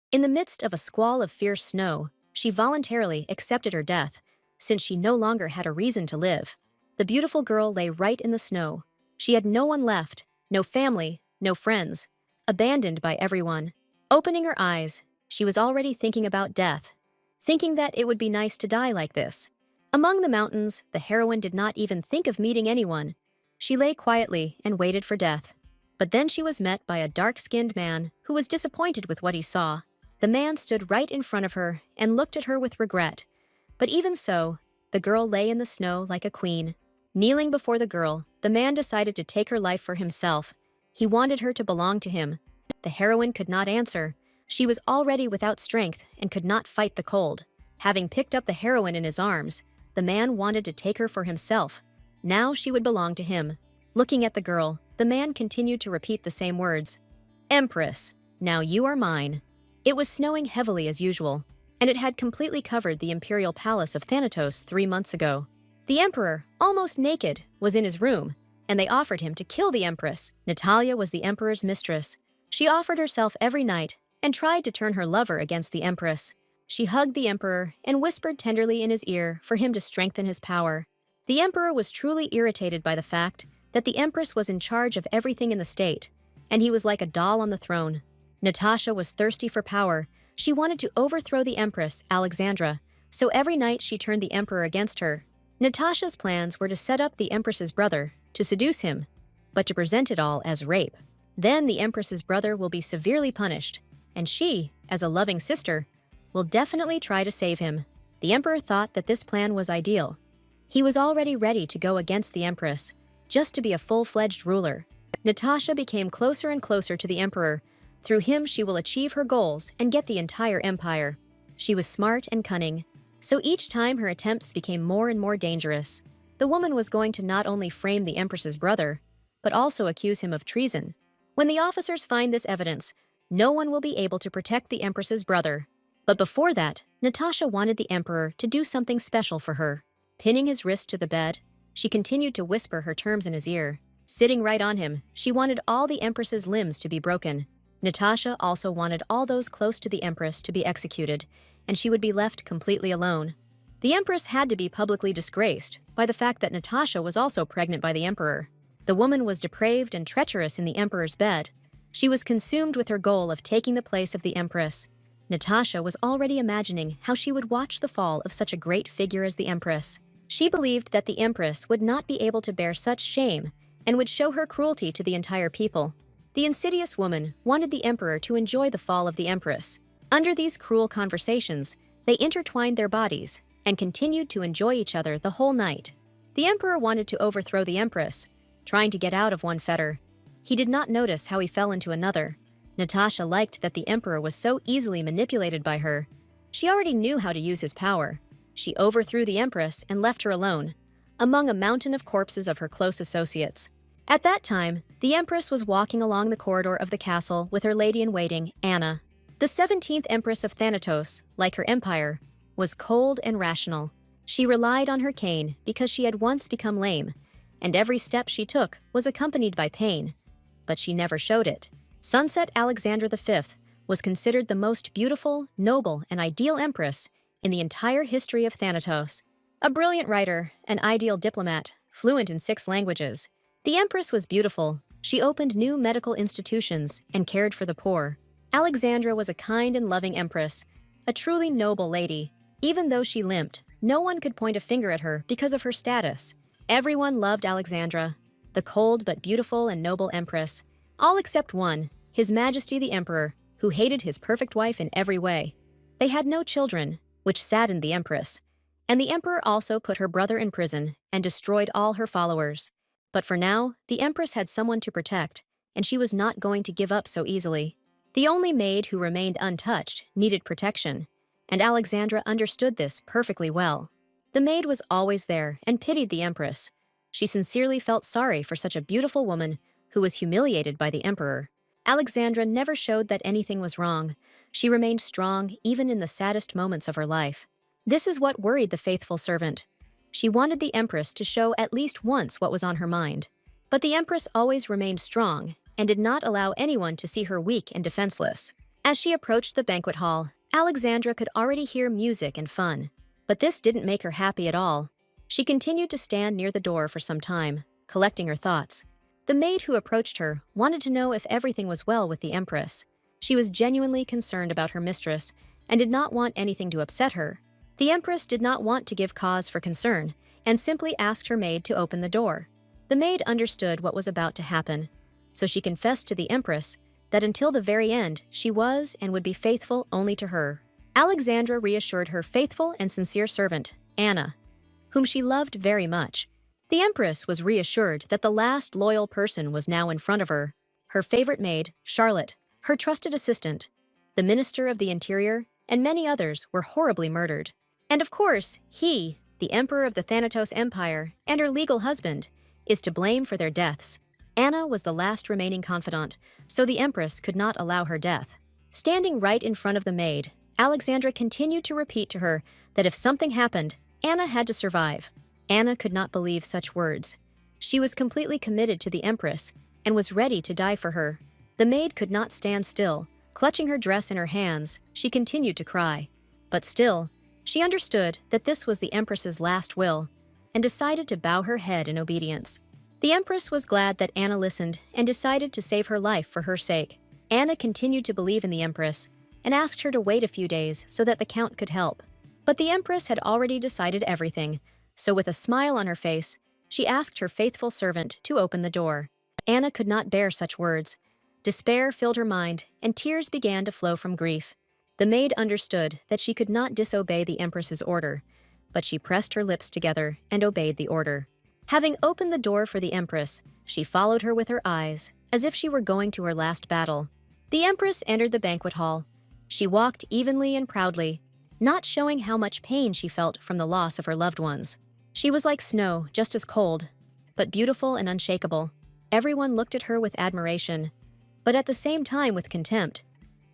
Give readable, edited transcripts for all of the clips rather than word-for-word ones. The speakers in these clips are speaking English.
In the midst of a squall of fierce snow, she voluntarily accepted her death, since she no longer had a reason to live. The beautiful girl lay right in the snow. She had no one left, no family, no friends, abandoned by everyone. Opening her eyes, she was already thinking about death, thinking that it would be nice to die like this. Among the mountains, the heroine did not even think of meeting anyone. She lay quietly and waited for death. But then she was met by a dark-skinned man who was disappointed with what he saw. The man stood right in front of her and looked at her with regret. But even so, the girl lay in the snow like a queen. Kneeling before the girl, the man decided to take her life for himself. He wanted her to belong to him. The heroine could not answer. She was already without strength and could not fight the cold. Having picked up the heroine in his arms, the man wanted to take her for himself. Now she would belong to him. Looking at the girl, the man continued to repeat the same words. "Empress, now you are mine." It was snowing heavily as usual, and it had completely covered the imperial palace of Thanatos 3 months ago. The emperor, almost naked, was in his room, and they offered him to kill the empress. Natalia was the emperor's mistress. She offered herself every night and tried to turn her lover against the empress. She hugged the emperor and whispered tenderly in his ear for him to strengthen his power. The emperor was truly irritated by the fact that the empress was in charge of everything in the state, and he was like a doll on the throne. Natasha was thirsty for power. She wanted to overthrow the empress, Alexandra, so every night she turned the emperor against her. Natasha's plans were to set up the empress's brother, to seduce him, but to present it all as rape. Then the empress's brother will be severely punished, and she, as a loving sister, will definitely try to save him. The emperor thought that this plan was ideal. He was already ready to go against the empress, just to be a full-fledged ruler. Natasha became closer and closer to the emperor. Through him she will achieve her goals and get the entire empire. She was smart and cunning, so each time her attempts became more and more dangerous. The woman was going to not only frame the empress's brother, but also accuse him of treason. When the officers find this evidence, no one will be able to protect the empress's brother. But before that, Natasha wanted the emperor to do something special for her. Pinning his wrist to the bed, she continued to whisper her terms in his ear. Sitting right on him, she wanted all the empress's limbs to be broken. Natasha also wanted all those close to the empress to be executed, and she would be left completely alone. The empress had to be publicly disgraced by the fact that Natasha was also pregnant by the emperor. The woman was depraved and treacherous in the emperor's bed. She was consumed with her goal of taking the place of the empress. Natasha was already imagining how she would watch the fall of such a great figure as the empress. She believed that the empress would not be able to bear such shame and would show her cruelty to the entire people. The insidious woman wanted the emperor to enjoy the fall of the empress. Under these cruel conversations, they intertwined their bodies and continued to enjoy each other the whole night. The emperor wanted to overthrow the empress, trying to get out of one fetter. He did not notice how he fell into another. Natasha liked that the emperor was so easily manipulated by her. She already knew how to use his power. She overthrew the empress and left her alone, among a mountain of corpses of her close associates. At that time, the empress was walking along the corridor of the castle with her lady-in-waiting, Anna. The 17th empress of Thanatos, like her empire, was cold and rational. She relied on her cane because she had once become lame, and every step she took was accompanied by pain, but she never showed it. Sunset Alexandra V was considered the most beautiful, noble, and ideal empress in the entire history of Thanatos. A brilliant writer, an ideal diplomat, fluent in 6 languages, the empress was beautiful. She opened new medical institutions and cared for the poor. Alexandra was a kind and loving empress, a truly noble lady. Even though she limped, no one could point a finger at her because of her status. Everyone loved Alexandra, the cold but beautiful and noble empress, all except one, His Majesty the Emperor, who hated his perfect wife in every way. They had no children, which saddened the empress, and the emperor also put her brother in prison and destroyed all her followers. But for now, the empress had someone to protect, and she was not going to give up so easily. The only maid who remained untouched needed protection, and Alexandra understood this perfectly well. The maid was always there and pitied the empress. She sincerely felt sorry for such a beautiful woman who was humiliated by the emperor. Alexandra never showed that anything was wrong. She remained strong even in the saddest moments of her life. This is what worried the faithful servant. She wanted the empress to show at least once what was on her mind. But the empress always remained strong and did not allow anyone to see her weak and defenseless. As she approached the banquet hall, Alexandra could already hear music and fun. But this didn't make her happy at all. She continued to stand near the door for some time, collecting her thoughts. The maid who approached her wanted to know if everything was well with the Empress. She was genuinely concerned about her mistress and did not want anything to upset her. The Empress did not want to give cause for concern and simply asked her maid to open the door. The maid understood what was about to happen, so she confessed to the Empress that until the very end she was and would be faithful only to her. Alexandra reassured her faithful and sincere servant, Anna, whom she loved very much. The Empress was reassured that the last loyal person was now in front of her, her favorite maid, Charlotte, her trusted assistant, the Minister of the Interior, and many others were horribly murdered. And of course, he, the Emperor of the Thanatos Empire, and her legal husband, is to blame for their deaths. Anna was the last remaining confidant, so the Empress could not allow her death. Standing right in front of the maid, Alexandra continued to repeat to her that if something happened, Anna had to survive. Anna could not believe such words. She was completely committed to the Empress and was ready to die for her. The maid could not stand still. Clutching her dress in her hands, she continued to cry. But still, she understood that this was the Empress's last will and decided to bow her head in obedience. The Empress was glad that Anna listened and decided to save her life for her sake. Anna continued to believe in the Empress and asked her to wait a few days so that the Count could help. But the Empress had already decided everything, so with a smile on her face, she asked her faithful servant to open the door. Anna could not bear such words. Despair filled her mind, and tears began to flow from grief. The maid understood that she could not disobey the Empress's order, but she pressed her lips together and obeyed the order. Having opened the door for the Empress, she followed her with her eyes, as if she were going to her last battle. The Empress entered the banquet hall. She walked evenly and proudly, not showing how much pain she felt from the loss of her loved ones. She was like snow, just as cold, but beautiful and unshakable. Everyone looked at her with admiration, but at the same time with contempt,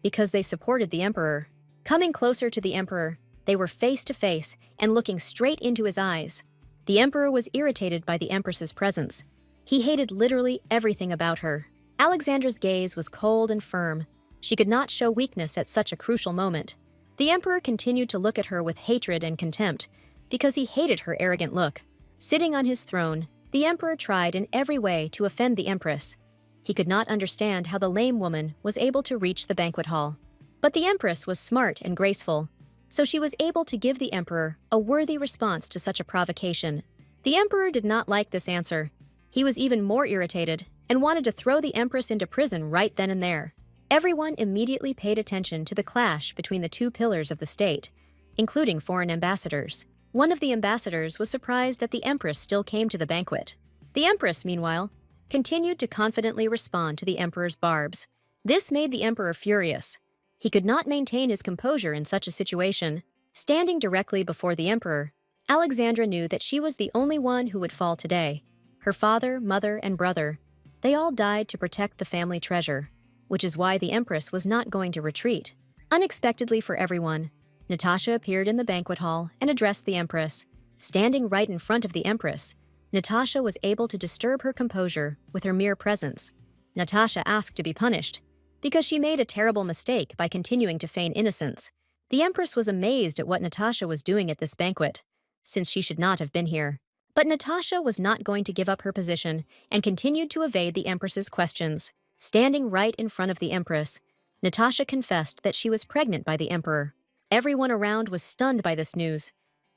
because they supported the Emperor. Coming closer to the Emperor, they were face to face and looking straight into his eyes. The Emperor was irritated by the Empress's presence. He hated literally everything about her. Alexandra's gaze was cold and firm. She could not show weakness at such a crucial moment. The Emperor continued to look at her with hatred and contempt, because he hated her arrogant look. Sitting on his throne, the Emperor tried in every way to offend the Empress. He could not understand how the lame woman was able to reach the banquet hall. But the Empress was smart and graceful, so she was able to give the Emperor a worthy response to such a provocation. The Emperor did not like this answer. He was even more irritated and wanted to throw the Empress into prison right then and there. Everyone immediately paid attention to the clash between the two pillars of the state, including foreign ambassadors. One of the ambassadors was surprised that the Empress still came to the banquet. The Empress, meanwhile, continued to confidently respond to the Emperor's barbs. This made the Emperor furious. He could not maintain his composure in such a situation. Standing directly before the Emperor, Alexandra knew that she was the only one who would fall today. Her father, mother, and brother, they all died to protect the family treasure, which is why the Empress was not going to retreat. Unexpectedly for everyone, Natasha appeared in the banquet hall and addressed the Empress. Standing right in front of the Empress, Natasha was able to disturb her composure with her mere presence. Natasha asked to be punished because she made a terrible mistake by continuing to feign innocence. The Empress was amazed at what Natasha was doing at this banquet, since she should not have been here. But Natasha was not going to give up her position and continued to evade the Empress's questions. Standing right in front of the Empress, Natasha confessed that she was pregnant by the Emperor. Everyone around was stunned by this news.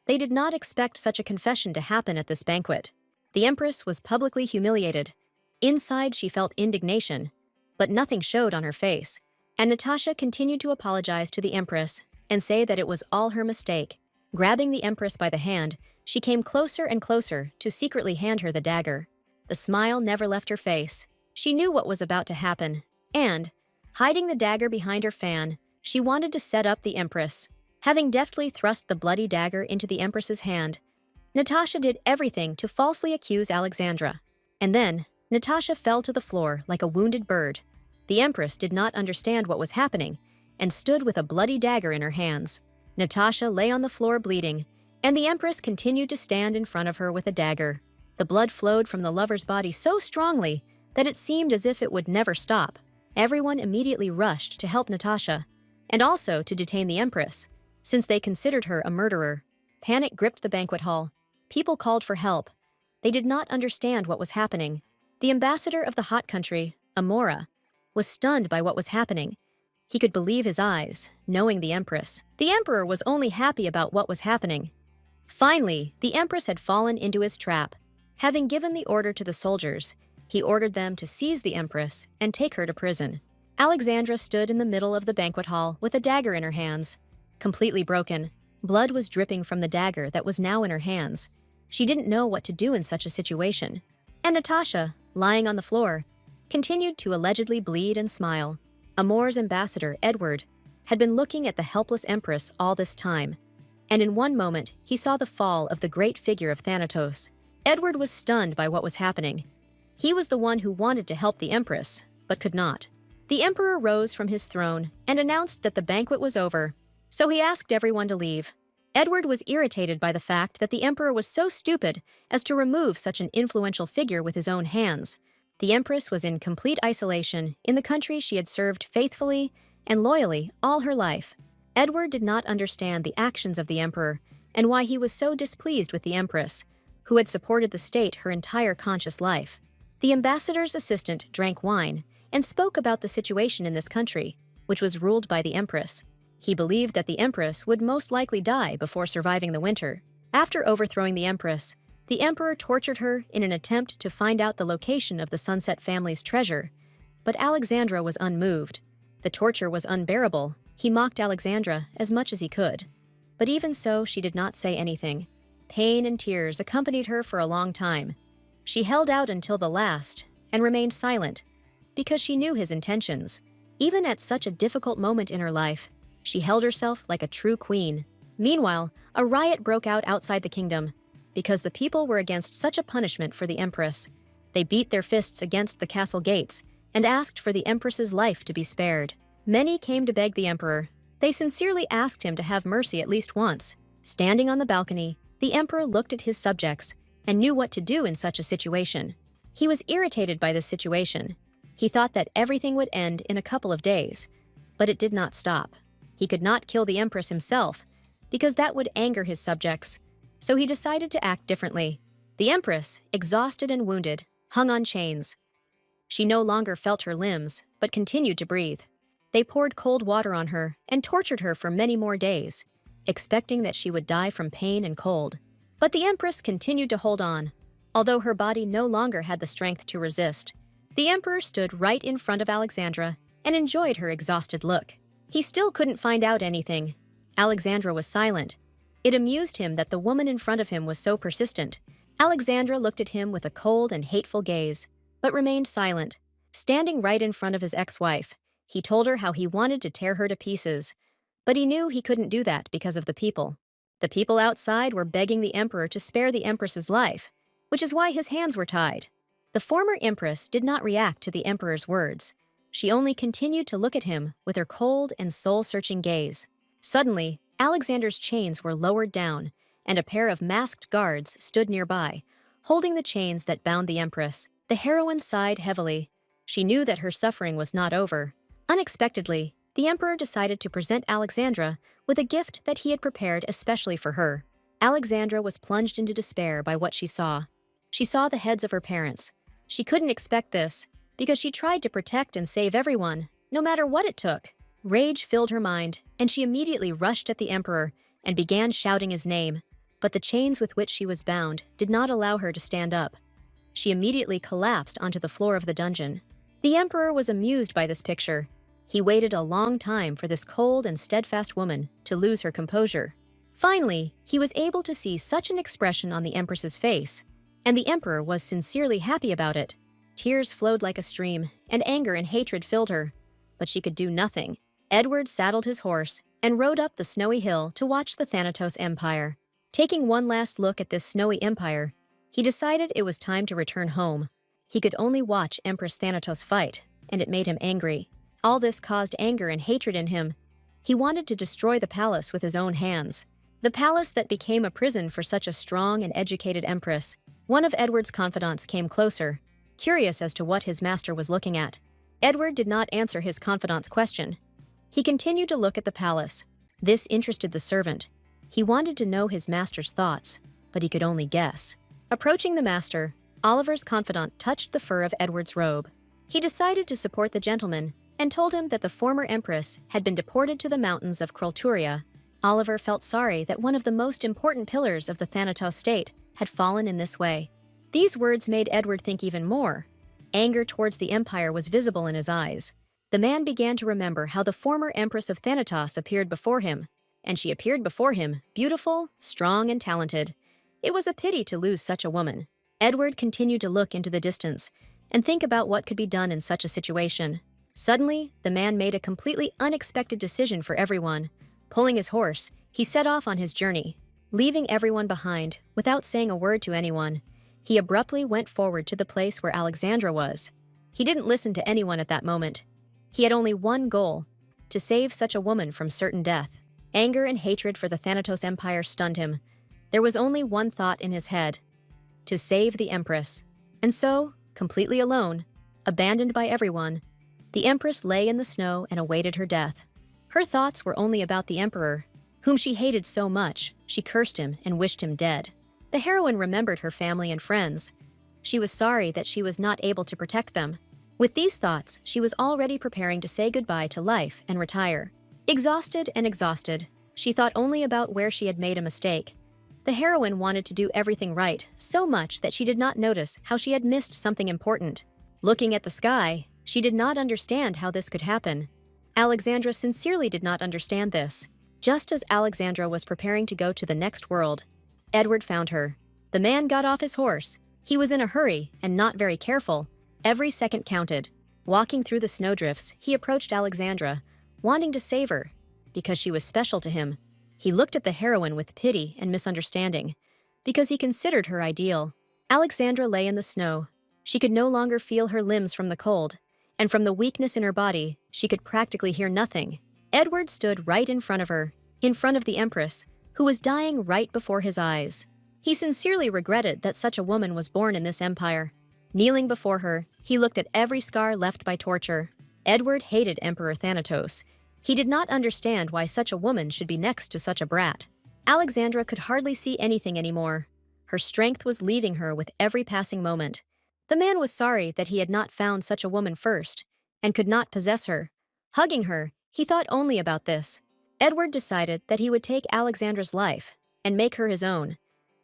They did not expect such a confession to happen at this banquet. The Empress was publicly humiliated. Inside, she felt indignation, but nothing showed on her face. And Natasha continued to apologize to the Empress and say that it was all her mistake. Grabbing the Empress by the hand, she came closer and closer to secretly hand her the dagger. The smile never left her face. She knew what was about to happen, and, hiding the dagger behind her fan, she wanted to set up the Empress. Having deftly thrust the bloody dagger into the Empress's hand, Natasha did everything to falsely accuse Alexandra. And then, Natasha fell to the floor like a wounded bird. The Empress did not understand what was happening and stood with a bloody dagger in her hands. Natasha lay on the floor bleeding, and the Empress continued to stand in front of her with a dagger. The blood flowed from the lover's body so strongly that it seemed as if it would never stop. Everyone immediately rushed to help Natasha, and also to detain the empress, since they considered her a murderer. Panic gripped the banquet hall. People called for help. They did not understand what was happening. The ambassador of the hot country, Amora, was stunned by what was happening. He could believe his eyes, knowing the empress. The emperor was only happy about what was happening. Finally, the empress had fallen into his trap. Having given the order to the soldiers, he ordered them to seize the empress and take her to prison. Alexandra stood in the middle of the banquet hall with a dagger in her hands. Completely broken, blood was dripping from the dagger that was now in her hands. She didn't know what to do in such a situation. And Natasha, lying on the floor, continued to allegedly bleed and smile. Amor's ambassador, Edward, had been looking at the helpless empress all this time, and in one moment he saw the fall of the great figure of Thanatos. Edward was stunned by what was happening. He was the one who wanted to help the empress, but could not. The emperor rose from his throne and announced that the banquet was over, so he asked everyone to leave. Edward was irritated by the fact that the emperor was so stupid as to remove such an influential figure with his own hands. The empress was in complete isolation in the country she had served faithfully and loyally all her life. Edward did not understand the actions of the emperor and why he was so displeased with the empress, who had supported the state her entire conscious life. The ambassador's assistant drank wine and spoke about the situation in this country, which was ruled by the empress. He believed that the empress would most likely die before surviving the winter. After overthrowing the empress, the emperor tortured her in an attempt to find out the location of the Sunset family's treasure, but Alexandra was unmoved. The torture was unbearable. He mocked Alexandra as much as he could. But even so, she did not say anything. Pain and tears accompanied her for a long time. She held out until the last and remained silent because she knew his intentions. Even at such a difficult moment in her life, she held herself like a true queen. Meanwhile, a riot broke out outside the kingdom. Because the people were against such a punishment for the empress, they beat their fists against the castle gates and asked for the empress's life to be spared. Many came to beg the emperor. They sincerely asked him to have mercy at least once. Standing on the balcony, the emperor looked at his subjects and knew what to do in such a situation. He was irritated by this situation. He thought that everything would end in a couple of days, but it did not stop. He could not kill the empress himself, because that would anger his subjects, so he decided to act differently. The empress, exhausted and wounded, hung on chains. She no longer felt her limbs, but continued to breathe. They poured cold water on her and tortured her for many more days, expecting that she would die from pain and cold. But the empress continued to hold on, although her body no longer had the strength to resist. The emperor stood right in front of Alexandra and enjoyed her exhausted look. He still couldn't find out anything. Alexandra was silent. It amused him that the woman in front of him was so persistent. Alexandra looked at him with a cold and hateful gaze, but remained silent. Standing right in front of his ex-wife, he told her how he wanted to tear her to pieces, but he knew he couldn't do that because of the people. The people outside were begging the emperor to spare the empress's life, which is why his hands were tied. The former empress did not react to the emperor's words. She only continued to look at him with her cold and soul-searching gaze. Suddenly, Alexander's chains were lowered down, and a pair of masked guards stood nearby, holding the chains that bound the empress. The heroine sighed heavily. She knew that her suffering was not over. Unexpectedly, the emperor decided to present Alexandra with a gift that he had prepared especially for her. Alexandra was plunged into despair by what she saw. She saw the heads of her parents. She couldn't expect this, because she tried to protect and save everyone, no matter what it took. Rage filled her mind, and she immediately rushed at the emperor and began shouting his name. But the chains with which she was bound did not allow her to stand up. She immediately collapsed onto the floor of the dungeon. The emperor was amused by this picture. He waited a long time for this cold and steadfast woman to lose her composure. Finally, he was able to see such an expression on the empress's face, and the emperor was sincerely happy about it. Tears flowed like a stream, and anger and hatred filled her, but she could do nothing. Edward saddled his horse and rode up the snowy hill to watch the Thanatos Empire. Taking one last look at this snowy empire, he decided it was time to return home. He could only watch Empress Thanatos fight, and it made him angry. All this caused anger and hatred in him. He wanted to destroy the palace with his own hands. The palace that became a prison for such a strong and educated empress. One of Edward's confidants came closer, curious as to what his master was looking at. Edward did not answer his confidant's question. He continued to look at the palace. This interested the servant. He wanted to know his master's thoughts, but he could only guess. Approaching the master, Oliver's confidant touched the fur of Edward's robe. He decided to support the gentleman and told him that the former empress had been deported to the mountains of Krolturia. Oliver felt sorry that one of the most important pillars of the Thanatos state had fallen in this way. These words made Edward think even more. Anger towards the empire was visible in his eyes. The man began to remember how the former empress of Thanatos appeared before him, and she appeared before him, beautiful, strong, and talented. It was a pity to lose such a woman. Edward continued to look into the distance and think about what could be done in such a situation. Suddenly, the man made a completely unexpected decision for everyone. Pulling his horse, he set off on his journey, leaving everyone behind without saying a word to anyone. He abruptly went forward to the place where Alexandra was. He didn't listen to anyone at that moment. He had only one goal: to save such a woman from certain death. Anger and hatred for the Thanatos Empire stunned him. There was only one thought in his head: to save the Empress. And so, completely alone, abandoned by everyone, the Empress lay in the snow and awaited her death. Her thoughts were only about the Emperor, whom she hated so much, she cursed him and wished him dead. The heroine remembered her family and friends. She was sorry that she was not able to protect them. With these thoughts, she was already preparing to say goodbye to life and retire. Exhausted and exhausted, she thought only about where she had made a mistake. The heroine wanted to do everything right, so much that she did not notice how she had missed something important. Looking at the sky, she did not understand how this could happen. Alexandra sincerely did not understand this. Just as Alexandra was preparing to go to the next world, Edward found her. The man got off his horse. He was in a hurry and not very careful. Every second counted. Walking through the snowdrifts, he approached Alexandra, wanting to save her, because she was special to him. He looked at the heroine with pity and misunderstanding, because he considered her ideal. Alexandra lay in the snow. She could no longer feel her limbs from the cold, and from the weakness in her body, she could practically hear nothing. Edward stood right in front of her, in front of the Empress, who was dying right before his eyes. He sincerely regretted that such a woman was born in this empire. Kneeling before her, he looked at every scar left by torture. Edward hated Emperor Thanatos. He did not understand why such a woman should be next to such a brat. Alexandra could hardly see anything anymore. Her strength was leaving her with every passing moment. The man was sorry that he had not found such a woman first, and could not possess her. Hugging her, he thought only about this. Edward decided that he would take Alexandra's life and make her his own,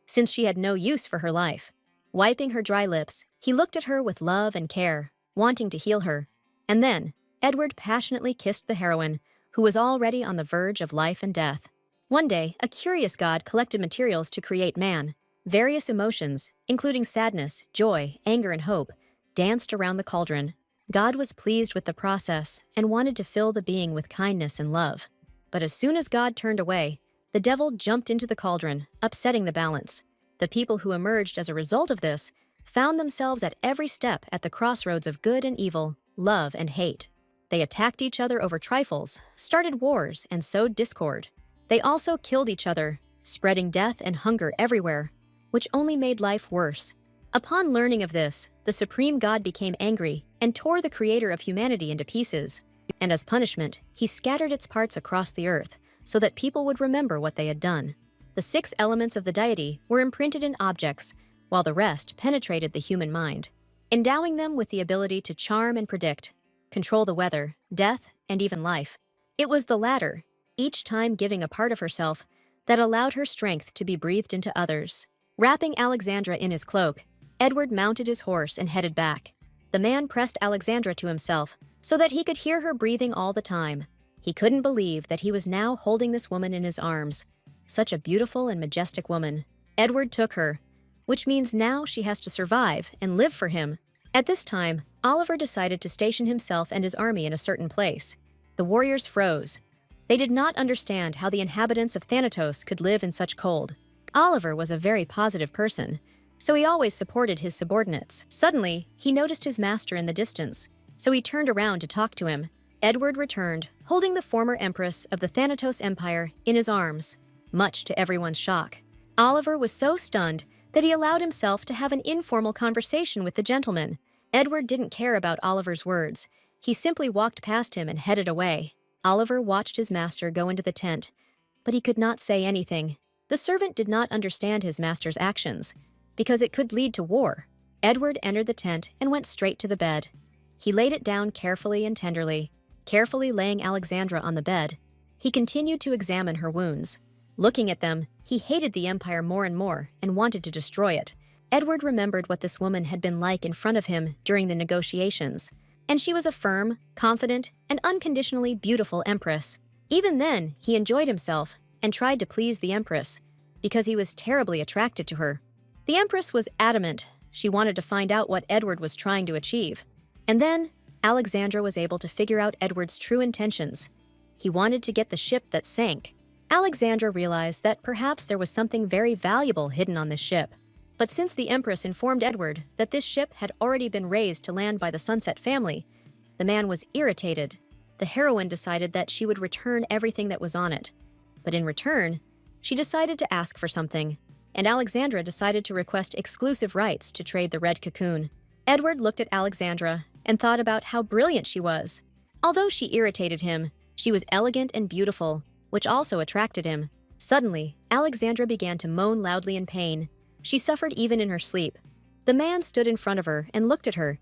since she had no use for her life. Wiping her dry lips, he looked at her with love and care, wanting to heal her. And then, Edward passionately kissed the heroine, who was already on the verge of life and death. One day, a curious god collected materials to create man. Various emotions, including sadness, joy, anger, and hope, danced around the cauldron. God was pleased with the process and wanted to fill the being with kindness and love. But as soon as God turned away, the devil jumped into the cauldron, upsetting the balance. The people who emerged as a result of this found themselves at every step at the crossroads of good and evil, love and hate. They attacked each other over trifles, started wars, and sowed discord. They also killed each other, spreading death and hunger everywhere, which only made life worse. Upon learning of this, the supreme god became angry and tore the creator of humanity into pieces. And as punishment, he scattered its parts across the earth so that people would remember what they had done. The 6 elements of the deity were imprinted in objects, while the rest penetrated the human mind, endowing them with the ability to charm and predict, control the weather, death, and even life. It was the latter, each time giving a part of herself, that allowed her strength to be breathed into others. Wrapping Alexandra in his cloak, Edward mounted his horse and headed back. The man pressed Alexandra to himself so that he could hear her breathing all the time. He couldn't believe that he was now holding this woman in his arms. Such a beautiful and majestic woman. Edward took her, which means now she has to survive and live for him. At this time, Oliver decided to station himself and his army in a certain place. The warriors froze. They did not understand how the inhabitants of Thanatos could live in such cold. Oliver was a very positive person, so he always supported his subordinates. Suddenly, he noticed his master in the distance, so he turned around to talk to him. Edward returned, holding the former empress of the Thanatos Empire in his arms, much to everyone's shock. Oliver was so stunned that he allowed himself to have an informal conversation with the gentleman. Edward didn't care about Oliver's words. He simply walked past him and headed away. Oliver watched his master go into the tent, but he could not say anything. The servant did not understand his master's actions, because it could lead to war. Edward entered the tent and went straight to the bed. He laid it down carefully and tenderly, carefully laying Alexandra on the bed. He continued to examine her wounds. Looking at them, he hated the Empire more and more and wanted to destroy it. Edward remembered what this woman had been like in front of him during the negotiations, and she was a firm, confident, and unconditionally beautiful empress. Even then, he enjoyed himself and tried to please the empress, because he was terribly attracted to her. The empress was adamant. She wanted to find out what Edward was trying to achieve. And then, Alexandra was able to figure out Edward's true intentions. He wanted to get the ship that sank. Alexandra realized that perhaps there was something very valuable hidden on this ship. But since the Empress informed Edward that this ship had already been raised to land by the Sunset family, the man was irritated. The heroine decided that she would return everything that was on it. But in return, she decided to ask for something, and Alexandra decided to request exclusive rights to trade the red cocoon. Edward looked at Alexandra and thought about how brilliant she was. Although she irritated him, she was elegant and beautiful, which also attracted him. Suddenly, Alexandra began to moan loudly in pain. She suffered even in her sleep. The man stood in front of her and looked at her.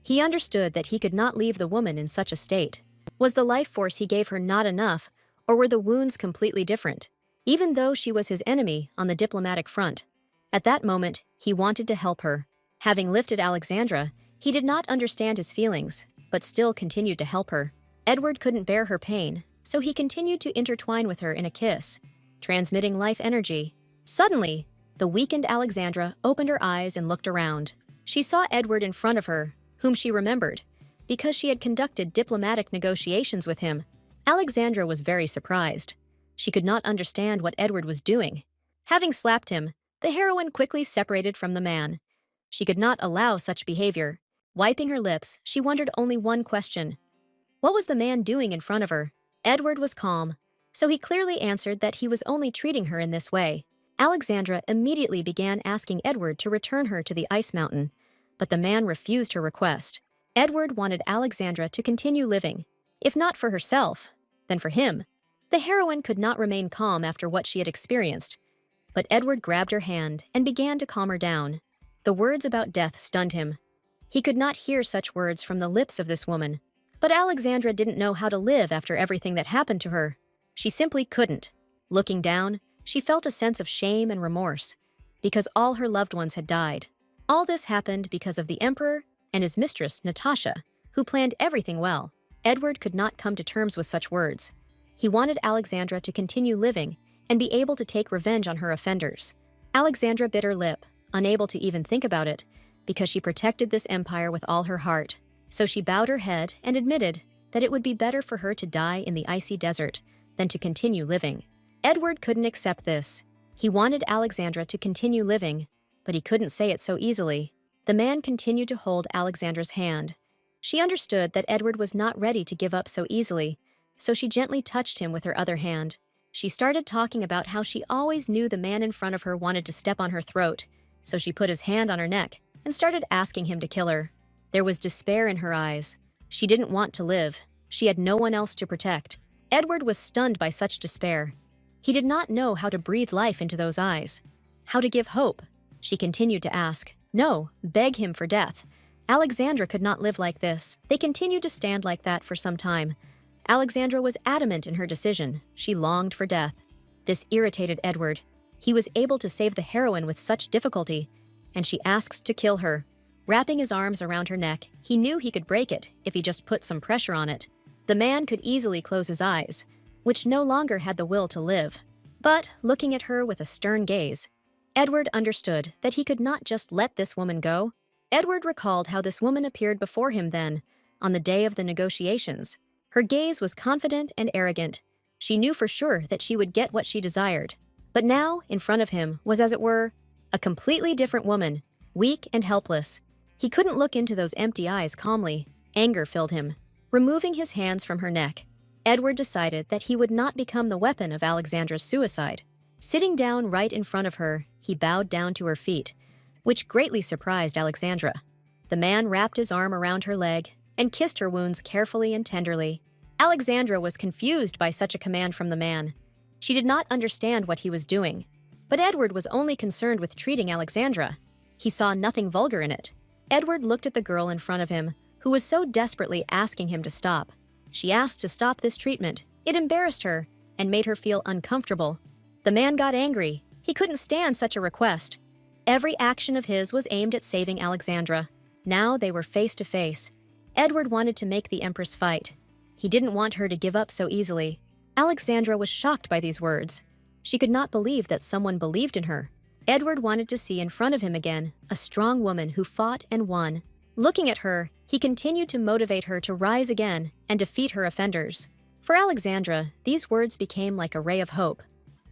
He understood that he could not leave the woman in such a state. Was the life force he gave her not enough, or were the wounds completely different? Even though she was his enemy on the diplomatic front, at that moment, he wanted to help her. Having lifted Alexandra, he did not understand his feelings, but still continued to help her. Edward couldn't bear her pain, so he continued to intertwine with her in a kiss, transmitting life energy. Suddenly, the weakened Alexandra opened her eyes and looked around. She saw Edward in front of her, whom she remembered, because she had conducted diplomatic negotiations with him. Alexandra was very surprised. She could not understand what Edward was doing. Having slapped him, the heroine quickly separated from the man. She could not allow such behavior. Wiping her lips, she wondered only one question. What was the man doing in front of her? Edward was calm, so he clearly answered that he was only treating her in this way. Alexandra immediately began asking Edward to return her to the ice mountain, but the man refused her request. Edward wanted Alexandra to continue living, if not for herself, then for him. The heroine could not remain calm after what she had experienced, but Edward grabbed her hand and began to calm her down. The words about death stunned him. He could not hear such words from the lips of this woman. But Alexandra didn't know how to live after everything that happened to her. She simply couldn't. Looking down, she felt a sense of shame and remorse, because all her loved ones had died. All this happened because of the emperor and his mistress, Natasha, who planned everything well. Edward could not come to terms with such words. He wanted Alexandra to continue living and be able to take revenge on her offenders. Alexandra bit her lip, unable to even think about it, because she protected this empire with all her heart. So she bowed her head and admitted that it would be better for her to die in the icy desert than to continue living. Edward couldn't accept this. He wanted Alexandra to continue living, but he couldn't say it so easily. The man continued to hold Alexandra's hand. She understood that Edward was not ready to give up so easily, so she gently touched him with her other hand. She started talking about how she always knew the man in front of her wanted to step on her throat, so she put his hand on her neck and started asking him to kill her. There was despair in her eyes. She didn't want to live. She had no one else to protect. Edward was stunned by such despair. He did not know how to breathe life into those eyes, how to give hope. She continued to ask, no, beg him for death. Alexandra could not live like this. They continued to stand like that for some time. Alexandra was adamant in her decision. She longed for death. This irritated Edward. He was able to save the heroine with such difficulty, and she asks to kill her. Wrapping his arms around her neck, he knew he could break it if he just put some pressure on it. The man could easily close his eyes, which no longer had the will to live. But, looking at her with a stern gaze, Edward understood that he could not just let this woman go. Edward recalled how this woman appeared before him then, on the day of the negotiations. Her gaze was confident and arrogant. She knew for sure that she would get what she desired. But now, in front of him, was as it were, a completely different woman, weak and helpless. He couldn't look into those empty eyes calmly. Anger filled him. Removing his hands from her neck, Edward decided that he would not become the weapon of Alexandra's suicide. Sitting down right in front of her, he bowed down to her feet, which greatly surprised Alexandra. The man wrapped his arm around her leg and kissed her wounds carefully and tenderly. Alexandra was confused by such a command from the man. She did not understand what he was doing, but Edward was only concerned with treating Alexandra. He saw nothing vulgar in it. Edward looked at the girl in front of him, who was so desperately asking him to stop. She asked to stop this treatment. It embarrassed her and made her feel uncomfortable. The man got angry. He couldn't stand such a request. Every action of his was aimed at saving Alexandra. Now they were face to face. Edward wanted to make the Empress fight. He didn't want her to give up so easily. Alexandra was shocked by these words. She could not believe that someone believed in her. Edward wanted to see in front of him again a strong woman who fought and won. Looking at her, he continued to motivate her to rise again and defeat her offenders. For Alexandra, these words became like a ray of hope.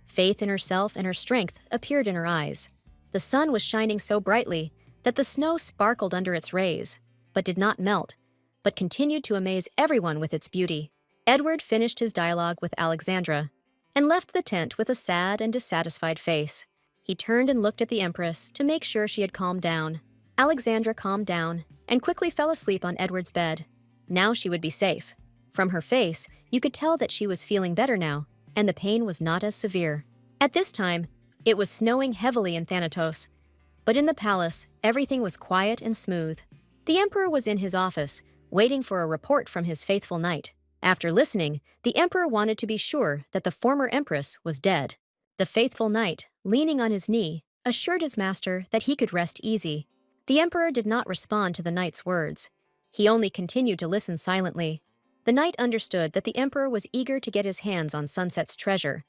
Faith in herself and her strength appeared in her eyes. The sun was shining so brightly that the snow sparkled under its rays, but did not melt, but continued to amaze everyone with its beauty. Edward finished his dialogue with Alexandra and left the tent with a sad and dissatisfied face. He turned and looked at the Empress to make sure she had calmed down. Alexandra calmed down and quickly fell asleep on Edward's bed. Now she would be safe. From her face, you could tell that she was feeling better now, and the pain was not as severe. At this time, it was snowing heavily in Thanatos, but in the palace, everything was quiet and smooth. The emperor was in his office, waiting for a report from his faithful knight. After listening, the emperor wanted to be sure that the former empress was dead. The faithful knight, leaning on his knee, assured his master that he could rest easy. The emperor did not respond to the knight's words. He only continued to listen silently. The knight understood that the emperor was eager to get his hands on Sunset's treasure,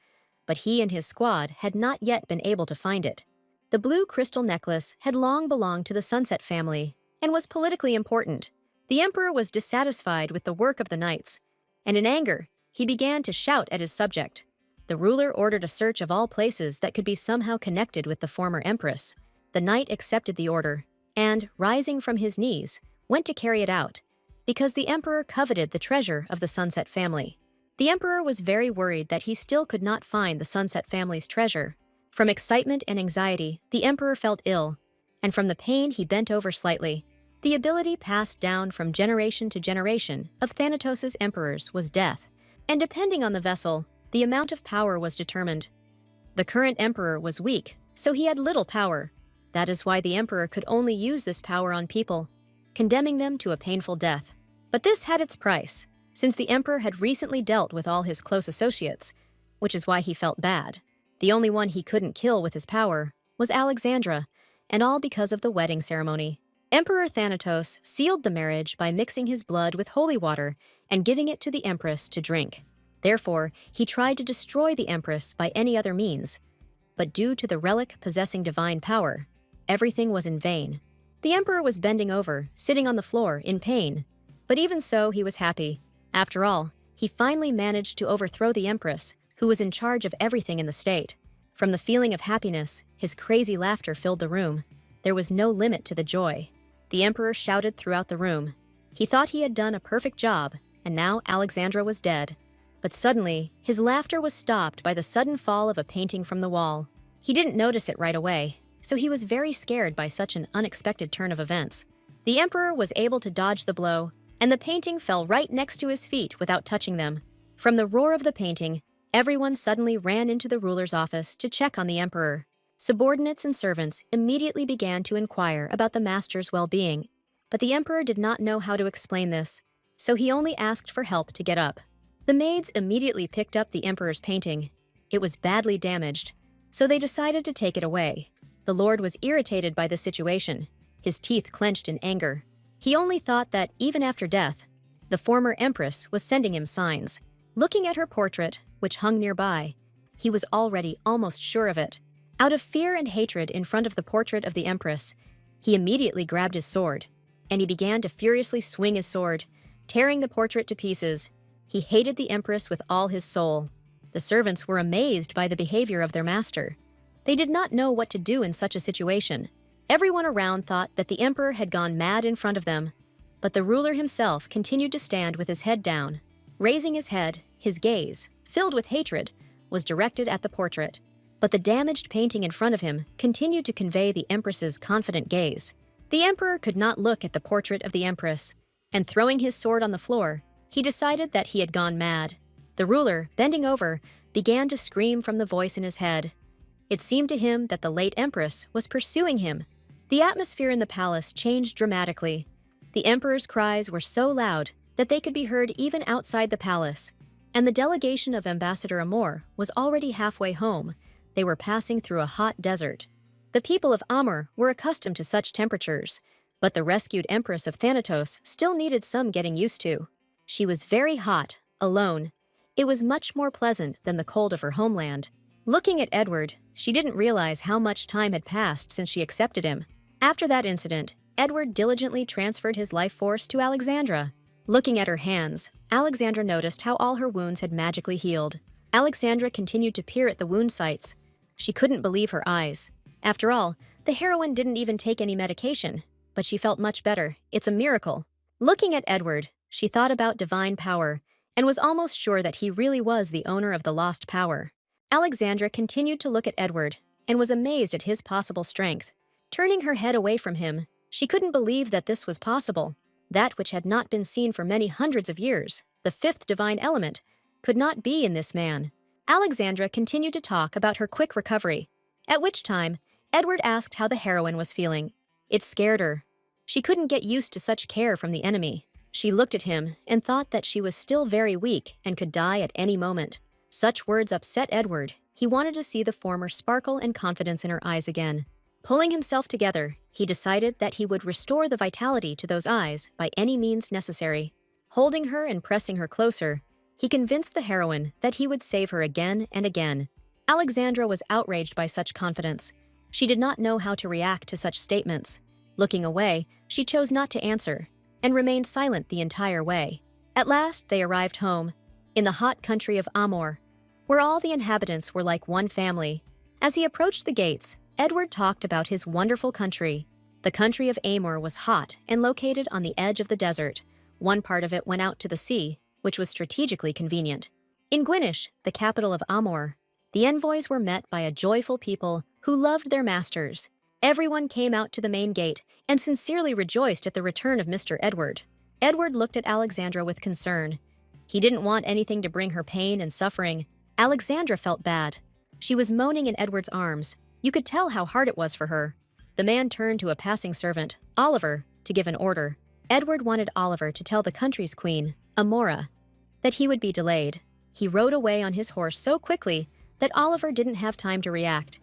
but he and his squad had not yet been able to find it. The blue crystal necklace had long belonged to the Sunset family and was politically important. The emperor was dissatisfied with the work of the knights, and in anger, he began to shout at his subject. The ruler ordered a search of all places that could be somehow connected with the former empress. The knight accepted the order and, rising from his knees, went to carry it out, because the emperor coveted the treasure of the Sunset family. The emperor was very worried that he still could not find the Sunset family's treasure. From excitement and anxiety, the emperor felt ill, and from the pain he bent over slightly. The ability passed down from generation to generation of Thanatos' emperors was death, and depending on the vessel, the amount of power was determined. The current emperor was weak, so he had little power. That is why the emperor could only use this power on people, condemning them to a painful death. But this had its price, since the emperor had recently dealt with all his close associates, which is why he felt bad. The only one he couldn't kill with his power was Alexandra, and all because of the wedding ceremony. Emperor Thanatos sealed the marriage by mixing his blood with holy water and giving it to the empress to drink. Therefore, he tried to destroy the empress by any other means. But due to the relic possessing divine power, everything was in vain. The emperor was bending over, sitting on the floor, in pain. But even so, he was happy. After all, he finally managed to overthrow the empress, who was in charge of everything in the state. From the feeling of happiness, his crazy laughter filled the room. There was no limit to the joy. The emperor shouted throughout the room. He thought he had done a perfect job, and now Alexandra was dead. But suddenly, his laughter was stopped by the sudden fall of a painting from the wall. He didn't notice it right away, so he was very scared by such an unexpected turn of events. The emperor was able to dodge the blow, and the painting fell right next to his feet without touching them. From the roar of the painting, everyone suddenly ran into the ruler's office to check on the emperor. Subordinates and servants immediately began to inquire about the master's well-being, but the emperor did not know how to explain this, so he only asked for help to get up. The maids immediately picked up the emperor's painting. It was badly damaged, so they decided to take it away. The lord was irritated by the situation, his teeth clenched in anger. He only thought that even after death, the former empress was sending him signs. Looking at her portrait, which hung nearby, he was already almost sure of it. Out of fear and hatred in front of the portrait of the empress, he immediately grabbed his sword, and he began to furiously swing his sword, tearing the portrait to pieces. He hated the empress with all his soul. The servants were amazed by the behavior of their master. They did not know what to do in such a situation. Everyone around thought that the emperor had gone mad in front of them, but the ruler himself continued to stand with his head down. Raising his head, his gaze, filled with hatred, was directed at the portrait. But the damaged painting in front of him continued to convey the empress's confident gaze. The emperor could not look at the portrait of the empress, and throwing his sword on the floor, he decided that he had gone mad. The ruler, bending over, began to scream from the voice in his head. It seemed to him that the late empress was pursuing him. The atmosphere in the palace changed dramatically. The emperor's cries were so loud that they could be heard even outside the palace, and the delegation of Ambassador Amor was already halfway home. They were passing through a hot desert. The people of Amor were accustomed to such temperatures, but the rescued Empress of Thanatos still needed some getting used to. She was very hot, alone. It was much more pleasant than the cold of her homeland. Looking at Edward, she didn't realize how much time had passed since she accepted him. After that incident, Edward diligently transferred his life force to Alexandra. Looking at her hands, Alexandra noticed how all her wounds had magically healed. Alexandra continued to peer at the wound sites. She couldn't believe her eyes. After all, the heroine didn't even take any medication, but she felt much better. It's a miracle. Looking at Edward, she thought about divine power and was almost sure that he really was the owner of the lost power. Alexandra continued to look at Edward and was amazed at his possible strength. Turning her head away from him, she couldn't believe that this was possible. That which had not been seen for many hundreds of years, the fifth divine element, could not be in this man. Alexandra continued to talk about her quick recovery, at which time Edward asked how the heroine was feeling. It scared her. She couldn't get used to such care from the enemy. She looked at him and thought that she was still very weak and could die at any moment. Such words upset Edward. He wanted to see the former sparkle and confidence in her eyes again. Pulling himself together, he decided that he would restore the vitality to those eyes by any means necessary. Holding her and pressing her closer, he convinced the heroine that he would save her again and again. Alexandra was outraged by such confidence. She did not know how to react to such statements. Looking away, she chose not to answer, and remained silent the entire way. At last, they arrived home, in the hot country of Amor, where all the inhabitants were like one family. As he approached the gates, Edward talked about his wonderful country. The country of Amor was hot and located on the edge of the desert. One part of it went out to the sea, which was strategically convenient. In Gwinish, the capital of Amor, the envoys were met by a joyful people who loved their masters. Everyone came out to the main gate and sincerely rejoiced at the return of Mr. Edward. Edward looked at Alexandra with concern. He didn't want anything to bring her pain and suffering. Alexandra felt bad. She was moaning in Edward's arms. You could tell how hard it was for her. The man turned to a passing servant, Oliver, to give an order. Edward wanted Oliver to tell the country's queen, Amora, that he would be delayed. He rode away on his horse so quickly that Oliver didn't have time to react.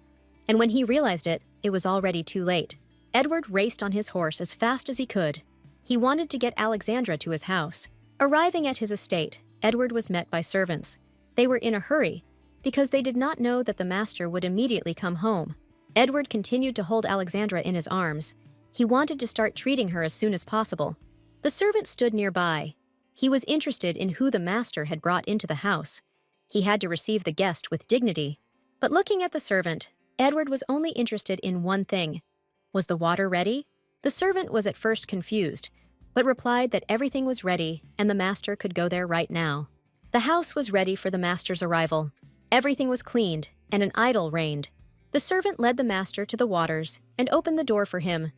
And when he realized it, it was already too late. Edward raced on his horse as fast as he could. He wanted to get Alexandra to his house. Arriving at his estate, Edward was met by servants. They were in a hurry, because they did not know that the master would immediately come home. Edward continued to hold Alexandra in his arms. He wanted to start treating her as soon as possible. The servant stood nearby. He was interested in who the master had brought into the house. He had to receive the guest with dignity. But looking at the servant, Edward was only interested in one thing. Was the water ready? The servant was at first confused, but replied that everything was ready and the master could go there right now. The house was ready for the master's arrival. Everything was cleaned, and an idol reigned. The servant led the master to the waters and opened the door for him.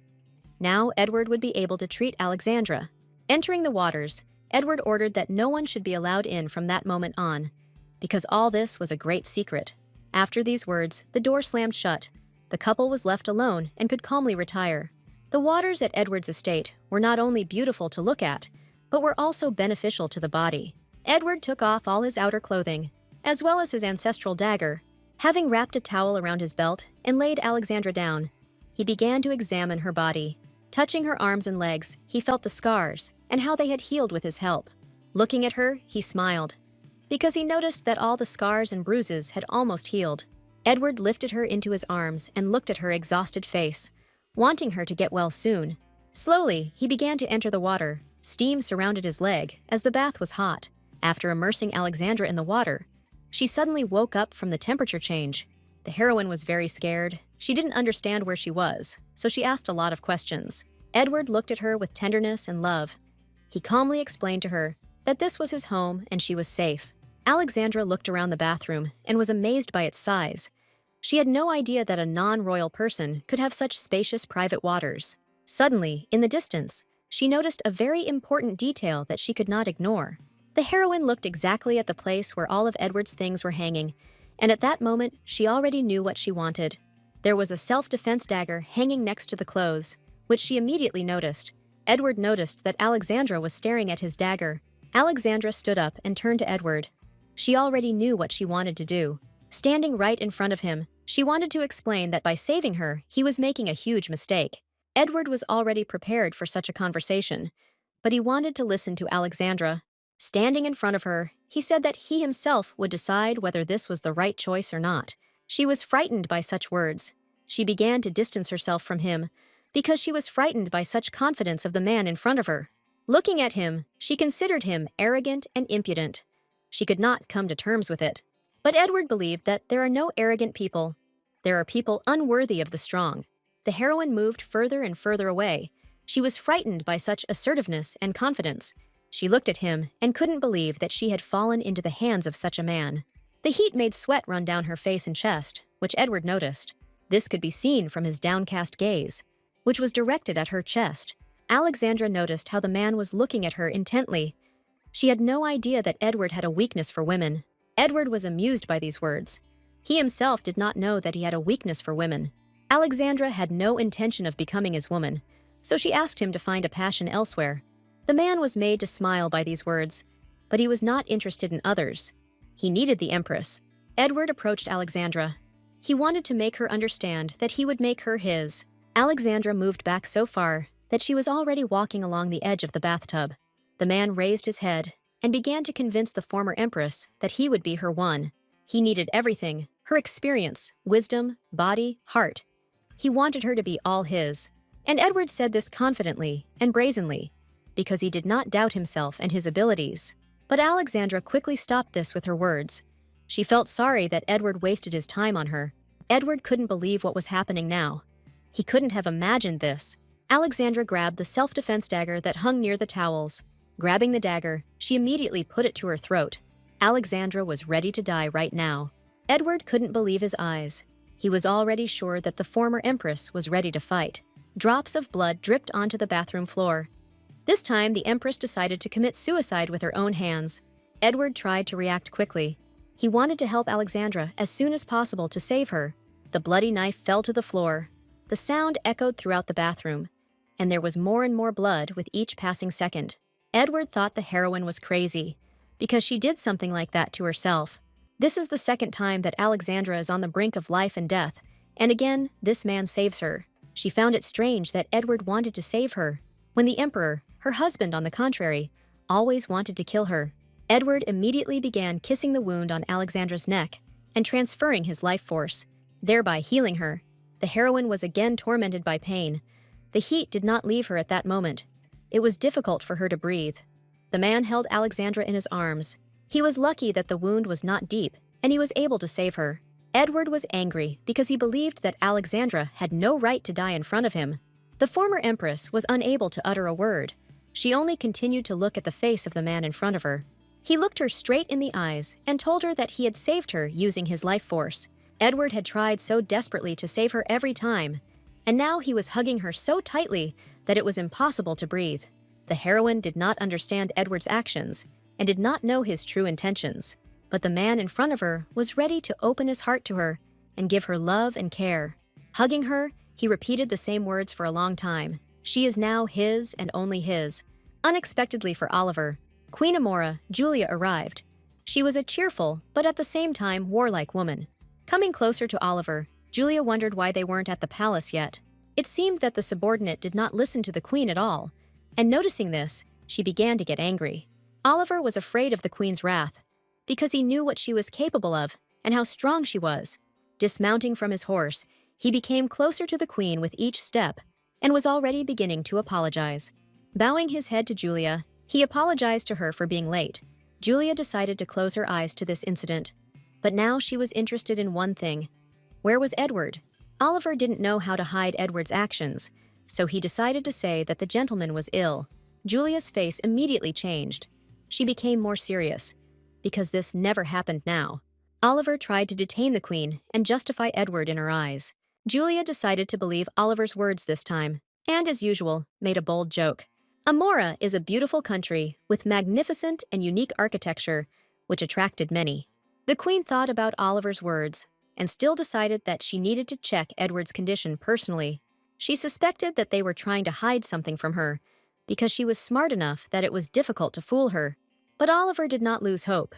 Now Edward would be able to treat Alexandra. Entering the waters, Edward ordered that no one should be allowed in from that moment on, because all this was a great secret. After these words, the door slammed shut. The couple was left alone and could calmly retire. The waters at Edward's estate were not only beautiful to look at, but were also beneficial to the body. Edward took off all his outer clothing, as well as his ancestral dagger. Having wrapped a towel around his belt and laid Alexandra down, he began to examine her body. Touching her arms and legs, he felt the scars and how they had healed with his help. Looking at her, he smiled, because he noticed that all the scars and bruises had almost healed. Edward lifted her into his arms and looked at her exhausted face, wanting her to get well soon. Slowly, he began to enter the water. Steam surrounded his leg as the bath was hot. After immersing Alexandra in the water, she suddenly woke up from the temperature change. The heroine was very scared. She didn't understand where she was, so she asked a lot of questions. Edward looked at her with tenderness and love. He calmly explained to her that this was his home and she was safe. Alexandra looked around the bathroom and was amazed by its size. She had no idea that a non-royal person could have such spacious private waters. Suddenly, in the distance, she noticed a very important detail that she could not ignore. The heroine looked exactly at the place where all of Edward's things were hanging, and at that moment, she already knew what she wanted. There was a self-defense dagger hanging next to the clothes, which she immediately noticed. Edward noticed that Alexandra was staring at his dagger. Alexandra stood up and turned to Edward. She already knew what she wanted to do. Standing right in front of him, she wanted to explain that by saving her, he was making a huge mistake. Edward was already prepared for such a conversation, but he wanted to listen to Alexandra. Standing in front of her, he said that he himself would decide whether this was the right choice or not. She was frightened by such words. She began to distance herself from him because she was frightened by such confidence of the man in front of her. Looking at him, she considered him arrogant and impudent. She could not come to terms with it. But Edward believed that there are no arrogant people. There are people unworthy of the strong. The heroine moved further and further away. She was frightened by such assertiveness and confidence. She looked at him and couldn't believe that she had fallen into the hands of such a man. The heat made sweat run down her face and chest, which Edward noticed. This could be seen from his downcast gaze, which was directed at her chest. Alexandra noticed how the man was looking at her intently. She had no idea that Edward had a weakness for women. Edward was amused by these words. He himself did not know that he had a weakness for women. Alexandra had no intention of becoming his woman, so she asked him to find a passion elsewhere. The man was made to smile by these words, but he was not interested in others. He needed the Empress. Edward approached Alexandra. He wanted to make her understand that he would make her his. Alexandra moved back so far that she was already walking along the edge of the bathtub. The man raised his head and began to convince the former Empress that he would be her one. He needed everything, her experience, wisdom, body, heart. He wanted her to be all his. And Edward said this confidently and brazenly, because he did not doubt himself and his abilities. But Alexandra quickly stopped this with her words. She felt sorry that Edward wasted his time on her. Edward couldn't believe what was happening now. He couldn't have imagined this. Alexandra grabbed the self-defense dagger that hung near the towels. Grabbing the dagger, she immediately put it to her throat. Alexandra was ready to die right now. Edward couldn't believe his eyes. He was already sure that the former Empress was ready to fight. Drops of blood dripped onto the bathroom floor. This time, the Empress decided to commit suicide with her own hands. Edward tried to react quickly. He wanted to help Alexandra as soon as possible to save her. The bloody knife fell to the floor. The sound echoed throughout the bathroom, and there was more and more blood with each passing second. Edward thought the heroine was crazy, because she did something like that to herself. This is the second time that Alexandra is on the brink of life and death, and again, this man saves her. She found it strange that Edward wanted to save her, when the Emperor, her husband on the contrary, always wanted to kill her. Edward immediately began kissing the wound on Alexandra's neck and transferring his life force, thereby healing her. The heroine was again tormented by pain. The heat did not leave her at that moment. It was difficult for her to breathe. The man held Alexandra in his arms. He was lucky that the wound was not deep, and he was able to save her. Edward was angry because he believed that Alexandra had no right to die in front of him. The former Empress was unable to utter a word. She only continued to look at the face of the man in front of her. He looked her straight in the eyes and told her that he had saved her using his life force. Edward had tried so desperately to save her every time, and now he was hugging her so tightly that it was impossible to breathe. The heroine did not understand Edward's actions and did not know his true intentions, but the man in front of her was ready to open his heart to her and give her love and care. Hugging her, he repeated the same words for a long time. She is now his and only his. Unexpectedly for Oliver, Queen Amora, Julia arrived. She was a cheerful, but at the same time warlike woman. Coming closer to Oliver, Julia wondered why they weren't at the palace yet. It seemed that the subordinate did not listen to the queen at all, and noticing this, she began to get angry. Oliver was afraid of the queen's wrath, because he knew what she was capable of and how strong she was. Dismounting from his horse, he became closer to the queen with each step and was already beginning to apologize. Bowing his head to Julia, he apologized to her for being late. Julia decided to close her eyes to this incident, but now she was interested in one thing. Where was Edward? Oliver didn't know how to hide Edward's actions, so he decided to say that the gentleman was ill. Julia's face immediately changed. She became more serious, because this never happened now. Oliver tried to detain the queen and justify Edward in her eyes. Julia decided to believe Oliver's words this time, and as usual, made a bold joke. Amora is a beautiful country with magnificent and unique architecture, which attracted many. The queen thought about Oliver's words and still decided that she needed to check Edward's condition personally. She suspected that they were trying to hide something from her because she was smart enough that it was difficult to fool her. But Oliver did not lose hope.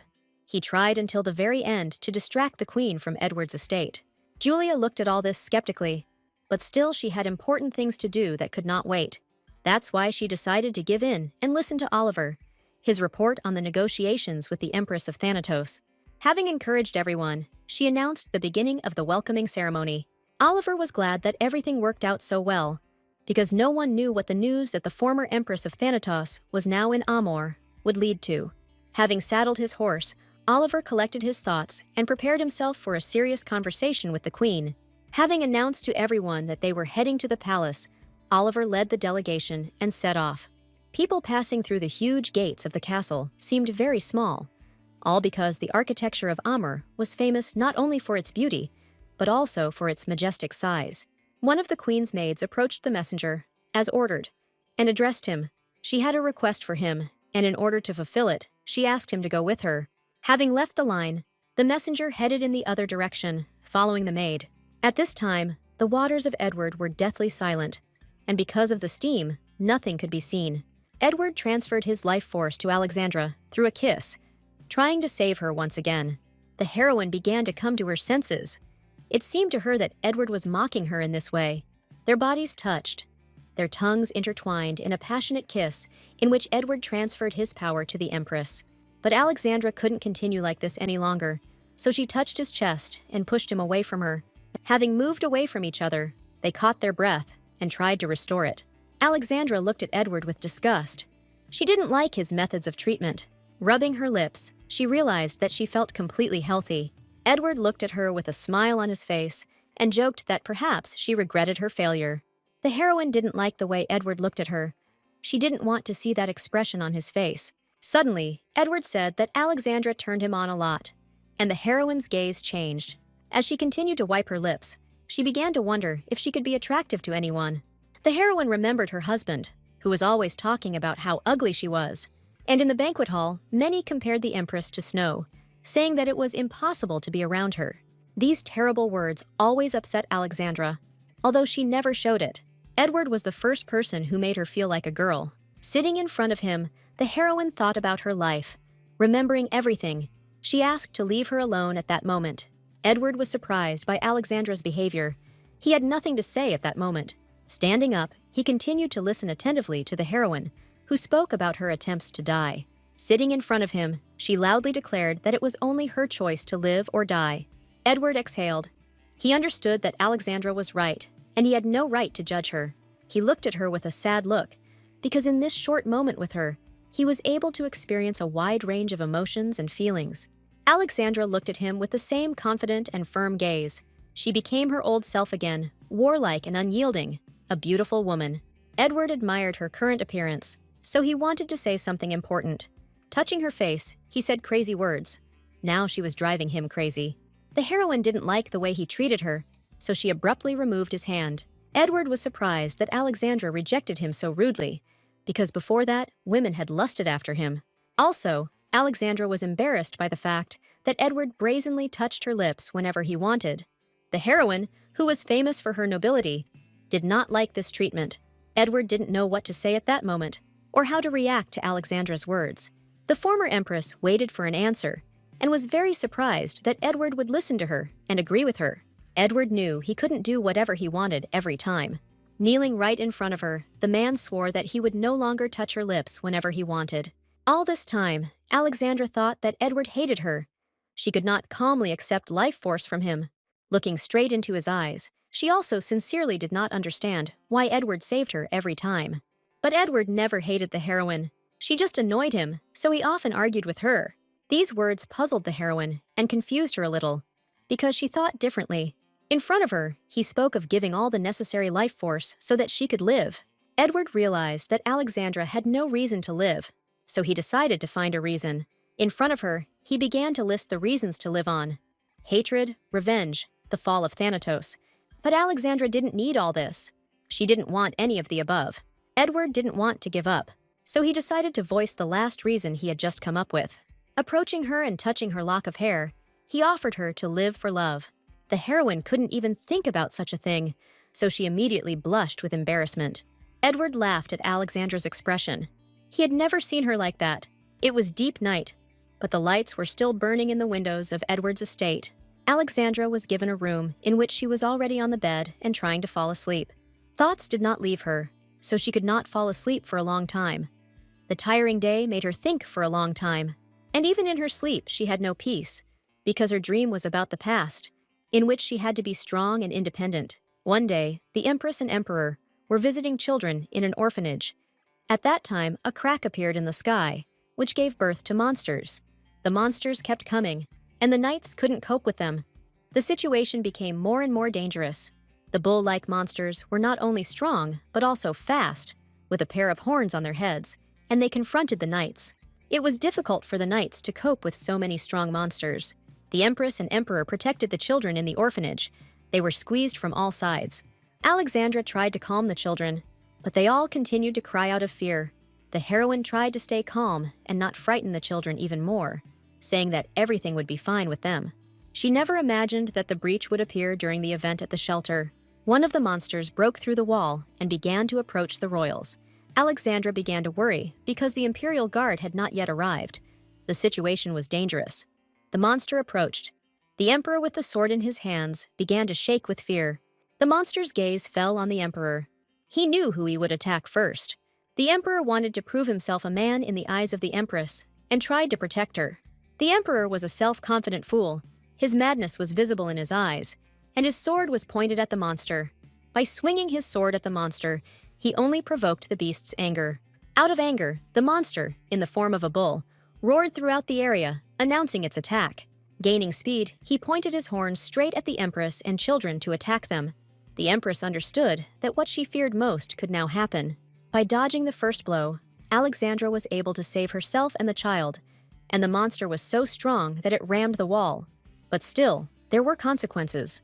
He tried until the very end to distract the queen from Edward's estate. Julia looked at all this skeptically, but still she had important things to do that could not wait. That's why she decided to give in and listen to Oliver, his report on the negotiations with the Empress of Thanatos. Having encouraged everyone, she announced the beginning of the welcoming ceremony. Oliver was glad that everything worked out so well, because no one knew what the news that the former Empress of Thanatos was now in Amor would lead to. Having saddled his horse, Oliver collected his thoughts and prepared himself for a serious conversation with the queen. Having announced to everyone that they were heading to the palace, Oliver led the delegation and set off. People passing through the huge gates of the castle seemed very small, all because the architecture of Amur was famous not only for its beauty, but also for its majestic size. One of the queen's maids approached the messenger, as ordered, and addressed him. She had a request for him, and in order to fulfill it, she asked him to go with her. Having left the line, the messenger headed in the other direction, following the maid. At this time, the waters of Edward were deathly silent, and because of the steam, nothing could be seen. Edward transferred his life force to Alexandra through a kiss, trying to save her once again. The heroine began to come to her senses. It seemed to her that Edward was mocking her in this way. Their bodies touched, their tongues intertwined in a passionate kiss in which Edward transferred his power to the Empress. But Alexandra couldn't continue like this any longer, so she touched his chest and pushed him away from her. Having moved away from each other, they caught their breath and tried to restore it. Alexandra looked at Edward with disgust. She didn't like his methods of treatment. Rubbing her lips, she realized that she felt completely healthy. Edward looked at her with a smile on his face and joked that perhaps she regretted her failure. The heroine didn't like the way Edward looked at her. She didn't want to see that expression on his face. Suddenly, Edward said that Alexandra turned him on a lot, and the heroine's gaze changed. As she continued to wipe her lips, she began to wonder if she could be attractive to anyone. The heroine remembered her husband, who was always talking about how ugly she was. And in the banquet hall, many compared the Empress to snow, saying that it was impossible to be around her. These terrible words always upset Alexandra, although she never showed it. Edward was the first person who made her feel like a girl. Sitting in front of him, the heroine thought about her life. Remembering everything, she asked to leave her alone at that moment. Edward was surprised by Alexandra's behavior. He had nothing to say at that moment. Standing up, he continued to listen attentively to the heroine, who spoke about her attempts to die. Sitting in front of him, she loudly declared that it was only her choice to live or die. Edward exhaled. He understood that Alexandra was right, and he had no right to judge her. He looked at her with a sad look, because in this short moment with her, he was able to experience a wide range of emotions and feelings. Alexandra looked at him with the same confident and firm gaze. She became her old self again, warlike and unyielding, a beautiful woman. Edward admired her current appearance, so he wanted to say something important. Touching her face, he said crazy words. Now she was driving him crazy. The heroine didn't like the way he treated her, so she abruptly removed his hand. Edward was surprised that Alexandra rejected him so rudely, because before that, women had lusted after him. Also, Alexandra was embarrassed by the fact that Edward brazenly touched her lips whenever he wanted. The heroine, who was famous for her nobility, did not like this treatment. Edward didn't know what to say at that moment, or how to react to Alexandra's words. The former empress waited for an answer, and was very surprised that Edward would listen to her and agree with her. Edward knew he couldn't do whatever he wanted every time. Kneeling right in front of her, the man swore that he would no longer touch her lips whenever he wanted. All this time, Alexandra thought that Edward hated her. She could not calmly accept life force from him. Looking straight into his eyes, she also sincerely did not understand why Edward saved her every time. But Edward never hated the heroine. She just annoyed him, so he often argued with her. These words puzzled the heroine and confused her a little, because she thought differently. In front of her, he spoke of giving all the necessary life force so that she could live. Edward realized that Alexandra had no reason to live, so he decided to find a reason. In front of her, he began to list the reasons to live on: hatred, revenge, the fall of Thanatos. But Alexandra didn't need all this. She didn't want any of the above. Edward didn't want to give up, so he decided to voice the last reason he had just come up with. Approaching her and touching her lock of hair, he offered her to live for love. The heroine couldn't even think about such a thing, so she immediately blushed with embarrassment. Edward laughed at Alexandra's expression. He had never seen her like that. It was deep night, but the lights were still burning in the windows of Edward's estate. Alexandra was given a room in which she was already on the bed and trying to fall asleep. Thoughts did not leave her, so she could not fall asleep for a long time. The tiring day made her think for a long time, and even in her sleep she had no peace, because her dream was about the past, in which she had to be strong and independent. One day, the Empress and Emperor were visiting children in an orphanage. At that time, a crack appeared in the sky, which gave birth to monsters. The monsters kept coming, and the knights couldn't cope with them. The situation became more and more dangerous. The bull-like monsters were not only strong, but also fast, with a pair of horns on their heads, and they confronted the knights. It was difficult for the knights to cope with so many strong monsters. The Empress and Emperor protected the children in the orphanage. They were squeezed from all sides. Alexandra tried to calm the children, but they all continued to cry out of fear. The heroine tried to stay calm and not frighten the children even more, saying that everything would be fine with them. She never imagined that the breach would appear during the event at the shelter. One of the monsters broke through the wall and began to approach the royals. Alexandra began to worry because the Imperial Guard had not yet arrived. The situation was dangerous. The monster approached. The Emperor, with the sword in his hands, began to shake with fear. The monster's gaze fell on the Emperor. He knew who he would attack first. The Emperor wanted to prove himself a man in the eyes of the Empress and tried to protect her. The Emperor was a self-confident fool. His madness was visible in his eyes, and his sword was pointed at the monster. By swinging his sword at the monster, he only provoked the beast's anger. Out of anger, the monster, in the form of a bull, roared throughout the area, announcing its attack. Gaining speed, he pointed his horns straight at the Empress and children to attack them. The Empress understood that what she feared most could now happen. By dodging the first blow, Alexandra was able to save herself and the child, and the monster was so strong that it rammed the wall. But still, there were consequences.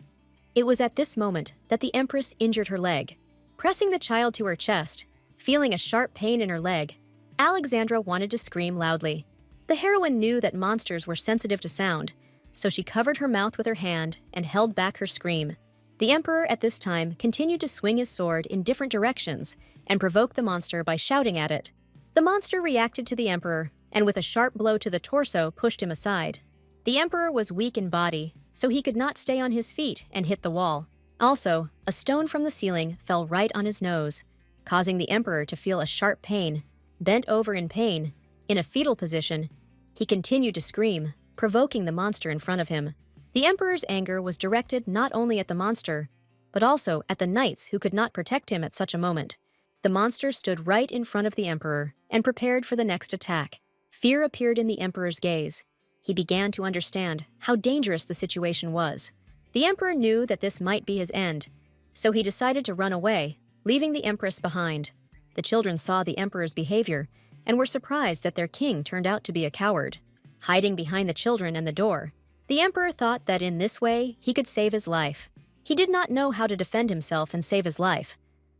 It was at this moment that the Empress injured her leg. Pressing the child to her chest, feeling a sharp pain in her leg, Alexandra wanted to scream loudly. The heroine knew that monsters were sensitive to sound, so she covered her mouth with her hand and held back her scream. The Emperor at this time continued to swing his sword in different directions and provoke the monster by shouting at it. The monster reacted to the Emperor, and with a sharp blow to the torso pushed him aside. The Emperor was weak in body, so he could not stay on his feet and hit the wall. Also, a stone from the ceiling fell right on his nose, causing the Emperor to feel a sharp pain. Bent over in pain, in a fetal position, he continued to scream, provoking the monster in front of him. The Emperor's anger was directed not only at the monster, but also at the knights who could not protect him at such a moment. The monster stood right in front of the Emperor and prepared for the next attack. Fear appeared in the Emperor's gaze. He began to understand how dangerous the situation was. The Emperor knew that this might be his end, so he decided to run away, leaving the Empress behind. The children saw the Emperor's behavior and were surprised that their king turned out to be a coward. Hiding behind the children and the door, the Emperor thought that in this way he could save his life. He did not know how to defend himself and save his life.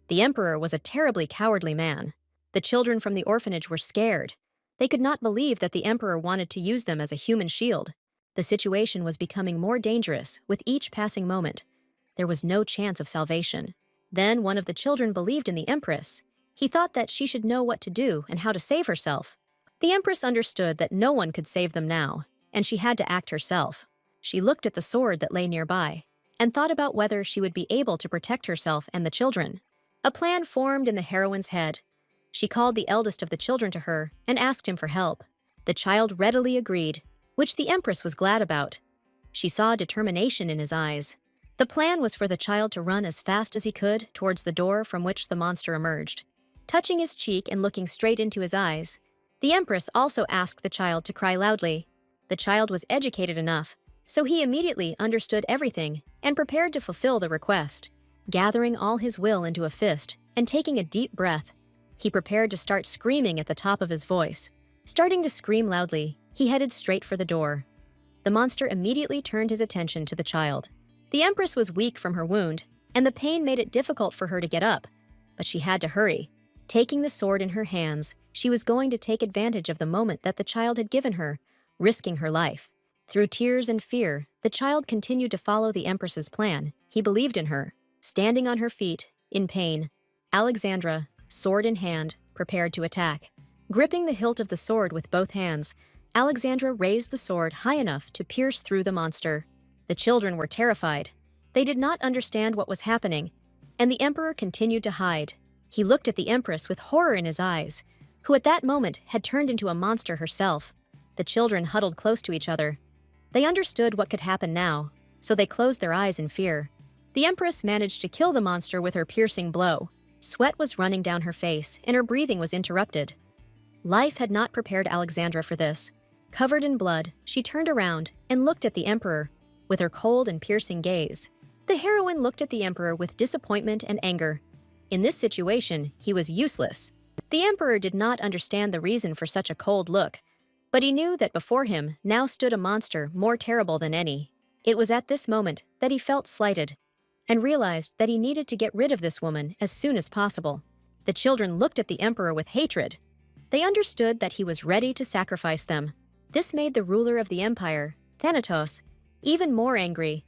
The Emperor was a terribly cowardly man. The children from the orphanage were scared. They could not believe that the Emperor wanted to use them as a human shield. The situation was becoming more dangerous with each passing moment. There was no chance of salvation. Then one of the children believed in the Empress. He thought that she should know what to do and how to save herself. The Empress understood that no one could save them now, and she had to act herself. She looked at the sword that lay nearby and thought about whether she would be able to protect herself and the children. A plan formed in the heroine's head. She called the eldest of the children to her and asked him for help. The child readily agreed, which the Empress was glad about. She saw determination in his eyes. The plan was for the child to run as fast as he could towards the door from which the monster emerged. Touching his cheek and looking straight into his eyes, the Empress also asked the child to cry loudly. The child was educated enough, so he immediately understood everything and prepared to fulfill the request. Gathering all his will into a fist and taking a deep breath, he prepared to start screaming at the top of his voice. Starting to scream loudly, he headed straight for the door. The monster immediately turned his attention to the child. The Empress was weak from her wound, and the pain made it difficult for her to get up, but she had to hurry. Taking the sword in her hands, she was going to take advantage of the moment that the child had given her, risking her life. Through tears and fear, the child continued to follow the Empress's plan. He believed in her. Standing on her feet, in pain, Alexandra, sword in hand, prepared to attack. Gripping the hilt of the sword with both hands, Alexandra raised the sword high enough to pierce through the monster. The children were terrified. They did not understand what was happening, and the Emperor continued to hide. He looked at the Empress with horror in his eyes, who at that moment had turned into a monster herself. The children huddled close to each other. They understood what could happen now, so they closed their eyes in fear. The Empress managed to kill the monster with her piercing blow. Sweat was running down her face, and her breathing was interrupted. Life had not prepared Alexandra for this. Covered in blood, she turned around and looked at the Emperor with her cold and piercing gaze. The heroine looked at the Emperor with disappointment and anger. In this situation, he was useless. The Emperor did not understand the reason for such a cold look, but he knew that before him now stood a monster more terrible than any. It was at this moment that he felt slighted and realized that he needed to get rid of this woman as soon as possible. The children looked at the Emperor with hatred. They understood that he was ready to sacrifice them. This made the ruler of the empire, Thanatos, even more angry.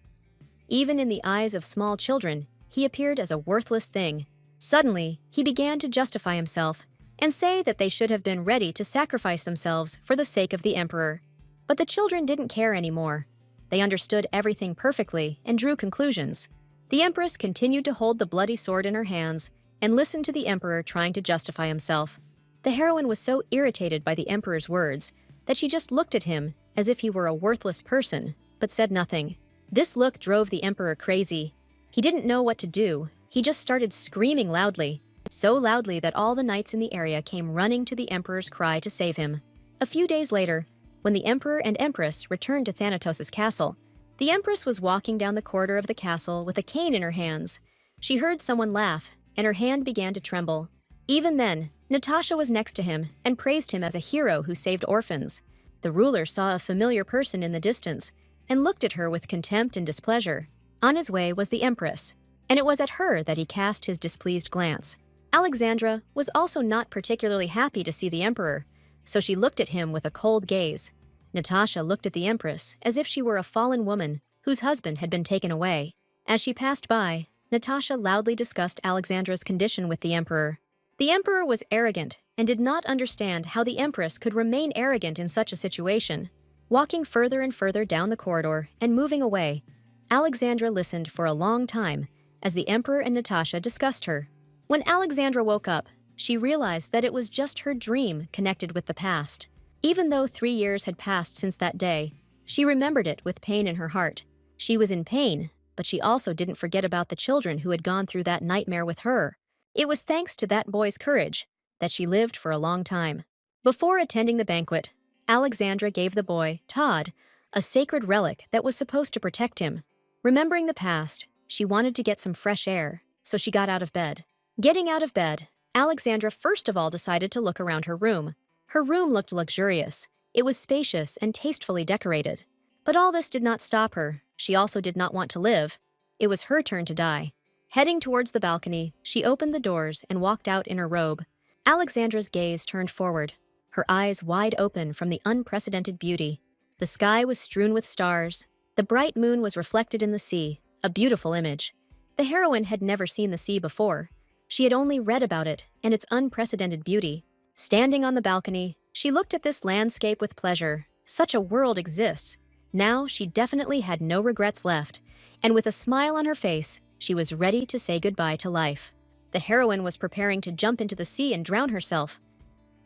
Even in the eyes of small children, he appeared as a worthless thing. Suddenly, he began to justify himself and say that they should have been ready to sacrifice themselves for the sake of the Emperor. But the children didn't care anymore. They understood everything perfectly and drew conclusions. The Empress continued to hold the bloody sword in her hands and listened to the Emperor trying to justify himself. The heroine was so irritated by the Emperor's words that she just looked at him as if he were a worthless person, but said nothing. This look drove the Emperor crazy. He didn't know what to do. He just started screaming loudly, so loudly that all the knights in the area came running to the Emperor's cry to save him. A few days later, when the Emperor and Empress returned to Thanatos' castle, the Empress was walking down the corridor of the castle with a cane in her hands. She heard someone laugh, and her hand began to tremble. Even then, Natasha was next to him and praised him as a hero who saved orphans. The ruler saw a familiar person in the distance and looked at her with contempt and displeasure. On his way was the Empress, and it was at her that he cast his displeased glance. Alexandra was also not particularly happy to see the Emperor, so she looked at him with a cold gaze. Natasha looked at the Empress as if she were a fallen woman whose husband had been taken away. As she passed by, Natasha loudly discussed Alexandra's condition with the Emperor. The Emperor was arrogant and did not understand how the Empress could remain arrogant in such a situation. Walking further and further down the corridor and moving away, Alexandra listened for a long time as the Emperor and Natasha discussed her. When Alexandra woke up, she realized that it was just her dream connected with the past. Even though 3 years had passed since that day, she remembered it with pain in her heart. She was in pain, but she also didn't forget about the children who had gone through that nightmare with her. It was thanks to that boy's courage that she lived for a long time. Before attending the banquet, Alexandra gave the boy, Todd, a sacred relic that was supposed to protect him. Remembering the past, she wanted to get some fresh air, so she got out of bed. Getting out of bed, Alexandra first of all decided to look around her room. Her room looked luxurious. It was spacious and tastefully decorated. But all this did not stop her. She also did not want to live. It was her turn to die. Heading towards the balcony, she opened the doors and walked out in her robe. Alexandra's gaze turned forward, her eyes wide open from the unprecedented beauty. The sky was strewn with stars. The bright moon was reflected in the sea, a beautiful image. The heroine had never seen the sea before. She had only read about it and its unprecedented beauty. Standing on the balcony, she looked at this landscape with pleasure. Such a world exists. Now she definitely had no regrets left, and with a smile on her face, she was ready to say goodbye to life. The heroine was preparing to jump into the sea and drown herself.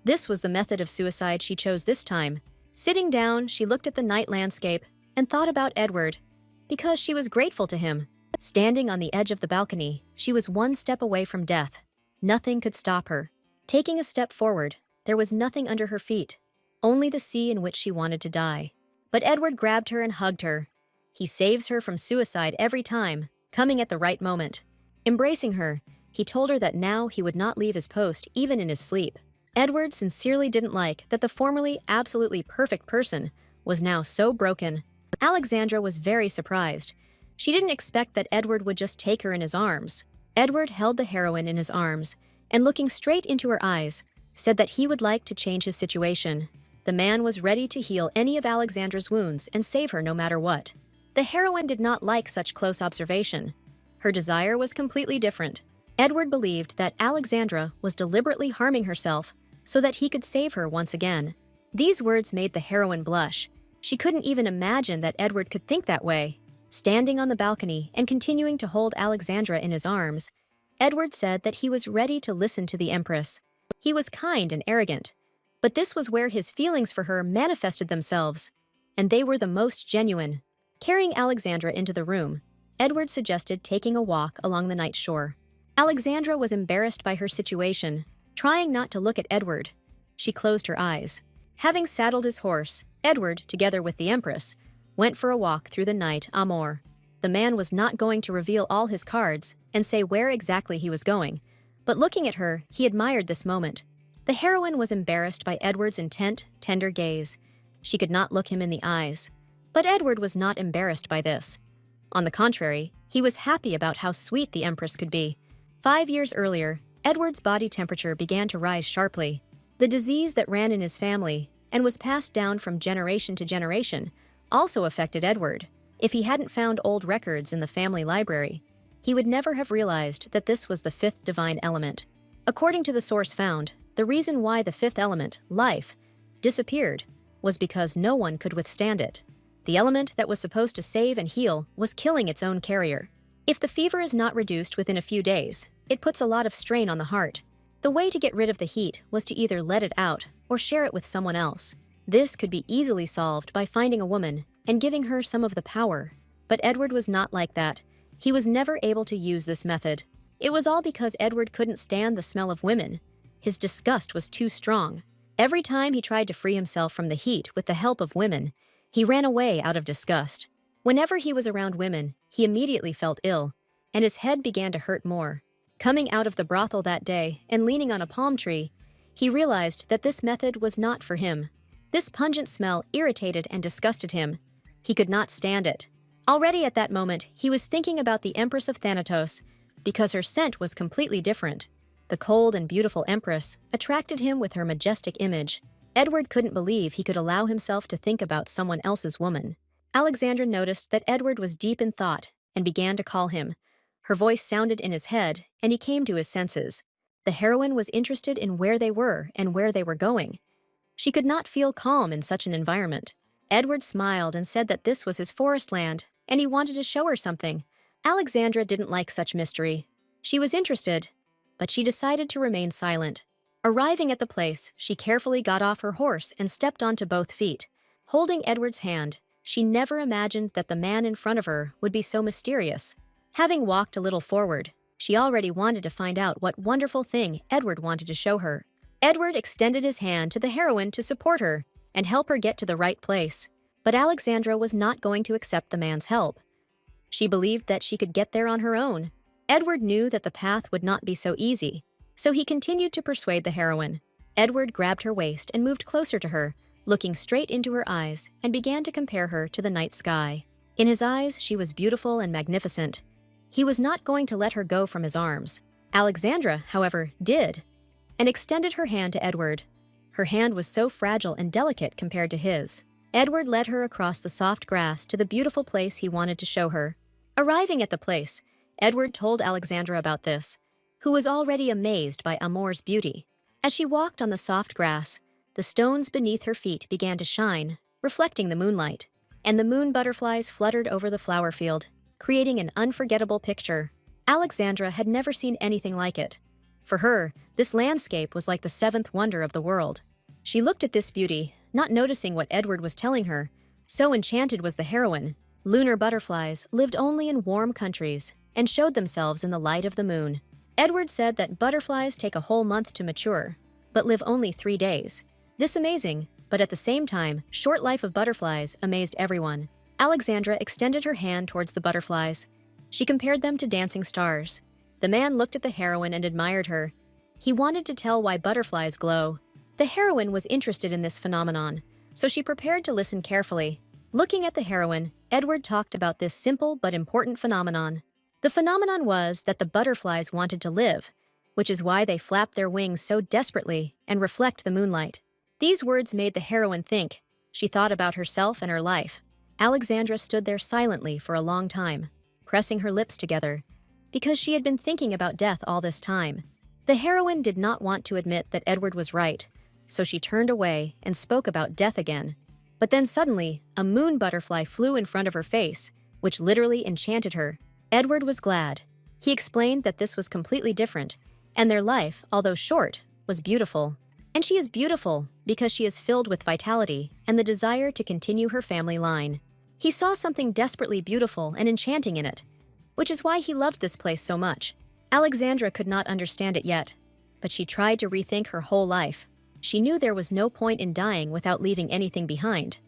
This was the method of suicide she chose this time. Sitting down, she looked at the night landscape and thought about Edward, because she was grateful to him. Standing on the edge of the balcony, she was one step away from death. Nothing could stop her. Taking a step forward, there was nothing under her feet, only the sea in which she wanted to die. But Edward grabbed her and hugged her. He saves her from suicide every time, coming at the right moment. Embracing her, he told her that now he would not leave his post even in his sleep. Edward sincerely didn't like that the formerly absolutely perfect person was now so broken. Alexandra was very surprised. She didn't expect that Edward would just take her in his arms. Edward held the heroine in his arms and looking straight into her eyes, said that he would like to change his situation. The man was ready to heal any of Alexandra's wounds and save her no matter what. The heroine did not like such close observation. Her desire was completely different. Edward believed that Alexandra was deliberately harming herself so that he could save her once again. These words made the heroine blush. She couldn't even imagine that Edward could think that way. Standing on the balcony and continuing to hold Alexandra in his arms, Edward said that he was ready to listen to the Empress. He was kind and arrogant, but this was where his feelings for her manifested themselves, and they were the most genuine. Carrying Alexandra into the room, Edward suggested taking a walk along the night shore. Alexandra was embarrassed by her situation, trying not to look at Edward. She closed her eyes. Having saddled his horse, Edward, together with the Empress, went for a walk through the night amour. The man was not going to reveal all his cards and say where exactly he was going, but looking at her, he admired this moment. The heroine was embarrassed by Edward's intent, tender gaze. She could not look him in the eyes. But Edward was not embarrassed by this. On the contrary, he was happy about how sweet the Empress could be. 5 years earlier, Edward's body temperature began to rise sharply. The disease that ran in his family and was passed down from generation to generation also affected Edward. If he hadn't found old records in the family library, he would never have realized that this was the fifth divine element. According to the source found, the reason why the fifth element, life, disappeared was because no one could withstand it. The element that was supposed to save and heal was killing its own carrier. If the fever is not reduced within a few days, it puts a lot of strain on the heart. The way to get rid of the heat was to either let it out or share it with someone else. This could be easily solved by finding a woman and giving her some of the power. But Edward was not like that. He was never able to use this method. It was all because Edward couldn't stand the smell of women. His disgust was too strong. Every time he tried to free himself from the heat with the help of women, he ran away out of disgust. Whenever he was around women, he immediately felt ill, and his head began to hurt more. Coming out of the brothel that day and leaning on a palm tree, he realized that this method was not for him. This pungent smell irritated and disgusted him. He could not stand it. Already at that moment, he was thinking about the Empress of Thanatos, because her scent was completely different. The cold and beautiful Empress attracted him with her majestic image. Edward couldn't believe he could allow himself to think about someone else's woman. Alexandra noticed that Edward was deep in thought and began to call him. Her voice sounded in his head, and he came to his senses. The heroine was interested in where they were and where they were going. She could not feel calm in such an environment. Edward smiled and said that this was his forest land, and he wanted to show her something. Alexandra didn't like such mystery. She was interested, but she decided to remain silent. Arriving at the place, she carefully got off her horse and stepped onto both feet. Holding Edward's hand, she never imagined that the man in front of her would be so mysterious. Having walked a little forward, she already wanted to find out what wonderful thing Edward wanted to show her. Edward extended his hand to the heroine to support her and help her get to the right place. But Alexandra was not going to accept the man's help. She believed that she could get there on her own. Edward knew that the path would not be so easy, so he continued to persuade the heroine. Edward grabbed her waist and moved closer to her, looking straight into her eyes, and began to compare her to the night sky. In his eyes, she was beautiful and magnificent. He was not going to let her go from his arms. Alexandra, however, did, and extended her hand to Edward. Her hand was so fragile and delicate compared to his. Edward led her across the soft grass to the beautiful place he wanted to show her. Arriving at the place, Edward told Alexandra about this, who was already amazed by Amour's beauty. As she walked on the soft grass, the stones beneath her feet began to shine, reflecting the moonlight, and the moon butterflies fluttered over the flower field, creating an unforgettable picture. Alexandra had never seen anything like it. For her, this landscape was like the seventh wonder of the world. She looked at this beauty, not noticing what Edward was telling her. So enchanted was the heroine. Lunar butterflies lived only in warm countries and showed themselves in the light of the moon. Edward said that butterflies take a whole month to mature, but live only 3 days. This amazing, but at the same time, short life of butterflies amazed everyone. Alexandra extended her hand towards the butterflies. She compared them to dancing stars. The man looked at the heroine and admired her. He wanted to tell why butterflies glow. The heroine was interested in this phenomenon, so she prepared to listen carefully. Looking at the heroine, Edward talked about this simple but important phenomenon. The phenomenon was that the butterflies wanted to live. which is why they flap their wings so desperately and reflect the moonlight. These words made the heroine think. She thought about herself and her life. Alexandra stood there silently for a long time, pressing her lips together, because she had been thinking about death all this time. The heroine did not want to admit that Edward was right, so she turned away and spoke about death again. But then suddenly, a moon butterfly flew in front of her face, which literally enchanted her. Edward was glad. He explained that this was completely different, and their life, although short, was beautiful. And she is beautiful because she is filled with vitality and the desire to continue her family line. He saw something desperately beautiful and enchanting in it, which is why he loved this place so much. Alexandra could not understand it yet, but she tried to rethink her whole life. She knew there was no point in dying without leaving anything behind.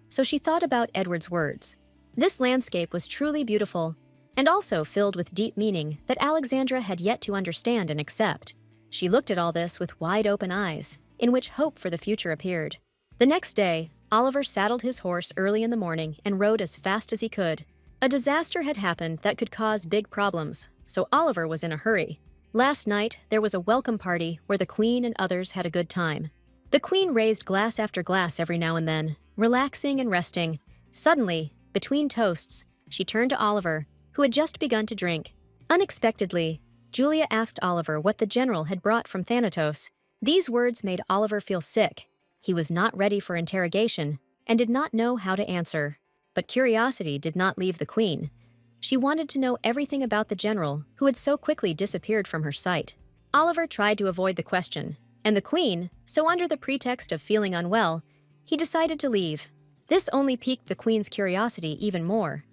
So she thought about Edward's words. This landscape was truly beautiful, and also filled with deep meaning that Alexandra had yet to understand and accept. She looked at all this with wide-open eyes, in which hope for the future appeared. The next day, Oliver saddled his horse early in the morning and rode as fast as he could. A disaster had happened that could cause big problems, so Oliver was in a hurry. Last night, there was a welcome party where the Queen and others had a good time. The Queen raised glass after glass every now and then, relaxing and resting. Suddenly, between toasts, she turned to Oliver, who had just begun to drink. Unexpectedly, Julia asked Oliver what the general had brought from Thanatos. These words made Oliver feel sick. He was not ready for interrogation and did not know how to answer. But curiosity did not leave the Queen. She wanted to know everything about the general who had so quickly disappeared from her sight. Oliver tried to avoid the question, and the Queen, so under the pretext of feeling unwell, he decided to leave. This only piqued the Queen's curiosity even more.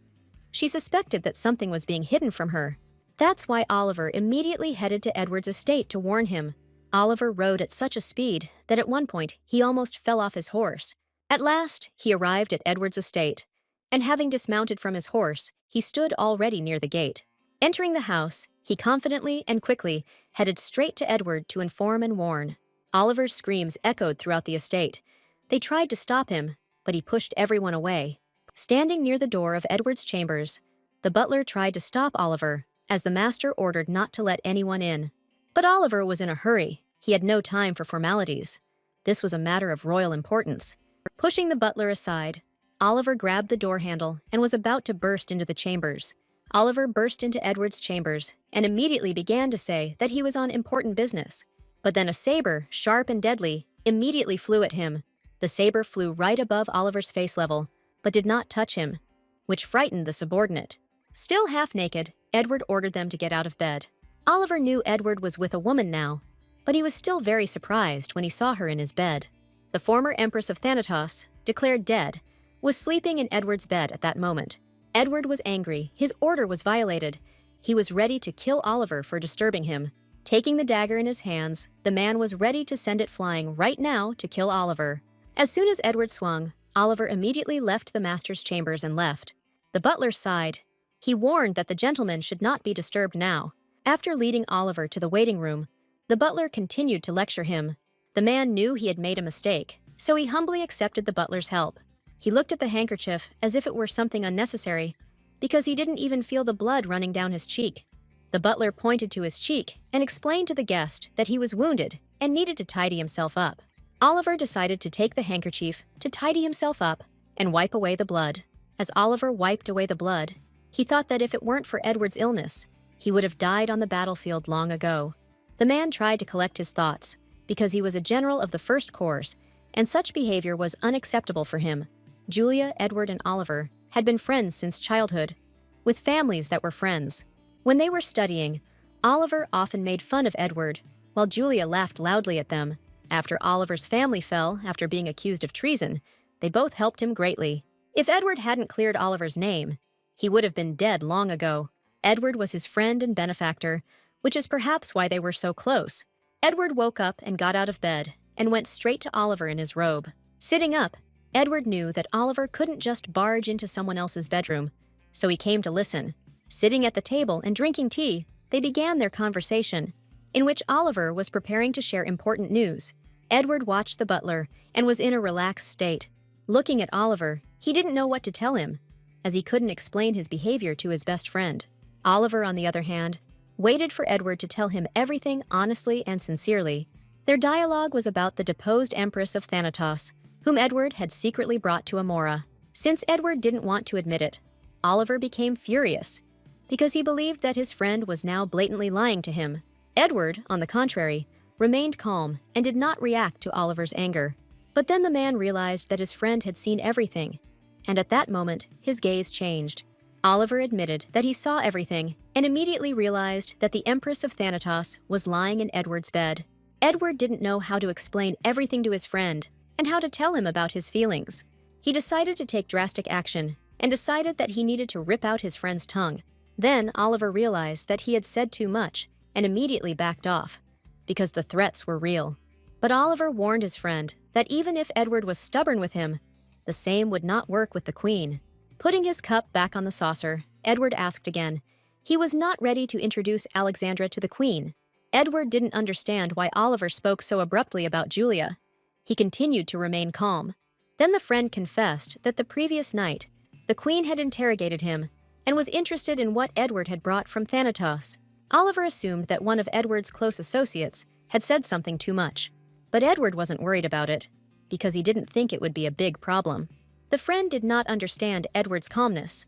She suspected that something was being hidden from her. That's why Oliver immediately headed to Edward's estate to warn him. Oliver rode at such a speed that at one point he almost fell off his horse. At last, he arrived at Edward's estate, and having dismounted from his horse, he stood already near the gate. Entering the house, he confidently and quickly headed straight to Edward to inform and warn. Oliver's screams echoed throughout the estate. They tried to stop him, but he pushed everyone away. Standing near the door of Edward's chambers, the butler tried to stop Oliver, as the master ordered not to let anyone in. But Oliver was in a hurry. He had no time for formalities. This was a matter of royal importance. Pushing the butler aside, Oliver grabbed the door handle and was about to burst into the chambers. Oliver burst into Edward's chambers and immediately began to say that he was on important business. But then a saber, sharp and deadly, immediately flew at him. The saber flew right above Oliver's face level, but did not touch him, which frightened the subordinate. Still half naked, Edward ordered them to get out of bed. Oliver knew Edward was with a woman now, but he was still very surprised when he saw her in his bed. The former Empress of Thanatos, declared dead, was sleeping in Edward's bed at that moment. Edward was angry. His order was violated. He was ready to kill Oliver for disturbing him. Taking the dagger in his hands, the man was ready to send it flying right now to kill Oliver. As soon as Edward swung, Oliver immediately left the master's chambers and left. The butler sighed. He warned that the gentleman should not be disturbed now. After leading Oliver to the waiting room, the butler continued to lecture him. The man knew he had made a mistake, so he humbly accepted the butler's help. He looked at the handkerchief as if it were something unnecessary, because he didn't even feel the blood running down his cheek. The butler pointed to his cheek and explained to the guest that he was wounded and needed to tidy himself up. Oliver decided to take the handkerchief to tidy himself up and wipe away the blood. As Oliver wiped away the blood, he thought that if it weren't for Edward's illness, he would have died on the battlefield long ago. The man tried to collect his thoughts, because he was a general of the First Corps, and such behavior was unacceptable for him. Julia, Edward, and Oliver had been friends since childhood, with families that were friends. When they were studying, Oliver often made fun of Edward, while Julia laughed loudly at them. After Oliver's family fell after being accused of treason, they both helped him greatly. If Edward hadn't cleared Oliver's name, he would have been dead long ago. Edward was his friend and benefactor, which is perhaps why they were so close. Edward woke up and got out of bed and went straight to Oliver in his robe. Sitting up, Edward knew that Oliver couldn't just barge into someone else's bedroom, so he came to listen. Sitting at the table and drinking tea, they began their conversation, in which Oliver was preparing to share important news. Edward watched the butler and was in a relaxed state. Looking at Oliver, he didn't know what to tell him, as he couldn't explain his behavior to his best friend. Oliver, on the other hand, waited for Edward to tell him everything honestly and sincerely. Their dialogue was about the deposed Empress of Thanatos, whom Edward had secretly brought to Amora. Since Edward didn't want to admit it, Oliver became furious, because he believed that his friend was now blatantly lying to him. Edward, on the contrary, remained calm and did not react to Oliver's anger. But then the man realized that his friend had seen everything, and at that moment, his gaze changed. Oliver admitted that he saw everything and immediately realized that the Empress of Thanatos was lying in Edward's bed. Edward didn't know how to explain everything to his friend and how to tell him about his feelings. He decided to take drastic action and decided that he needed to rip out his friend's tongue. Then Oliver realized that he had said too much and immediately backed off, because the threats were real. But Oliver warned his friend that even if Edward was stubborn with him, the same would not work with the Queen. Putting his cup back on the saucer, Edward asked again. He was not ready to introduce Alexandra to the Queen. Edward didn't understand why Oliver spoke so abruptly about Julia. He continued to remain calm. Then the friend confessed that the previous night, the Queen had interrogated him and was interested in what Edward had brought from Thanatos. Oliver assumed that one of Edward's close associates had said something too much, but Edward wasn't worried about it, because he didn't think it would be a big problem. The friend did not understand Edward's calmness.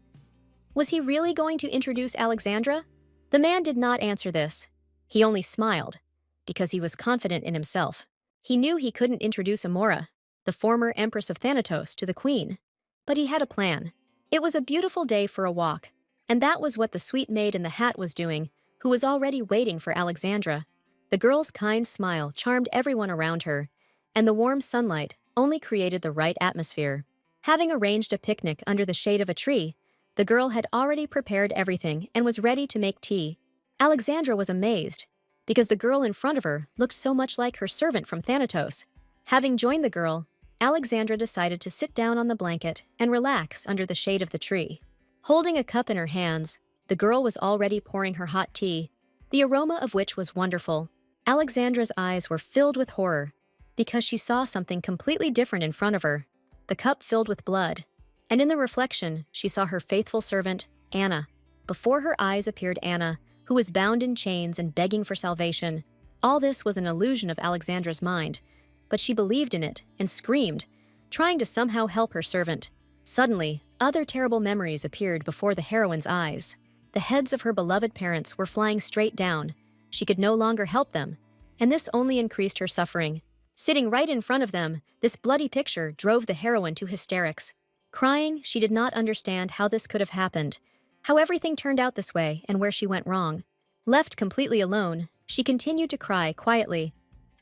Was he really going to introduce Alexandra? The man did not answer this. He only smiled, because he was confident in himself. He knew he couldn't introduce Amora, the former Empress of Thanatos, to the Queen, but he had a plan. It was a beautiful day for a walk, and that was what the sweet maid in the hat was doing, who was already waiting for Alexandra. The girl's kind smile charmed everyone around her, and the warm sunlight only created the right atmosphere. Having arranged a picnic under the shade of a tree, the girl had already prepared everything and was ready to make tea. Alexandra was amazed, because the girl in front of her looked so much like her servant from Thanatos. Having joined the girl, Alexandra decided to sit down on the blanket and relax under the shade of the tree. Holding a cup in her hands, the girl was already pouring her hot tea, the aroma of which was wonderful. Alexandra's eyes were filled with horror, because she saw something completely different in front of her. The cup filled with blood, and in the reflection, she saw her faithful servant, Anna. Before her eyes appeared Anna, who was bound in chains and begging for salvation. All this was an illusion of Alexandra's mind, but she believed in it and screamed, trying to somehow help her servant. Suddenly, other terrible memories appeared before the heroine's eyes. The heads of her beloved parents were flying straight down. She could no longer help them, and this only increased her suffering. Sitting right in front of them, this bloody picture drove the heroine to hysterics. Crying, she did not understand how this could have happened, how everything turned out this way and where she went wrong. Left completely alone, she continued to cry quietly,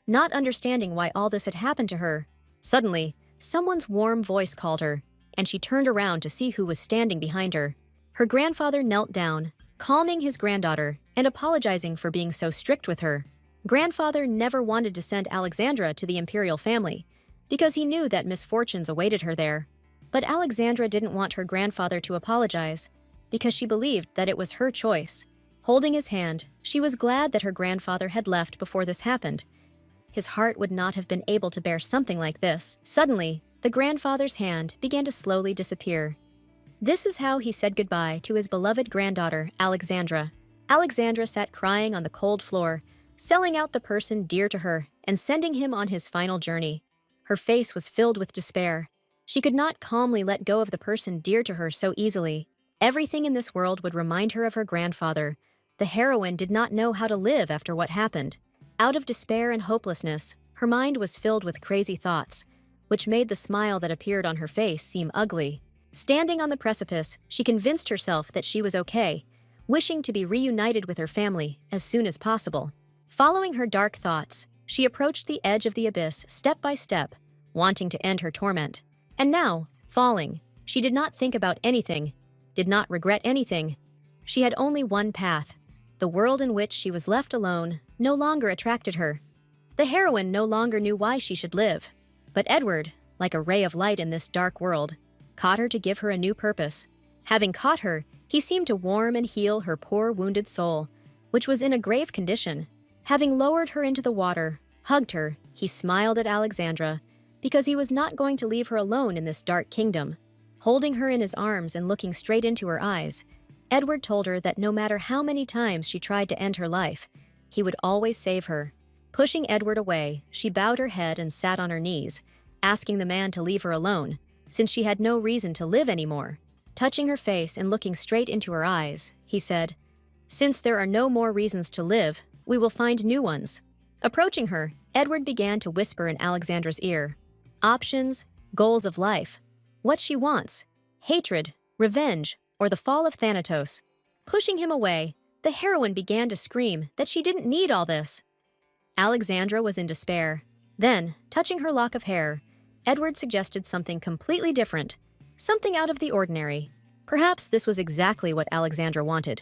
not understanding why all this had happened to her. Suddenly, someone's warm voice called her, and she turned around to see who was standing behind her. Her grandfather knelt down, calming his granddaughter and apologizing for being so strict with her. Grandfather never wanted to send Alexandra to the imperial family, because he knew that misfortunes awaited her there. But Alexandra didn't want her grandfather to apologize, because she believed that it was her choice. Holding his hand, she was glad that her grandfather had left before this happened. His heart would not have been able to bear something like this. Suddenly, the grandfather's hand began to slowly disappear. This is how he said goodbye to his beloved granddaughter, Alexandra. Alexandra sat crying on the cold floor, selling out the person dear to her and sending him on his final journey. Her face was filled with despair. She could not calmly let go of the person dear to her so easily. Everything in this world would remind her of her grandfather. The heroine did not know how to live after what happened. Out of despair and hopelessness, her mind was filled with crazy thoughts, which made the smile that appeared on her face seem ugly. Standing on the precipice, she convinced herself that she was okay, wishing to be reunited with her family as soon as possible. Following her dark thoughts, she approached the edge of the abyss step by step, wanting to end her torment. And now, falling, she did not think about anything, did not regret anything. She had only one path. The world in which she was left alone no longer attracted her. The heroine no longer knew why she should live. But Edward, like a ray of light in this dark world, caught her to give her a new purpose. Having caught her, he seemed to warm and heal her poor wounded soul, which was in a grave condition. Having lowered her into the water, hugged her, he smiled at Alexandra, because he was not going to leave her alone in this dark kingdom. Holding her in his arms and looking straight into her eyes, Edward told her that no matter how many times she tried to end her life, he would always save her. Pushing Edward away, she bowed her head and sat on her knees, asking the man to leave her alone, since she had no reason to live anymore. Touching her face and looking straight into her eyes, he said, "Since there are no more reasons to live, we will find new ones." Approaching her, Edward began to whisper in Alexandra's ear. Options, goals of life, what she wants, hatred, revenge, or the fall of Thanatos. Pushing him away, the heroine began to scream that she didn't need all this. Alexandra was in despair. Then, touching her lock of hair, Edward suggested something completely different, something out of the ordinary. Perhaps this was exactly what Alexandra wanted,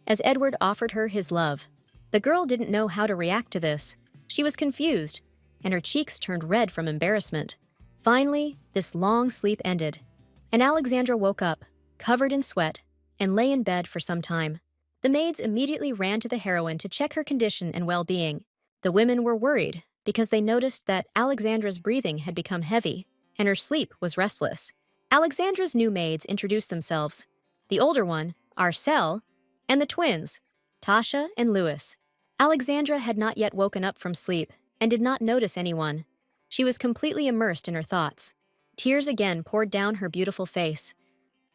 as Edward offered her his love. The girl didn't know how to react to this. She was confused, and her cheeks turned red from embarrassment. Finally, this long sleep ended, and Alexandra woke up, covered in sweat, and lay in bed for some time. The maids immediately ran to the heroine to check her condition and well-being. The women were worried because they noticed that Alexandra's breathing had become heavy, and her sleep was restless. Alexandra's new maids introduced themselves. The older one, Arcel, and the twins, Tasha and Louis. Alexandra had not yet woken up from sleep and did not notice anyone. She was completely immersed in her thoughts. Tears again poured down her beautiful face.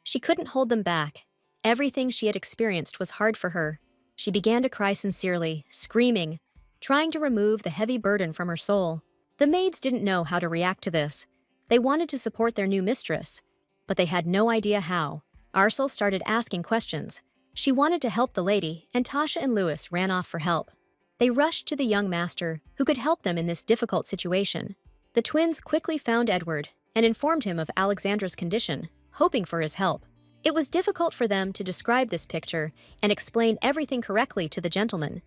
She couldn't hold them back. Everything she had experienced was hard for her. She began to cry sincerely, screaming, trying to remove the heavy burden from her soul. The maids didn't know how to react to this. They wanted to support their new mistress, but they had no idea how. Arcel started asking questions. She wanted to help the lady, and Tasha and Louis ran off for help. They rushed to the young master, who could help them in this difficult situation. The twins quickly found Edward and informed him of Alexandra's condition, hoping for his help. It was difficult for them to describe this picture and explain everything correctly to the gentleman.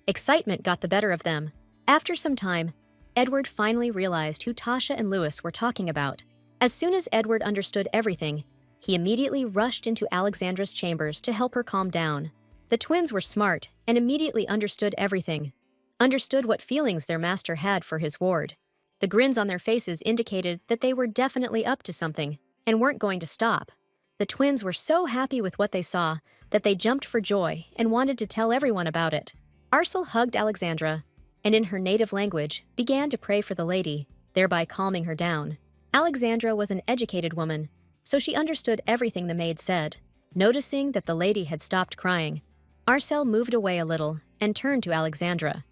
Excitement got the better of them. After some time, Edward finally realized who Tasha and Louis were talking about. As soon as Edward understood everything, he immediately rushed into Alexandra's chambers to help her calm down. The twins were smart and immediately understood everything, understood what feelings their master had for his ward. The grins on their faces indicated that they were definitely up to something and weren't going to stop. The twins were so happy with what they saw that they jumped for joy and wanted to tell everyone about it. Arcel hugged Alexandra and in her native language began to pray for the lady, thereby calming her down. Alexandra was an educated woman, so she understood everything the maid said. Noticing that the lady had stopped crying, Arcel moved away a little and turned to Alexandra.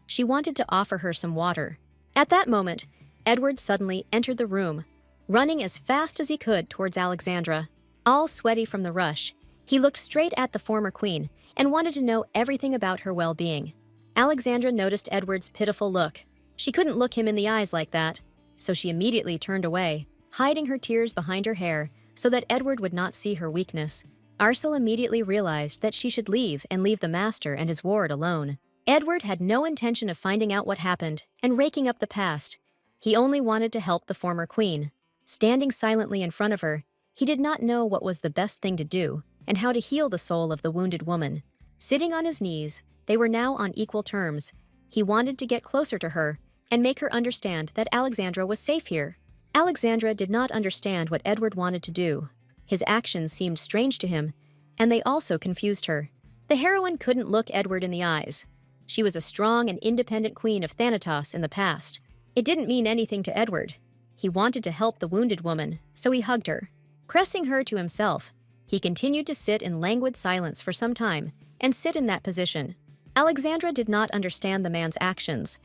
She wanted to offer her some water. At that moment, Edward suddenly entered the room, running as fast as he could towards Alexandra. All sweaty from the rush, he looked straight at the former queen and wanted to know everything about her well-being. Alexandra noticed Edward's pitiful look. She couldn't look him in the eyes like that, so she immediately turned away, hiding her tears behind her hair so that Edward would not see her weakness. Arcel immediately realized that she should leave the master and his ward alone. Edward had no intention of finding out what happened and raking up the past. He only wanted to help the former queen. Standing silently in front of her, he did not know what was the best thing to do and how to heal the soul of the wounded woman. Sitting on his knees, they were now on equal terms. He wanted to get closer to her and make her understand that Alexandra was safe here. Alexandra did not understand what Edward wanted to do. His actions seemed strange to him, and they also confused her. The heroine couldn't look Edward in the eyes. She was a strong and independent queen of Thanatos in the past. It didn't mean anything to Edward. He wanted to help the wounded woman, so he hugged her. Pressing her to himself, he continued to sit in languid silence for some time and sit in that position. Alexandra did not understand the man's actions.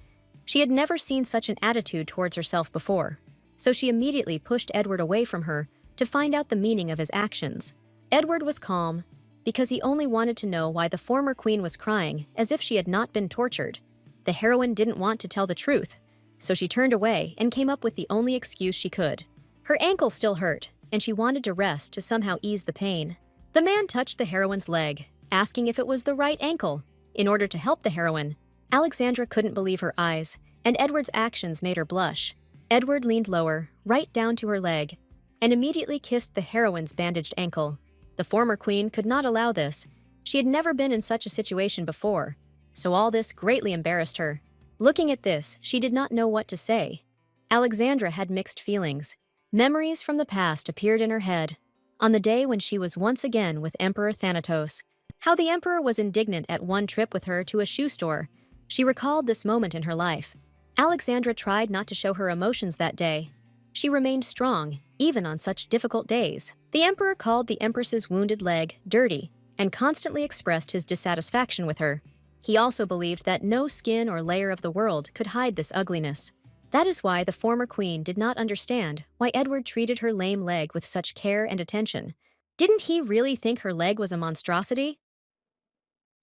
She had never seen such an attitude towards herself before, so she immediately pushed Edward away from her to find out the meaning of his actions. Edward was calm because he only wanted to know why the former queen was crying as if she had not been tortured. The heroine didn't want to tell the truth, so she turned away and came up with the only excuse she could. Her ankle still hurt, and she wanted to rest to somehow ease the pain. The man touched the heroine's leg, asking if it was the right ankle. In order to help the heroine, Alexandra couldn't believe her eyes, and Edward's actions made her blush. Edward leaned lower, right down to her leg, and immediately kissed the heroine's bandaged ankle. The former queen could not allow this. She had never been in such a situation before, so all this greatly embarrassed her. Looking at this, she did not know what to say. Alexandra had mixed feelings. Memories from the past appeared in her head. on the day when she was once again with Emperor Thanatos. How the emperor was indignant at one trip with her to a shoe store. She recalled this moment in her life. Alexandra tried not to show her emotions that day. She remained strong, even on such difficult days. The emperor called the empress's wounded leg dirty and constantly expressed his dissatisfaction with her. He also believed that no skin or layer of the world could hide this ugliness. That is why the former queen did not understand why Edward treated her lame leg with such care and attention. Didn't he really think her leg was a monstrosity?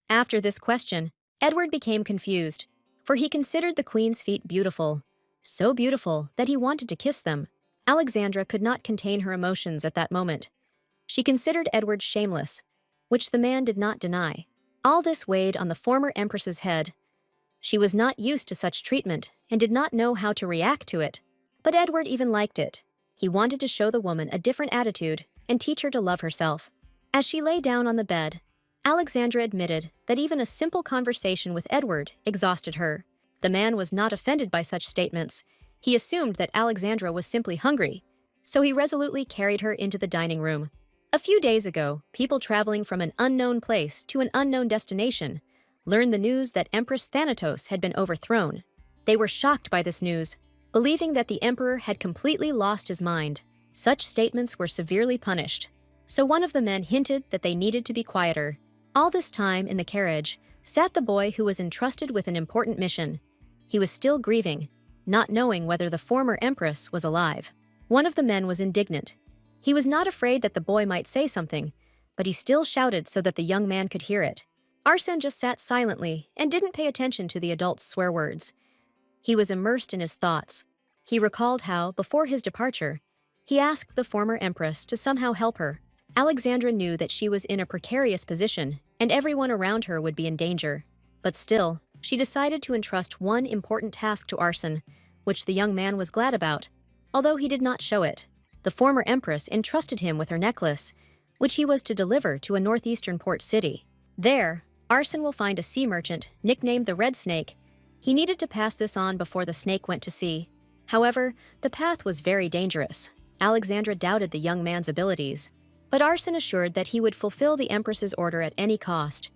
After this question, Edward became confused, for he considered the queen's feet beautiful, so beautiful that he wanted to kiss them. Alexandra could not contain her emotions at that moment. She considered Edward shameless, which the man did not deny. All this weighed on the former empress's head. She was not used to such treatment and did not know how to react to it. But Edward even liked it. He wanted to show the woman a different attitude and teach her to love herself. As she lay down on the bed, Alexandra admitted that even a simple conversation with Edward exhausted her. The man was not offended by such statements. He assumed that Alexandra was simply hungry, so he resolutely carried her into the dining room. A few days ago, people traveling from an unknown place to an unknown destination learned the news that Empress Thanatos had been overthrown. They were shocked by this news, believing that the emperor had completely lost his mind. Such statements were severely punished, so one of the men hinted that they needed to be quieter. All this time in the carriage sat the boy who was entrusted with an important mission. He was still grieving, not knowing whether the former empress was alive. One of the men was indignant. He was not afraid that the boy might say something, but he still shouted so that the young man could hear it. Arsène just sat silently and didn't pay attention to the adult's swear words. He was immersed in his thoughts. He recalled how, before his departure, he asked the former empress to somehow help her. Alexandra knew that she was in a precarious position and everyone around her would be in danger. But still, she decided to entrust one important task to Arsène, which the young man was glad about, although he did not show it. The former empress entrusted him with her necklace, which he was to deliver to a northeastern port city. There, Arsène will find a sea merchant, nicknamed the Red Snake. He needed to pass this on before the snake went to sea. However, the path was very dangerous. Alexandra doubted the young man's abilities, but Arsène assured that he would fulfill the empress's order at any cost.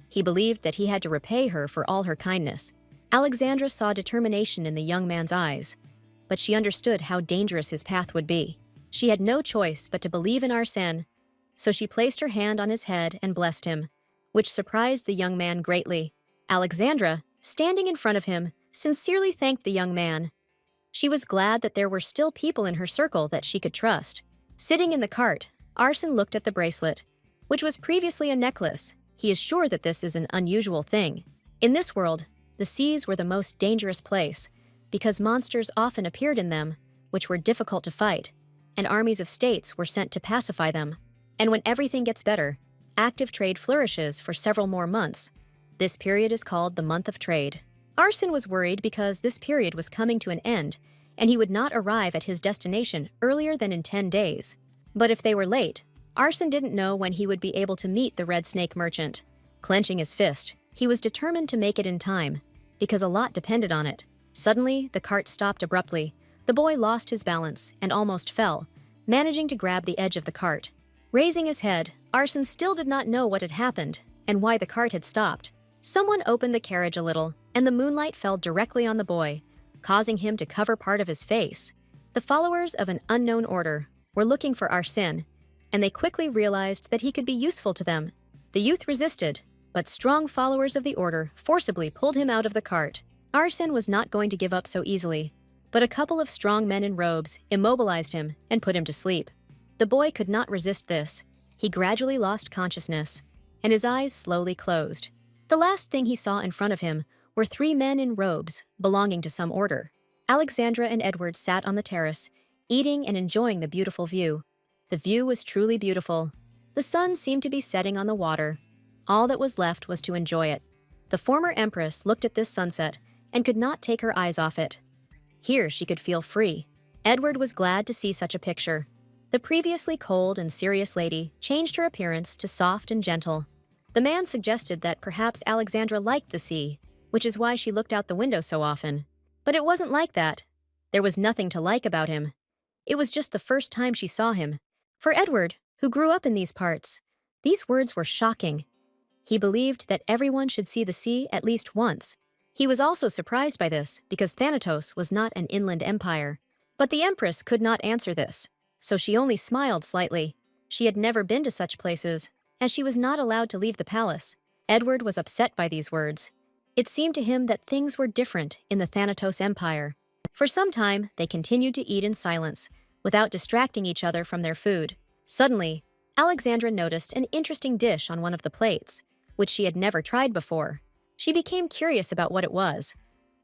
He believed that he had to repay her for all her kindness. Alexandra saw determination in the young man's eyes, but she understood how dangerous his path would be. She had no choice but to believe in Arsène, so she placed her hand on his head and blessed him, which surprised the young man greatly. Alexandra, standing in front of him, sincerely thanked the young man. She was glad that there were still people in her circle that she could trust. Sitting in the cart, Arsène looked at the bracelet, which was previously a necklace. He is sure that this is an unusual thing. In this world, the seas were the most dangerous place, because monsters often appeared in them, which were difficult to fight, and armies of states were sent to pacify them. And when everything gets better, active trade flourishes for several more months. This period is called the month of trade. Arsène was worried because this period was coming to an end, and he would not arrive at his destination earlier than in 10 days. But if they were late, Arsène didn't know when he would be able to meet the Red Snake merchant. Clenching his fist, he was determined to make it in time, because a lot depended on it. Suddenly, the cart stopped abruptly. The boy lost his balance and almost fell, managing to grab the edge of the cart. Raising his head, Arsène still did not know what had happened and why the cart had stopped. Someone opened the carriage a little, and the moonlight fell directly on the boy, causing him to cover part of his face. The followers of an unknown order were looking for Arsène, and they quickly realized that he could be useful to them. The youth resisted, but strong followers of the order forcibly pulled him out of the cart. Arsène was not going to give up so easily, but a couple of strong men in robes immobilized him and put him to sleep. The boy could not resist this. He gradually lost consciousness, and his eyes slowly closed. The last thing he saw in front of him were 3 men in robes belonging to some order. Alexandra and Edward sat on the terrace, eating and enjoying the beautiful view. The view was truly beautiful. The sun seemed to be setting on the water. All that was left was to enjoy it. The former empress looked at this sunset and could not take her eyes off it. Here she could feel free. Edward was glad to see such a picture. The previously cold and serious lady changed her appearance to soft and gentle. The man suggested that perhaps Alexandra liked the sea, which is why she looked out the window so often. But it wasn't like that. There was nothing to like about him. It was just the first time she saw him. For Edward, who grew up in these parts. These words were shocking. He believed that everyone should see the sea at least once. He was also surprised by this because Thanatos was not an inland empire. But the Empress could not answer this, so she only smiled slightly. She had never been to such places, as she was not allowed to leave the palace. Edward was upset by these words. It seemed to him that things were different in the Thanatos Empire. For some time, they continued to eat in silence, without distracting each other from their food. Suddenly, Alexandra noticed an interesting dish on one of the plates, which she had never tried before. She became curious about what it was,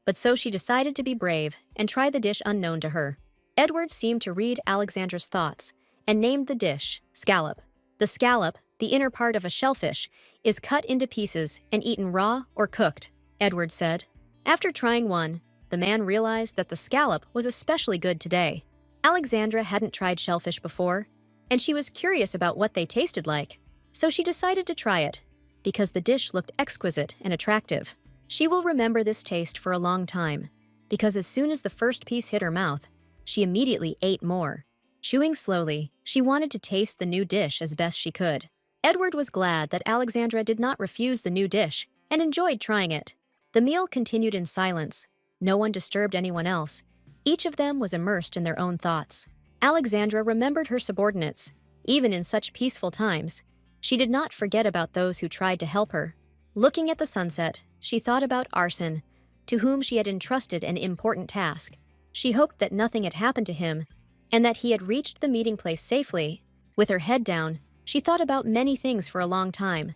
but so she decided to be brave and try the dish unknown to her. Edward seemed to read Alexandra's thoughts and named the dish scallop. The scallop, the inner part of a shellfish, is cut into pieces and eaten raw or cooked, Edward said. After trying one, the man realized that the scallop was especially good today. Alexandra hadn't tried shellfish before, and she was curious about what they tasted like, so she decided to try it, because the dish looked exquisite and attractive. She will remember this taste for a long time, because as soon as the first piece hit her mouth, she immediately ate more. Chewing slowly, she wanted to taste the new dish as best she could. Edward was glad that Alexandra did not refuse the new dish and enjoyed trying it. The meal continued in silence. No one disturbed anyone else. Each of them was immersed in their own thoughts. Alexandra remembered her subordinates. Even in such peaceful times, she did not forget about those who tried to help her. Looking at the sunset, she thought about Arson, to whom she had entrusted an important task. She hoped that nothing had happened to him, and that he had reached the meeting place safely. With her head down, she thought about many things for a long time,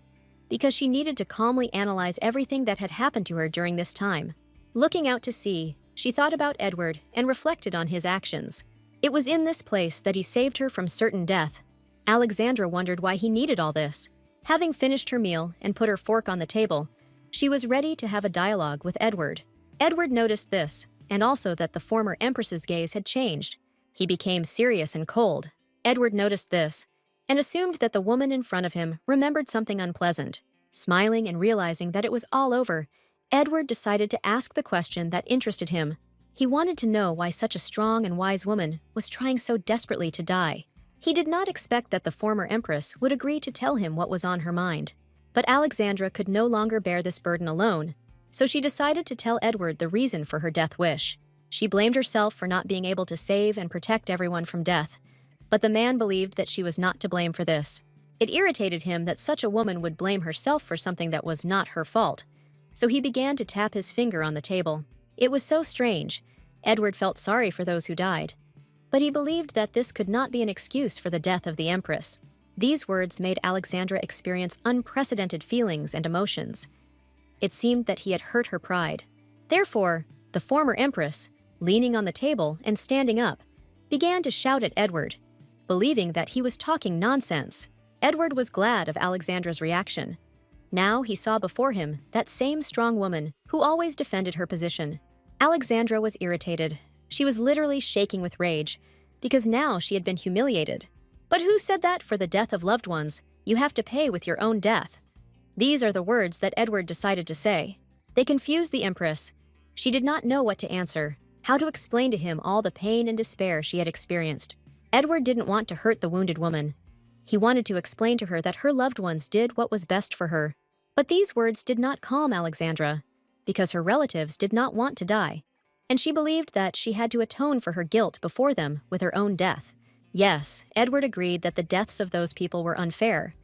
because she needed to calmly analyze everything that had happened to her during this time. Looking out to sea, she thought about Edward and reflected on his actions. It was in this place that he saved her from certain death. Alexandra wondered why he needed all this. Having finished her meal and put her fork on the table, she was ready to have a dialogue with Edward. Edward noticed this, and also that the former Empress's gaze had changed. He became serious and cold. Edward noticed this, and assumed that the woman in front of him remembered something unpleasant. Smiling and realizing that it was all over, Edward decided to ask the question that interested him. He wanted to know why such a strong and wise woman was trying so desperately to die. He did not expect that the former Empress would agree to tell him what was on her mind. But Alexandra could no longer bear this burden alone, so she decided to tell Edward the reason for her death wish. She blamed herself for not being able to save and protect everyone from death, but the man believed that she was not to blame for this. It irritated him that such a woman would blame herself for something that was not her fault, so he began to tap his finger on the table. It was so strange. Edward felt sorry for those who died, but he believed that this could not be an excuse for the death of the Empress. These words made Alexandra experience unprecedented feelings and emotions. It seemed that he had hurt her pride. Therefore, the former Empress, leaning on the table and standing up, began to shout at Edward, believing that he was talking nonsense. Edward was glad of Alexandra's reaction. Now he saw before him that same strong woman who always defended her position. Alexandra was irritated. She was literally shaking with rage, because now she had been humiliated. But who said that for the death of loved ones, you have to pay with your own death? These are the words that Edward decided to say. They confused the Empress. She did not know what to answer, how to explain to him all the pain and despair she had experienced. Edward didn't want to hurt the wounded woman. He wanted to explain to her that her loved ones did what was best for her. But these words did not calm Alexandra, because her relatives did not want to die, and she believed that she had to atone for her guilt before them with her own death. Yes, Edward agreed that the deaths of those people were unfair,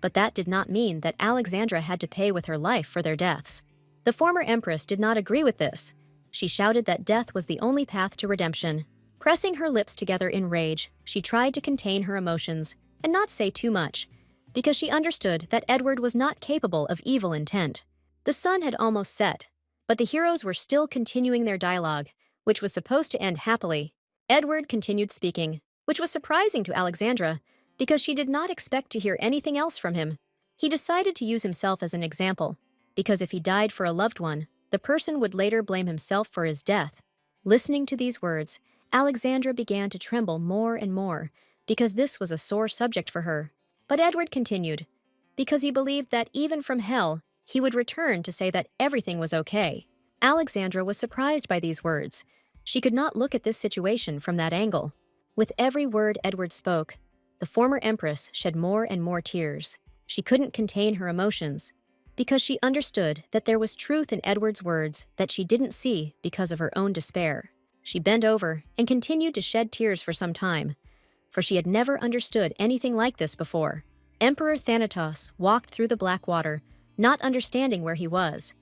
but that did not mean that Alexandra had to pay with her life for their deaths. The former Empress did not agree with this. She shouted that death was the only path to redemption. Pressing her lips together in rage, she tried to contain her emotions and not say too much, because she understood that Edward was not capable of evil intent. The sun had almost set, but the heroes were still continuing their dialogue, which was supposed to end happily. Edward continued speaking, which was surprising to Alexandra, because she did not expect to hear anything else from him. He decided to use himself as an example, because if he died for a loved one, the person would later blame himself for his death. Listening to these words, Alexandra began to tremble more and more, because this was a sore subject for her. But Edward continued, because he believed that even from hell, he would return to say that everything was okay. Alexandra was surprised by these words. She could not look at this situation from that angle. With every word Edward spoke, the former empress shed more and more tears. She couldn't contain her emotions, because she understood that there was truth in Edward's words that she didn't see because of her own despair. She bent over and continued to shed tears for some time, for she had never understood anything like this before. Emperor Thanatos walked through the black water, not understanding where he was.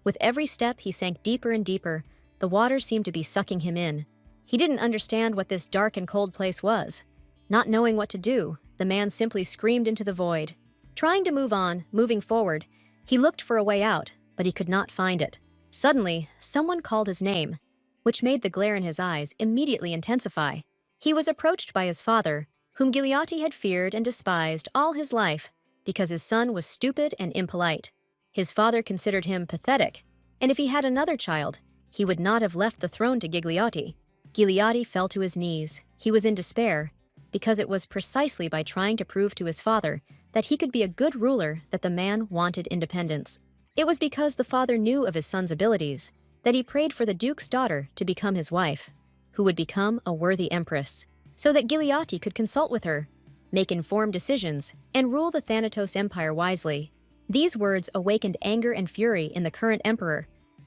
With every step he sank deeper and deeper, the water seemed to be sucking him in. He didn't understand what this dark and cold place was. Not knowing what to do, the man simply screamed into the void. Trying to moving forward, he looked for a way out, but he could not find it. Suddenly, someone called his name, which made the glare in his eyes immediately intensify. He was approached by his father, whom Gigliotti had feared and despised all his life because his son was stupid and impolite. His father considered him pathetic, and if he had another child, he would not have left the throne to Gigliotti. Gigliotti fell to his knees. He was in despair, because it was precisely by trying to prove to his father that he could be a good ruler that the man wanted independence. It was because the father knew of his son's abilities that he prayed for the duke's daughter to become his wife, who would become a worthy empress, so that Gigliotti could consult with her, make informed decisions, and rule the Thanatos Empire wisely. These words awakened anger and fury in the current emperor,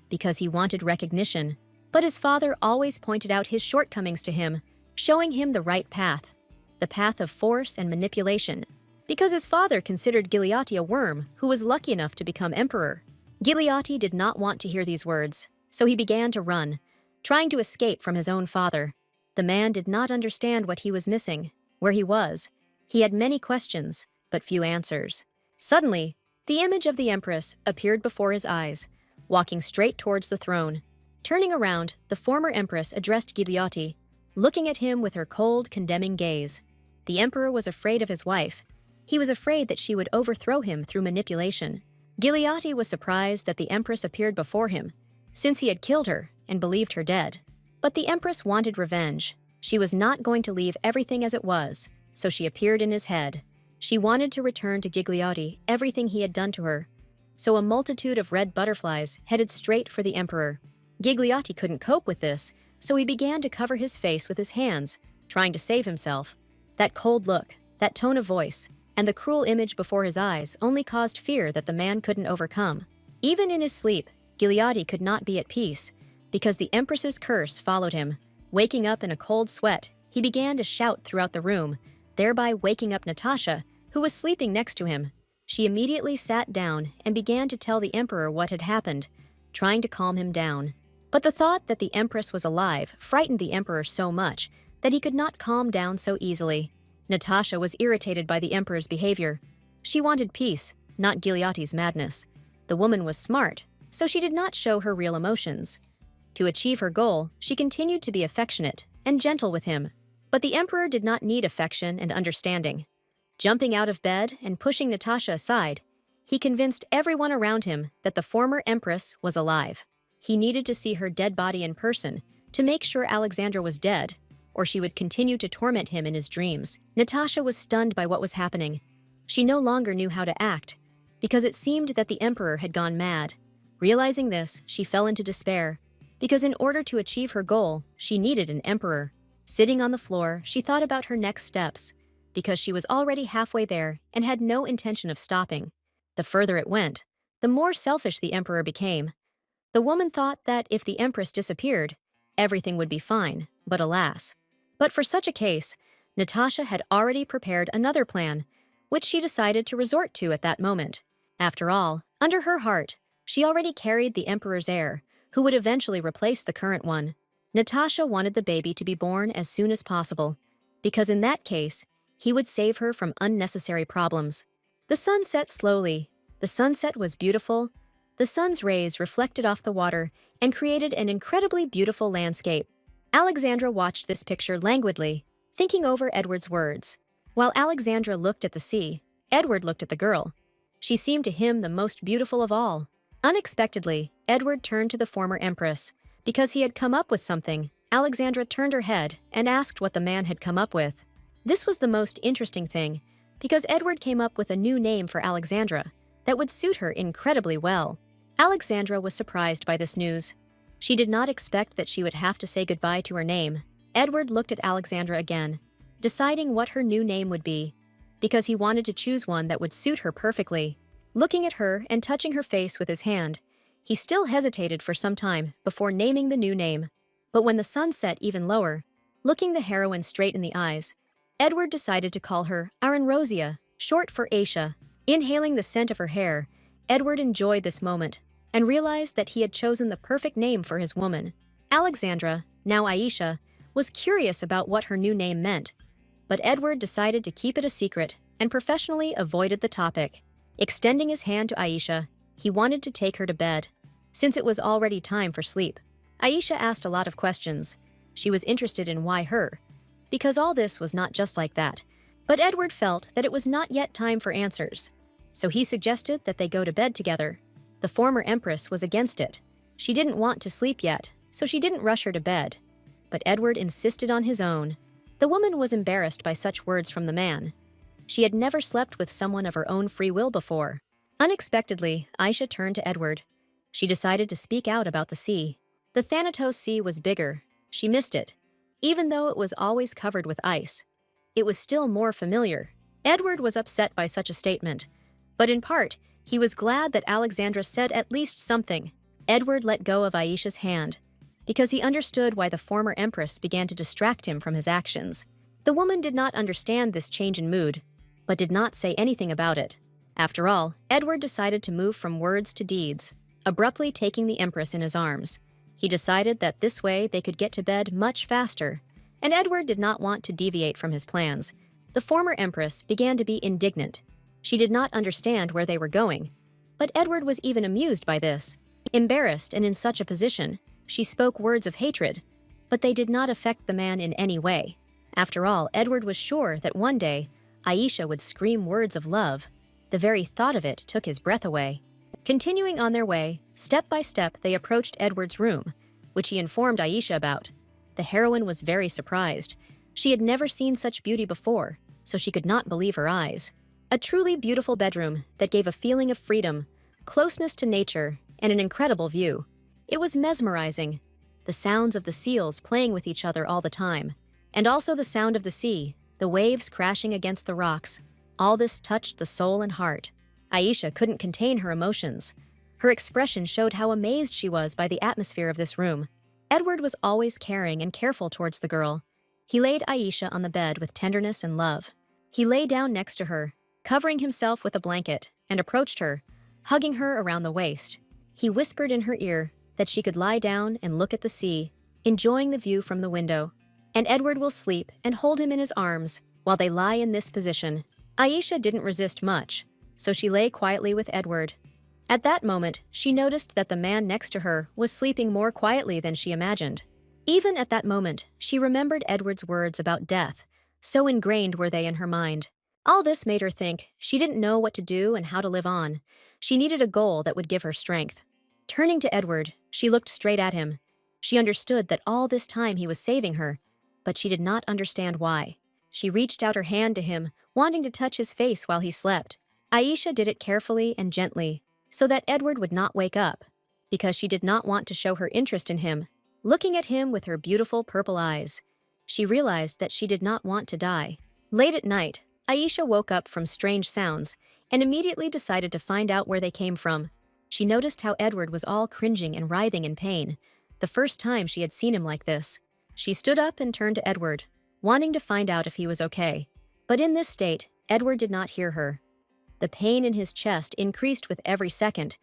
because he wanted recognition, but his father always pointed out his shortcomings to him, showing him the right path, the path of force and manipulation, because his father considered Gigliotti a worm who was lucky enough to become emperor. Gigliotti did not want to hear these words, so he began to run, trying to escape from his own father. The man did not understand what he was missing, where he was. He had many questions, but few answers. Suddenly, the image of the empress appeared before his eyes, walking straight towards the throne. Turning around, the former empress addressed Gigliotti, looking at him with her cold, condemning gaze. The emperor was afraid of his wife. He was afraid that she would overthrow him through manipulation. Gigliotti was surprised that the empress appeared before him, since he had killed her and believed her dead. But the empress wanted revenge. She was not going to leave everything as it was, so she appeared in his head. She wanted to return to Gigliotti everything he had done to her, so a multitude of red butterflies headed straight for the emperor. Gigliotti couldn't cope with this, so he began to cover his face with his hands, trying to save himself. That cold look, that tone of voice, and the cruel image before his eyes only caused fear that the man couldn't overcome. Even in his sleep, Gigliotti could not be at peace, because the empress's curse followed him. Waking up in a cold sweat, he began to shout throughout the room, thereby waking up Natasha, who was sleeping next to him. She immediately sat down and began to tell the emperor what had happened, trying to calm him down. But the thought that the empress was alive frightened the emperor so much that he could not calm down so easily. Natasha was irritated by the emperor's behavior. She wanted peace, not Gigliotti's madness. The woman was smart, so she did not show her real emotions. To achieve her goal, she continued to be affectionate and gentle with him. But the emperor did not need affection and understanding. Jumping out of bed and pushing Natasha aside, he convinced everyone around him that the former empress was alive. He needed to see her dead body in person to make sure Alexandra was dead, or she would continue to torment him in his dreams. Natasha was stunned by what was happening. She no longer knew how to act, because it seemed that the emperor had gone mad. Realizing this, she fell into despair, because in order to achieve her goal, she needed an emperor. Sitting on the floor, she thought about her next steps, because she was already halfway there and had no intention of stopping. The further it went, the more selfish the emperor became. The woman thought that if the empress disappeared, everything would be fine, but alas. But for such a case, Natasha had already prepared another plan, which she decided to resort to at that moment. After all, under her heart, she already carried the emperor's heir, who would eventually replace the current one. Natasha wanted the baby to be born as soon as possible, because in that case, he would save her from unnecessary problems. The sun set slowly. The sunset was beautiful. The sun's rays reflected off the water and created an incredibly beautiful landscape. Alexandra watched this picture languidly, thinking over Edward's words. While Alexandra looked at the sea, Edward looked at the girl. She seemed to him the most beautiful of all. Unexpectedly, Edward turned to the former empress. Because he had come up with something, Alexandra turned her head and asked what the man had come up with. This was the most interesting thing, because Edward came up with a new name for Alexandra that would suit her incredibly well. Alexandra was surprised by this news. She did not expect that she would have to say goodbye to her name. Edward looked at Alexandra again. deciding what her new name would be, because he wanted to choose one that would suit her perfectly. Looking at her and touching her face with his hand, he still hesitated for some time before naming the new name. But when the sun set even lower, looking the heroine straight in the eyes, Edward decided to call her Aranrosia, short for Aisha. Inhaling the scent of her hair, Edward enjoyed this moment and realized that he had chosen the perfect name for his woman. Alexandra, now Aisha, was curious about what her new name meant, but Edward decided to keep it a secret and professionally avoided the topic. Extending his hand to Aisha, he wanted to take her to bed, since it was already time for sleep. Aisha asked a lot of questions. She was interested in why her, because all this was not just like that. But Edward felt that it was not yet time for answers, so he suggested that they go to bed together. The former empress was against it. She didn't want to sleep yet, so she didn't rush her to bed. But Edward insisted on his own. The woman was embarrassed by such words from the man. She had never slept with someone of her own free will before. Unexpectedly, Aisha turned to Edward. She decided to speak out about the sea. The Thanatos Sea was bigger. She missed it. Even though it was always covered with ice, it was still more familiar. Edward was upset by such a statement, but in part, he was glad that Alexandra said at least something. Edward let go of Aisha's hand, because he understood why the former empress began to distract him from his actions. The woman did not understand this change in mood, but did not say anything about it. After all, Edward decided to move from words to deeds, abruptly taking the empress in his arms. He decided that this way they could get to bed much faster, and Edward did not want to deviate from his plans. The former empress began to be indignant. She did not understand where they were going, but Edward was even amused by this. Embarrassed and in such a position, she spoke words of hatred, but they did not affect the man in any way. After all, Edward was sure that one day, Aisha would scream words of love. The very thought of it took his breath away. Continuing on their way, step by step they approached Edward's room, which he informed Aisha about. The heroine was very surprised. She had never seen such beauty before, so she could not believe her eyes. A truly beautiful bedroom that gave a feeling of freedom, closeness to nature, and an incredible view. It was mesmerizing. The sounds of the seals playing with each other all the time, and also the sound of the sea, the waves crashing against the rocks. All this touched the soul and heart. Aisha couldn't contain her emotions. Her expression showed how amazed she was by the atmosphere of this room. Edward was always caring and careful towards the girl. He laid Aisha on the bed with tenderness and love. He lay down next to her, covering himself with a blanket, and approached her, hugging her around the waist. He whispered in her ear that she could lie down and look at the sea, enjoying the view from the window. And Edward will sleep and hold him in his arms while they lie in this position. Aisha didn't resist much, so she lay quietly with Edward. At that moment, she noticed that the man next to her was sleeping more quietly than she imagined. Even at that moment, she remembered Edward's words about death, so ingrained were they in her mind. All this made her think she didn't know what to do and how to live on. She needed a goal that would give her strength. Turning to Edward, she looked straight at him. She understood that all this time he was saving her, but she did not understand why. She reached out her hand to him, wanting to touch his face while he slept. Aisha did it carefully and gently, so that Edward would not wake up, because she did not want to show her interest in him. Looking at him with her beautiful purple eyes, she realized that she did not want to die. Late at night, Aisha woke up from strange sounds and immediately decided to find out where they came from. She noticed how Edward was all cringing and writhing in pain, the first time she had seen him like this. She stood up and turned to Edward, wanting to find out if he was okay. But in this state, Edward did not hear her. The pain in his chest increased with every second.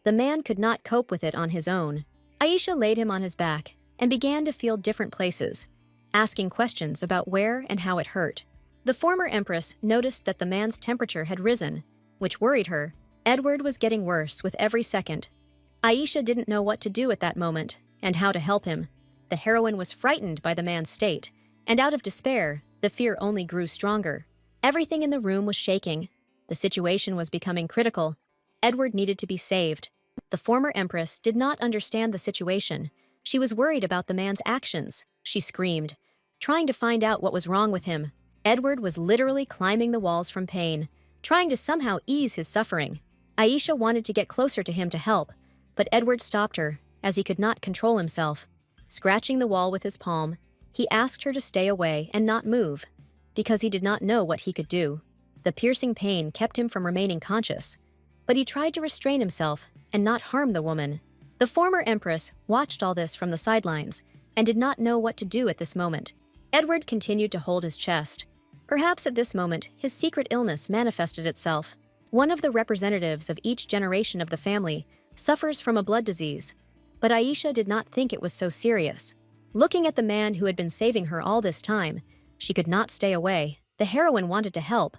The man could not cope with it on his own. Aisha laid him on his back and began to feel different places, asking questions about where and how it hurt. The former empress noticed that the man's temperature had risen, which worried her. Edward was getting worse with every second. Aisha didn't know what to do at that moment and how to help him. The heroine was frightened by the man's state, and out of despair, the fear only grew stronger. Everything in the room was shaking. The situation was becoming critical. Edward needed to be saved. The former empress did not understand the situation. She was worried about the man's actions. She screamed, trying to find out what was wrong with him. Edward was literally climbing the walls from pain, trying to somehow ease his suffering. Aisha wanted to get closer to him to help, but Edward stopped her, as he could not control himself. Scratching the wall with his palm, he asked her to stay away and not move. because he did not know what he could do. The piercing pain kept him from remaining conscious, but he tried to restrain himself and not harm the woman. The former empress watched all this from the sidelines and did not know what to do at this moment. Edward continued to hold his chest. Perhaps at this moment, his secret illness manifested itself. One of the representatives of each generation of the family suffers from a blood disease, but Aisha did not think it was so serious. Looking at the man who had been saving her all this time, she could not stay away. The heroine wanted to help,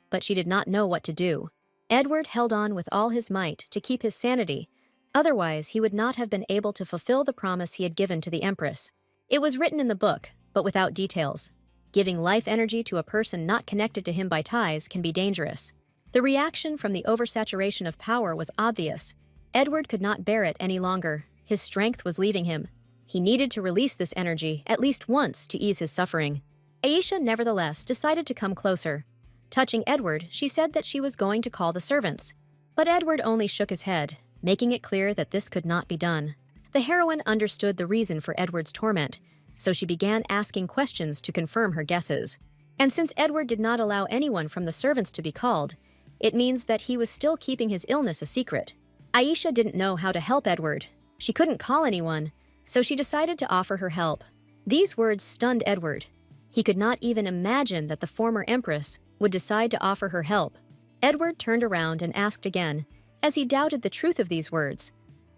but she did not know what to do. Edward held on with all his might to keep his sanity, otherwise he would not have been able to fulfill the promise he had given to the Empress. It was written in the book, but without details. Giving life energy to a person not connected to him by ties can be dangerous. The reaction from the oversaturation of power was obvious. Edward could not bear it any longer. His strength was leaving him. He needed to release this energy at least once to ease his suffering. Aisha nevertheless decided to come closer. Touching Edward, she said that she was going to call the servants. But Edward only shook his head, making it clear that this could not be done. The heroine understood the reason for Edward's torment, so she began asking questions to confirm her guesses. And since Edward did not allow anyone from the servants to be called, it means that he was still keeping his illness a secret. Aisha didn't know how to help Edward. She couldn't call anyone, so she decided to offer her help. These words stunned Edward. He could not even imagine that the former empress would decide to offer her help. Edward turned around and asked again, as he doubted the truth of these words.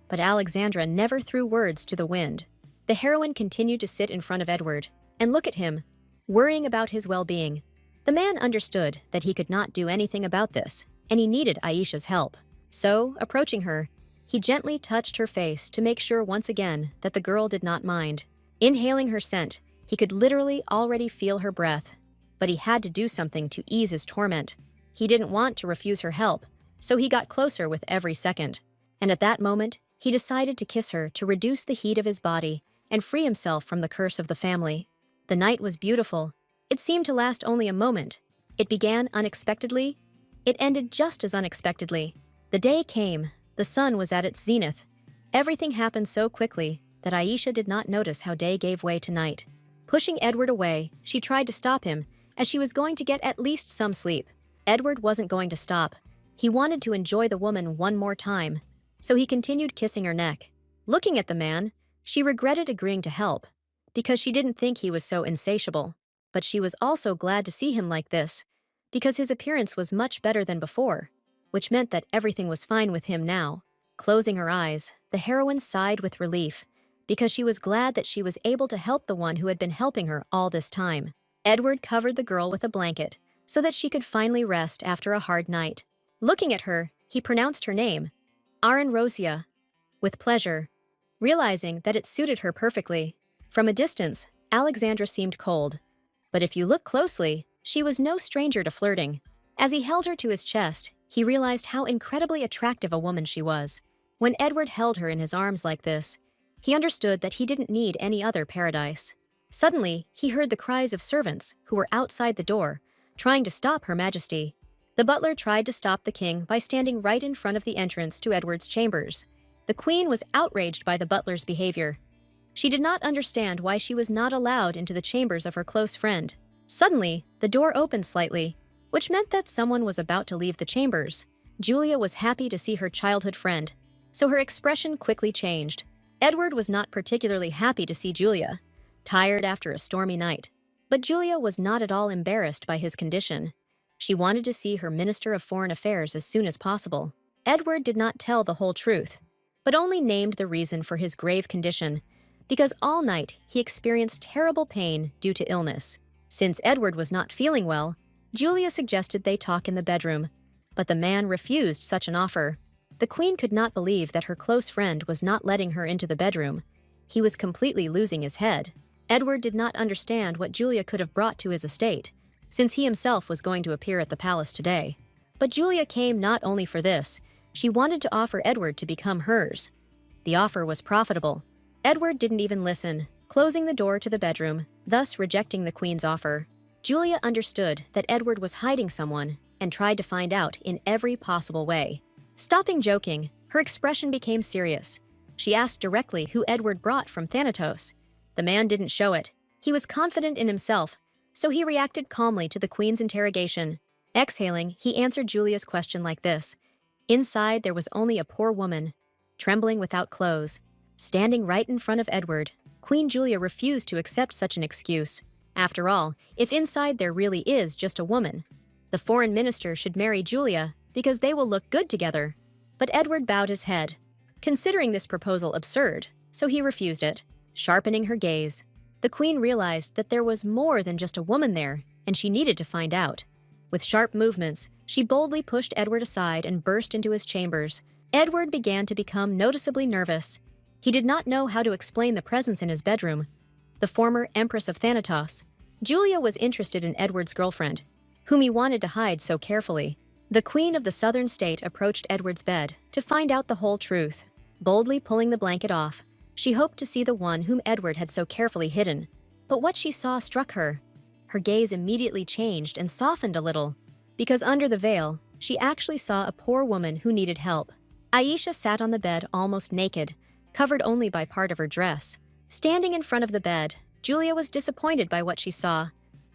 But Alexandra never threw words to the wind. The heroine continued to sit in front of Edward and look at him, worrying about his well-being. The man understood that he could not do anything about this, and he needed Aisha's help. So, approaching her, he gently touched her face to make sure once again that the girl did not mind. Inhaling her scent, he could literally already feel her breath, but he had to do something to ease his torment. He didn't want to refuse her help, so he got closer with every second. And at that moment, he decided to kiss her to reduce the heat of his body and free himself from the curse of the family. The night was beautiful. It seemed to last only a moment. It began unexpectedly. It ended just as unexpectedly. The day came. The sun was at its zenith. Everything happened so quickly that Aisha did not notice how day gave way to night. Pushing Edward away, she tried to stop him, as she was going to get at least some sleep. Edward wasn't going to stop. He wanted to enjoy the woman one more time, so he continued kissing her neck. Looking at the man, she regretted agreeing to help, because she didn't think he was so insatiable. But she was also glad to see him like this, because his appearance was much better than before, which meant that everything was fine with him now. Closing her eyes, the heroine sighed with relief, because she was glad that she was able to help the one who had been helping her all this time. Edward covered the girl with a blanket so that she could finally rest after a hard night. Looking at her, he pronounced her name, Rosia, with pleasure, realizing that it suited her perfectly. From a distance, Alexandra seemed cold, but if you look closely, she was no stranger to flirting. As he held her to his chest, he realized how incredibly attractive a woman she was. When Edward held her in his arms like this, he understood that he didn't need any other paradise. Suddenly, he heard the cries of servants who were outside the door, trying to stop Her Majesty. The butler tried to stop the king by standing right in front of the entrance to Edward's chambers. The queen was outraged by the butler's behavior. She did not understand why she was not allowed into the chambers of her close friend. Suddenly, the door opened slightly, which meant that someone was about to leave the chambers. Julia was happy to see her childhood friend, so her expression quickly changed. Edward was not particularly happy to see Julia, tired after a stormy night. But Julia was not at all embarrassed by his condition. She wanted to see her Minister of Foreign Affairs as soon as possible. Edward did not tell the whole truth, but only named the reason for his grave condition, because all night he experienced terrible pain due to illness. Since Edward was not feeling well, Julia suggested they talk in the bedroom, but the man refused such an offer. The queen could not believe that her close friend was not letting her into the bedroom. He was completely losing his head. Edward did not understand what Julia could have brought to his estate, since he himself was going to appear at the palace today. But Julia came not only for this, she wanted to offer Edward to become hers. The offer was profitable. Edward didn't even listen, closing the door to the bedroom, thus rejecting the queen's offer. Julia understood that Edward was hiding someone and tried to find out in every possible way. Stopping joking, her expression became serious. She asked directly who Edward brought from Thanatos. The man didn't show it. He was confident in himself, so he reacted calmly to the queen's interrogation. Exhaling, he answered Julia's question like this. Inside, there was only a poor woman, trembling without clothes, standing right in front of Edward. Queen Julia refused to accept such an excuse. After all, if inside there really is just a woman, the foreign minister should marry Julia because they will look good together. But Edward bowed his head, considering this proposal absurd, so he refused it. Sharpening her gaze, the queen realized that there was more than just a woman there, and she needed to find out. With sharp movements, she boldly pushed Edward aside and burst into his chambers. Edward began to become noticeably nervous. He did not know how to explain the presence in his bedroom. The former Empress of Thanatos. Julia was interested in Edward's girlfriend, whom he wanted to hide so carefully. The queen of the southern state approached Edward's bed to find out the whole truth. Boldly pulling the blanket off, she hoped to see the one whom Edward had so carefully hidden. But what she saw struck her. Her gaze immediately changed and softened a little, because under the veil, she actually saw a poor woman who needed help. Aisha sat on the bed almost naked, covered only by part of her dress. Standing in front of the bed, Julia was disappointed by what she saw,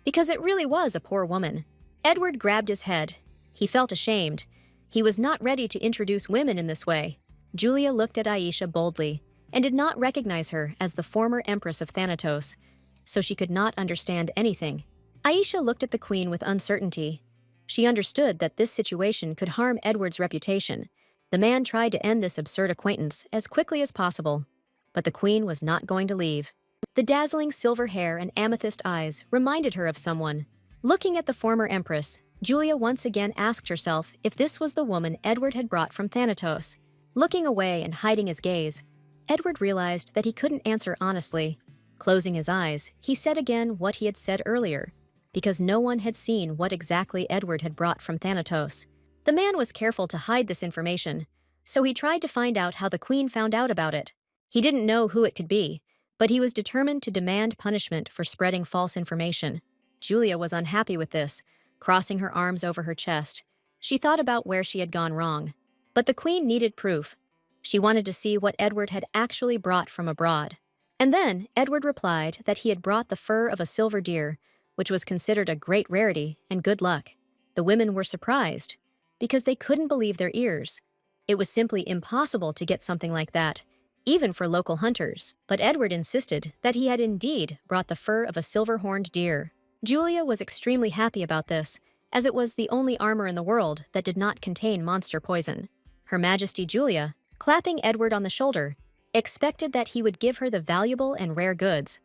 because it really was a poor woman. Edward grabbed his head. He felt ashamed. He was not ready to introduce women in this way. Julia looked at Aisha boldly and did not recognize her as the former Empress of Thanatos, so she could not understand anything. Aisha looked at the queen with uncertainty. She understood that this situation could harm Edward's reputation. The man tried to end this absurd acquaintance as quickly as possible, but the queen was not going to leave. The dazzling silver hair and amethyst eyes reminded her of someone. Looking at the former empress, Julia once again asked herself if this was the woman Edward had brought from Thanatos. Looking away and hiding his gaze, Edward realized that he couldn't answer honestly. Closing his eyes, he said again what he had said earlier, because no one had seen what exactly Edward had brought from Thanatos. The man was careful to hide this information, so he tried to find out how the queen found out about it. He didn't know who it could be, but he was determined to demand punishment for spreading false information. Julia was unhappy with this, crossing her arms over her chest. She thought about where she had gone wrong. But the queen needed proof. She wanted to see what Edward had actually brought from abroad. And then Edward replied that he had brought the fur of a silver deer, which was considered a great rarity and good luck. The women were surprised, because they couldn't believe their ears. It was simply impossible to get something like that, even for local hunters. But Edward insisted that he had indeed brought the fur of a silver-horned deer. Julia was extremely happy about this, as it was the only armor in the world that did not contain monster poison. Her Majesty Julia, clapping Edward on the shoulder, expected that he would give her the valuable and rare goods.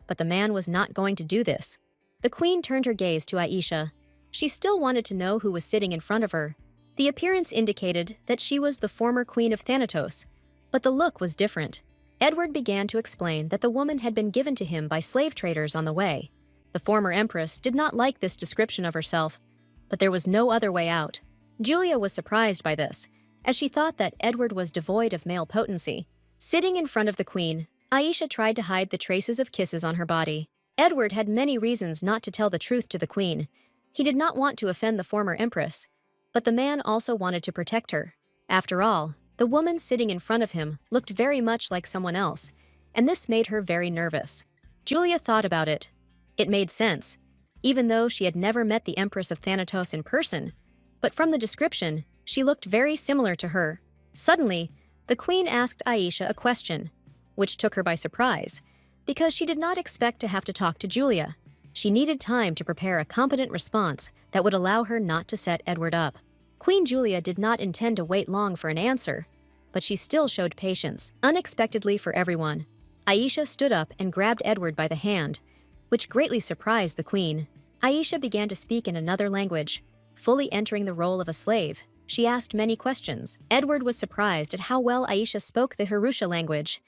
But the man was not going to do this. The queen turned her gaze to Aisha. She still wanted to know who was sitting in front of her. The appearance indicated that she was the former queen of Thanatos, but the look was different. Edward began to explain that the woman had been given to him by slave traders on the way. The former empress did not like this description of herself, but there was no other way out. Julia was surprised by this, as she thought that Edward was devoid of male potency. Sitting in front of the queen, Aisha tried to hide the traces of kisses on her body. Edward had many reasons not to tell the truth to the queen. He did not want to offend the former empress, but the man also wanted to protect her. After all, the woman sitting in front of him looked very much like someone else, and this made her very nervous. Julia thought about it. It made sense, even though she had never met the Empress of Thanatos in person, but from the description, she looked very similar to her. Suddenly, the queen asked Aisha a question, which took her by surprise, because she did not expect to have to talk to Julia. She needed time to prepare a competent response that would allow her not to set Edward up. Queen Julia did not intend to wait long for an answer, but she still showed patience, unexpectedly for everyone. Aisha stood up and grabbed Edward by the hand, which greatly surprised the queen. Aisha began to speak in another language, fully entering the role of a slave. She asked many questions. Edward was surprised at how well Aisha spoke the Hirusha language.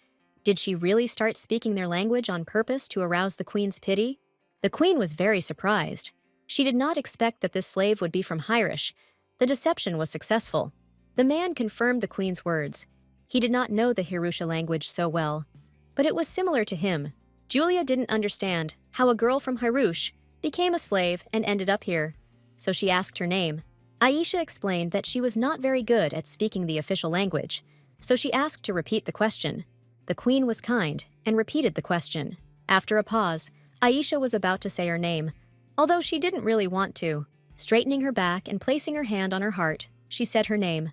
Did she really start speaking their language on purpose to arouse the queen's pity? The queen was very surprised. She did not expect that this slave would be from Hirish. The deception was successful. The man confirmed the queen's words. He did not know the Hirusha language so well, but it was similar to him. Julia didn't understand how a girl from Hirush became a slave and ended up here, so she asked her name. Aisha explained that she was not very good at speaking the official language, so she asked to repeat the question. The queen was kind and repeated the question. After a pause, Aisha was about to say her name, although she didn't really want to. Straightening her back and placing her hand on her heart, she said her name.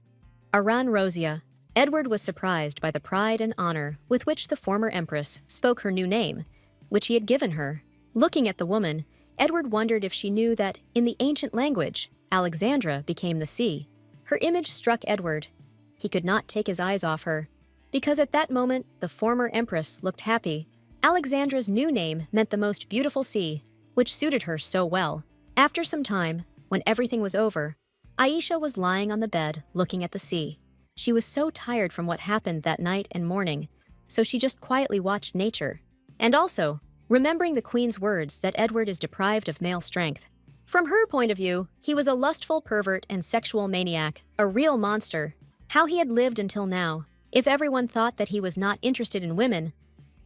Aran Rosia. Edward was surprised by the pride and honor with which the former empress spoke her new name, which he had given her. Looking at the woman, Edward wondered if she knew that, in the ancient language, Alexandra became the sea. Her image struck Edward. He could not take his eyes off her, because at that moment the former empress looked happy. Alexandra's new name meant the most beautiful sea, which suited her so well. After some time, when everything was over, Aisha was lying on the bed looking at the sea. She was so tired from what happened that night and morning, so she just quietly watched nature. And also, remembering the queen's words that Edward is deprived of male strength. From her point of view, he was a lustful pervert and sexual maniac, a real monster. How he had lived until now. If everyone thought that he was not interested in women,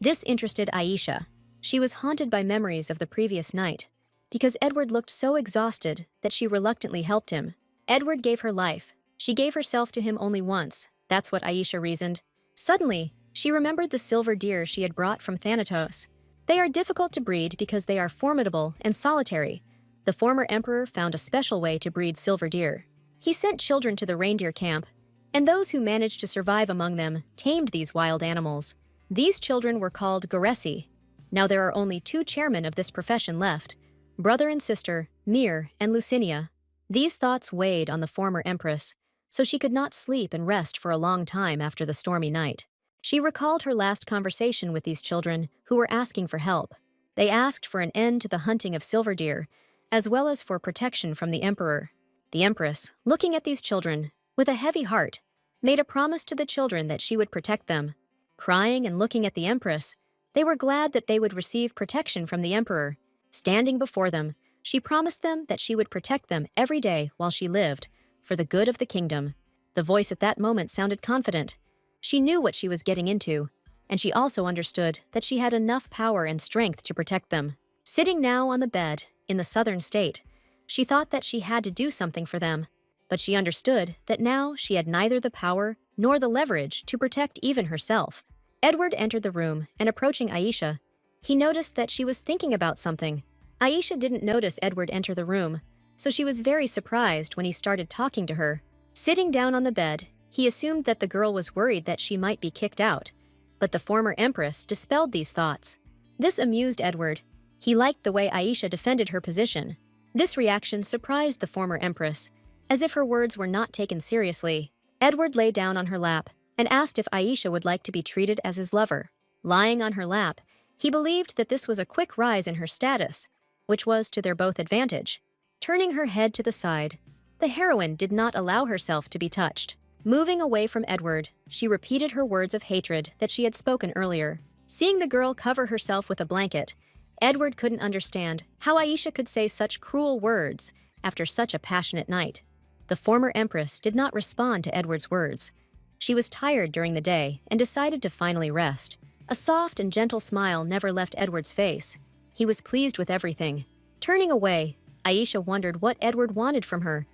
this interested Aisha. She was haunted by memories of the previous night, because Edward looked so exhausted that she reluctantly helped him. Edward gave her life. She gave herself to him only once. That's what Aisha reasoned. Suddenly, she remembered the silver deer she had brought from Thanatos. They are difficult to breed because they are formidable and solitary. The former emperor found a special way to breed silver deer. He sent children to the reindeer camp, and those who managed to survive among them tamed these wild animals. These children were called Goresi. Now there are only 2 chairmen of this profession left, brother and sister, Mir and Lucinia. These thoughts weighed on the former empress, so she could not sleep and rest for a long time after the stormy night. She recalled her last conversation with these children who were asking for help. They asked for an end to the hunting of silver deer, as well as for protection from the emperor. The empress, looking at these children, with a heavy heart, made a promise to the children that she would protect them. Crying and looking at the empress, they were glad that they would receive protection from the emperor. Standing before them, she promised them that she would protect them every day while she lived, for the good of the kingdom. The voice at that moment sounded confident. She knew what she was getting into, and she also understood that she had enough power and strength to protect them. Sitting now on the bed, in the southern state, she thought that she had to do something for them, but she understood that now she had neither the power nor the leverage to protect even herself. Edward entered the room, and approaching Aisha, he noticed that she was thinking about something. Aisha didn't notice Edward enter the room, so she was very surprised when he started talking to her. Sitting down on the bed, he assumed that the girl was worried that she might be kicked out, but the former empress dispelled these thoughts. This amused Edward. He liked the way Aisha defended her position. This reaction surprised the former empress, as if her words were not taken seriously. Edward lay down on her lap and asked if Aisha would like to be treated as his lover. Lying on her lap, he believed that this was a quick rise in her status, which was to their both advantage. Turning her head to the side, the heroine did not allow herself to be touched. Moving away from Edward, she repeated her words of hatred that she had spoken earlier. Seeing the girl cover herself with a blanket, Edward couldn't understand how Aisha could say such cruel words after such a passionate night. The former empress did not respond to Edward's words. She was tired during the day and decided to finally rest. A soft and gentle smile never left Edward's face. He was pleased with everything. Turning away, Aisha wondered what Edward wanted from her,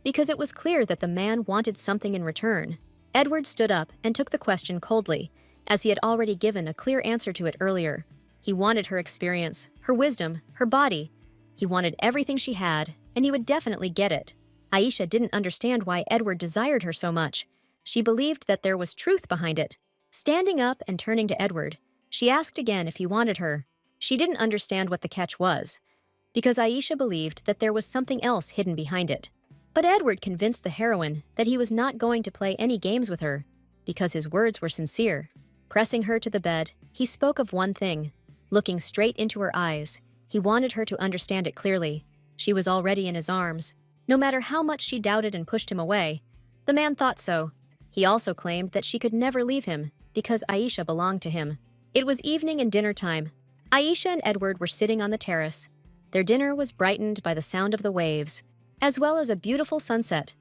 because it was clear that the man wanted something in return. Edward stood up and took the question coldly, as he had already given a clear answer to it earlier. He wanted her experience, her wisdom, her body. He wanted everything she had, and he would definitely get it. Aisha didn't understand why Edward desired her so much. She believed that there was truth behind it. Standing up and turning to Edward, she asked again if he wanted her. She didn't understand what the catch was, because Aisha believed that there was something else hidden behind it. But Edward convinced the heroine that he was not going to play any games with her, because his words were sincere. Pressing her to the bed, he spoke of one thing. Looking straight into her eyes, he wanted her to understand it clearly. She was already in his arms. No matter how much she doubted and pushed him away, the man thought so. He also claimed that she could never leave him, because Aisha belonged to him. It was evening and dinner time. Aisha and Edward were sitting on the terrace. Their dinner was brightened by the sound of the waves, as well as a beautiful sunset,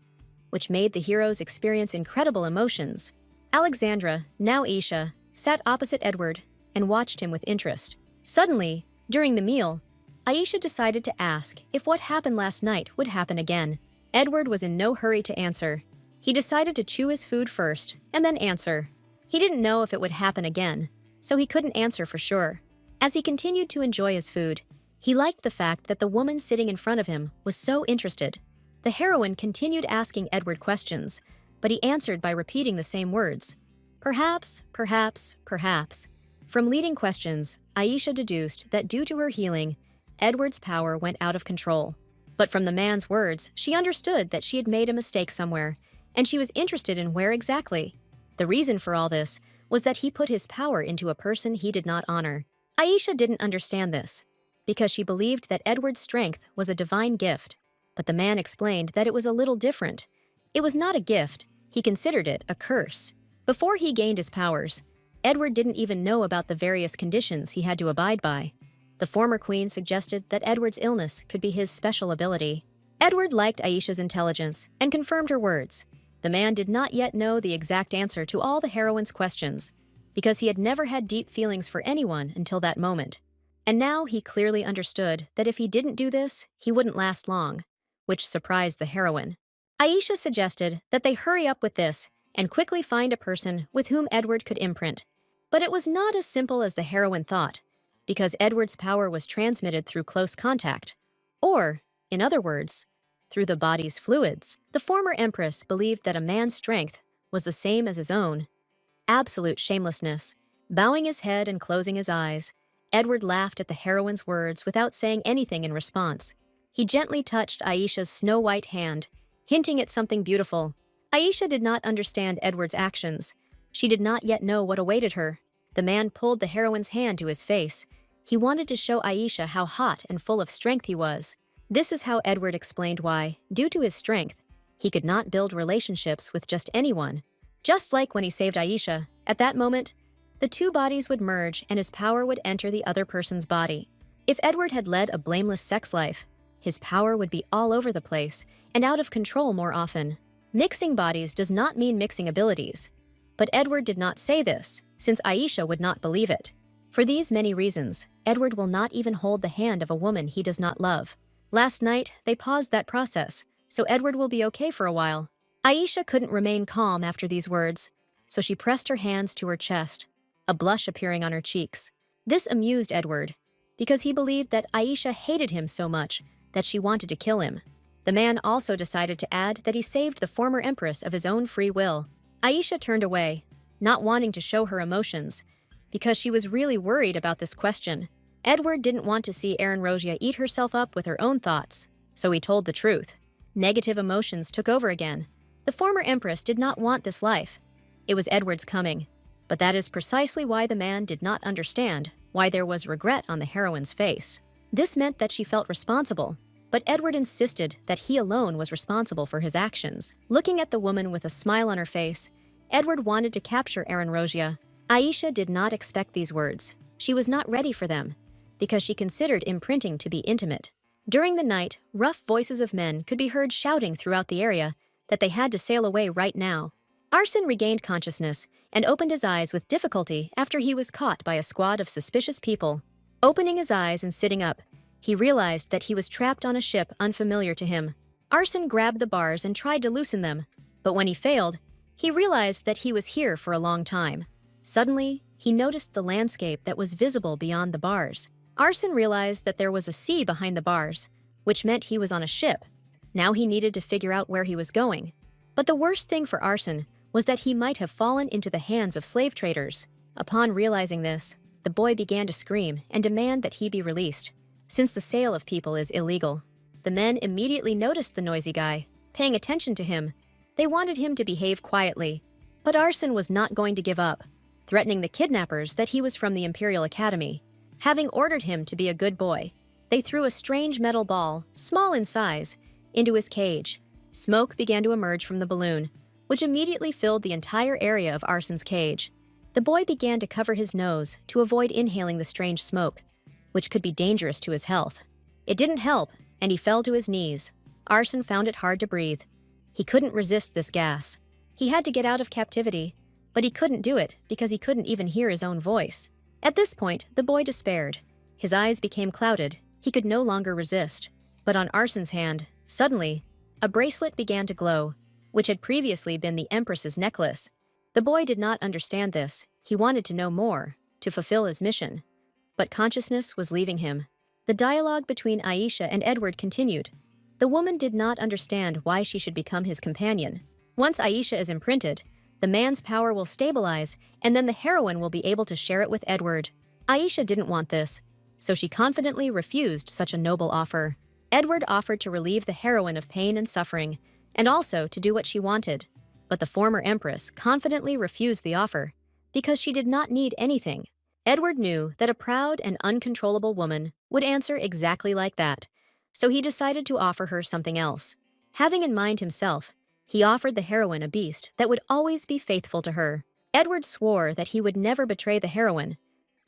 which made the heroes experience incredible emotions. Alexandra, now Aisha, sat opposite Edward and watched him with interest. Suddenly, during the meal, Aisha decided to ask if what happened last night would happen again. Edward was in no hurry to answer. He decided to chew his food first and then answer. He didn't know if it would happen again, so he couldn't answer for sure. As he continued to enjoy his food, He liked the fact that the woman sitting in front of him was so interested. The heroine continued asking Edward questions, but he answered by repeating the same words. Perhaps, perhaps, perhaps. From leading questions, Aisha deduced that due to her healing, Edward's power went out of control. But from the man's words, she understood that she had made a mistake somewhere, and she was interested in where exactly. The reason for all this was that he put his power into a person he did not honor. Aisha didn't understand this, because she believed that Edward's strength was a divine gift. But the man explained that it was a little different. It was not a gift, he considered it a curse. Before he gained his powers, Edward didn't even know about the various conditions he had to abide by. The former queen suggested that Edward's illness could be his special ability. Edward liked Aisha's intelligence and confirmed her words. The man did not yet know the exact answer to all the heroine's questions, because he had never had deep feelings for anyone until that moment. And now he clearly understood that if he didn't do this, he wouldn't last long, which surprised the heroine. Aisha suggested that they hurry up with this and quickly find a person with whom Edward could imprint. But it was not as simple as the heroine thought, because Edward's power was transmitted through close contact, or, in other words, through the body's fluids. The former empress believed that a man's strength was the same as his own. Absolute shamelessness. Bowing his head and closing his eyes, Edward laughed at the heroine's words without saying anything in response. He gently touched Aisha's snow-white hand, hinting at something beautiful. Aisha did not understand Edward's actions. She did not yet know what awaited her. The man pulled the heroine's hand to his face. He wanted to show Aisha how hot and full of strength he was. This is how Edward explained why, due to his strength, he could not build relationships with just anyone. Just like when he saved Aisha, at that moment, the two bodies would merge and his power would enter the other person's body. If Edward had led a blameless sex life, his power would be all over the place and out of control more often. Mixing bodies does not mean mixing abilities. But Edward did not say this, since Aisha would not believe it. For these many reasons, Edward will not even hold the hand of a woman he does not love. Last night, they paused that process, so Edward will be okay for a while. Aisha couldn't remain calm after these words, so she pressed her hands to her chest, a blush appearing on her cheeks. This amused Edward, because he believed that Aisha hated him so much that she wanted to kill him. The man also decided to add that he saved the former empress of his own free will. Aisha turned away, not wanting to show her emotions, because she was really worried about this question. Edward didn't want to see Aranrosia eat herself up with her own thoughts, so he told the truth. Negative emotions took over again. The former empress did not want this life. It was Edward's coming, but that is precisely why the man did not understand why there was regret on the heroine's face. This meant that she felt responsible, but Edward insisted that he alone was responsible for his actions. Looking at the woman with a smile on her face, Edward wanted to capture Aranrosia. Aisha did not expect these words. She was not ready for them, because she considered imprinting to be intimate. During the night, rough voices of men could be heard shouting throughout the area that they had to sail away right now. Arson regained consciousness and opened his eyes with difficulty after he was caught by a squad of suspicious people. Opening his eyes and sitting up, he realized that he was trapped on a ship unfamiliar to him. Arson grabbed the bars and tried to loosen them, but when he failed, he realized that he was here for a long time. Suddenly, he noticed the landscape that was visible beyond the bars. Arson realized that there was a sea behind the bars, which meant he was on a ship. Now he needed to figure out where he was going. But the worst thing for Arson was that he might have fallen into the hands of slave traders. Upon realizing this, the boy began to scream and demand that he be released, since the sale of people is illegal. The men immediately noticed the noisy guy, paying attention to him. They wanted him to behave quietly. But Arson was not going to give up, threatening the kidnappers that he was from the Imperial Academy. Having ordered him to be a good boy, they threw a strange metal ball, small in size, into his cage. Smoke began to emerge from the balloon, which immediately filled the entire area of Arson's cage. The boy began to cover his nose to avoid inhaling the strange smoke, which could be dangerous to his health. It didn't help, and he fell to his knees. Arson found it hard to breathe. He couldn't resist this gas. He had to get out of captivity, but he couldn't do it because he couldn't even hear his own voice. At this point, the boy despaired. His eyes became clouded. He could no longer resist. But on Arson's hand, suddenly, a bracelet began to glow, which had previously been the Empress's necklace. The boy did not understand this. He wanted to know more, to fulfill his mission. But consciousness was leaving him. The dialogue between Aisha and Edward continued. The woman did not understand why she should become his companion. Once Aisha is imprinted, the man's power will stabilize, and then the heroine will be able to share it with Edward. Aisha didn't want this, so she confidently refused such a noble offer. Edward offered to relieve the heroine of pain and suffering, and also to do what she wanted. But the former empress confidently refused the offer, because she did not need anything. Edward knew that a proud and uncontrollable woman would answer exactly like that, so he decided to offer her something else. Having in mind himself, he offered the heroine a beast that would always be faithful to her. Edward swore that he would never betray the heroine,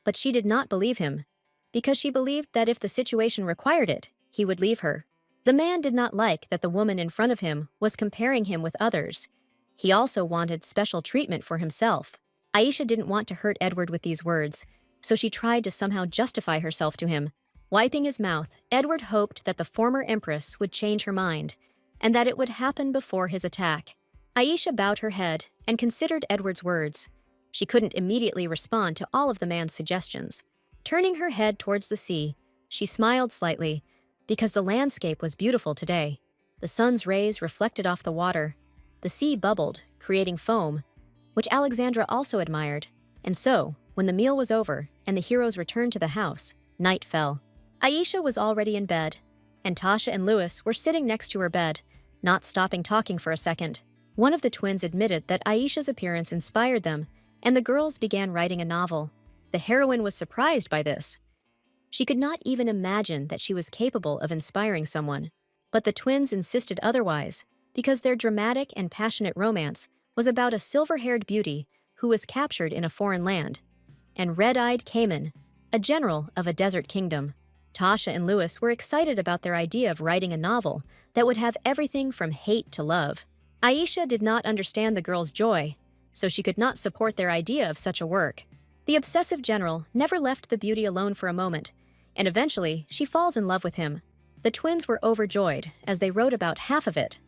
but she did not believe him, because she believed that if the situation required it, he would leave her. The man did not like that the woman in front of him was comparing him with others. He also wanted special treatment for himself. Aisha didn't want to hurt Edward with these words, so she tried to somehow justify herself to him. Wiping his mouth, Edward hoped that the former empress would change her mind, and that it would happen before his attack. Aisha bowed her head and considered Edward's words. She couldn't immediately respond to all of the man's suggestions. Turning her head towards the sea, she smiled slightly, because the landscape was beautiful today. The sun's rays reflected off the water. The sea bubbled, creating foam, which Alexandra also admired. And so, when the meal was over and the heroes returned to the house, night fell. Aisha was already in bed, and Tasha and Louis were sitting next to her bed, not stopping talking for a second. One of the twins admitted that Aisha's appearance inspired them, and the girls began writing a novel. The heroine was surprised by this. She could not even imagine that she was capable of inspiring someone. But the twins insisted otherwise, because their dramatic and passionate romance was about a silver-haired beauty who was captured in a foreign land, and red-eyed Cayman, a general of a desert kingdom. Tasha and Louis were excited about their idea of writing a novel that would have everything from hate to love. Aisha did not understand the girls' joy, so she could not support their idea of such a work. The obsessive general never left the beauty alone for a moment, and eventually she falls in love with him. The twins were overjoyed as they wrote about half of it,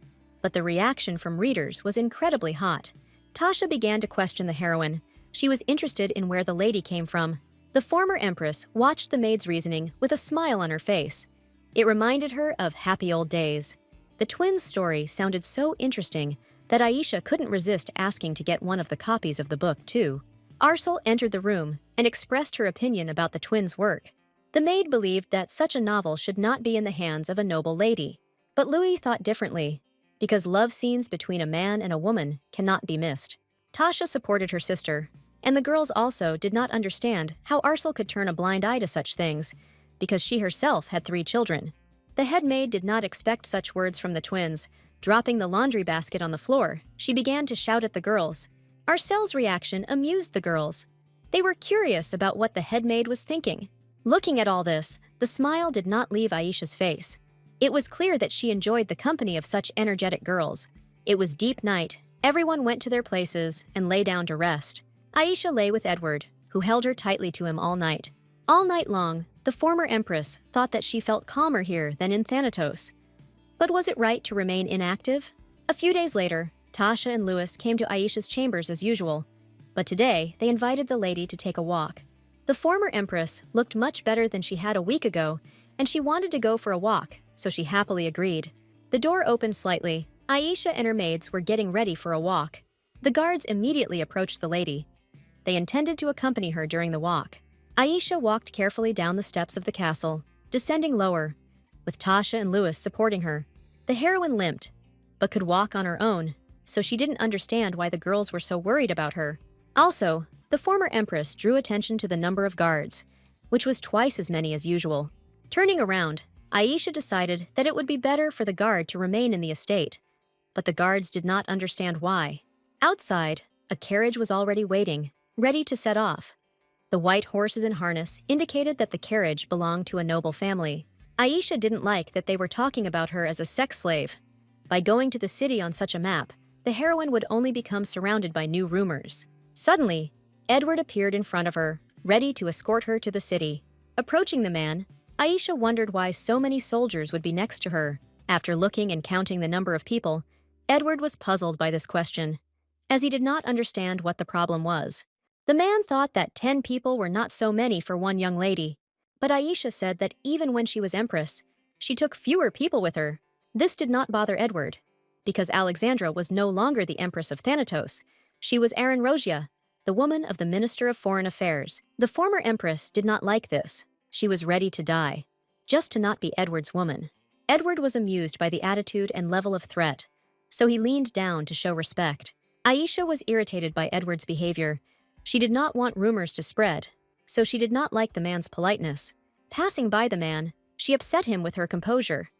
but the reaction from readers was incredibly hot. Tasha began to question the heroine. She was interested in where the lady came from. The former empress watched the maid's reasoning with a smile on her face. It reminded her of happy old days. The twins' story sounded so interesting that Aisha couldn't resist asking to get one of the copies of the book, too. Arsel entered the room and expressed her opinion about the twins' work. The maid believed that such a novel should not be in the hands of a noble lady. But Louis thought differently, because love scenes between a man and a woman cannot be missed. Tasha supported her sister, and the girls also did not understand how Arsel could turn a blind eye to such things, because she herself had 3 children. The head maid did not expect such words from the twins. Dropping the laundry basket on the floor, she began to shout at the girls. Arsel's reaction amused the girls. They were curious about what the head maid was thinking. Looking at all this, the smile did not leave Aisha's face. It was clear that she enjoyed the company of such energetic girls. It was deep night. Everyone went to their places and lay down to rest. Aisha lay with Edward, who held her tightly to him all night. All night long, the former empress thought that she felt calmer here than in Thanatos. But was it right to remain inactive? A few days later, Tasha and Louis came to Aisha's chambers as usual, but today they invited the lady to take a walk. The former empress looked much better than she had a week ago, and she wanted to go for a walk, so she happily agreed. The door opened slightly. Aisha and her maids were getting ready for a walk. The guards immediately approached the lady. They intended to accompany her during the walk. Aisha walked carefully down the steps of the castle, descending lower, with Tasha and Louis supporting her. The heroine limped, but could walk on her own, so she didn't understand why the girls were so worried about her. Also, the former empress drew attention to the number of guards, which was twice as many as usual. Turning around, Aisha decided that it would be better for the guard to remain in the estate, but the guards did not understand why. Outside, a carriage was already waiting, ready to set off. The white horses in harness indicated that the carriage belonged to a noble family. Aisha didn't like that they were talking about her as a sex slave. By going to the city on such a map, the heroine would only become surrounded by new rumors. Suddenly, Edward appeared in front of her, ready to escort her to the city. Approaching the man, Aisha wondered why so many soldiers would be next to her. After looking and counting the number of people, Edward was puzzled by this question, as he did not understand what the problem was. The man thought that 10 people were not so many for one young lady. But Aisha said that even when she was empress, she took fewer people with her. This did not bother Edward, because Alexandra was no longer the empress of Thanatos. She was Rosia, the woman of the Minister of Foreign Affairs. The former empress did not like this. She was ready to die, just to not be Edward's woman. Edward was amused by the attitude and level of threat, so he leaned down to show respect. Aisha was irritated by Edward's behavior. She did not want rumors to spread, so she did not like the man's politeness. Passing by the man, she upset him with her composure.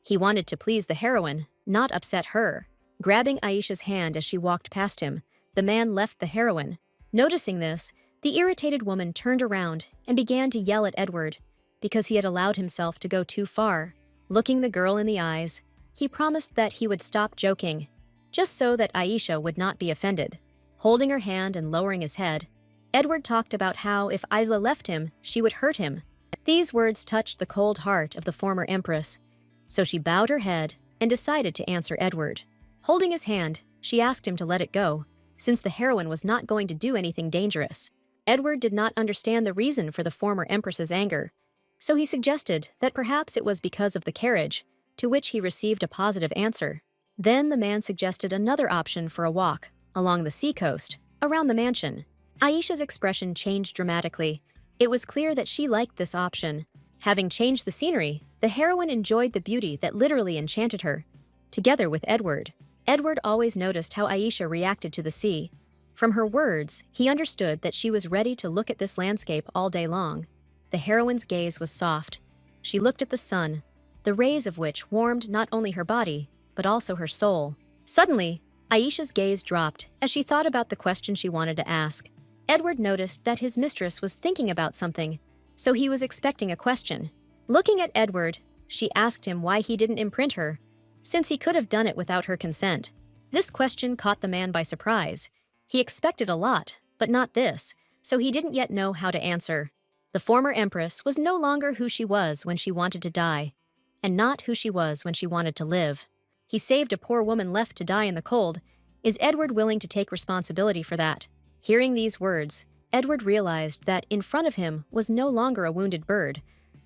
He wanted to please the heroine, not upset her. Grabbing Aisha's hand as she walked past him, the man left the heroine. Noticing this, the irritated woman turned around and began to yell at Edward because he had allowed himself to go too far. Looking the girl in the eyes, he promised that he would stop joking, just so that Aisha would not be offended. Holding her hand and lowering his head, Edward talked about how if Isla left him, she would hurt him. These words touched the cold heart of the former empress, so she bowed her head and decided to answer Edward. Holding his hand, she asked him to let it go, since the heroine was not going to do anything dangerous. Edward did not understand the reason for the former empress's anger, so he suggested that perhaps it was because of the carriage, to which he received a positive answer. Then the man suggested another option for a walk along the seacoast, around the mansion. Aisha's expression changed dramatically. It was clear that she liked this option. Having changed the scenery, the heroine enjoyed the beauty that literally enchanted her. Together with Edward, Edward always noticed how Aisha reacted to the sea. From her words, he understood that she was ready to look at this landscape all day long. The heroine's gaze was soft. She looked at the sun, the rays of which warmed not only her body, but also her soul. Suddenly, Aisha's gaze dropped as she thought about the question she wanted to ask. Edward noticed that his mistress was thinking about something, so he was expecting a question. Looking at Edward, she asked him why he didn't imprint her, since he could have done it without her consent. This question caught the man by surprise. He expected a lot, but not this, so he didn't yet know how to answer. The former empress was no longer who she was when she wanted to die, and not who she was when she wanted to live. He saved a poor woman left to die in the cold. Is Edward willing to take responsibility for that? Hearing these words, Edward realized that in front of him was no longer a wounded bird,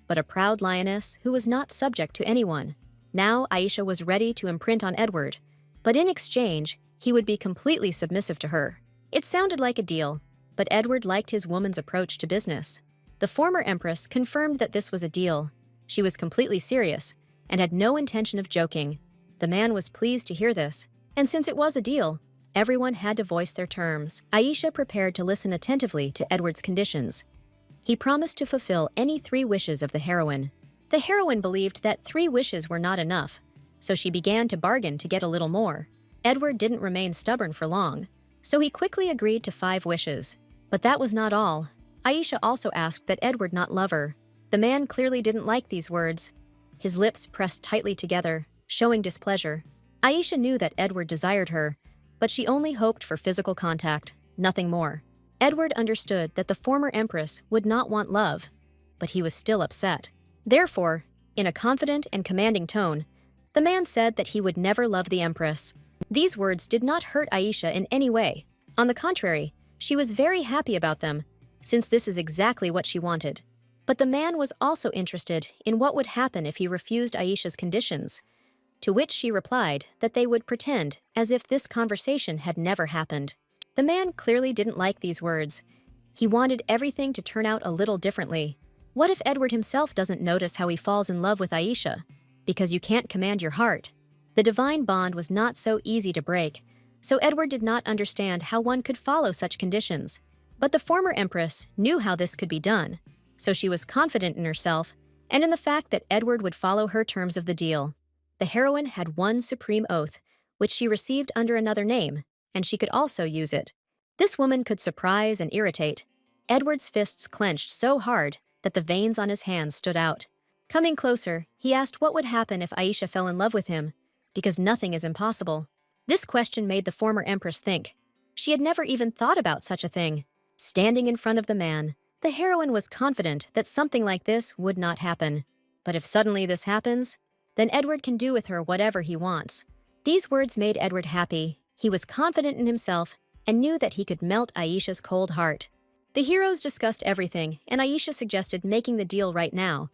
but a proud lioness who was not subject to anyone. Now Aisha was ready to imprint on Edward, but in exchange, he would be completely submissive to her. It sounded like a deal, but Edward liked his woman's approach to business. The former empress confirmed that this was a deal. She was completely serious and had no intention of joking. The man was pleased to hear this, and since it was a deal, everyone had to voice their terms. Aisha prepared to listen attentively to Edward's conditions. He promised to fulfill any 3 wishes of the heroine. The heroine believed that 3 wishes were not enough, so she began to bargain to get a little more. Edward didn't remain stubborn for long, so he quickly agreed to 5 wishes. But that was not all. Aisha also asked that Edward not love her. The man clearly didn't like these words. His lips pressed tightly together, showing displeasure. Aisha knew that Edward desired her, but she only hoped for physical contact, nothing more. Edward understood that the former empress would not want love, but he was still upset. Therefore, in a confident and commanding tone, the man said that he would never love the empress. These words did not hurt Aisha in any way. On the contrary, she was very happy about them, since this is exactly what she wanted. But the man was also interested in what would happen if he refused Aisha's conditions, to which she replied that they would pretend as if this conversation had never happened. The man clearly didn't like these words. He wanted everything to turn out a little differently. What if Edward himself doesn't notice how he falls in love with Aisha? Because you can't command your heart. The divine bond was not so easy to break, so Edward did not understand how one could follow such conditions. But the former empress knew how this could be done, so she was confident in herself and in the fact that Edward would follow her terms of the deal. The heroine had one supreme oath, which she received under another name, and she could also use it. This woman could surprise and irritate. Edward's fists clenched so hard that the veins on his hands stood out. Coming closer, he asked what would happen if Aisha fell in love with him, because nothing is impossible. This question made the former empress think. She had never even thought about such a thing. Standing in front of the man, the heroine was confident that something like this would not happen. But if suddenly this happens, then Edward can do with her whatever he wants. These words made Edward happy. He was confident in himself and knew that he could melt Aisha's cold heart. The heroes discussed everything, and Aisha suggested making the deal right now.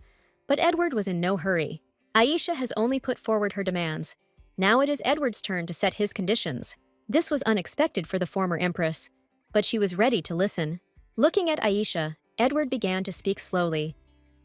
But Edward was in no hurry. Aisha has only put forward her demands. Now it is Edward's turn to set his conditions. This was unexpected for the former empress, but she was ready to listen. Looking at Aisha, Edward began to speak slowly.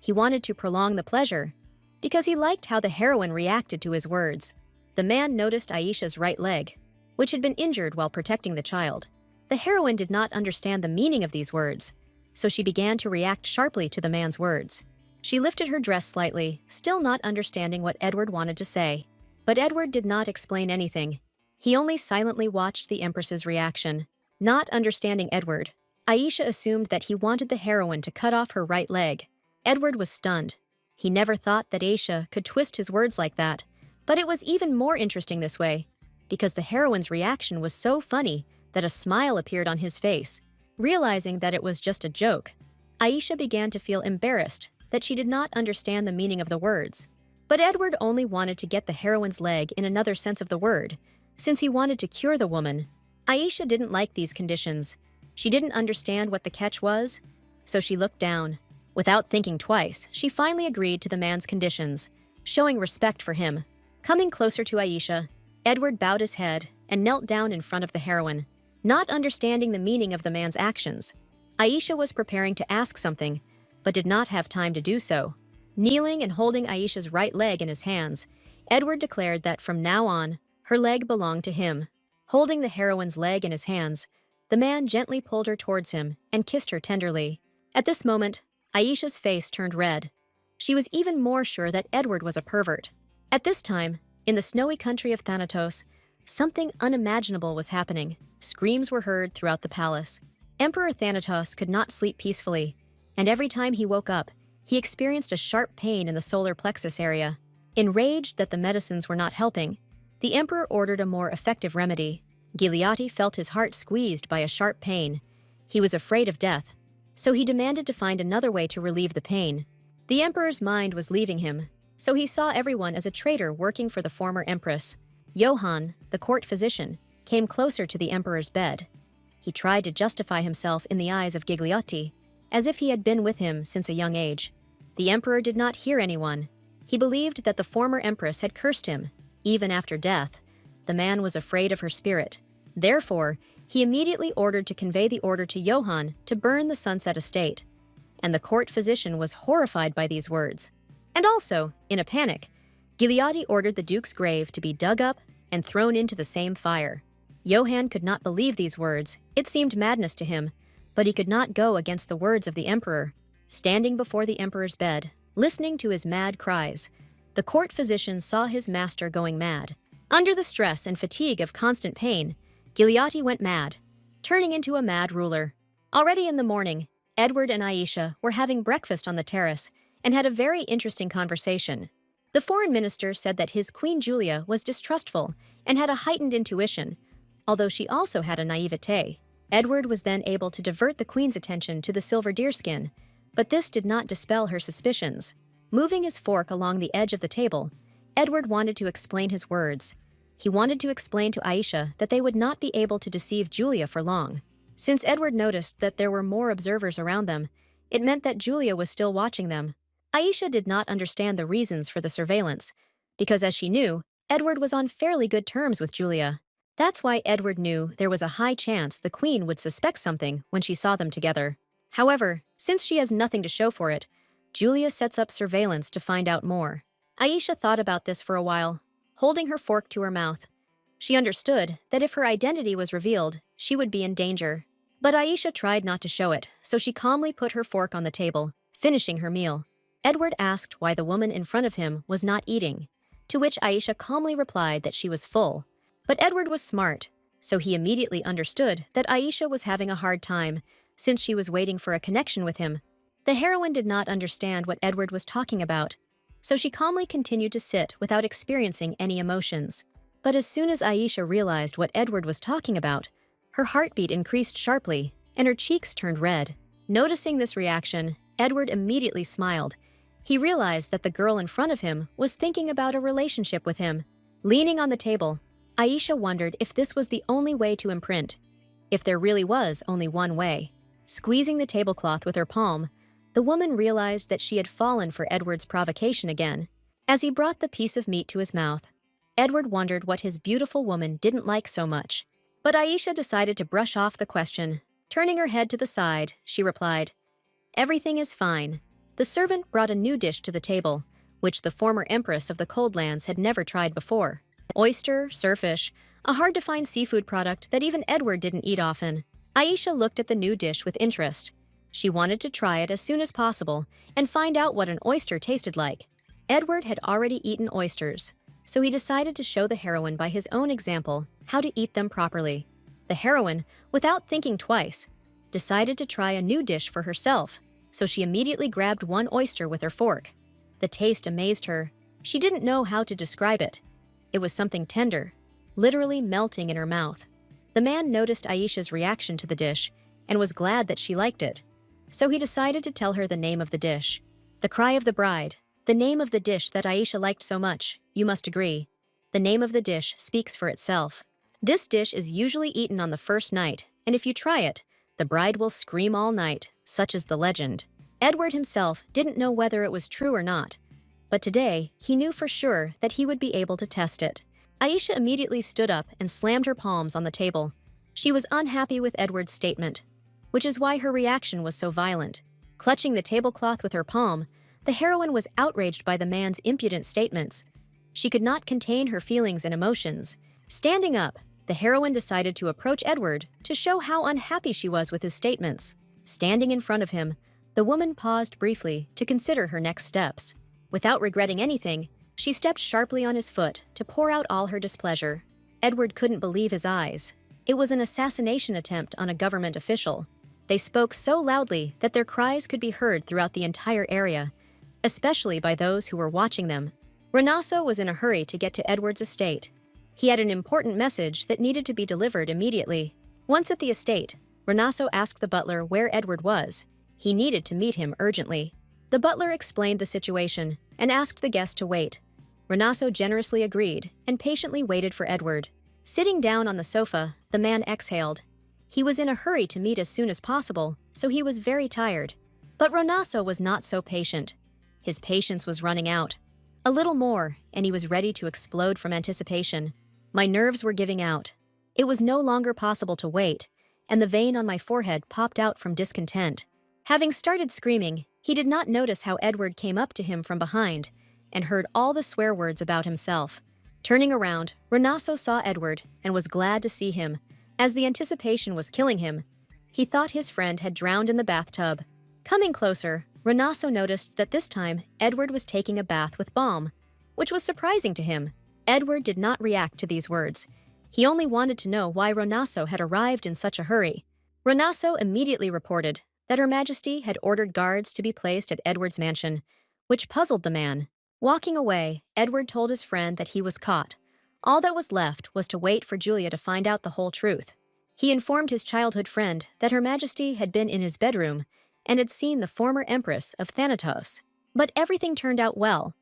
He wanted to prolong the pleasure, because he liked how the heroine reacted to his words. The man noticed Aisha's right leg, which had been injured while protecting the child. The heroine did not understand the meaning of these words, so she began to react sharply to the man's words. She lifted her dress slightly, still not understanding what Edward wanted to say. But Edward did not explain anything. He only silently watched the empress's reaction. Not understanding Edward, Aisha assumed that he wanted the heroine to cut off her right leg. Edward was stunned. He never thought that Aisha could twist his words like that. But it was even more interesting this way, because the heroine's reaction was so funny that a smile appeared on his face. Realizing that it was just a joke, Aisha began to feel embarrassed that she did not understand the meaning of the words. But Edward only wanted to get the heroine's leg in another sense of the word, since he wanted to cure the woman. Aisha didn't like these conditions. She didn't understand what the catch was, so she looked down. Without thinking twice, she finally agreed to the man's conditions, showing respect for him. Coming closer to Aisha, Edward bowed his head and knelt down in front of the heroine, not understanding the meaning of the man's actions. Aisha was preparing to ask something, but did not have time to do so. Kneeling and holding Aisha's right leg in his hands, Edward declared that from now on, her leg belonged to him. Holding the heroine's leg in his hands, the man gently pulled her towards him and kissed her tenderly. At this moment, Aisha's face turned red. She was even more sure that Edward was a pervert. At this time, in the snowy country of Thanatos, something unimaginable was happening. Screams were heard throughout the palace. Emperor Thanatos could not sleep peacefully, and every time he woke up, he experienced a sharp pain in the solar plexus area. Enraged that the medicines were not helping, the emperor ordered a more effective remedy. Gigliotti felt his heart squeezed by a sharp pain. He was afraid of death, so he demanded to find another way to relieve the pain. The emperor's mind was leaving him, so he saw everyone as a traitor working for the former empress. Johann, the court physician, came closer to the emperor's bed. He tried to justify himself in the eyes of Gigliotti, as if he had been with him since a young age. The emperor did not hear anyone. He believed that the former empress had cursed him. Even after death, the man was afraid of her spirit. Therefore, he immediately ordered to convey the order to Johann to burn the Sunset Estate. And the court physician was horrified by these words. And also, in a panic, Gigliotti ordered the duke's grave to be dug up and thrown into the same fire. Johann could not believe these words. It seemed madness to him, but he could not go against the words of the emperor. Standing before the emperor's bed, listening to his mad cries, the court physician saw his master going mad. Under the stress and fatigue of constant pain, Gigliotti went mad, turning into a mad ruler. Already in the morning, Edward and Aisha were having breakfast on the terrace and had a very interesting conversation. The foreign minister said that his Queen Julia was distrustful and had a heightened intuition, although she also had a naivete. Edward was then able to divert the queen's attention to the silver deerskin, but this did not dispel her suspicions. Moving his fork along the edge of the table, Edward wanted to explain his words. He wanted to explain to Aisha that they would not be able to deceive Julia for long. Since Edward noticed that there were more observers around them, it meant that Julia was still watching them. Aisha did not understand the reasons for the surveillance, because as she knew, Edward was on fairly good terms with Julia. That's why Edward knew there was a high chance the queen would suspect something when she saw them together. However, since she has nothing to show for it, Julia sets up surveillance to find out more. Aisha thought about this for a while, holding her fork to her mouth. She understood that if her identity was revealed, she would be in danger. But Aisha tried not to show it, so she calmly put her fork on the table, finishing her meal. Edward asked why the woman in front of him was not eating, to which Aisha calmly replied that she was full. But Edward was smart, so he immediately understood that Aisha was having a hard time, since she was waiting for a connection with him. The heroine did not understand what Edward was talking about, so she calmly continued to sit without experiencing any emotions. But as soon as Aisha realized what Edward was talking about, her heartbeat increased sharply, and her cheeks turned red. Noticing this reaction, Edward immediately smiled. He realized that the girl in front of him was thinking about a relationship with him. Leaning on the table, Aisha wondered if this was the only way to imprint, if there really was only one way. Squeezing the tablecloth with her palm, the woman realized that she had fallen for Edward's provocation again. As he brought the piece of meat to his mouth, Edward wondered what his beautiful woman didn't like so much. But Aisha decided to brush off the question. Turning her head to the side, she replied, "Everything is fine." The servant brought a new dish to the table, which the former empress of the Cold Lands had never tried before. Oyster, surfish, a hard-to-find seafood product that even Edward didn't eat often. Aisha looked at the new dish with interest. She wanted to try it as soon as possible and find out what an oyster tasted like. Edward had already eaten oysters, so he decided to show the heroine by his own example how to eat them properly. The heroine, without thinking twice, decided to try a new dish for herself, so she immediately grabbed one oyster with her fork. The taste amazed her. She didn't know how to describe it. It was something tender, literally melting in her mouth. The man noticed Aisha's reaction to the dish and was glad that she liked it, so he decided to tell her the name of the dish. The Cry of the Bride, the name of the dish that Aisha liked so much, you must agree. The name of the dish speaks for itself. This dish is usually eaten on the first night, and if you try it, the bride will scream all night, such is the legend. Edward himself didn't know whether it was true or not, but today he knew for sure that he would be able to test it. Aisha immediately stood up and slammed her palms on the table. She was unhappy with Edward's statement, which is why her reaction was so violent. Clutching the tablecloth with her palm, the heroine was outraged by the man's impudent statements. She could not contain her feelings and emotions. Standing up, the heroine decided to approach Edward to show how unhappy she was with his statements. Standing in front of him, the woman paused briefly to consider her next steps. Without regretting anything, she stepped sharply on his foot to pour out all her displeasure. Edward couldn't believe his eyes. It was an assassination attempt on a government official. They spoke so loudly that their cries could be heard throughout the entire area, especially by those who were watching them. Renaso was in a hurry to get to Edward's estate. He had an important message that needed to be delivered immediately. Once at the estate, Renaso asked the butler where Edward was. He needed to meet him urgently. The butler explained the situation and asked the guest to wait. Renaso generously agreed and patiently waited for Edward. Sitting down on the sofa, the man exhaled. He was in a hurry to meet as soon as possible, so he was very tired. But Renaso was not so patient. His patience was running out. A little more, and he was ready to explode from anticipation. My nerves were giving out. It was no longer possible to wait, and the vein on my forehead popped out from discontent. Having started screaming, he did not notice how Edward came up to him from behind and heard all the swear words about himself. Turning around, Renaso saw Edward and was glad to see him. As the anticipation was killing him, he thought his friend had drowned in the bathtub. Coming closer, Renaso noticed that this time Edward was taking a bath with balm, which was surprising to him. Edward did not react to these words. He only wanted to know why Renaso had arrived in such a hurry. Renaso immediately reported that Her Majesty had ordered guards to be placed at Edward's mansion, which puzzled the man. Walking away, Edward told his friend that he was caught. All that was left was to wait for Julia to find out the whole truth. He informed his childhood friend that Her Majesty had been in his bedroom and had seen the former empress of Thanatos. But everything turned out well,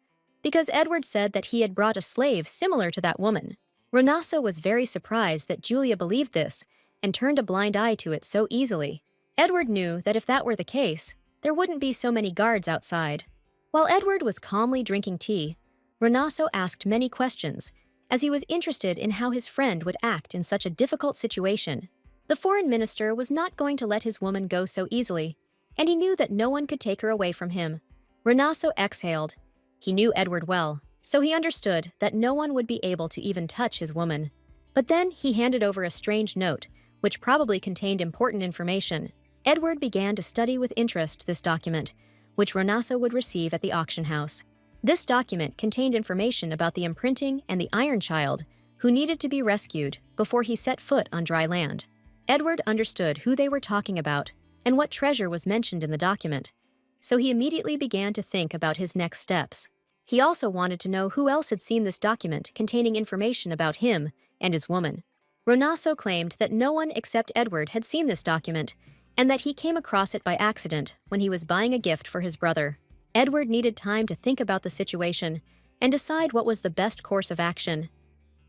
because Edward said that he had brought a slave similar to that woman. Renaso was very surprised that Julia believed this and turned a blind eye to it so easily. Edward knew that if that were the case, there wouldn't be so many guards outside. While Edward was calmly drinking tea, Renaso asked many questions, as he was interested in how his friend would act in such a difficult situation. The foreign minister was not going to let his woman go so easily, and he knew that no one could take her away from him. Renaso exhaled. He knew Edward well, so he understood that no one would be able to even touch his woman. But then he handed over a strange note, which probably contained important information. Edward began to study with interest this document, which Renaso would receive at the auction house. This document contained information about the imprinting and the Iron Child, who needed to be rescued before he set foot on dry land. Edward understood who they were talking about and what treasure was mentioned in the document, so he immediately began to think about his next steps. He also wanted to know who else had seen this document containing information about him and his woman. Renaso claimed that no one except Edward had seen this document, and that he came across it by accident when he was buying a gift for his brother. Edward needed time to think about the situation and decide what was the best course of action.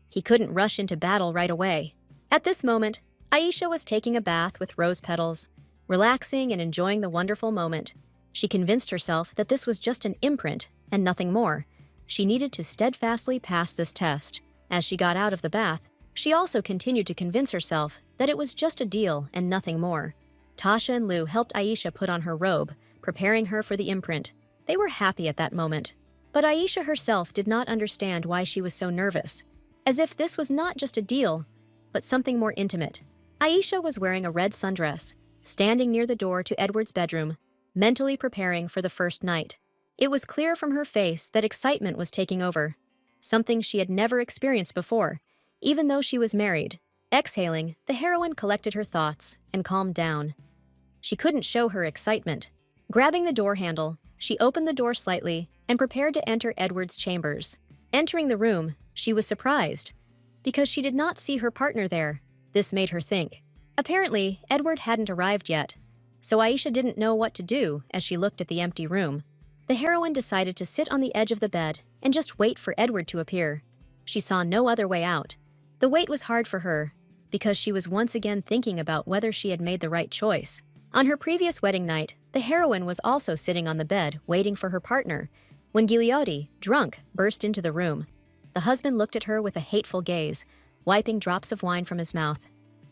He couldn't rush into battle right away. At this moment, Aisha was taking a bath with rose petals. relaxing and enjoying the wonderful moment. She convinced herself that this was just an imprint and nothing more. She needed to steadfastly pass this test. As she got out of the bath, she also continued to convince herself that it was just a deal and nothing more. Tasha and Lou helped Aisha put on her robe, preparing her for the imprint. They were happy at that moment. But Aisha herself did not understand why she was so nervous, as if this was not just a deal, but something more intimate. Aisha was wearing a red sundress, standing near the door to Edward's bedroom, mentally preparing for the first night. It was clear from her face that excitement was taking over, something she had never experienced before, even though she was married. Exhaling, the heroine collected her thoughts and calmed down. She couldn't show her excitement. Grabbing the door handle, she opened the door slightly and prepared to enter Edward's chambers. Entering the room, she was surprised, because she did not see her partner there. This made her think. Apparently, Edward hadn't arrived yet, so Aisha didn't know what to do as she looked at the empty room. The heroine decided to sit on the edge of the bed and just wait for Edward to appear. She saw no other way out. The wait was hard for her, because she was once again thinking about whether she had made the right choice. On her previous wedding night, the heroine was also sitting on the bed waiting for her partner, when Gigliotti, drunk, burst into the room. The husband looked at her with a hateful gaze, wiping drops of wine from his mouth.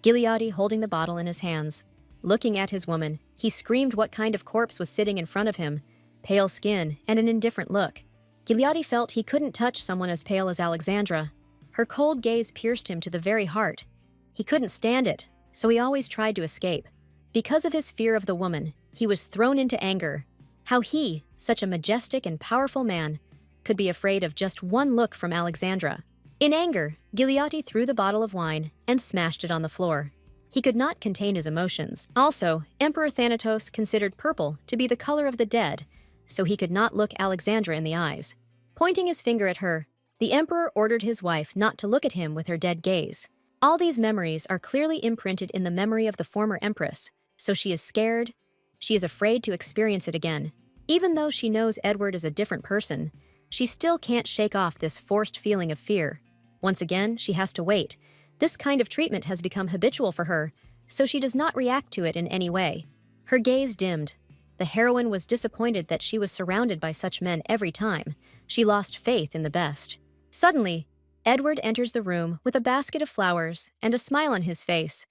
Gigliotti holding the bottle in his hands. Looking at his woman, he screamed what kind of corpse was sitting in front of him, pale skin and an indifferent look. Gigliotti felt he couldn't touch someone as pale as Alexandra. Her cold gaze pierced him to the very heart. He couldn't stand it, so he always tried to escape. Because of his fear of the woman, he was thrown into anger. How he, such a majestic and powerful man, could be afraid of just one look from Alexandra. In anger, Gigliotti threw the bottle of wine and smashed it on the floor. He could not contain his emotions. Also, Emperor Thanatos considered purple to be the color of the dead, so he could not look Alexandra in the eyes. Pointing his finger at her, the emperor ordered his wife not to look at him with her dead gaze. All these memories are clearly imprinted in the memory of the former empress, so she is scared. She is afraid to experience it again. Even though she knows Edward is a different person, she still can't shake off this forced feeling of fear. Once again, she has to wait. This kind of treatment has become habitual for her, so she does not react to it in any way. Her gaze dimmed. The heroine was disappointed that she was surrounded by such men every time. She lost faith in the best. Suddenly, Edward enters the room with a basket of flowers and a smile on his face.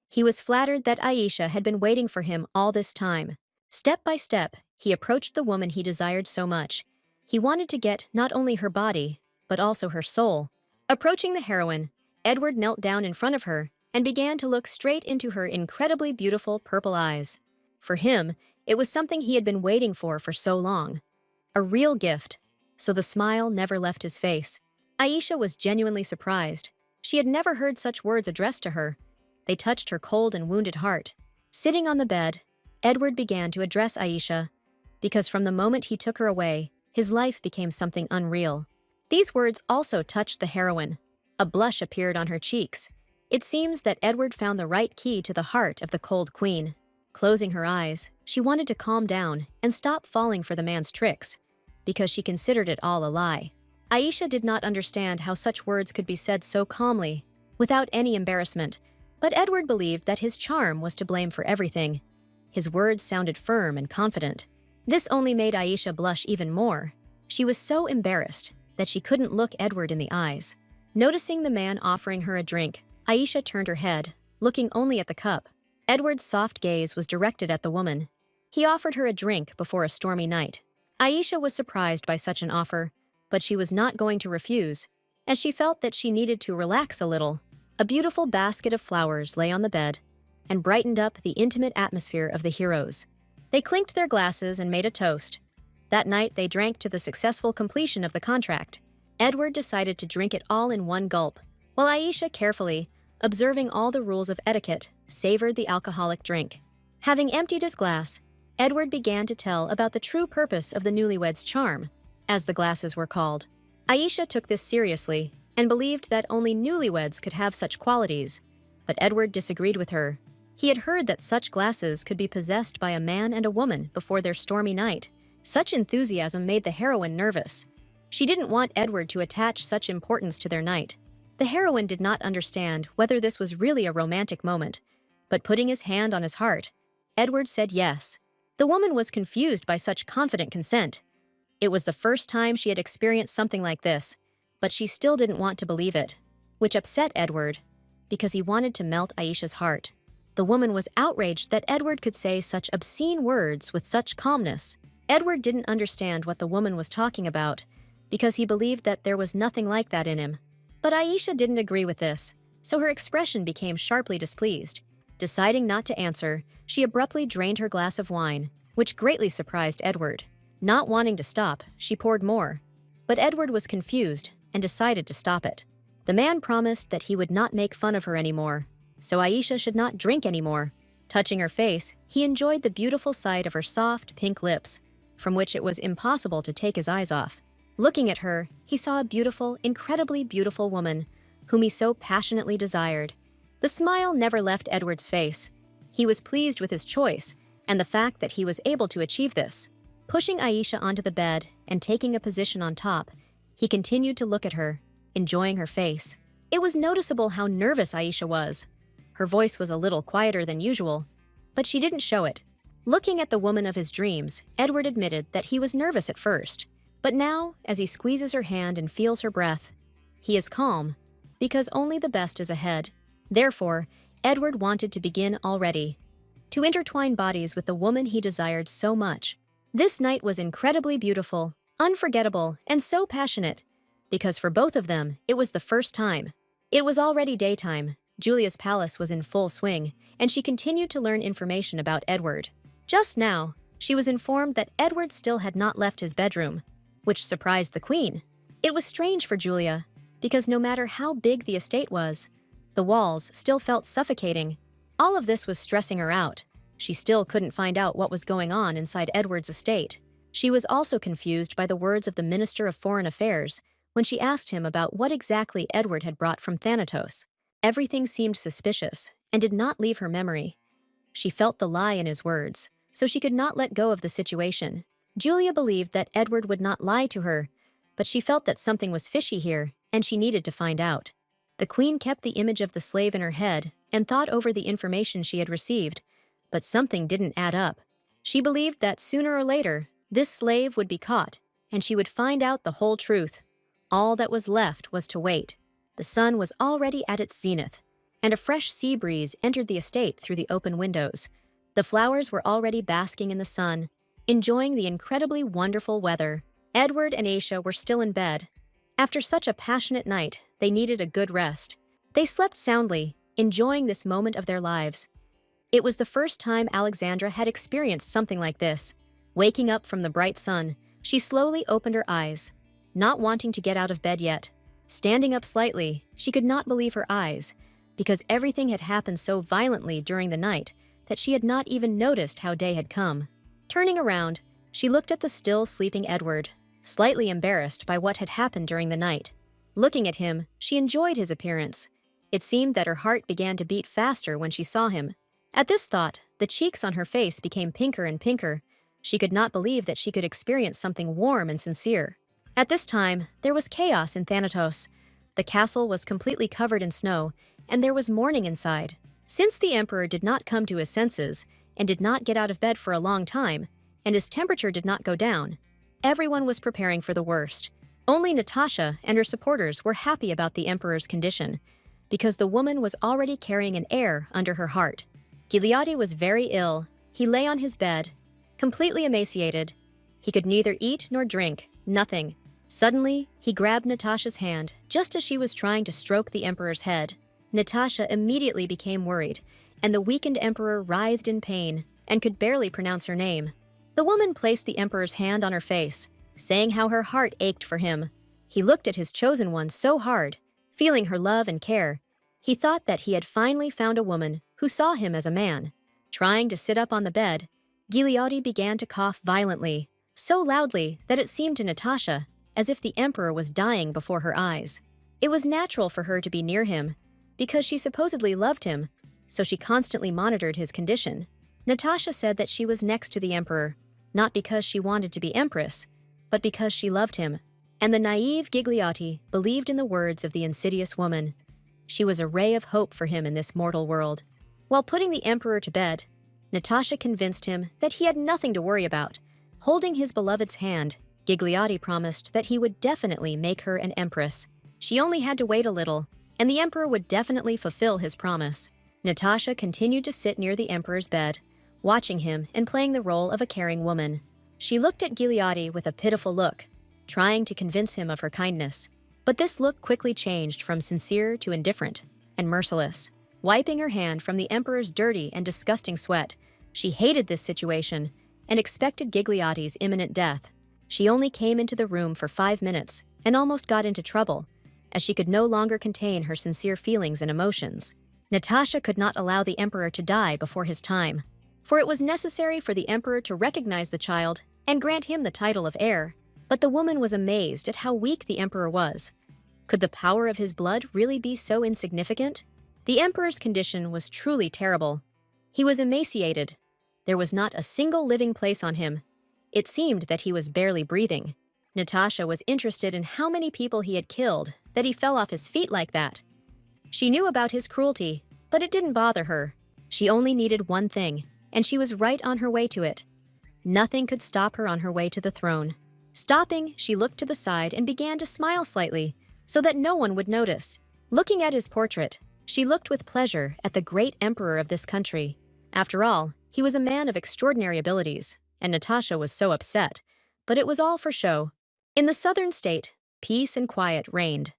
He was flattered that Aisha had been waiting for him all this time. Step by step, he approached the woman he desired so much. He wanted to get not only her body, but also her soul. Approaching the heroine, Edward knelt down in front of her and began to look straight into her incredibly beautiful purple eyes. For him, it was something he had been waiting for so long. A real gift, so the smile never left his face. Aisha was genuinely surprised. She had never heard such words addressed to her. They touched her cold and wounded heart. Sitting on the bed, Edward began to address Aisha, because from the moment he took her away, his life became something unreal. These words also touched the heroine. A blush appeared on her cheeks. It seems that Edward found the right key to the heart of the cold queen. Closing her eyes, she wanted to calm down and stop falling for the man's tricks, because she considered it all a lie. Aisha did not understand how such words could be said so calmly, without any embarrassment, but Edward believed that his charm was to blame for everything. His words sounded firm and confident. This only made Aisha blush even more. She was so embarrassed that she couldn't look Edward in the eyes. Noticing the man offering her a drink, Aisha turned her head, looking only at the cup. Edward's soft gaze was directed at the woman. He offered her a drink before a stormy night. Aisha was surprised by such an offer, but she was not going to refuse, as she felt that she needed to relax a little. A beautiful basket of flowers lay on the bed and brightened up the intimate atmosphere of the heroes. They clinked their glasses and made a toast. That night, they drank to the successful completion of the contract. Edward decided to drink it all in one gulp, while Aisha carefully, observing all the rules of etiquette, savored the alcoholic drink. Having emptied his glass, Edward began to tell about the true purpose of the newlyweds' charm, as the glasses were called. Aisha took this seriously and believed that only newlyweds could have such qualities, but Edward disagreed with her. He had heard that such glasses could be possessed by a man and a woman before their stormy night. Such enthusiasm made the heroine nervous. She didn't want Edward to attach such importance to their night. The heroine did not understand whether this was really a romantic moment, but putting his hand on his heart, Edward said yes. The woman was confused by such confident consent. It was the first time she had experienced something like this, but she still didn't want to believe it, which upset Edward, because he wanted to melt Aisha's heart. The woman was outraged that Edward could say such obscene words with such calmness. Edward didn't understand what the woman was talking about, because he believed that there was nothing like that in him. But Aisha didn't agree with this, so her expression became sharply displeased. Deciding not to answer, she abruptly drained her glass of wine, which greatly surprised Edward. Not wanting to stop, she poured more. But Edward was confused and decided to stop it. The man promised that he would not make fun of her anymore, so Aisha should not drink anymore. Touching her face, he enjoyed the beautiful sight of her soft, pink lips, from which it was impossible to take his eyes off. Looking at her, he saw a beautiful, incredibly beautiful woman, whom he so passionately desired. The smile never left Edward's face. He was pleased with his choice, and the fact that he was able to achieve this. Pushing Aisha onto the bed and taking a position on top, he continued to look at her, enjoying her face. It was noticeable how nervous Aisha was. Her voice was a little quieter than usual, but she didn't show it. Looking at the woman of his dreams, Edward admitted that he was nervous at first. But now, as he squeezes her hand and feels her breath, he is calm, because only the best is ahead. Therefore, Edward wanted to begin already, to intertwine bodies with the woman he desired so much. This night was incredibly beautiful, unforgettable, and so passionate, because for both of them, it was the first time. It was already daytime, Julia's palace was in full swing, and she continued to learn information about Edward. Just now, she was informed that Edward still had not left his bedroom, which surprised the queen. It was strange for Julia, because no matter how big the estate was, the walls still felt suffocating. All of this was stressing her out. She still couldn't find out what was going on inside Edward's estate. She was also confused by the words of the Minister of Foreign Affairs when she asked him about what exactly Edward had brought from Thanatos. Everything seemed suspicious and did not leave her memory. She felt the lie in his words, so she could not let go of the situation. Julia believed that Edward would not lie to her, but she felt that something was fishy here, and she needed to find out. The queen kept the image of the slave in her head and thought over the information she had received, but something didn't add up. She believed that sooner or later, this slave would be caught, and she would find out the whole truth. All that was left was to wait. The sun was already at its zenith, and a fresh sea breeze entered the estate through the open windows. The flowers were already basking in the sun, enjoying the incredibly wonderful weather. Edward and Aisha were still in bed. After such a passionate night, they needed a good rest. They slept soundly, enjoying this moment of their lives. It was the first time Alexandra had experienced something like this. Waking up from the bright sun, she slowly opened her eyes, not wanting to get out of bed yet. Standing up slightly, she could not believe her eyes, because everything had happened so violently during the night that she had not even noticed how day had come. Turning around, she looked at the still sleeping Edward, slightly embarrassed by what had happened during the night. Looking at him, she enjoyed his appearance. It seemed that her heart began to beat faster when she saw him. At this thought, the cheeks on her face became pinker and pinker. She could not believe that she could experience something warm and sincere. At this time, there was chaos in Thanatos. The castle was completely covered in snow, and there was mourning inside. Since the emperor did not come to his senses and did not get out of bed for a long time, and his temperature did not go down, everyone was preparing for the worst. Only Natasha and her supporters were happy about the emperor's condition, because the woman was already carrying an heir under her heart. Gileadi was very ill. He lay on his bed, completely emaciated. He could neither eat nor drink, nothing. Suddenly, he grabbed Natasha's hand just as she was trying to stroke the emperor's head. Natasha immediately became worried, and the weakened emperor writhed in pain and could barely pronounce her name. The woman placed the emperor's hand on her face, saying how her heart ached for him. He looked at his chosen one so hard, feeling her love and care. He thought that he had finally found a woman who saw him as a man. Trying to sit up on the bed, Gileadi began to cough violently, so loudly that it seemed to Natasha as if the emperor was dying before her eyes. It was natural for her to be near him, because she supposedly loved him, so she constantly monitored his condition. Natasha said that she was next to the emperor, not because she wanted to be empress, but because she loved him. And the naive Gigliotti believed in the words of the insidious woman. She was a ray of hope for him in this mortal world. While putting the emperor to bed, Natasha convinced him that he had nothing to worry about. Holding his beloved's hand, Gigliotti promised that he would definitely make her an empress. She only had to wait a little, and the emperor would definitely fulfill his promise. Natasha continued to sit near the emperor's bed, watching him and playing the role of a caring woman. She looked at Gigliotti with a pitiful look, trying to convince him of her kindness. But this look quickly changed from sincere to indifferent and merciless. Wiping her hand from the emperor's dirty and disgusting sweat, she hated this situation and expected Gigliotti's imminent death. She only came into the room for 5 minutes and almost got into trouble, as she could no longer contain her sincere feelings and emotions. Natasha could not allow the emperor to die before his time, for it was necessary for the emperor to recognize the child and grant him the title of heir. But the woman was amazed at how weak the emperor was. Could the power of his blood really be so insignificant? The emperor's condition was truly terrible. He was emaciated. There was not a single living place on him. It seemed that he was barely breathing. Natasha was interested in how many people he had killed, that he fell off his feet like that. She knew about his cruelty, but it didn't bother her. She only needed one thing, and she was right on her way to it. Nothing could stop her on her way to the throne. Stopping, she looked to the side and began to smile slightly, so that no one would notice. Looking at his portrait, she looked with pleasure at the great emperor of this country. After all, he was a man of extraordinary abilities, and Natasha was so upset. But it was all for show. In the southern state, peace and quiet reigned.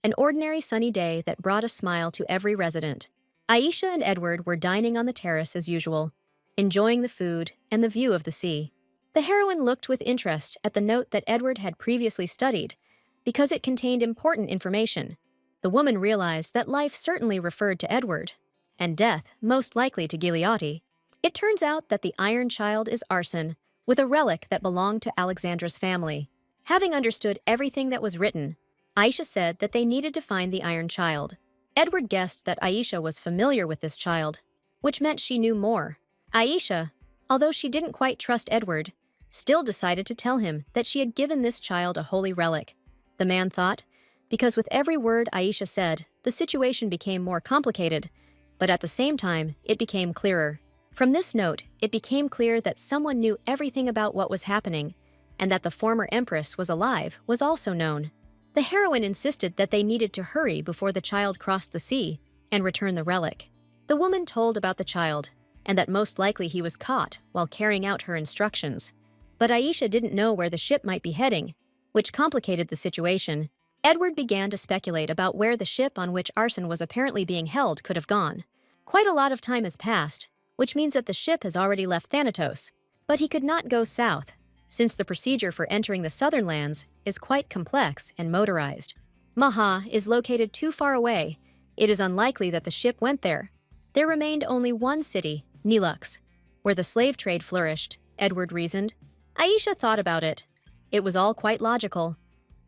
An ordinary sunny day that brought a smile to every resident. Aisha and Edward were dining on the terrace as usual, enjoying the food and the view of the sea. The heroine looked with interest at the note that Edward had previously studied, because it contained important information. The woman realized that life certainly referred to Edward, and death most likely to Gigliotti. It turns out that the Iron Child is arson, with a relic that belonged to Alexandra's family. Having understood everything that was written, Aisha said that they needed to find the Iron Child. Edward guessed that Aisha was familiar with this child, which meant she knew more. Aisha, although she didn't quite trust Edward, still decided to tell him that she had given this child a holy relic. The man thought, because with every word Aisha said, the situation became more complicated, but at the same time, it became clearer. From this note, it became clear that someone knew everything about what was happening, and that the former empress was alive was also known. The heroine insisted that they needed to hurry before the child crossed the sea and return the relic. The woman told about the child, and that most likely he was caught while carrying out her instructions. But Aisha didn't know where the ship might be heading, which complicated the situation. Edward began to speculate about where the ship on which arson was apparently being held could have gone. Quite a lot of time has passed, which means that the ship has already left Thanatos. But he could not go south, since the procedure for entering the southern lands is quite complex and motorized. Manhwa is located too far away. It is unlikely that the ship went there. There remained only one city, Nilux, where the slave trade flourished, Edward reasoned. Aisha thought about it. It was all quite logical.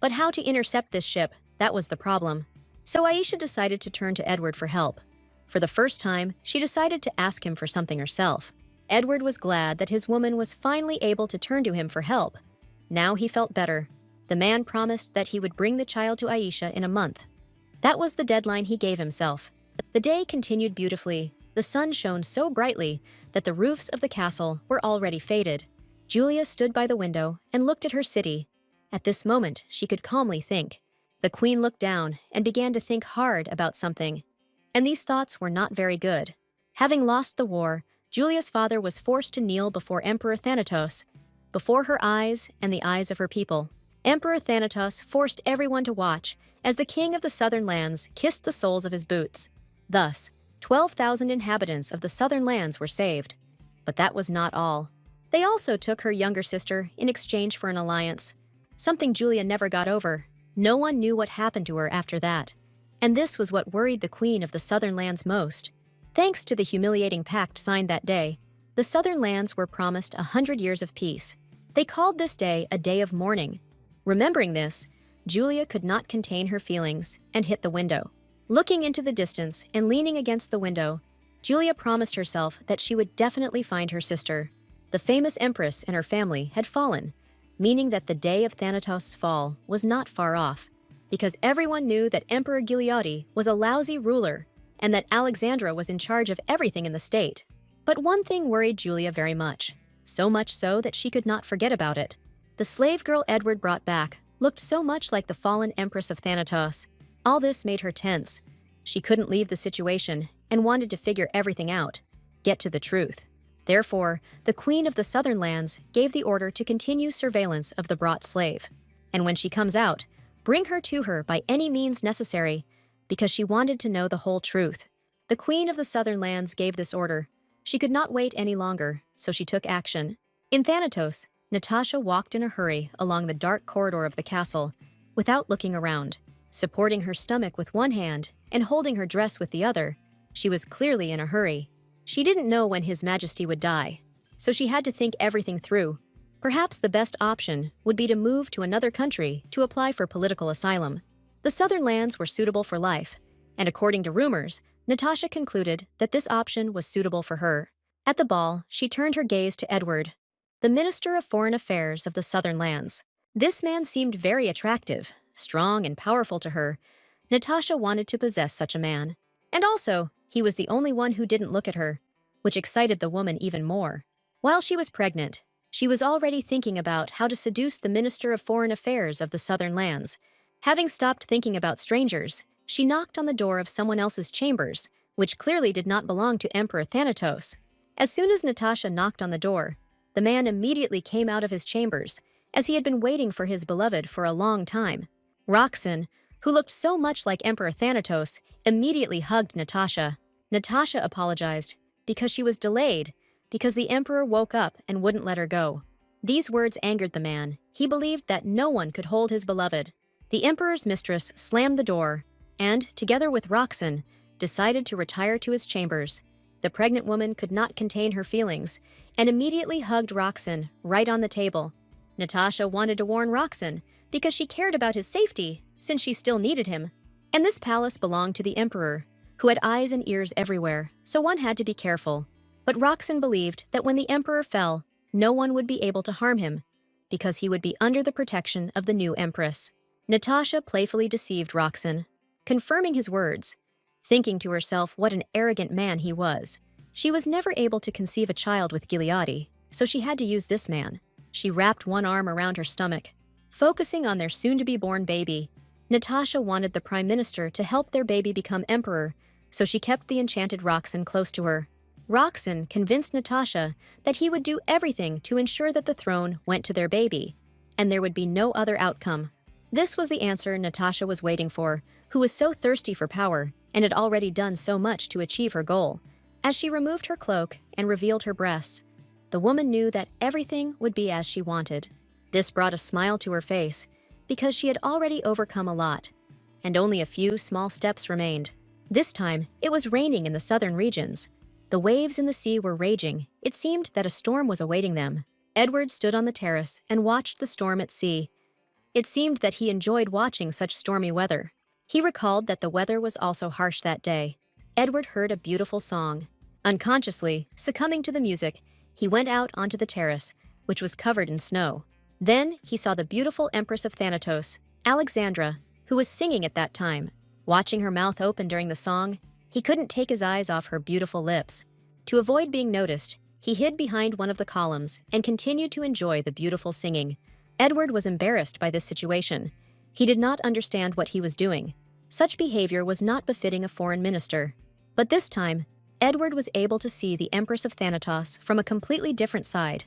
But how to intercept this ship, that was the problem. So Aisha decided to turn to Edward for help. For the first time, she decided to ask him for something herself. Edward was glad that his woman was finally able to turn to him for help. Now he felt better. The man promised that he would bring the child to Aisha in a month. That was the deadline he gave himself. The day continued beautifully. The sun shone so brightly that the roofs of the castle were already faded. Julia stood by the window and looked at her city. At this moment, she could calmly think. The queen looked down and began to think hard about something. And these thoughts were not very good. Having lost the war, Julia's father was forced to kneel before Emperor Thanatos, before her eyes and the eyes of her people. Emperor Thanatos forced everyone to watch as the king of the southern lands kissed the soles of his boots. Thus, 12,000 inhabitants of the southern lands were saved. But that was not all. They also took her younger sister in exchange for an alliance, something Julia never got over. No one knew what happened to her after that. And this was what worried the queen of the southern lands most. Thanks to the humiliating pact signed that day, the southern lands were promised 100 years of peace. They called this day a day of mourning. Remembering this, Julia could not contain her feelings and hit the window. Looking into the distance and leaning against the window, Julia promised herself that she would definitely find her sister. The famous empress and her family had fallen, meaning that the day of Thanatos' fall was not far off, because everyone knew that Emperor Gigliotti was a lousy ruler and that Alexandra was in charge of everything in the state. But one thing worried Julia very much, so much so that she could not forget about it. The slave girl Edward brought back looked so much like the fallen Empress of Thanatos. All this made her tense. She couldn't leave the situation and wanted to figure everything out, get to the truth. Therefore, the Queen of the Southern Lands gave the order to continue surveillance of the brought slave. And when she comes out, bring her to her by any means necessary, because she wanted to know the whole truth. The Queen of the Southern Lands gave this order. She could not wait any longer, so she took action. In Thanatos, Natasha walked in a hurry along the dark corridor of the castle, without looking around. Supporting her stomach with one hand and holding her dress with the other, she was clearly in a hurry. She didn't know when His Majesty would die, so she had to think everything through. Perhaps the best option would be to move to another country to apply for political asylum. The southern lands were suitable for life, and according to rumors, Natasha concluded that this option was suitable for her. At the ball, she turned her gaze to Edward, the Minister of Foreign Affairs of the Southern Lands. This man seemed very attractive, strong and powerful to her. Natasha wanted to possess such a man. And also, he was the only one who didn't look at her, which excited the woman even more. While she was pregnant, she was already thinking about how to seduce the Minister of Foreign Affairs of the Southern Lands. Having stopped thinking about strangers, she knocked on the door of someone else's chambers, which clearly did not belong to Emperor Thanatos. As soon as Natasha knocked on the door, the man immediately came out of his chambers, as he had been waiting for his beloved for a long time. Roxanne, who looked so much like Emperor Thanatos, immediately hugged Natasha. Natasha apologized because she was delayed, because the emperor woke up and wouldn't let her go. These words angered the man. He believed that no one could hold his beloved. The emperor's mistress slammed the door and, together with Roxanne, decided to retire to his chambers. The pregnant woman could not contain her feelings and immediately hugged Roxanne right on the table. Natasha wanted to warn Roxanne because she cared about his safety since she still needed him. And this palace belonged to the emperor, who had eyes and ears everywhere, so one had to be careful. But Roxanne believed that when the emperor fell, no one would be able to harm him, because he would be under the protection of the new empress. Natasha playfully deceived Roxanne, confirming his words, thinking to herself what an arrogant man he was. She was never able to conceive a child with Gileadi, so she had to use this man. She wrapped one arm around her stomach, focusing on their soon-to-be-born baby. Natasha wanted the prime minister to help their baby become emperor, so she kept the enchanted Roxanne close to her. Roxanne convinced Natasha that he would do everything to ensure that the throne went to their baby, and there would be no other outcome. This was the answer Natasha was waiting for, who was so thirsty for power and had already done so much to achieve her goal. As she removed her cloak and revealed her breasts, the woman knew that everything would be as she wanted. This brought a smile to her face, because she had already overcome a lot, and only a few small steps remained. This time, it was raining in the southern regions. The waves in the sea were raging. It seemed that a storm was awaiting them. Edward stood on the terrace and watched the storm at sea. It seemed that he enjoyed watching such stormy weather. He recalled that the weather was also harsh that day. Edward heard a beautiful song. Unconsciously, succumbing to the music, he went out onto the terrace, which was covered in snow. Then he saw the beautiful Empress of Thanatos, Alexandra, who was singing at that time. Watching her mouth open during the song, he couldn't take his eyes off her beautiful lips. To avoid being noticed, he hid behind one of the columns and continued to enjoy the beautiful singing. Edward was embarrassed by this situation. He did not understand what he was doing. Such behavior was not befitting a foreign minister. But this time, Edward was able to see the Empress of Thanatos from a completely different side,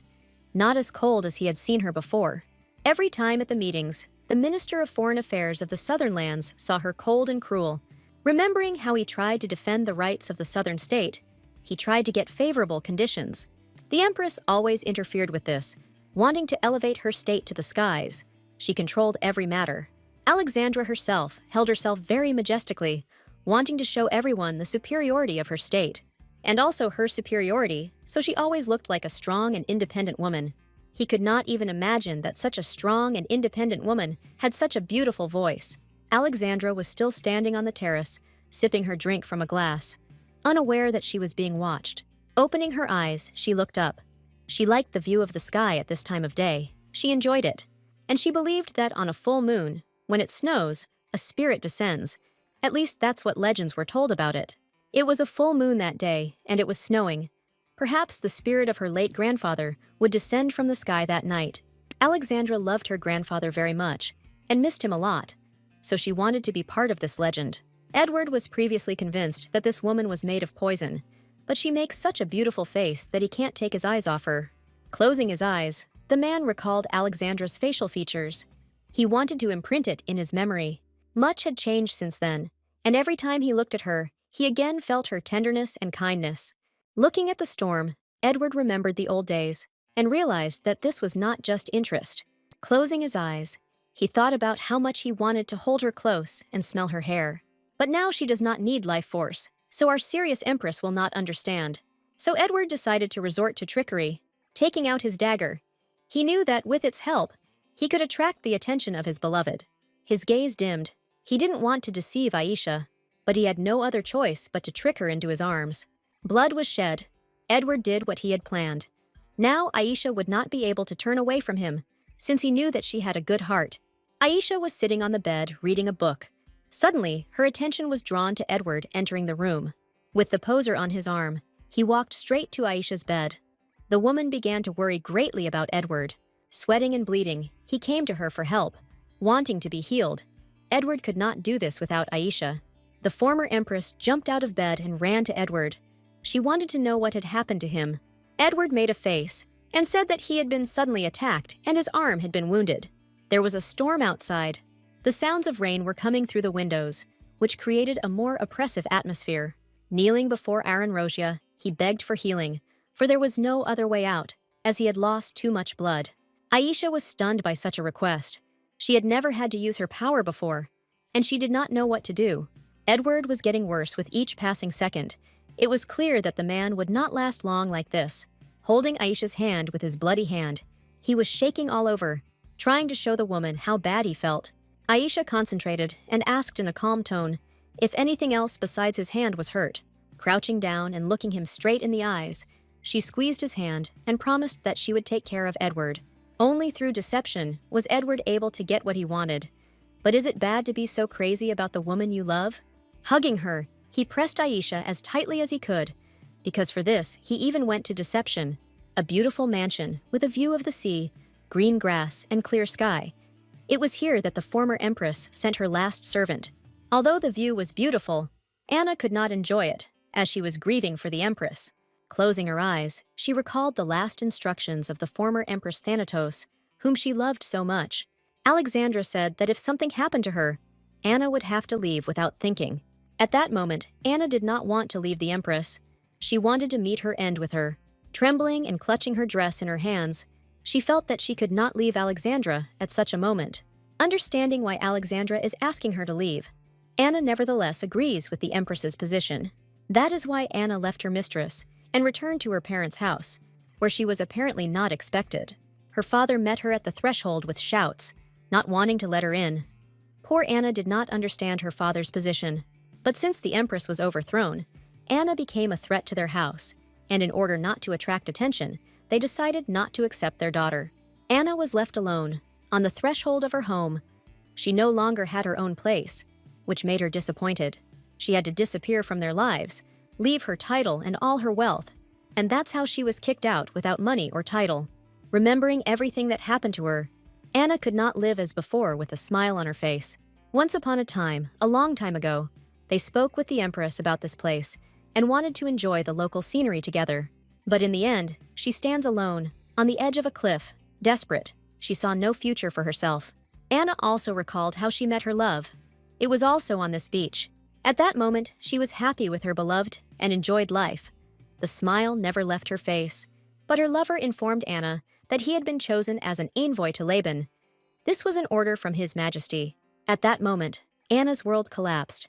not as cold as he had seen her before. Every time at the meetings, the Minister of Foreign Affairs of the Southern Lands saw her cold and cruel. Remembering how he tried to defend the rights of the southern state, he tried to get favorable conditions. The Empress always interfered with this, wanting to elevate her state to the skies. She controlled every matter. Alexandra herself held herself very majestically, wanting to show everyone the superiority of her state, and also her superiority, so she always looked like a strong and independent woman. He could not even imagine that such a strong and independent woman had such a beautiful voice. Alexandra was still standing on the terrace, sipping her drink from a glass, unaware that she was being watched. Opening her eyes, she looked up. She liked the view of the sky at this time of day. She enjoyed it. And she believed that on a full moon, when it snows, a spirit descends. At least that's what legends were told about it. It was a full moon that day, and it was snowing. Perhaps the spirit of her late grandfather would descend from the sky that night. Alexandra loved her grandfather very much and missed him a lot, so she wanted to be part of this legend. Edward was previously convinced that this woman was made of poison, but she makes such a beautiful face that he can't take his eyes off her. Closing his eyes, the man recalled Alexandra's facial features. He wanted to imprint it in his memory. Much had changed since then, and every time he looked at her, he again felt her tenderness and kindness. Looking at the storm, Edward remembered the old days and realized that this was not just interest. Closing his eyes, he thought about how much he wanted to hold her close and smell her hair. But now she does not need life force, so our serious empress will not understand. So Edward decided to resort to trickery, taking out his dagger. He knew that with its help, he could attract the attention of his beloved. His gaze dimmed. He didn't want to deceive Aisha, but he had no other choice but to trick her into his arms. Blood was shed. Edward did what he had planned. Now Aisha would not be able to turn away from him, since he knew that she had a good heart. Aisha was sitting on the bed reading a book. Suddenly, her attention was drawn to Edward entering the room. With the poser on his arm, he walked straight to Aisha's bed. The woman began to worry greatly about Edward. Sweating and bleeding, he came to her for help, wanting to be healed. Edward could not do this without Aisha. The former empress jumped out of bed and ran to Edward. She wanted to know what had happened to him. Edward made a face and said that he had been suddenly attacked and his arm had been wounded. There was a storm outside. The sounds of rain were coming through the windows, which created a more oppressive atmosphere. Kneeling before Aaron Rosia, he begged for healing, for there was no other way out, as he had lost too much blood. Aisha was stunned by such a request. She had never had to use her power before, and she did not know what to do. Edward was getting worse with each passing second. It was clear that the man would not last long like this. Holding Aisha's hand with his bloody hand, he was shaking all over, trying to show the woman how bad he felt. Aisha concentrated and asked in a calm tone if anything else besides his hand was hurt. Crouching down and looking him straight in the eyes, she squeezed his hand and promised that she would take care of Edward. Only through deception was Edward able to get what he wanted. But is it bad to be so crazy about the woman you love? Hugging her, he pressed Aisha as tightly as he could, because for this, he even went to deception. A beautiful mansion with a view of the sea, green grass, and clear sky. It was here that the former empress sent her last servant. Although the view was beautiful, Anna could not enjoy it, as she was grieving for the empress. Closing her eyes, she recalled the last instructions of the former Empress Thanatos, whom she loved so much. Alexandra said that if something happened to her, Anna would have to leave without thinking. At that moment, Anna did not want to leave the empress. She wanted to meet her end with her. Trembling and clutching her dress in her hands, she felt that she could not leave Alexandra at such a moment. Understanding why Alexandra is asking her to leave, Anna nevertheless agrees with the empress's position. That is why Anna left her mistress and returned to her parents' house, where she was apparently not expected. Her father met her at the threshold with shouts, not wanting to let her in. Poor Anna did not understand her father's position, but since the empress was overthrown, Anna became a threat to their house, and in order not to attract attention, they decided not to accept their daughter. Anna was left alone, on the threshold of her home. She no longer had her own place, which made her disappointed. She had to disappear from their lives, leave her title and all her wealth, and that's how she was kicked out without money or title. Remembering everything that happened to her, Anna could not live as before with a smile on her face. Once upon a time, a long time ago, they spoke with the empress about this place and wanted to enjoy the local scenery together. But in the end, she stands alone, on the edge of a cliff, desperate. She saw no future for herself. Anna also recalled how she met her love. It was also on this beach. At that moment, she was happy with her beloved and enjoyed life. The smile never left her face, but her lover informed Anna that he had been chosen as an envoy to Laban. This was an order from His Majesty. At that moment, Anna's world collapsed.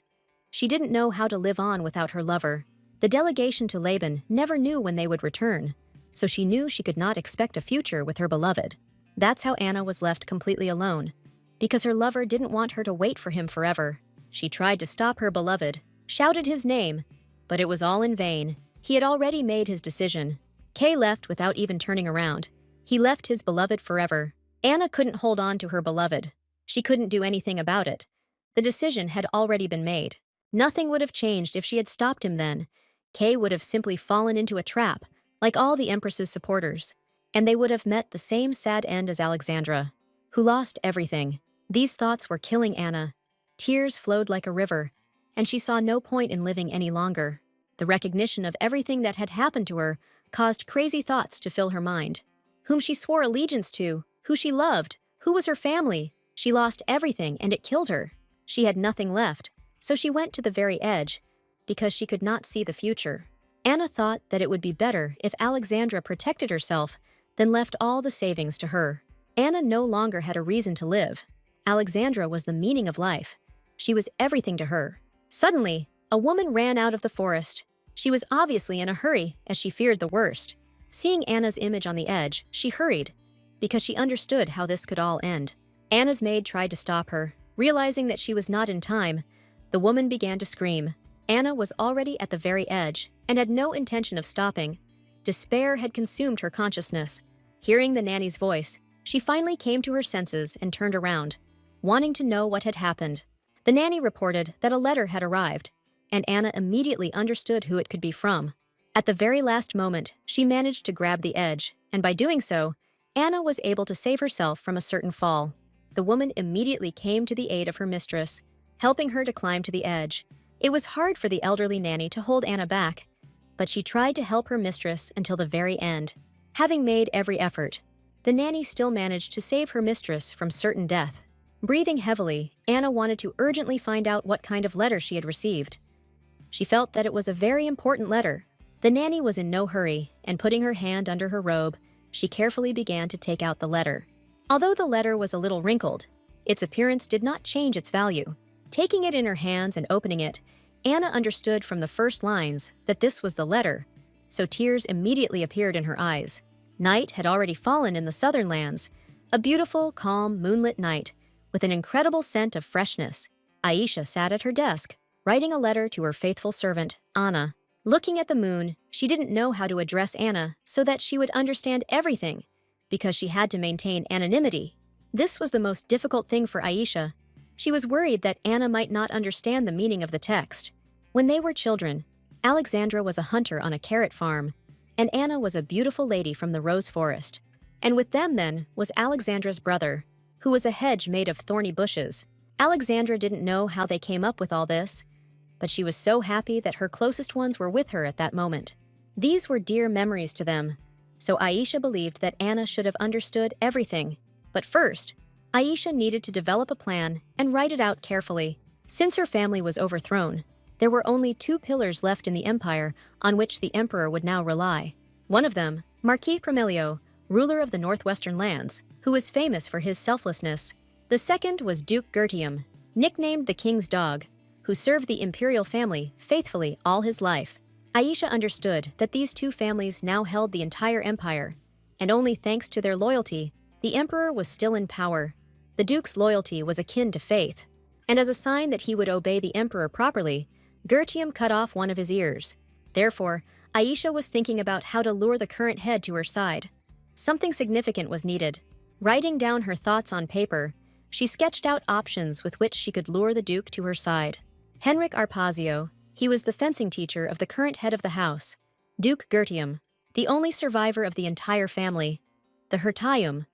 She didn't know how to live on without her lover. The delegation to Laban never knew when they would return, so she knew she could not expect a future with her beloved. That's how Anna was left completely alone, because her lover didn't want her to wait for him forever. She tried to stop her beloved, shouted his name, but it was all in vain. He had already made his decision. Kay left without even turning around. He left his beloved forever. Anna couldn't hold on to her beloved. She couldn't do anything about it. The decision had already been made. Nothing would have changed if she had stopped him then. Kay would have simply fallen into a trap, like all the Empress's supporters, and they would have met the same sad end as Alexandra, who lost everything. These thoughts were killing Anna. Tears flowed like a river, and she saw no point in living any longer. The recognition of everything that had happened to her caused crazy thoughts to fill her mind. Whom she swore allegiance to, who she loved, who was her family. She lost everything, and it killed her. She had nothing left, so she went to the very edge, because she could not see the future. Anna thought that it would be better if Alexandra protected herself than left all the savings to her. Anna no longer had a reason to live. Alexandra was the meaning of life. She was everything to her. Suddenly, a woman ran out of the forest. She was obviously in a hurry, as she feared the worst. Seeing Anna's image on the edge, she hurried, because she understood how this could all end. Anna's maid tried to stop her. Realizing that she was not in time, the woman began to scream. Anna was already at the very edge and had no intention of stopping. Despair had consumed her consciousness. Hearing the nanny's voice, she finally came to her senses and turned around, wanting to know what had happened. The nanny reported that a letter had arrived, and Anna immediately understood who it could be from. At the very last moment, she managed to grab the edge, and by doing so, Anna was able to save herself from a certain fall. The woman immediately came to the aid of her mistress, helping her to climb to the edge. It was hard for the elderly nanny to hold Anna back, but she tried to help her mistress until the very end. Having made every effort, the nanny still managed to save her mistress from certain death. Breathing heavily, Anna wanted to urgently find out what kind of letter she had received. She felt that it was a very important letter. The nanny was in no hurry, and putting her hand under her robe, she carefully began to take out the letter. Although the letter was a little wrinkled, its appearance did not change its value. Taking it in her hands and opening it, Anna understood from the first lines that this was the letter, so tears immediately appeared in her eyes. Night had already fallen in the southern lands, a beautiful, calm, moonlit night, with an incredible scent of freshness. Aisha sat at her desk, writing a letter to her faithful servant, Anna. Looking at the moon, she didn't know how to address Anna so that she would understand everything, because she had to maintain anonymity. This was the most difficult thing for Aisha. She was worried that Anna might not understand the meaning of the text. When they were children, Alexandra was a hunter on a carrot farm, and Anna was a beautiful lady from the rose forest. And with them then was Alexandra's brother, who was a hedge made of thorny bushes. Alexandra didn't know how they came up with all this, but she was so happy that her closest ones were with her at that moment. These were dear memories to them, so Aisha believed that Anna should have understood everything. But first, Aisha needed to develop a plan and write it out carefully. Since her family was overthrown, there were only 2 pillars left in the empire on which the emperor would now rely. One of them, Marquis Promelio, ruler of the northwestern lands, who was famous for his selflessness. The second was Duke Gertium, nicknamed the king's dog, who served the imperial family faithfully all his life. Aisha understood that these 2 families now held the entire empire, and only thanks to their loyalty, the emperor was still in power. The duke's loyalty was akin to faith, and as a sign that he would obey the emperor properly, Gertium cut off one of his ears. Therefore, Aisha was thinking about how to lure the current head to her side. Something significant was needed. Writing down her thoughts on paper, she sketched out options with which she could lure the duke to her side. Henrik Arpazio, he was the fencing teacher of the current head of the house, Duke Gertium, the only survivor of the entire family, the Hertium,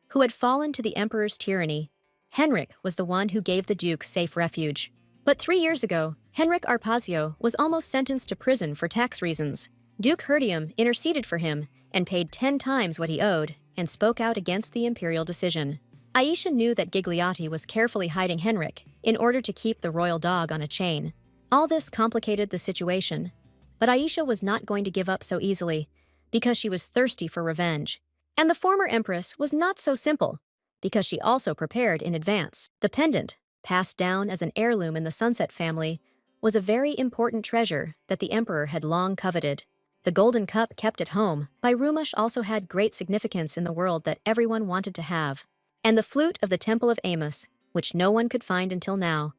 who had fallen to the emperor's tyranny. Henrik was the one who gave the duke safe refuge. But 3 years ago, Henrik Arpazio was almost sentenced to prison for tax reasons. Duke Hertium interceded for him and paid 10 times what he owed and spoke out against the imperial decision. Aisha knew that Gigliotti was carefully hiding Henrik in order to keep the royal dog on a chain. All this complicated the situation, but Aisha was not going to give up so easily because she was thirsty for revenge. And the former empress was not so simple, because she also prepared in advance. The pendant, passed down as an heirloom in the Sunset family, was a very important treasure that the emperor had long coveted. The golden cup kept at home by Rumash also had great significance in the world that everyone wanted to have. And the flute of the Temple of Amos, which no one could find until now.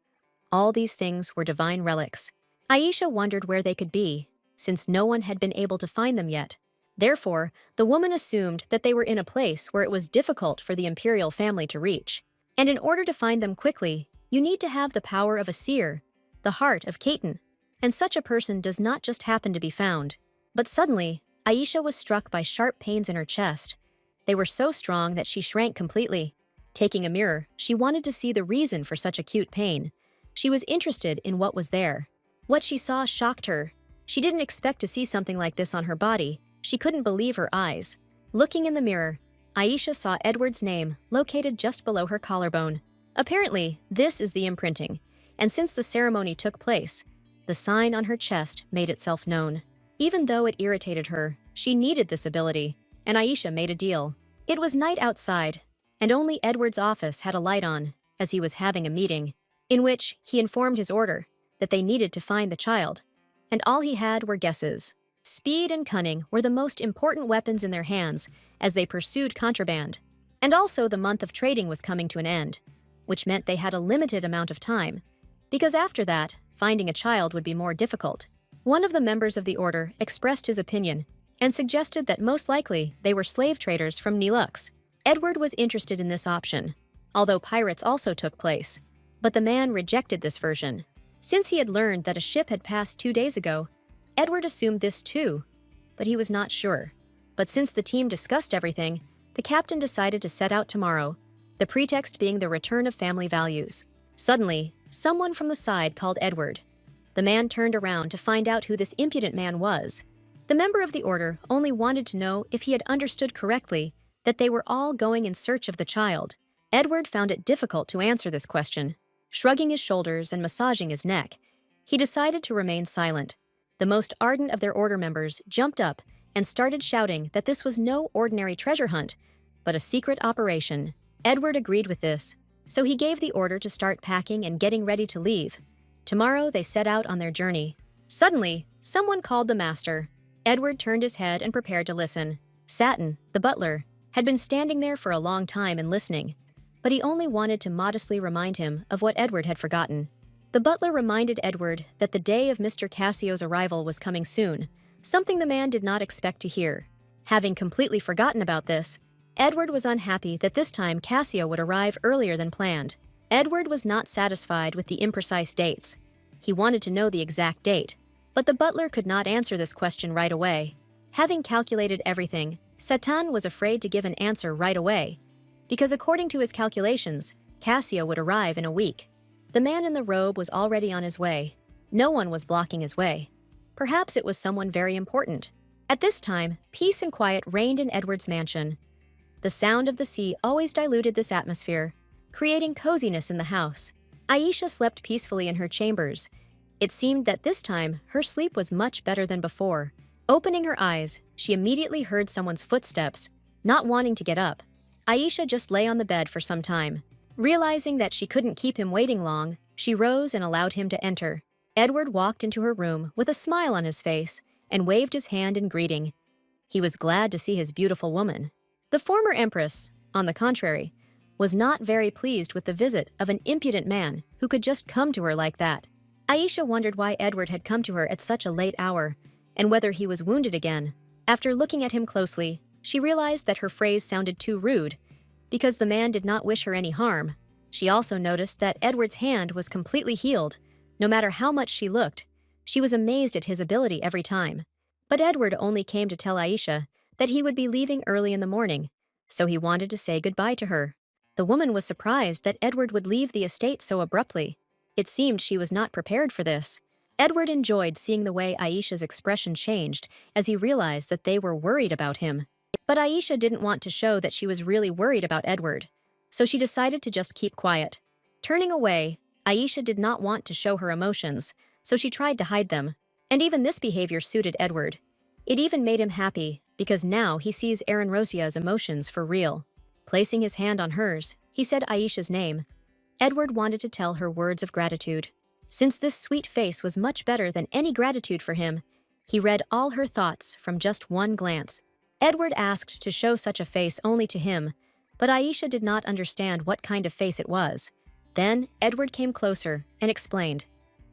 All these things were divine relics. Aisha wondered where they could be, since no one had been able to find them yet. Therefore, the woman assumed that they were in a place where it was difficult for the imperial family to reach. And in order to find them quickly, you need to have the power of a seer, the heart of Caton. And such a person does not just happen to be found. But suddenly, Aisha was struck by sharp pains in her chest. They were so strong that she shrank completely. Taking a mirror, she wanted to see the reason for such acute pain. She was interested in what was there. What she saw shocked her. She didn't expect to see something like this on her body. She couldn't believe her eyes. Looking in the mirror, Aisha saw Edward's name located just below her collarbone. Apparently, this is the imprinting, and since the ceremony took place, the sign on her chest made itself known. Even though it irritated her, she needed this ability, and Aisha made a deal. It was night outside, and only Edward's office had a light on, as he was having a meeting, in which he informed his order that they needed to find the child, and all he had were guesses. Speed and cunning were the most important weapons in their hands as they pursued contraband. And also the month of trading was coming to an end, which meant they had a limited amount of time, because after that, finding a child would be more difficult. One of the members of the order expressed his opinion and suggested that most likely they were slave traders from Nilux. Edward was interested in this option, although pirates also took place, but the man rejected this version. Since he had learned that a ship had passed 2 days ago, Edward assumed this too, but he was not sure. But since the team discussed everything, the captain decided to set out tomorrow, the pretext being the return of family values. Suddenly, someone from the side called Edward. The man turned around to find out who this impudent man was. The member of the order only wanted to know if he had understood correctly that they were all going in search of the child. Edward found it difficult to answer this question. Shrugging his shoulders and massaging his neck, he decided to remain silent. The most ardent of their order members jumped up and started shouting that this was no ordinary treasure hunt, but a secret operation. Edward agreed with this, so he gave the order to start packing and getting ready to leave. Tomorrow they set out on their journey. Suddenly, someone called the master. Edward turned his head and prepared to listen. Satin, the butler, had been standing there for a long time and listening, but he only wanted to modestly remind him of what Edward had forgotten. The butler reminded Edward that the day of Mr. Cassio's arrival was coming soon, something the man did not expect to hear. Having completely forgotten about this, Edward was unhappy that this time Cassio would arrive earlier than planned. Edward was not satisfied with the imprecise dates. He wanted to know the exact date, but the butler could not answer this question right away. Having calculated everything, Satan was afraid to give an answer right away, because according to his calculations, Cassio would arrive in a week. The man in the robe was already on his way. No one was blocking his way. Perhaps it was someone very important. At this time, peace and quiet reigned in Edward's mansion. The sound of the sea always diluted this atmosphere, creating coziness in the house. Aisha slept peacefully in her chambers. It seemed that this time, her sleep was much better than before. Opening her eyes, she immediately heard someone's footsteps. Not wanting to get up, Aisha just lay on the bed for some time. Realizing that she couldn't keep him waiting long, she rose and allowed him to enter. Edward walked into her room with a smile on his face and waved his hand in greeting. He was glad to see his beautiful woman. The former empress, on the contrary, was not very pleased with the visit of an impudent man who could just come to her like that. Aisha wondered why Edward had come to her at such a late hour, and whether he was wounded again. After looking at him closely, she realized that her phrase sounded too rude, because the man did not wish her any harm. She also noticed that Edward's hand was completely healed. No matter how much she looked, she was amazed at his ability every time. But Edward only came to tell Aisha that he would be leaving early in the morning, so he wanted to say goodbye to her. The woman was surprised that Edward would leave the estate so abruptly. It seemed she was not prepared for this. Edward enjoyed seeing the way Aisha's expression changed as he realized that they were worried about him. But Aisha didn't want to show that she was really worried about Edward, so she decided to just keep quiet. Turning away, Aisha did not want to show her emotions, so she tried to hide them. And even this behavior suited Edward. It even made him happy, because now he sees Aaron Rosia's emotions for real. Placing his hand on hers, he said Aisha's name. Edward wanted to tell her words of gratitude. Since this sweet face was much better than any gratitude for him, he read all her thoughts from just one glance. Edward asked to show such a face only to him, but Aisha did not understand what kind of face it was. Then Edward came closer and explained,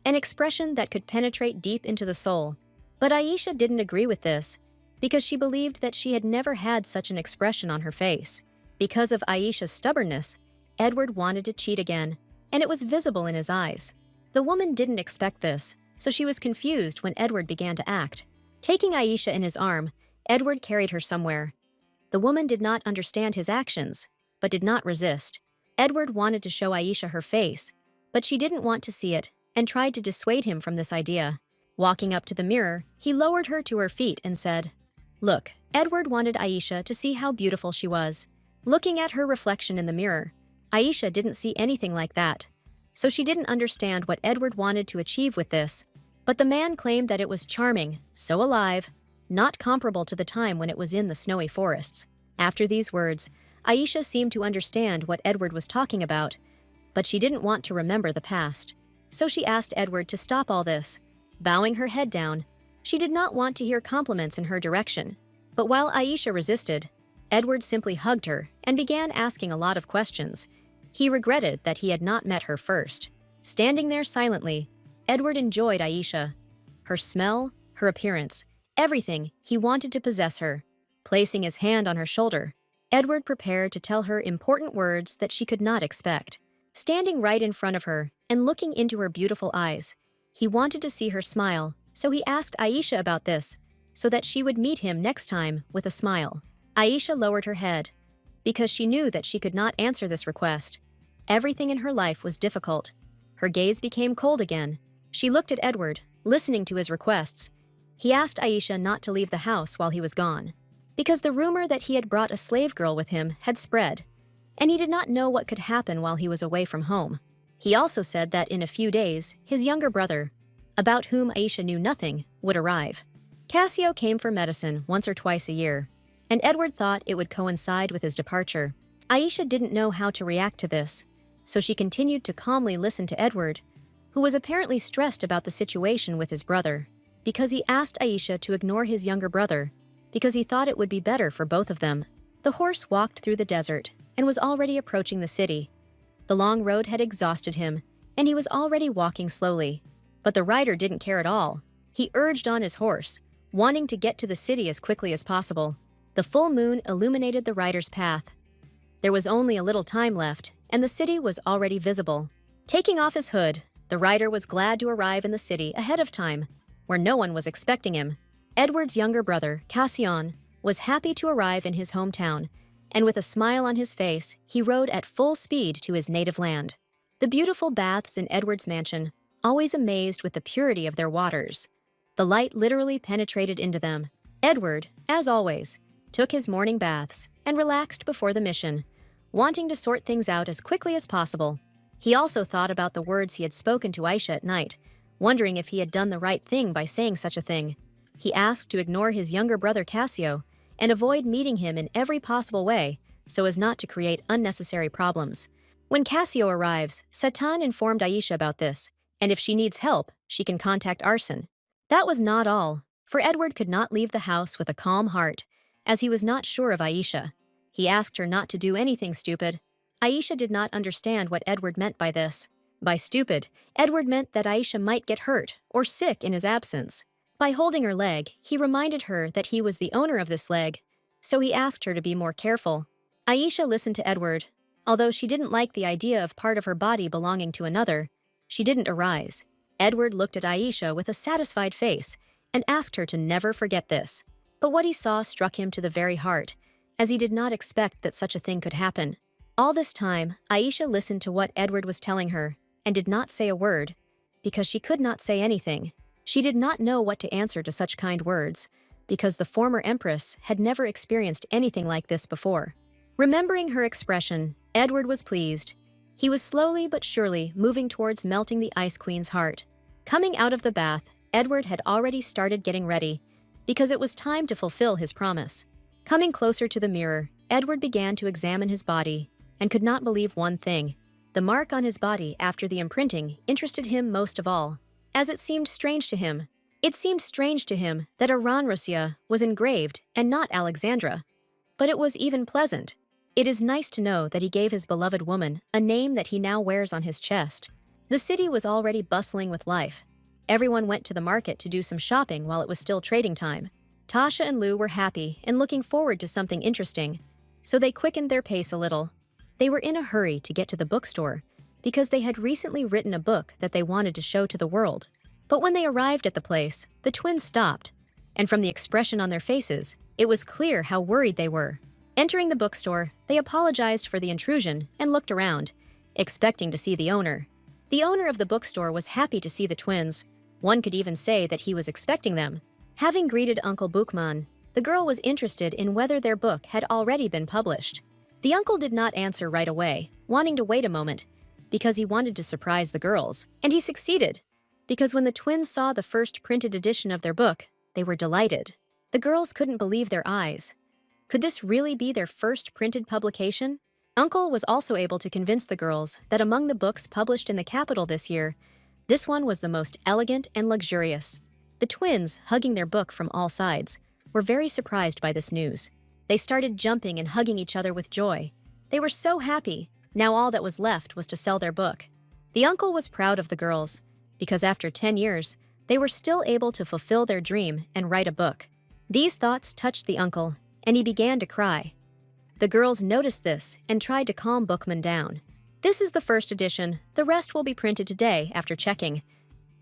an expression that could penetrate deep into the soul. But Aisha didn't agree with this, because she believed that she had never had such an expression on her face. Because of Aisha's stubbornness, Edward wanted to cheat again, and it was visible in his eyes. The woman didn't expect this, so she was confused when Edward began to act. Taking Aisha in his arm, Edward carried her somewhere. The woman did not understand his actions, but did not resist. Edward wanted to show Aisha her face, but she didn't want to see it and tried to dissuade him from this idea. Walking up to the mirror, he lowered her to her feet and said, "Look." Edward wanted Aisha to see how beautiful she was. Looking at her reflection in the mirror, Aisha didn't see anything like that, so she didn't understand what Edward wanted to achieve with this. But the man claimed that it was charming, so alive, not comparable to the time when it was in the snowy forests. After these words, Aisha seemed to understand what Edward was talking about, but she didn't want to remember the past. So she asked Edward to stop all this. Bowing her head down, she did not want to hear compliments in her direction. But while Aisha resisted, Edward simply hugged her and began asking a lot of questions. He regretted that he had not met her first. Standing there silently, Edward enjoyed Aisha. Her smell, her appearance, everything. He wanted to possess her. Placing his hand on her shoulder, Edward prepared to tell her important words that she could not expect. Standing right in front of her and looking into her beautiful eyes, he wanted to see her smile, so he asked Aisha about this, so that she would meet him next time with a smile. Aisha lowered her head, because she knew that she could not answer this request. Everything in her life was difficult. Her gaze became cold again. She looked at Edward, listening to his requests. He asked Aisha not to leave the house while he was gone, because the rumor that he had brought a slave girl with him had spread, and he did not know what could happen while he was away from home. He also said that in a few days, his younger brother, about whom Aisha knew nothing, would arrive. Cassio came for medicine once or twice a year, and Edward thought it would coincide with his departure. Aisha didn't know how to react to this, so she continued to calmly listen to Edward, who was apparently stressed about the situation with his brother, because he asked Aisha to ignore his younger brother, because he thought it would be better for both of them. The horse walked through the desert and was already approaching the city. The long road had exhausted him, and he was already walking slowly. But the rider didn't care at all. He urged on his horse, wanting to get to the city as quickly as possible. The full moon illuminated the rider's path. There was only a little time left, and the city was already visible. Taking off his hood, the rider was glad to arrive in the city ahead of time, where no one was expecting him. Edward's younger brother, Cassian, was happy to arrive in his hometown, and with a smile on his face, he rode at full speed to his native land. The beautiful baths in Edward's mansion, always amazed with the purity of their waters. The light literally penetrated into them. Edward, as always, took his morning baths and relaxed before the mission, wanting to sort things out as quickly as possible. He also thought about the words he had spoken to Aisha at night, wondering if he had done the right thing by saying such a thing. He asked to ignore his younger brother Cassio and avoid meeting him in every possible way so as not to create unnecessary problems. When Cassio arrives, Satan informed Aisha about this, and if she needs help, she can contact Arson. That was not all, for Edward could not leave the house with a calm heart, as he was not sure of Aisha. He asked her not to do anything stupid. Aisha did not understand what Edward meant by this. By stupid, Edward meant that Aisha might get hurt or sick in his absence. By holding her leg, he reminded her that he was the owner of this leg, so he asked her to be more careful. Aisha listened to Edward. Although she didn't like the idea of part of her body belonging to another, she didn't arise. Edward looked at Aisha with a satisfied face and asked her to never forget this. But what he saw struck him to the very heart, as he did not expect that such a thing could happen. All this time, Aisha listened to what Edward was telling her and did not say a word, because she could not say anything. She did not know what to answer to such kind words, because the former empress had never experienced anything like this before. Remembering her expression, Edward was pleased. He was slowly but surely moving towards melting the Ice Queen's heart. Coming out of the bath, Edward had already started getting ready, because it was time to fulfill his promise. Coming closer to the mirror, Edward began to examine his body, and could not believe one thing. The mark on his body after the imprinting interested him most of all, as it seemed strange to him. It seemed strange to him that Aranrosia was engraved and not Alexandra. But it was even pleasant. It is nice to know that he gave his beloved woman a name that he now wears on his chest. The city was already bustling with life. Everyone went to the market to do some shopping while it was still trading time. Tasha and Lou were happy and looking forward to something interesting, so they quickened their pace a little. They were in a hurry to get to the bookstore because they had recently written a book that they wanted to show to the world. But when they arrived at the place, the twins stopped, and from the expression on their faces, It was clear how worried they were. Entering the bookstore, they apologized for the intrusion and looked around, expecting to see the owner. The owner of the bookstore was happy to see the twins. One could even say that he was expecting them. Having greeted Uncle Bookman, the girl was interested in whether their book had already been published. The uncle did not answer right away, wanting to wait a moment, because he wanted to surprise the girls. And he succeeded, because when the twins saw the first printed edition of their book, they were delighted. The girls couldn't believe their eyes. Could this really be their first printed publication? Uncle was also able to convince the girls that among the books published in the capital this year, this one was the most elegant and luxurious. The twins, hugging their book from all sides, were very surprised by this news. They started jumping and hugging each other with joy. They were so happy. Now all that was left was to sell their book. The uncle was proud of the girls, because after 10 years, they were still able to fulfill their dream and write a book. These thoughts touched the uncle, and he began to cry. The girls noticed this and tried to calm Bookman down. "This is the first edition. The rest will be printed today after checking."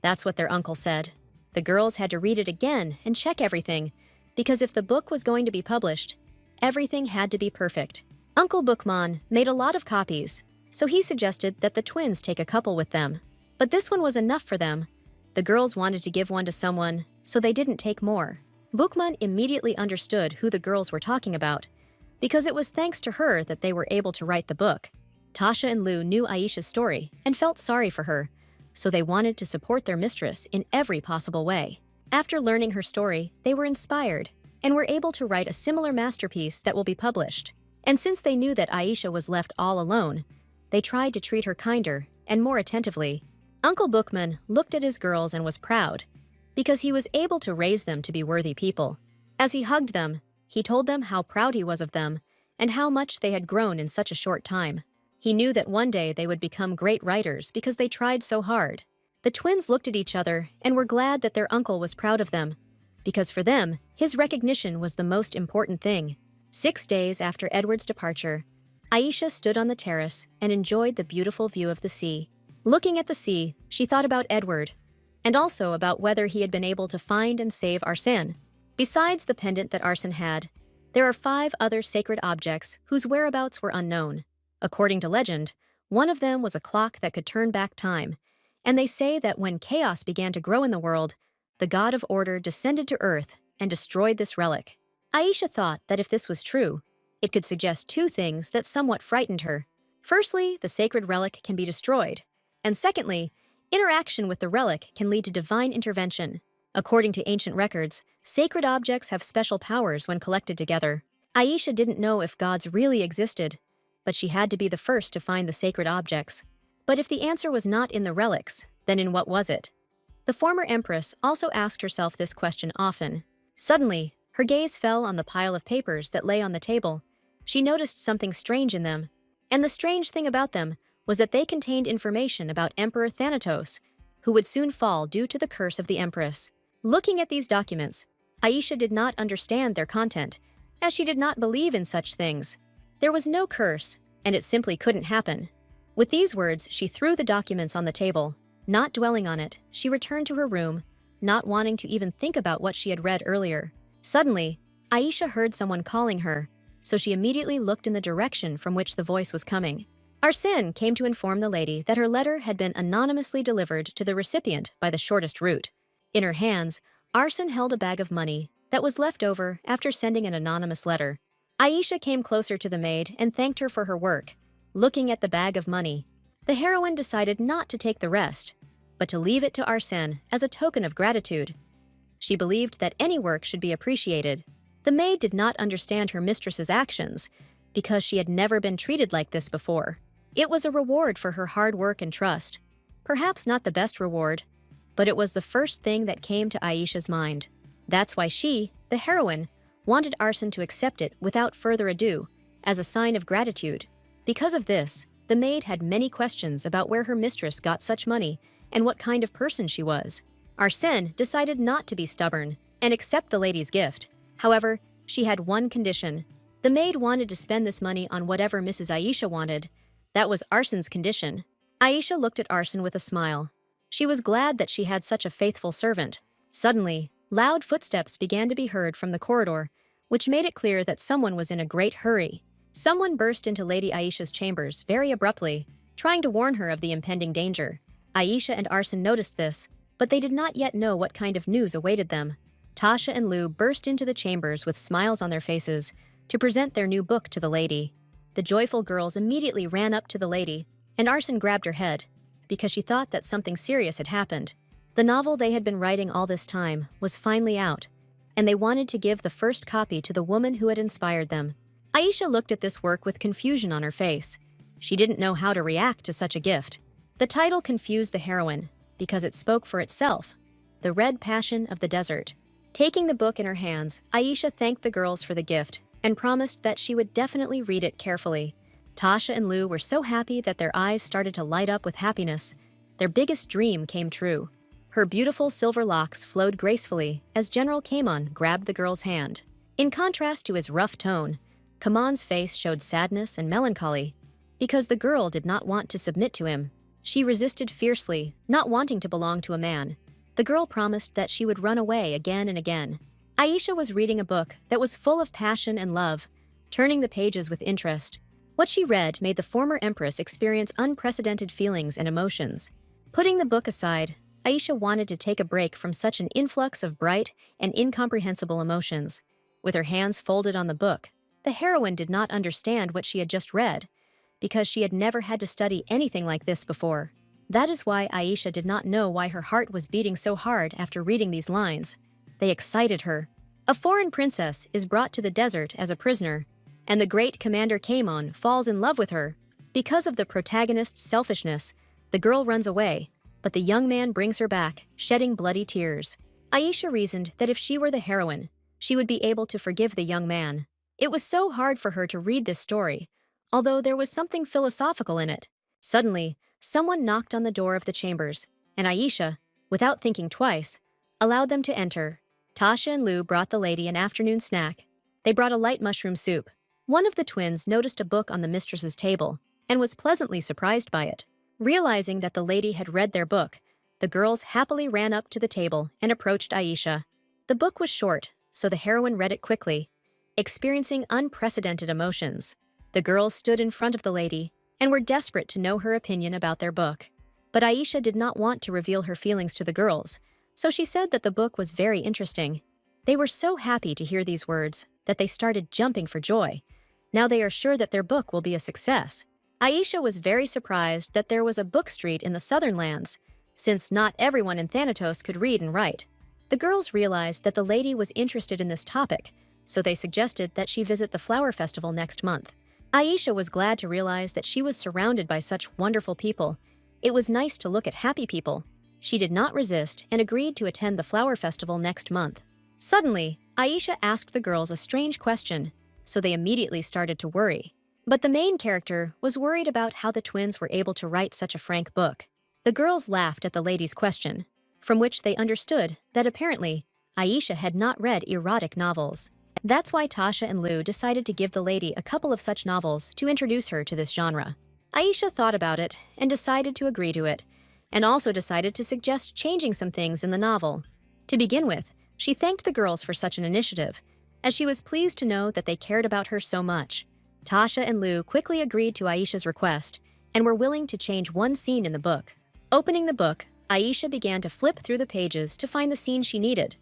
That's what their uncle said. The girls had to read it again and check everything, because if the book was going to be published, everything had to be perfect. Uncle Bookman made a lot of copies, so he suggested that the twins take a couple with them. But this one was enough for them. The girls wanted to give one to someone, so they didn't take more. Bookman immediately understood who the girls were talking about, because it was thanks to her that they were able to write the book. Tasha and Lou knew Aisha's story and felt sorry for her, so they wanted to support their mistress in every possible way. After learning her story, they were inspired and were able to write a similar masterpiece that will be published. And since they knew that Aisha was left all alone, they tried to treat her kinder and more attentively. Uncle Bookman looked at his girls and was proud, because he was able to raise them to be worthy people. As he hugged them, he told them how proud he was of them and how much they had grown in such a short time. He knew that one day they would become great writers because they tried so hard. The twins looked at each other and were glad that their uncle was proud of them, because for them, his recognition was the most important thing. 6 days after Edward's departure, Aisha stood on the terrace and enjoyed the beautiful view of the sea. Looking at the sea, she thought about Edward, and also about whether he had been able to find and save Arsène. Besides the pendant that Arsène had, there are 5 other sacred objects whose whereabouts were unknown. According to legend, one of them was a clock that could turn back time, and they say that when chaos began to grow in the world, the god of order descended to earth and destroyed this relic. Aisha thought that if this was true, it could suggest 2 things that somewhat frightened her. Firstly, the sacred relic can be destroyed, and secondly, interaction with the relic can lead to divine intervention. According to ancient records, sacred objects have special powers when collected together. Aisha didn't know if gods really existed, but she had to be the first to find the sacred objects. But if the answer was not in the relics, then in what was it? The former empress also asked herself this question often. Suddenly, her gaze fell on the pile of papers that lay on the table. She noticed something strange in them, and the strange thing about them was that they contained information about Emperor Thanatos, who would soon fall due to the curse of the empress. Looking at these documents, Aisha did not understand their content, as she did not believe in such things. There was no curse, and it simply couldn't happen. With these words, she threw the documents on the table. Not dwelling on it, she returned to her room, not wanting to even think about what she had read earlier. Suddenly, Aisha heard someone calling her, so she immediately looked in the direction from which the voice was coming. Arsène came to inform the lady that her letter had been anonymously delivered to the recipient by the shortest route. In her hands, Arsène held a bag of money that was left over after sending an anonymous letter. Aisha came closer to the maid and thanked her for her work. Looking at the bag of money, the heroine decided not to take the rest, but to leave it to Arsène as a token of gratitude. She believed that any work should be appreciated. The maid did not understand her mistress's actions because she had never been treated like this before. It was a reward for her hard work and trust. Perhaps not the best reward, but it was the first thing that came to Aisha's mind. That's why she, the heroine, wanted Arsène to accept it without further ado, as a sign of gratitude. Because of this, the maid had many questions about where her mistress got such money and what kind of person she was. Arsène decided not to be stubborn and accept the lady's gift. However, she had one condition. The maid wanted to spend this money on whatever Mrs. Aisha wanted. That was Arsène's condition. Aisha looked at Arsène with a smile. She was glad that she had such a faithful servant. Suddenly, loud footsteps began to be heard from the corridor, which made it clear that someone was in a great hurry. Someone burst into Lady Aisha's chambers very abruptly, trying to warn her of the impending danger. Aisha and Arson noticed this, but they did not yet know what kind of news awaited them. Tasha and Lou burst into the chambers with smiles on their faces to present their new book to the lady. The joyful girls immediately ran up to the lady, and Arson grabbed her head, because she thought that something serious had happened. The novel they had been writing all this time was finally out, and they wanted to give the first copy to the woman who had inspired them. Aisha looked at this work with confusion on her face. She didn't know how to react to such a gift. The title confused the heroine, because it spoke for itself, The Red Passion of the Desert. Taking the book in her hands, Aisha thanked the girls for the gift and promised that she would definitely read it carefully. Tasha and Lou were so happy that their eyes started to light up with happiness. Their biggest dream came true. Her beautiful silver locks flowed gracefully as General Kamon grabbed the girl's hand. In contrast to his rough tone, Kamon's face showed sadness and melancholy, because the girl did not want to submit to him. She resisted fiercely, not wanting to belong to a man. The girl promised that she would run away again and again. Aisha was reading a book that was full of passion and love, turning the pages with interest. What she read made the former empress experience unprecedented feelings and emotions. Putting the book aside, Aisha wanted to take a break from such an influx of bright and incomprehensible emotions. With her hands folded on the book, the heroine did not understand what she had just read, because she had never had to study anything like this before. That is why Aisha did not know why her heart was beating so hard after reading these lines. They excited her. A foreign princess is brought to the desert as a prisoner, and the great Commander Kamon falls in love with her. Because of the protagonist's selfishness, the girl runs away, but the young man brings her back, shedding bloody tears. Aisha reasoned that if she were the heroine, she would be able to forgive the young man. It was so hard for her to read this story, although there was something philosophical in it. Suddenly, someone knocked on the door of the chambers, and Aisha, without thinking twice, allowed them to enter. Tasha and Lou brought the lady an afternoon snack. They brought a light mushroom soup. One of the twins noticed a book on the mistress's table and was pleasantly surprised by it. Realizing that the lady had read their book, the girls happily ran up to the table and approached Aisha. The book was short, so the heroine read it quickly, experiencing unprecedented emotions. The girls stood in front of the lady and were desperate to know her opinion about their book. But Aisha did not want to reveal her feelings to the girls, so she said that the book was very interesting. They were so happy to hear these words that they started jumping for joy. Now they are sure that their book will be a success. Aisha was very surprised that there was a book street in the southern lands, since not everyone in Thanatos could read and write. The girls realized that the lady was interested in this topic, so they suggested that she visit the flower festival next month. Aisha was glad to realize that she was surrounded by such wonderful people. It was nice to look at happy people. She did not resist and agreed to attend the flower festival next month. Suddenly, Aisha asked the girls a strange question, so they immediately started to worry. But the main character was worried about how the twins were able to write such a frank book. The girls laughed at the lady's question, from which they understood that apparently Aisha had not read erotic novels. That's why Tasha and Lou decided to give the lady a couple of such novels to introduce her to this genre. Aisha thought about it and decided to agree to it, and also decided to suggest changing some things in the novel. To begin with, she thanked the girls for such an initiative, as she was pleased to know that they cared about her so much. Tasha and Lou quickly agreed to Aisha's request and were willing to change one scene in the book. Opening the book, Aisha began to flip through the pages to find the scene she needed.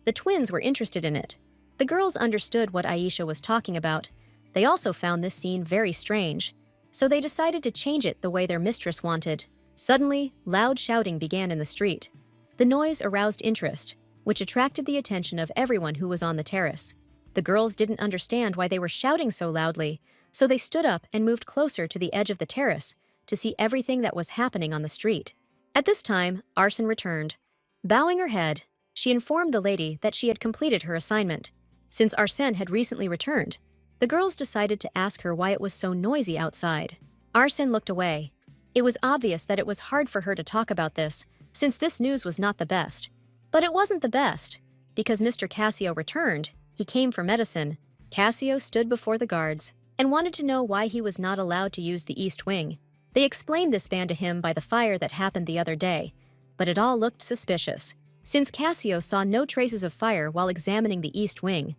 The twins were interested in it. The girls understood what Aisha was talking about. They also found this scene very strange, so they decided to change it the way their mistress wanted. Suddenly, loud shouting began in the street. The noise aroused interest, which attracted the attention of everyone who was on the terrace. The girls didn't understand why they were shouting so loudly, so they stood up and moved closer to the edge of the terrace to see everything that was happening on the street. At this time, Arson returned. Bowing her head, she informed the lady that she had completed her assignment. Since Arsène had recently returned, the girls decided to ask her why it was so noisy outside. Arsène looked away. It was obvious that it was hard for her to talk about this, since this news was not the best. But it wasn't the best, because Mr. Cassio returned. He came for medicine. Cassio stood before the guards and wanted to know why he was not allowed to use the East Wing. They explained this ban to him by the fire that happened the other day, but it all looked suspicious. Since Cassio saw no traces of fire while examining the East Wing,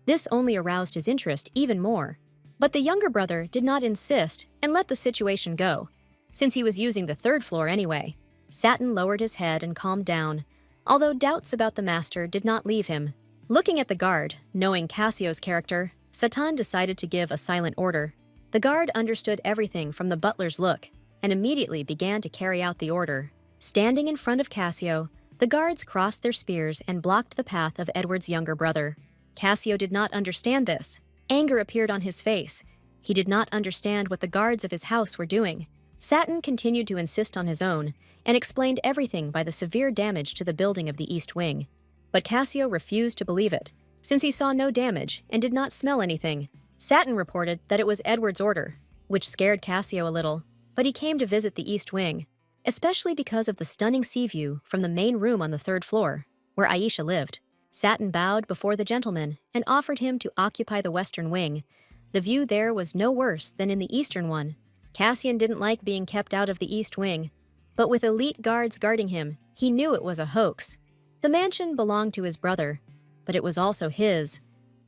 This only aroused his interest even more. But the younger brother did not insist and let the situation go, since he was using the third floor anyway. Satin lowered his head and calmed down, although doubts about the master did not leave him. Looking at the guard, knowing Cassio's character, Satan decided to give a silent order. The guard understood everything from the butler's look and immediately began to carry out the order. Standing in front of Cassio, the guards crossed their spears and blocked the path of Edward's younger brother. Cassio did not understand this. Anger appeared on his face. He did not understand what the guards of his house were doing. Satin continued to insist on his own and explained everything by the severe damage to the building of the East Wing. But Cassio refused to believe it, since he saw no damage and did not smell anything. Satin reported that it was Edward's order, which scared Cassio a little, but he came to visit the East Wing, especially because of the stunning sea view from the main room on the third floor, where Aisha lived. Satin bowed before the gentleman and offered him to occupy the western wing. The view there was no worse than in the eastern one. Cassian didn't like being kept out of the East Wing, but with elite guards guarding him, he knew it was a hoax. The mansion belonged to his brother, but it was also his,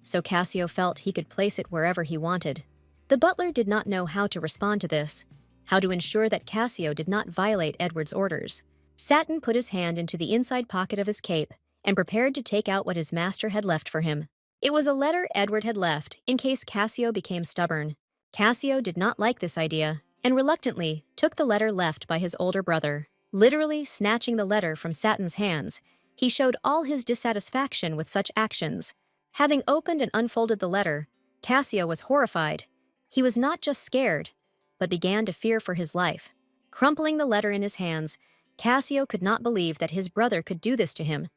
so Cassio felt he could place it wherever he wanted. The butler did not know how to respond to this, how to ensure that Cassio did not violate Edward's orders. Satin put his hand into the inside pocket of his cape and prepared to take out what his master had left for him. It was a letter Edward had left in case Cassio became stubborn. Cassio did not like this idea and reluctantly took the letter left by his older brother. Literally snatching the letter from Satin's hands, he showed all his dissatisfaction with such actions. Having opened and unfolded the letter, Cassio was horrified. He was not just scared, but began to fear for his life. Crumpling the letter in his hands, Cassio could not believe that his brother could do this to him.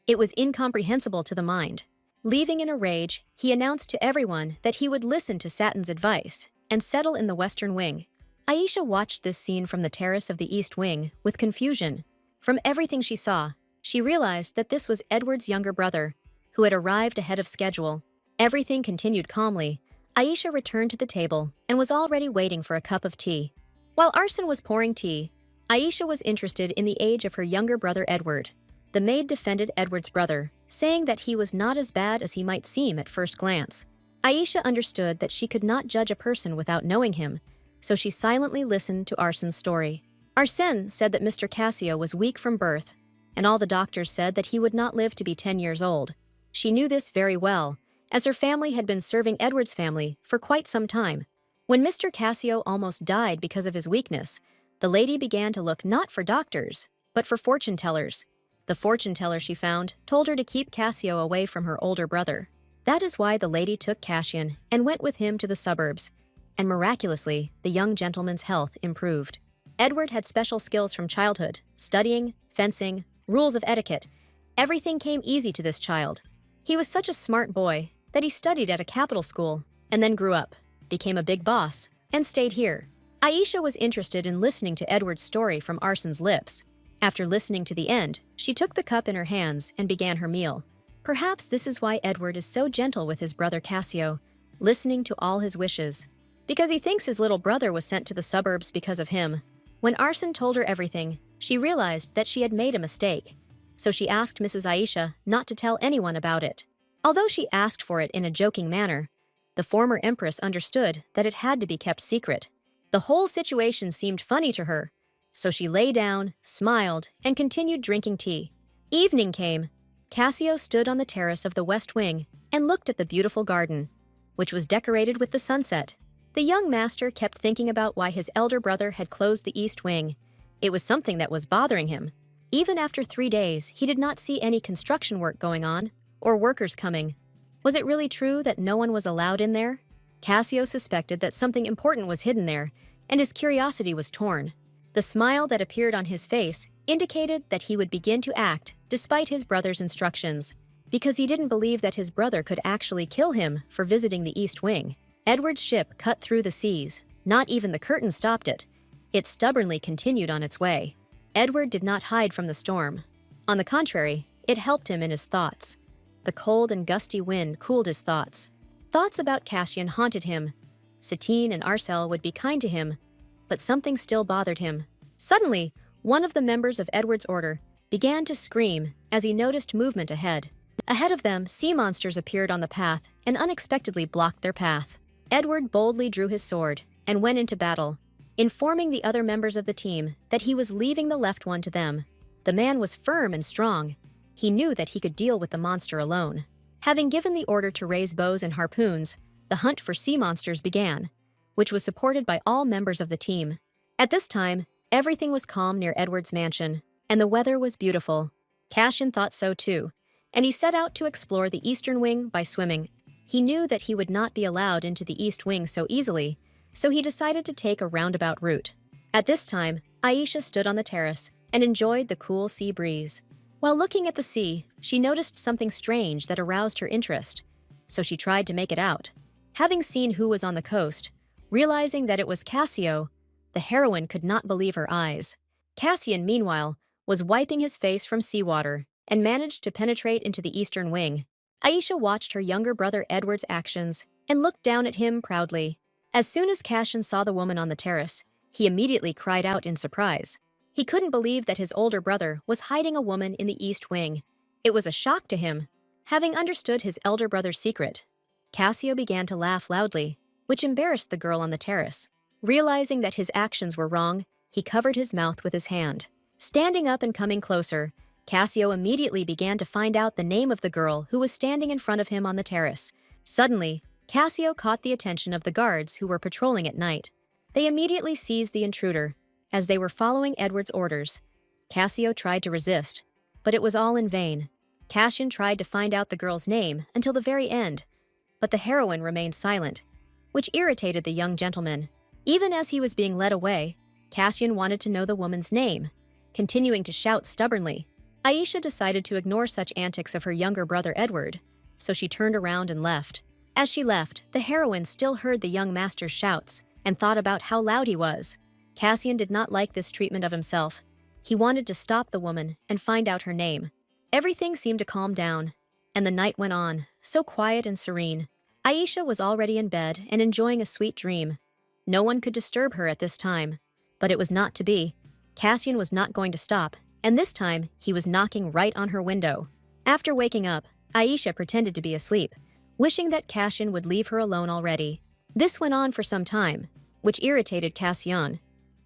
It was incomprehensible to the mind. Leaving in a rage, he announced to everyone that he would listen to Satin's advice and settle in the western wing. Aisha watched this scene from the terrace of the East Wing with confusion. From everything she saw, she realized that this was Edward's younger brother, who had arrived ahead of schedule. Everything continued calmly. Aisha returned to the table and was already waiting for a cup of tea. While Arson was pouring tea, Aisha was interested in the age of her younger brother Edward. The maid defended Edward's brother, saying that he was not as bad as he might seem at first glance. Aisha understood that she could not judge a person without knowing him, so she silently listened to Arson's story. Arsène said that Mr. Cassio was weak from birth, and all the doctors said that he would not live to be 10 years old. She knew this very well, as her family had been serving Edward's family for quite some time. When Mr. Cassio almost died because of his weakness, the lady began to look not for doctors, but for fortune tellers. The fortune teller she found told her to keep Cassio away from her older brother. That is why the lady took Cassian and went with him to the suburbs, and miraculously, the young gentleman's health improved. Edward had special skills from childhood: studying, fencing, rules of etiquette. Everything came easy to this child. He was such a smart boy that he studied at a capital school and then grew up, became a big boss, and stayed here. Aisha was interested in listening to Edward's story from Arson's lips. After listening to the end, she took the cup in her hands and began her meal. Perhaps this is why Edward is so gentle with his brother Cassio, listening to all his wishes. Because he thinks his little brother was sent to the suburbs because of him. When Arson told her everything, she realized that she had made a mistake. So she asked Mrs. Aisha not to tell anyone about it. Although she asked for it in a joking manner, the former empress understood that it had to be kept secret. The whole situation seemed funny to her, so she lay down, smiled, and continued drinking tea. Evening came. Cassio stood on the terrace of the West Wing and looked at the beautiful garden, which was decorated with the sunset. The young master kept thinking about why his elder brother had closed the East Wing. It was something that was bothering him. Even after 3 days, he did not see any construction work going on or workers coming. Was it really true that no one was allowed in there? Cassio suspected that something important was hidden there, and his curiosity was torn. The smile that appeared on his face indicated that he would begin to act despite his brother's instructions, because he didn't believe that his brother could actually kill him for visiting the East Wing. Edward's ship cut through the seas. Not even the curtain stopped it. It stubbornly continued on its way. Edward did not hide from the storm. On the contrary, it helped him in his thoughts. The cold and gusty wind cooled his thoughts. Thoughts about Cassian haunted him. Satine and Arcel would be kind to him, but something still bothered him. Suddenly, one of the members of Edward's order began to scream as he noticed movement ahead. Ahead of them, sea monsters appeared on the path and unexpectedly blocked their path. Edward boldly drew his sword and went into battle, informing the other members of the team that he was leaving the left one to them. The man was firm and strong. He knew that he could deal with the monster alone. Having given the order to raise bows and harpoons, the hunt for sea monsters began, which was supported by all members of the team. At this time, everything was calm near Edward's mansion, and the weather was beautiful. Cassian thought so too, and he set out to explore the eastern wing by swimming. He knew that he would not be allowed into the east wing so easily, so he decided to take a roundabout route. At this time, Aisha stood on the terrace and enjoyed the cool sea breeze. While looking at the sea, she noticed something strange that aroused her interest, so she tried to make it out. Having seen who was on the coast, realizing that it was Cassio, the heroine could not believe her eyes. Cassian, meanwhile, was wiping his face from seawater and managed to penetrate into the eastern wing. Aisha watched her younger brother Edward's actions and looked down at him proudly. As soon as Cassian saw the woman on the terrace, he immediately cried out in surprise. He couldn't believe that his older brother was hiding a woman in the east wing. It was a shock to him. Having understood his elder brother's secret, Cassio began to laugh loudly, which embarrassed the girl on the terrace. Realizing that his actions were wrong, he covered his mouth with his hand. Standing up and coming closer, Cassio immediately began to find out the name of the girl who was standing in front of him on the terrace. Suddenly, Cassio caught the attention of the guards who were patrolling at night. They immediately seized the intruder. As they were following Edward's orders, Cassio tried to resist, but it was all in vain. Cassian tried to find out the girl's name until the very end, but the heroine remained silent, which irritated the young gentleman. Even as he was being led away, Cassian wanted to know the woman's name, continuing to shout stubbornly. Aisha decided to ignore such antics of her younger brother Edward, so she turned around and left. As she left, the heroine still heard the young master's shouts and thought about how loud he was. Cassian did not like this treatment of himself. He wanted to stop the woman and find out her name. Everything seemed to calm down, and the night went on, so quiet and serene. Aisha was already in bed and enjoying a sweet dream. No one could disturb her at this time, but it was not to be. Cassian was not going to stop, and this time he was knocking right on her window. After waking up, Aisha pretended to be asleep, wishing that Cassian would leave her alone already. This went on for some time, which irritated Cassian,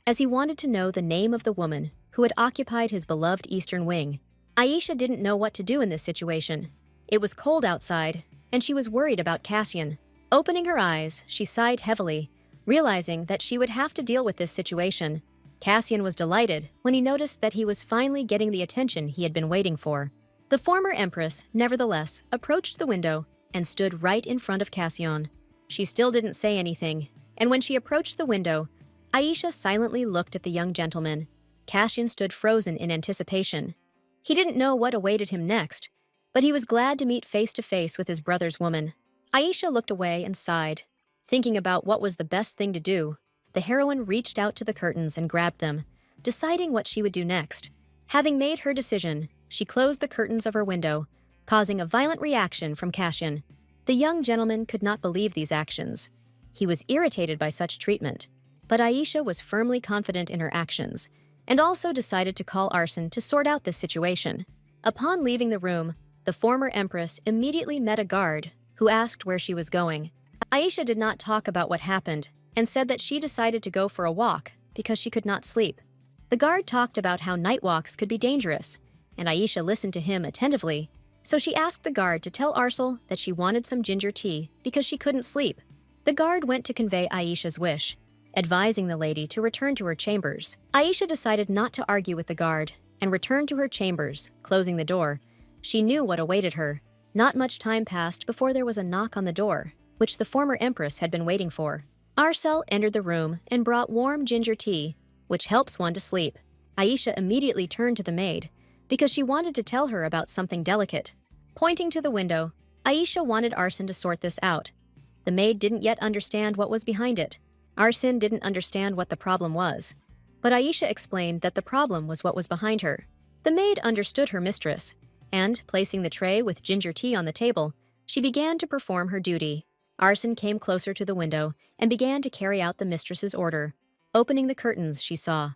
as he wanted to know the name of the woman who had occupied his beloved eastern wing. Aisha didn't know what to do in this situation. It was cold outside, and she was worried about Cassian. Opening her eyes, she sighed heavily, realizing that she would have to deal with this situation. Cassian was delighted when he noticed that he was finally getting the attention he had been waiting for. The former empress, nevertheless, approached the window and stood right in front of Cassian. She still didn't say anything, and when she approached the window, Aisha silently looked at the young gentleman. Cassian stood frozen in anticipation. He didn't know what awaited him next, but he was glad to meet face to face with his brother's woman. Aisha looked away and sighed, thinking about what was the best thing to do. The heroine reached out to the curtains and grabbed them, deciding what she would do next. Having made her decision, she closed the curtains of her window, causing a violent reaction from Cassian. The young gentleman could not believe these actions. He was irritated by such treatment, but Aisha was firmly confident in her actions, and also decided to call Arson to sort out this situation. Upon leaving the room, the former empress immediately met a guard who asked where she was going. Aisha did not talk about what happened and said that she decided to go for a walk because she could not sleep. The guard talked about how night walks could be dangerous, and Aisha listened to him attentively, so she asked the guard to tell Arsel that she wanted some ginger tea because she couldn't sleep. The guard went to convey Aisha's wish, advising the lady to return to her chambers. Aisha decided not to argue with the guard and returned to her chambers, closing the door. She knew what awaited her. Not much time passed before there was a knock on the door, which the former empress had been waiting for. Arsel entered the room and brought warm ginger tea, which helps one to sleep. Aisha immediately turned to the maid because she wanted to tell her about something delicate. Pointing to the window, Aisha wanted Arson to sort this out. The maid didn't yet understand what was behind it. Arson didn't understand what the problem was, but Aisha explained that the problem was what was behind her. The maid understood her mistress, and, placing the tray with ginger tea on the table, she began to perform her duty. Arson came closer to the window and began to carry out the mistress's order. Opening the curtains, she saw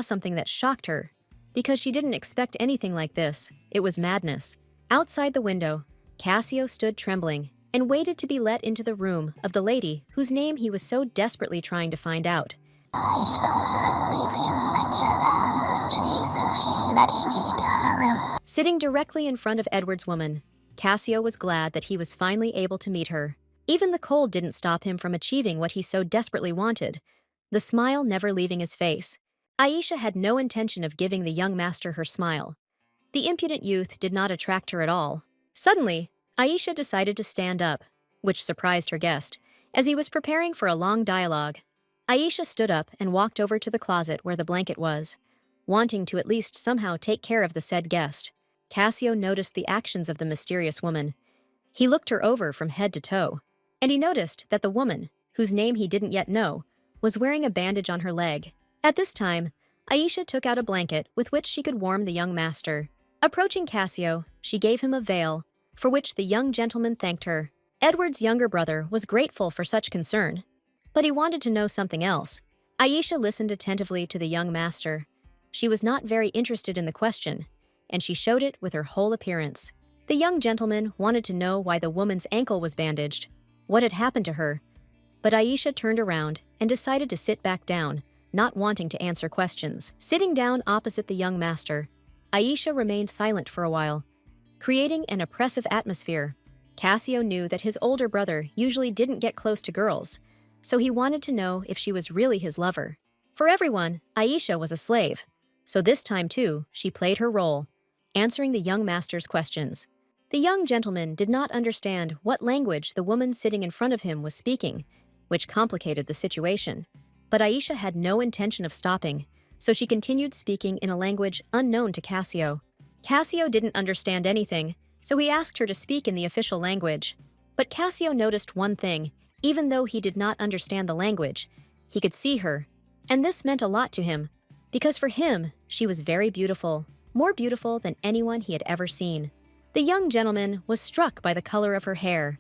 something that shocked her, because she didn't expect anything like this. It was madness. Outside the window, Cassio stood trembling and waited to be let into the room of the lady whose name he was so desperately trying to find out. Sitting directly in front of Edward's woman, Cassio was glad that he was finally able to meet her. Even the cold didn't stop him from achieving what he so desperately wanted, the smile never leaving his face. Aisha had no intention of giving the young master her smile. The impudent youth did not attract her at all. Suddenly, Aisha decided to stand up, which surprised her guest, as he was preparing for a long dialogue. Aisha stood up and walked over to the closet where the blanket was, wanting to at least somehow take care of the said guest. Cassio noticed the actions of the mysterious woman. He looked her over from head to toe, and he noticed that the woman, whose name he didn't yet know, was wearing a bandage on her leg. At this time, Aisha took out a blanket with which she could warm the young master. Approaching Cassio, she gave him a veil, for which the young gentleman thanked her. Edward's younger brother was grateful for such concern, but he wanted to know something else. Aisha listened attentively to the young master. She was not very interested in the question, and she showed it with her whole appearance. The young gentleman wanted to know why the woman's ankle was bandaged, what had happened to her, but Aisha turned around and decided to sit back down, not wanting to answer questions. Sitting down opposite the young master, Aisha remained silent for a while, creating an oppressive atmosphere. Cassio knew that his older brother usually didn't get close to girls, so he wanted to know if she was really his lover. For everyone, Aisha was a slave, so this time too, she played her role, answering the young master's questions. The young gentleman did not understand what language the woman sitting in front of him was speaking, which complicated the situation. But Aisha had no intention of stopping, so she continued speaking in a language unknown to Cassio. Cassio didn't understand anything, so he asked her to speak in the official language. But Cassio noticed one thing: even though he did not understand the language, he could see her, and this meant a lot to him, because for him, she was very beautiful, more beautiful than anyone he had ever seen. The young gentleman was struck by the color of her hair.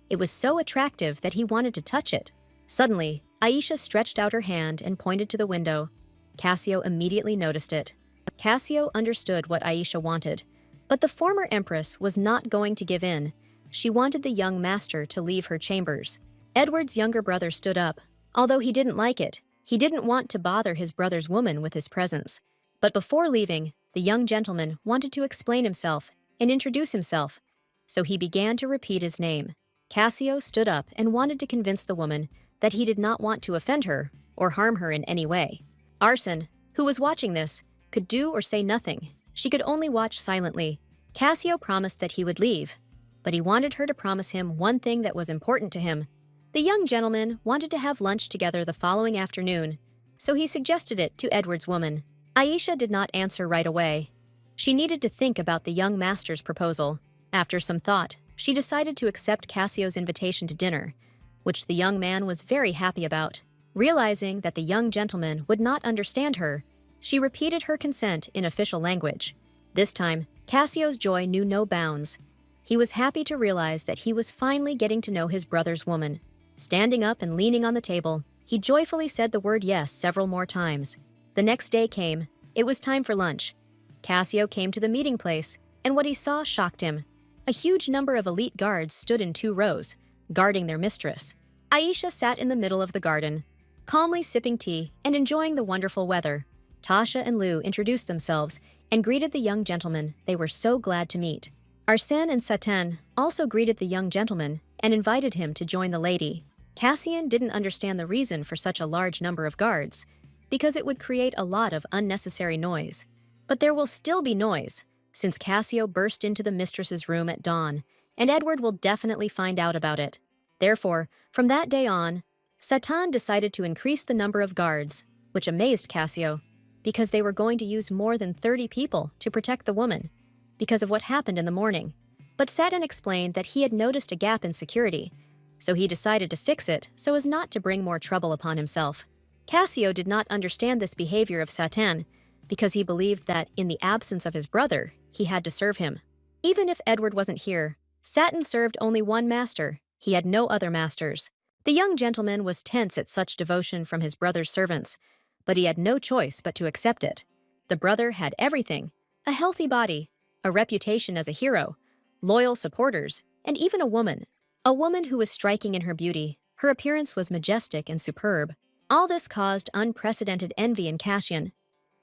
It was so attractive that he wanted to touch it. Suddenly, Aisha stretched out her hand and pointed to the window. Cassio immediately noticed it. Cassio understood what Aisha wanted, but the former empress was not going to give in. She wanted the young master to leave her chambers. Edward's younger brother stood up. Although he didn't like it, he didn't want to bother his brother's woman with his presence. But before leaving, the young gentleman wanted to explain himself and introduce himself, so he began to repeat his name. Cassio stood up and wanted to convince the woman that he did not want to offend her or harm her in any way. Arson, who was watching this, could do or say nothing. She could only watch silently. Cassio promised that he would leave, but he wanted her to promise him one thing that was important to him. The young gentleman wanted to have lunch together the following afternoon, so he suggested it to Edward's woman. Aisha did not answer right away. She needed to think about the young master's proposal. After some thought, she decided to accept Cassio's invitation to dinner, which the young man was very happy about. Realizing that the young gentleman would not understand her, she repeated her consent in official language. This time, Cassio's joy knew no bounds. He was happy to realize that he was finally getting to know his brother's woman. Standing up and leaning on the table, he joyfully said the word yes several more times. The next day came. It was time for lunch. Cassio came to the meeting place, and what he saw shocked him. A huge number of elite guards stood in 2 rows, guarding their mistress. Aisha sat in the middle of the garden, calmly sipping tea and enjoying the wonderful weather. Tasha and Lou introduced themselves and greeted the young gentleman they were so glad to meet. Arsène and Satan also greeted the young gentleman and invited him to join the lady. Cassian didn't understand the reason for such a large number of guards, because it would create a lot of unnecessary noise. But there will still be noise, since Cassio burst into the mistress's room at dawn, and Edward will definitely find out about it. Therefore, from that day on, Satan decided to increase the number of guards, which amazed Cassio, because they were going to use more than 30 people to protect the woman, because of what happened in the morning. But Satan explained that he had noticed a gap in security, so he decided to fix it so as not to bring more trouble upon himself. Cassio did not understand this behavior of Satan, because he believed that, in the absence of his brother, he had to serve him. Even if Edward wasn't here, Satan served only one master. He had no other masters. The young gentleman was tense at such devotion from his brother's servants, but he had no choice but to accept it. The brother had everything: a healthy body, a reputation as a hero, loyal supporters, and even a woman. A woman who was striking in her beauty. Her appearance was majestic and superb. All this caused unprecedented envy in Cassian.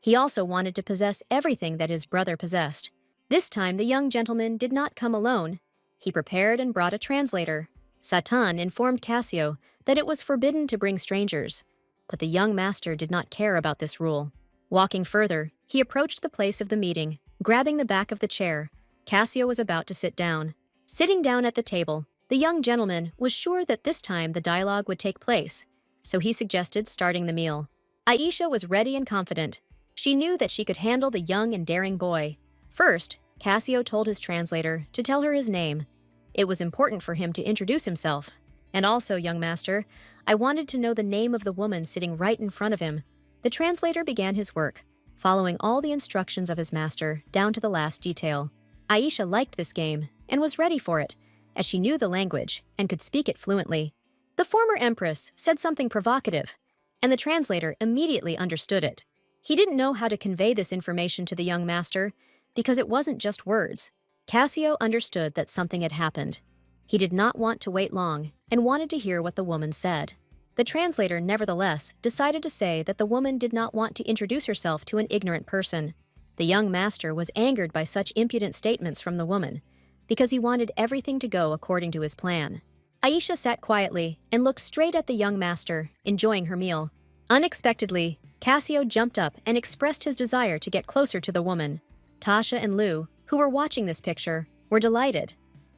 He also wanted to possess everything that his brother possessed. This time, the young gentleman did not come alone. He prepared and brought a translator. Satan informed Cassio that it was forbidden to bring strangers, but the young master did not care about this rule. Walking further, he approached the place of the meeting, grabbing the back of the chair. Cassio was about to sit down. Sitting down at the table, the young gentleman was sure that this time the dialogue would take place, so he suggested starting the meal. Aisha was ready and confident. She knew that she could handle the young and daring boy. First, Cassio told his translator to tell her his name. It was important for him to introduce himself. And also, young master, I wanted to know the name of the woman sitting right in front of him. The translator began his work, following all the instructions of his master down to the last detail. Aisha liked this game and was ready for it, as she knew the language and could speak it fluently. The former empress said something provocative, and the translator immediately understood it. He didn't know how to convey this information to the young master because it wasn't just words. Cassio understood that something had happened. He did not want to wait long and wanted to hear what the woman said. The translator, nevertheless, decided to say that the woman did not want to introduce herself to an ignorant person. The young master was angered by such impudent statements from the woman because he wanted everything to go according to his plan. Aisha sat quietly and looked straight at the young master, enjoying her meal. Unexpectedly, Cassio jumped up and expressed his desire to get closer to the woman. Tasha and Lou, who were watching this picture, were delighted.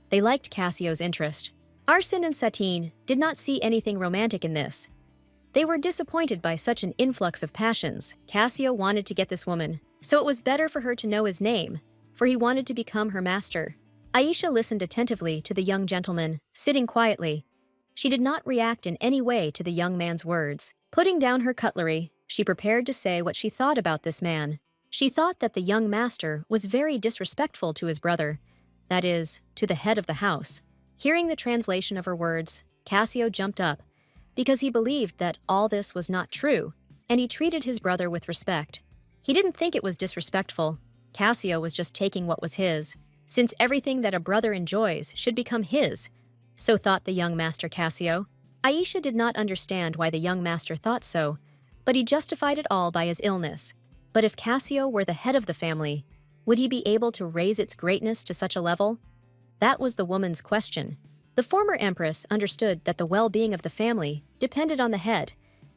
They liked Cassio's interest. Arsene and Satine did not see anything romantic in this. They were disappointed by such an influx of passions. Cassio wanted to get this woman, so it was better for her to know his name, for he wanted to become her master. Aisha listened attentively to the young gentleman, sitting quietly. She did not react in any way to the young man's words. Putting down her cutlery, she prepared to say what she thought about this man. She thought that the young master was very disrespectful to his brother, that is, to the head of the house. Hearing the translation of her words, Cassio jumped up, because he believed that all this was not true, and he treated his brother with respect. He didn't think it was disrespectful. Cassio was just taking what was his, since everything that a brother enjoys should become his. So thought the young master Cassio. Aisha did not understand why the young master thought so, but he justified it all by his illness. But if Cassio were the head of the family, would he be able to raise its greatness to such a level? That was the woman's question. The former empress understood that the well-being of the family depended on the head,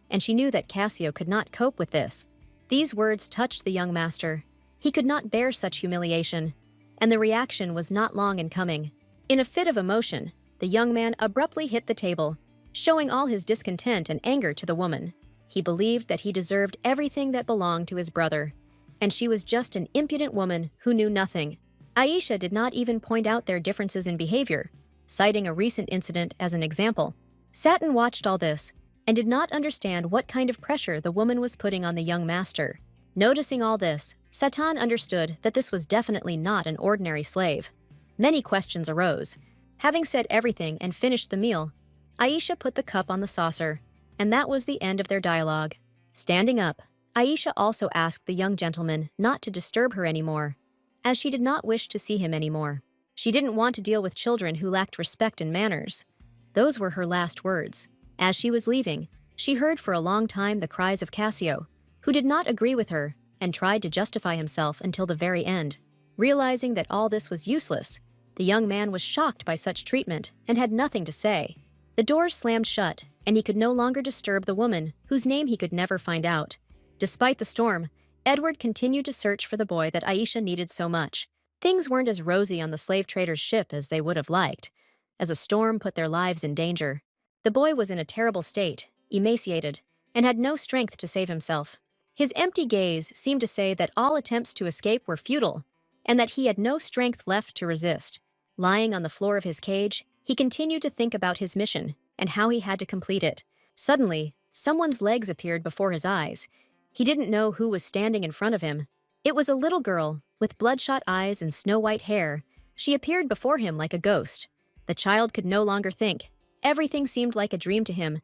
and she knew that Cassio could not cope with this. These words touched the young master. He could not bear such humiliation, and the reaction was not long in coming. In a fit of emotion, the young man abruptly hit the table, showing all his discontent and anger to the woman. He believed that he deserved everything that belonged to his brother, and she was just an impudent woman who knew nothing. Aisha did not even point out their differences in behavior, citing a recent incident as an example. Satin watched all this and did not understand what kind of pressure the woman was putting on the young master. Noticing all this, Satan understood that this was definitely not an ordinary slave. Many questions arose. Having said everything and finished the meal, Aisha put the cup on the saucer, and that was the end of their dialogue. Standing up, Aisha also asked the young gentleman not to disturb her anymore, as she did not wish to see him anymore. She didn't want to deal with children who lacked respect and manners. Those were her last words. As she was leaving, she heard for a long time the cries of Cassio, who did not agree with her and tried to justify himself until the very end. Realizing that all this was useless, the young man was shocked by such treatment and had nothing to say. The door slammed shut, and he could no longer disturb the woman whose name he could never find out. Despite the storm, Edward continued to search for the boy that Aisha needed so much. Things weren't as rosy on the slave trader's ship as they would have liked, as a storm put their lives in danger. The boy was in a terrible state, emaciated, and had no strength to save himself. His empty gaze seemed to say that all attempts to escape were futile, and that he had no strength left to resist. Lying on the floor of his cage, he continued to think about his mission and how he had to complete it. Suddenly, someone's legs appeared before his eyes. He didn't know who was standing in front of him. It was a little girl, with bloodshot eyes and snow-white hair. She appeared before him like a ghost. The child could no longer think. Everything seemed like a dream to him.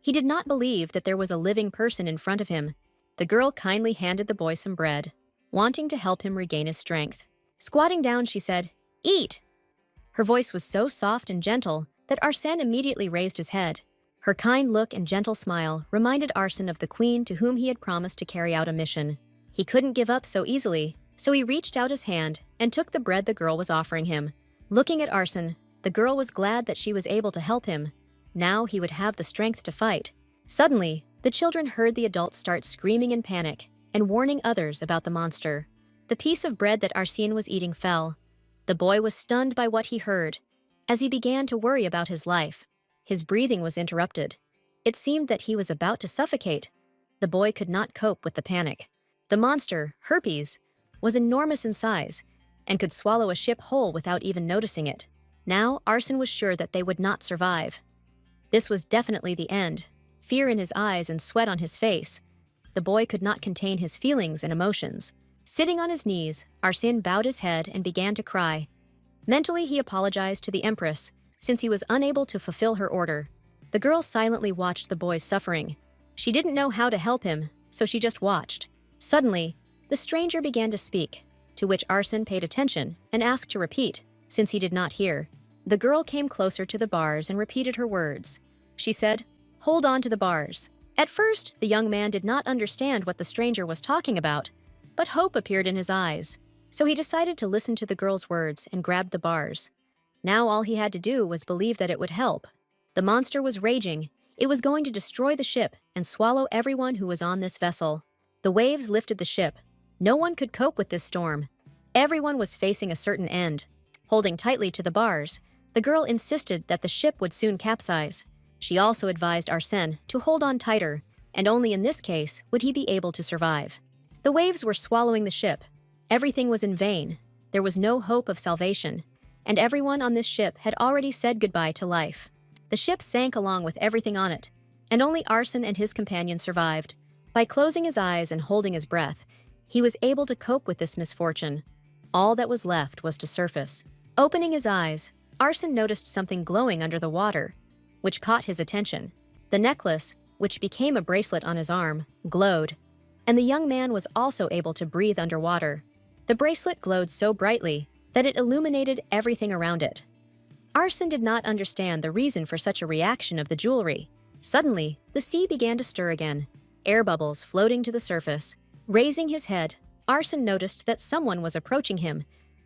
He did not believe that there was a living person in front of him. The girl kindly handed the boy some bread, wanting to help him regain his strength. Squatting down, she said, "Eat!" Her voice was so soft and gentle that Arsène immediately raised his head. Her kind look and gentle smile reminded Arsène of the queen to whom he had promised to carry out a mission. He couldn't give up so easily, so he reached out his hand and took the bread the girl was offering him. Looking at Arsène, the girl was glad that she was able to help him. Now he would have the strength to fight. Suddenly, the children heard the adults start screaming in panic and warning others about the monster. The piece of bread that Arsène was eating fell. The boy was stunned by what he heard. As he began to worry about his life, his breathing was interrupted. It seemed that he was about to suffocate. The boy could not cope with the panic. The monster, Herpes, was enormous in size and could swallow a ship whole without even noticing it. Now, Arsène was sure that they would not survive. This was definitely the end. Fear in his eyes and sweat on his face. The boy could not contain his feelings and emotions. Sitting on his knees, Arsène bowed his head and began to cry. Mentally, he apologized to the Empress, since he was unable to fulfill her order. The girl silently watched the boy's suffering. She didn't know how to help him, so she just watched. Suddenly, the stranger began to speak, to which Arsène paid attention and asked to repeat, since he did not hear. The girl came closer to the bars and repeated her words. She said, "Hold on to the bars." At first, the young man did not understand what the stranger was talking about, but hope appeared in his eyes, so he decided to listen to the girl's words and grabbed the bars. Now all he had to do was believe that it would help. The monster was raging. It was going to destroy the ship and swallow everyone who was on this vessel. The waves lifted the ship. No one could cope with this storm. Everyone was facing a certain end. Holding tightly to the bars, the girl insisted that the ship would soon capsize. She also advised Arsène to hold on tighter, and only in this case would he be able to survive. The waves were swallowing the ship. Everything was in vain. There was no hope of salvation, and everyone on this ship had already said goodbye to life. The ship sank along with everything on it, and only Arsène and his companion survived. By closing his eyes and holding his breath, he was able to cope with this misfortune. All that was left was to surface. Opening his eyes, Arsène noticed something glowing under the water, which caught his attention. The necklace, which became a bracelet on his arm, glowed, and the young man was also able to breathe underwater. The bracelet glowed so brightly that it illuminated everything around it. Arsène did not understand the reason for such a reaction of the jewelry. Suddenly, the sea began to stir again, air bubbles floating to the surface. Raising his head, Arsène noticed that someone was approaching him,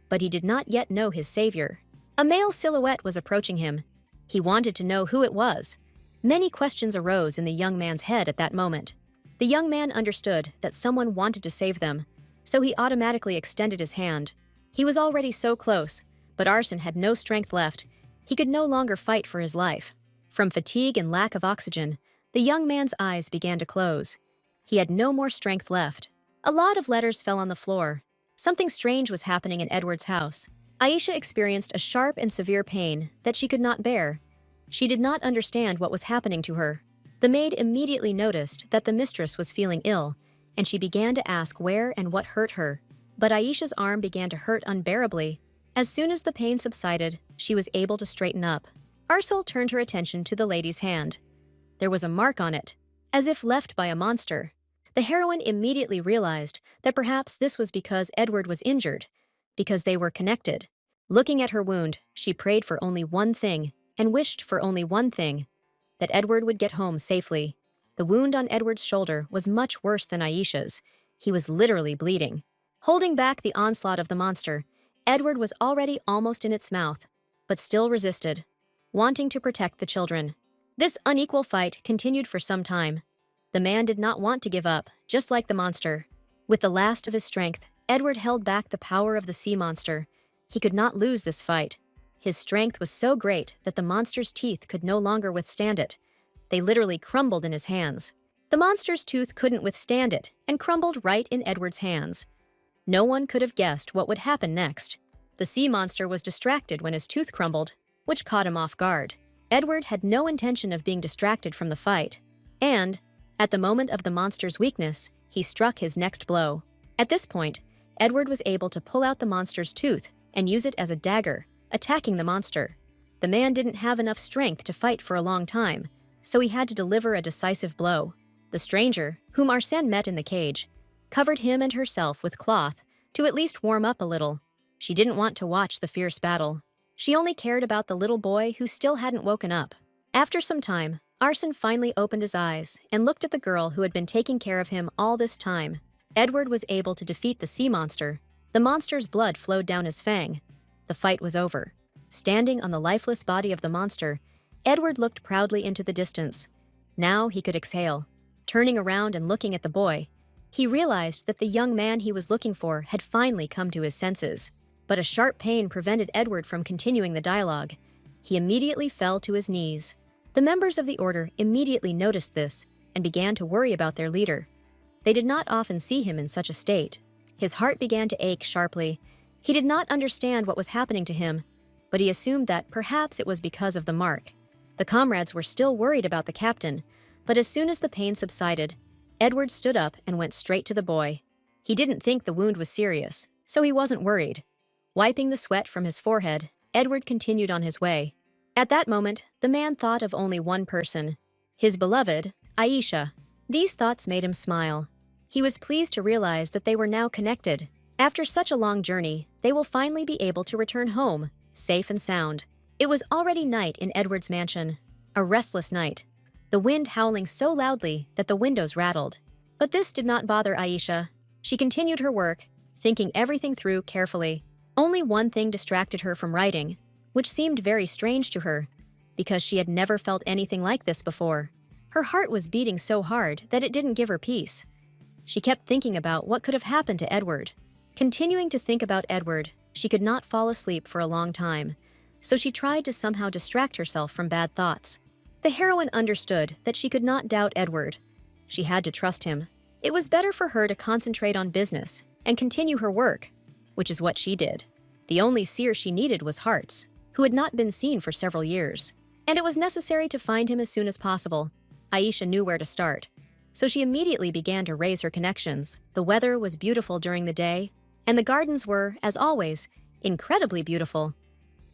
but he did not yet know his savior. A male silhouette was approaching him. He wanted to know who it was. Many questions arose in the young man's head at that moment. The young man understood that someone wanted to save them, so he automatically extended his hand. He was already so close, but Arsène had no strength left. He could no longer fight for his life. From fatigue and lack of oxygen, the young man's eyes began to close. He had no more strength left. A lot of letters fell on the floor. Something strange was happening in Edward's house. Aisha experienced a sharp and severe pain that she could not bear. She did not understand what was happening to her. The maid immediately noticed that the mistress was feeling ill, and she began to ask where and what hurt her. But Aisha's arm began to hurt unbearably. As soon as the pain subsided, she was able to straighten up. Arsène turned her attention to the lady's hand. There was a mark on it, as if left by a monster. The heroine immediately realized that perhaps this was because Edward was injured, because they were connected. Looking at her wound, she prayed for only one thing and wished for only one thing, that Edward would get home safely. The wound on Edward's shoulder was much worse than Aisha's. He was literally bleeding. Holding back the onslaught of the monster, Edward was already almost in its mouth, but still resisted, wanting to protect the children. This unequal fight continued for some time. The man did not want to give up, just like the monster. With the last of his strength, Edward held back the power of the sea monster. He could not lose this fight. His strength was so great that the monster's teeth could no longer withstand it. They literally crumbled in his hands. The monster's tooth couldn't withstand it and crumbled right in Edward's hands. No one could have guessed what would happen next. The sea monster was distracted when his tooth crumbled, which caught him off guard. Edward had no intention of being distracted from the fight, and, at the moment of the monster's weakness, he struck his next blow. At this point, Edward was able to pull out the monster's tooth and use it as a dagger, attacking the monster. The man didn't have enough strength to fight for a long time, so he had to deliver a decisive blow. The stranger, whom Arsène met in the cage, covered him and herself with cloth to at least warm up a little. She didn't want to watch the fierce battle. She only cared about the little boy who still hadn't woken up. After some time, Arson finally opened his eyes and looked at the girl who had been taking care of him all this time. Edward was able to defeat the sea monster. The monster's blood flowed down his fang. The fight was over. Standing on the lifeless body of the monster, Edward looked proudly into the distance. Now he could exhale. Turning around and looking at the boy, he realized that the young man he was looking for had finally come to his senses. But a sharp pain prevented Edward from continuing the dialogue. He immediately fell to his knees. The members of the order immediately noticed this and began to worry about their leader. They did not often see him in such a state. His heart began to ache sharply. He did not understand what was happening to him, but he assumed that perhaps it was because of the mark. The comrades were still worried about the captain, but as soon as the pain subsided, Edward stood up and went straight to the boy. He didn't think the wound was serious, so he wasn't worried. Wiping the sweat from his forehead, Edward continued on his way. At that moment, the man thought of only one person, his beloved, Aisha. These thoughts made him smile. He was pleased to realize that they were now connected. After such a long journey, they will finally be able to return home, safe and sound. It was already night in Edward's mansion, a restless night, the wind howling so loudly that the windows rattled. But this did not bother Aisha. She continued her work, thinking everything through carefully. Only one thing distracted her from writing, which seemed very strange to her, because she had never felt anything like this before. Her heart was beating so hard that it didn't give her peace. She kept thinking about what could have happened to Edward. Continuing to think about Edward, she could not fall asleep for a long time, so she tried to somehow distract herself from bad thoughts. The heroine understood that she could not doubt Edward. She had to trust him. It was better for her to concentrate on business and continue her work, which is what she did. The only seer she needed was Hearts, who had not been seen for several years, and it was necessary to find him as soon as possible. Aisha knew where to start, so she immediately began to raise her connections. The weather was beautiful during the day, and the gardens were, as always, incredibly beautiful.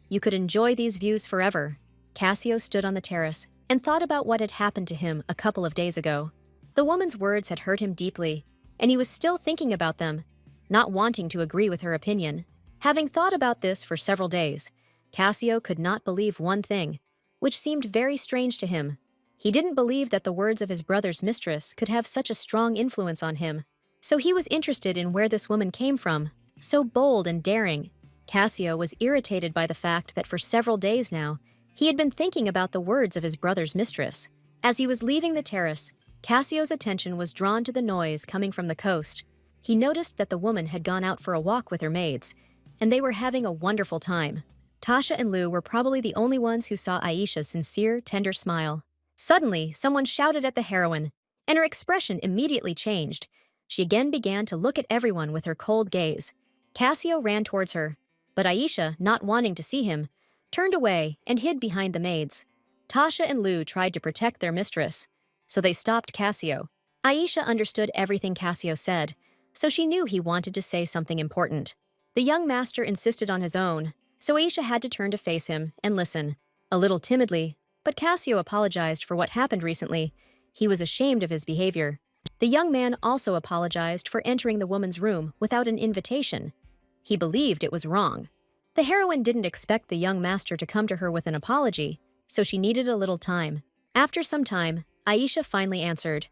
You could enjoy these views forever. Cassio stood on the terrace and thought about what had happened to him a couple of days ago. The woman's words had hurt him deeply, and he was still thinking about them, not wanting to agree with her opinion. Having thought about this for several days, Cassio could not believe one thing, which seemed very strange to him. He didn't believe that the words of his brother's mistress could have such a strong influence on him. So he was interested in where this woman came from, so bold and daring. Cassio was irritated by the fact that for several days now, he had been thinking about the words of his brother's mistress. As he was leaving the terrace, Cassio's attention was drawn to the noise coming from the coast. He noticed that the woman had gone out for a walk with her maids, and they were having a wonderful time. Tasha and Lou were probably the only ones who saw Aisha's sincere, tender smile. Suddenly, someone shouted at the heroine, and her expression immediately changed. She again began to look at everyone with her cold gaze. Cassio ran towards her, but Aisha, not wanting to see him, turned away and hid behind the maids. Tasha and Lou tried to protect their mistress, so they stopped Cassio. Aisha understood everything Cassio said, so she knew he wanted to say something important. The young master insisted on his own, so Aisha had to turn to face him and listen, a little timidly, but Cassio apologized for what happened recently. He was ashamed of his behavior. The young man also apologized for entering the woman's room without an invitation. He believed it was wrong. The heroine didn't expect the young master to come to her with an apology, so she needed a little time. After some time, Aisha finally answered.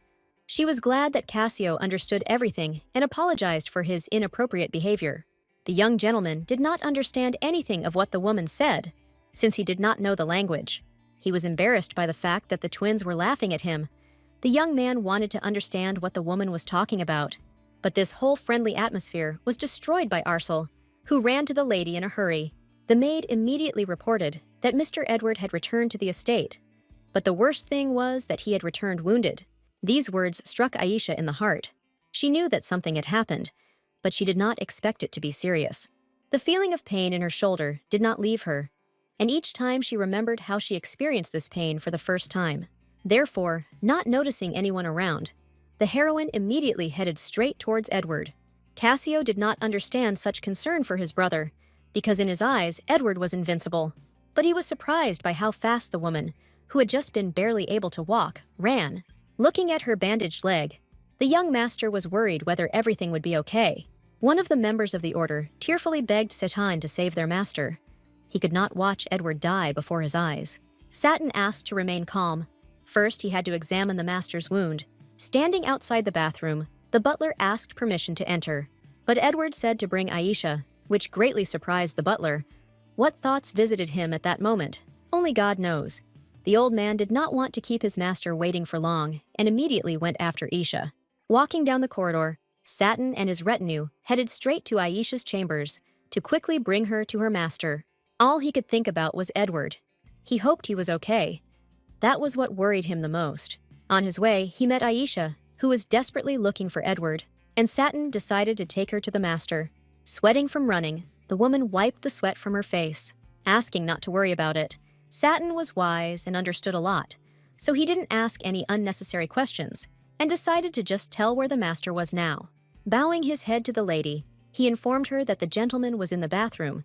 She was glad that Cassio understood everything and apologized for his inappropriate behavior. The young gentleman did not understand anything of what the woman said, since he did not know the language. He was embarrassed by the fact that the twins were laughing at him. The young man wanted to understand what the woman was talking about, but this whole friendly atmosphere was destroyed by Arsel, who ran to the lady in a hurry. The maid immediately reported that Mr. Edward had returned to the estate, but the worst thing was that he had returned wounded. These words struck Aisha in the heart. She knew that something had happened, but she did not expect it to be serious. The feeling of pain in her shoulder did not leave her, and each time she remembered how she experienced this pain for the first time. Therefore, not noticing anyone around, the heroine immediately headed straight towards Edward. Cassio did not understand such concern for his brother, because in his eyes, Edward was invincible. But he was surprised by how fast the woman, who had just been barely able to walk, ran. Looking at her bandaged leg, the young master was worried whether everything would be okay. One of the members of the order tearfully begged Setan to save their master. He could not watch Edward die before his eyes. Satin asked to remain calm. First, he had to examine the master's wound. Standing outside the bathroom, the butler asked permission to enter. But Edward said to bring Aisha, which greatly surprised the butler. What thoughts visited him at that moment? Only God knows. The old man did not want to keep his master waiting for long and immediately went after Aisha. Walking down the corridor, Satin and his retinue headed straight to Aisha's chambers to quickly bring her to her master. All he could think about was Edward. He hoped he was okay. That was what worried him the most. On his way, he met Aisha, who was desperately looking for Edward, and Satin decided to take her to the master. Sweating from running, the woman wiped the sweat from her face, asking not to worry about it. Satin was wise and understood a lot, so he didn't ask any unnecessary questions and decided to just tell where the master was now. Bowing his head to the lady, he informed her that the gentleman was in the bathroom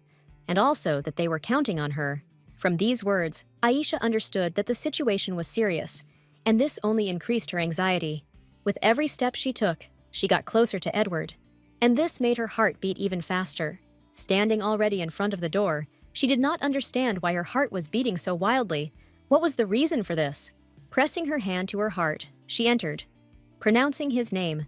and also that they were counting on her. From these words, Aisha understood that the situation was serious, and this only increased her anxiety. With every step she took, she got closer to Edward, and this made her heart beat even faster. Standing already in front of the door, she did not understand why her heart was beating so wildly. What was the reason for this? Pressing her hand to her heart, she entered. Pronouncing his name,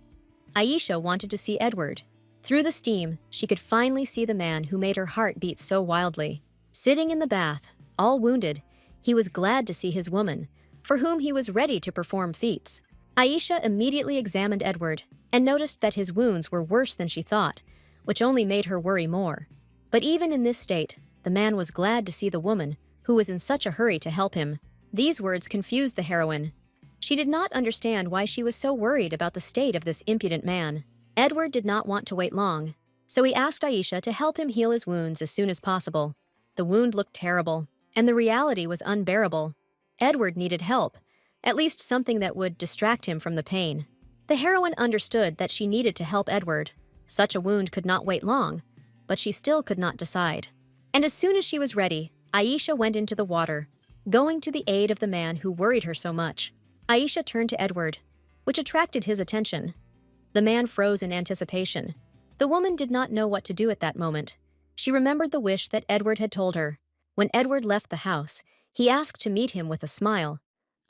Aisha wanted to see Edward. Through the steam, she could finally see the man who made her heart beat so wildly. Sitting in the bath, all wounded, he was glad to see his woman, for whom he was ready to perform feats. Aisha immediately examined Edward and noticed that his wounds were worse than she thought, which only made her worry more. But even in this state, the man was glad to see the woman, who was in such a hurry to help him. These words confused the heroine. She did not understand why she was so worried about the state of this impudent man. Edward did not want to wait long, so he asked Aisha to help him heal his wounds as soon as possible. The wound looked terrible, and the reality was unbearable. Edward needed help, at least something that would distract him from the pain. The heroine understood that she needed to help Edward. Such a wound could not wait long, but she still could not decide. And as soon as she was ready, Aisha went into the water, going to the aid of the man who worried her so much. Aisha turned to Edward, which attracted his attention. The man froze in anticipation. The woman did not know what to do at that moment. She remembered the wish that Edward had told her. When Edward left the house, he asked to meet him with a smile.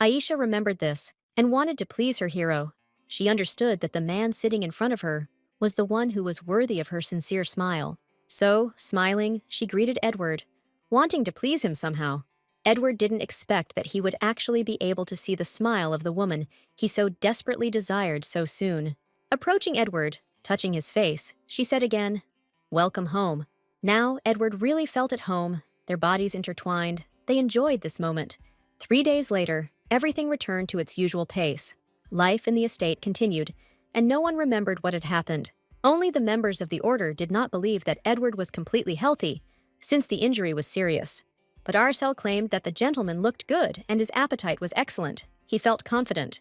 Aisha remembered this and wanted to please her hero. She understood that the man sitting in front of her was the one who was worthy of her sincere smile. So, smiling, she greeted Edward, wanting to please him somehow. Edward didn't expect that he would actually be able to see the smile of the woman he so desperately desired so soon. Approaching Edward, touching his face, she said again, "Welcome home." Now, Edward really felt at home, their bodies intertwined. They enjoyed this moment. 3 days later, everything returned to its usual pace. Life in the estate continued, and no one remembered what had happened. Only the members of the order did not believe that Edward was completely healthy, since the injury was serious. But Arcel claimed that the gentleman looked good and his appetite was excellent. He felt confident.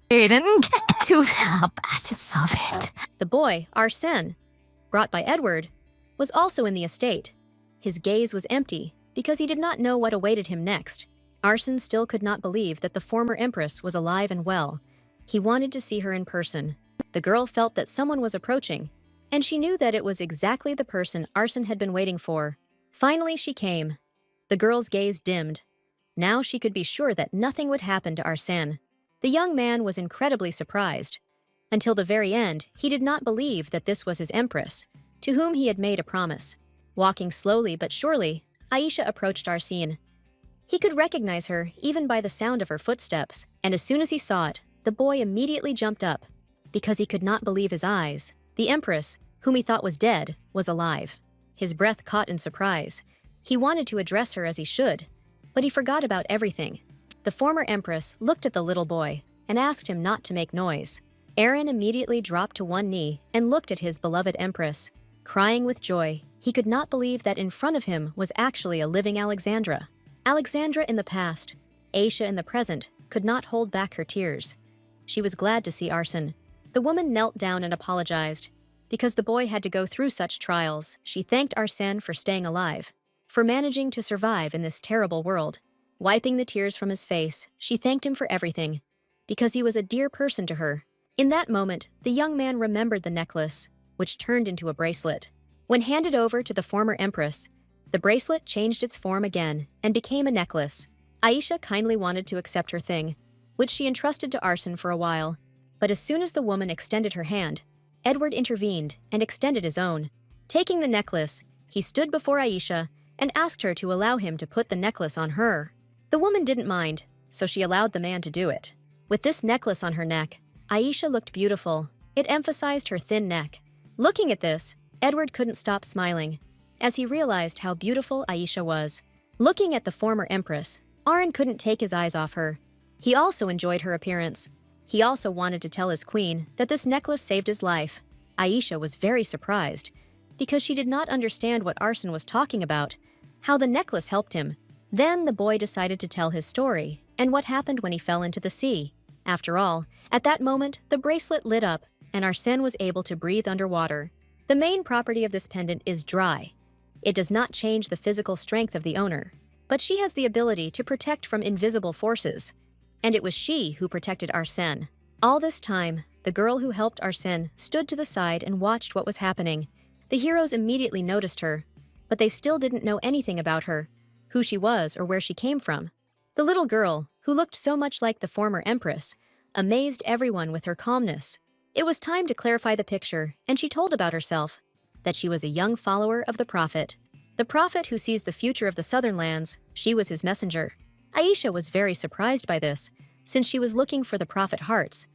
Didn't get to the basis of it. The boy, Arsène, brought by Edward, was also in the estate. His gaze was empty because he did not know what awaited him next. Arsène still could not believe that the former empress was alive and well. He wanted to see her in person. The girl felt that someone was approaching, and she knew that it was exactly the person Arsène had been waiting for. Finally, she came. The girl's gaze dimmed. Now she could be sure that nothing would happen to Arsène. The young man was incredibly surprised. Until the very end, he did not believe that this was his empress, to whom he had made a promise. Walking slowly but surely, Aisha approached Arsène. He could recognize her even by the sound of her footsteps, and as soon as he saw it, the boy immediately jumped up, because he could not believe his eyes. The empress, whom he thought was dead, was alive. His breath caught in surprise. He wanted to address her as he should, but he forgot about everything. The former empress looked at the little boy and asked him not to make noise. Aaron immediately dropped to one knee and looked at his beloved empress. Crying with joy, he could not believe that in front of him was actually a living Alexandra. Alexandra in the past, Aisha in the present, could not hold back her tears. She was glad to see Arsène. The woman knelt down and apologized. Because the boy had to go through such trials, she thanked Arsène for staying alive, for managing to survive in this terrible world. Wiping the tears from his face, she thanked him for everything, because he was a dear person to her. In that moment, the young man remembered the necklace, which turned into a bracelet. When handed over to the former empress, the bracelet changed its form again and became a necklace. Aisha kindly wanted to accept her thing, which she entrusted to Arson for a while. But as soon as the woman extended her hand, Edward intervened and extended his own. Taking the necklace, he stood before Aisha and asked her to allow him to put the necklace on her. The woman didn't mind, so she allowed the man to do it. With this necklace on her neck, Aisha looked beautiful. It emphasized her thin neck. Looking at this, Edward couldn't stop smiling, as he realized how beautiful Aisha was. Looking at the former empress, Arun couldn't take his eyes off her. He also enjoyed her appearance. He also wanted to tell his queen that this necklace saved his life. Aisha was very surprised, because she did not understand what Arson was talking about, how the necklace helped him. Then the boy decided to tell his story, and what happened when he fell into the sea. After all, at that moment, the bracelet lit up, and Arsène was able to breathe underwater. The main property of this pendant is dry. It does not change the physical strength of the owner, but she has the ability to protect from invisible forces. And it was she who protected Arsène. All this time, the girl who helped Arsène stood to the side and watched what was happening. The heroes immediately noticed her, but they still didn't know anything about her, who she was or where she came from. The little girl, who looked so much like the former empress, amazed everyone with her calmness. It was time to clarify the picture, and she told about herself, that she was a young follower of the prophet. The prophet who sees the future of the southern lands, she was his messenger. Aisha was very surprised by this, since she was looking for the prophet Hearts,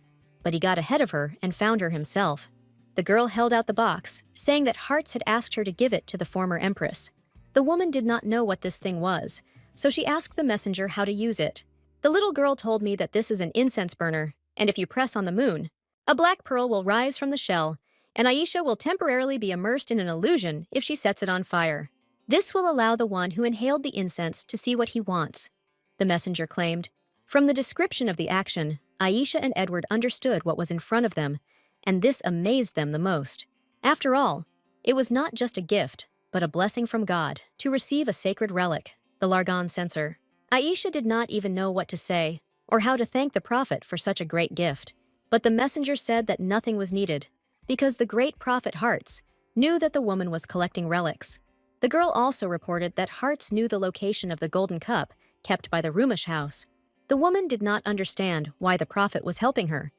but he got ahead of her and found her himself. The girl held out the box, saying that Hearts had asked her to give it to the former empress. The woman did not know what this thing was, so she asked the messenger how to use it. The little girl told me that this is an incense burner, and if you press on the moon, a black pearl will rise from the shell, and Aisha will temporarily be immersed in an illusion if she sets it on fire. This will allow the one who inhaled the incense to see what he wants, the messenger claimed. From the description of the action, Aisha and Edward understood what was in front of them, and this amazed them the most. After all, it was not just a gift, but a blessing from God to receive a sacred relic, the Largan censer. Aisha did not even know what to say or how to thank the prophet for such a great gift. But the messenger said that nothing was needed, because the great prophet Hearts knew that the woman was collecting relics. The girl also reported that Hearts knew the location of the golden cup kept by the Rumish house. The woman did not understand why the prophet was helping her,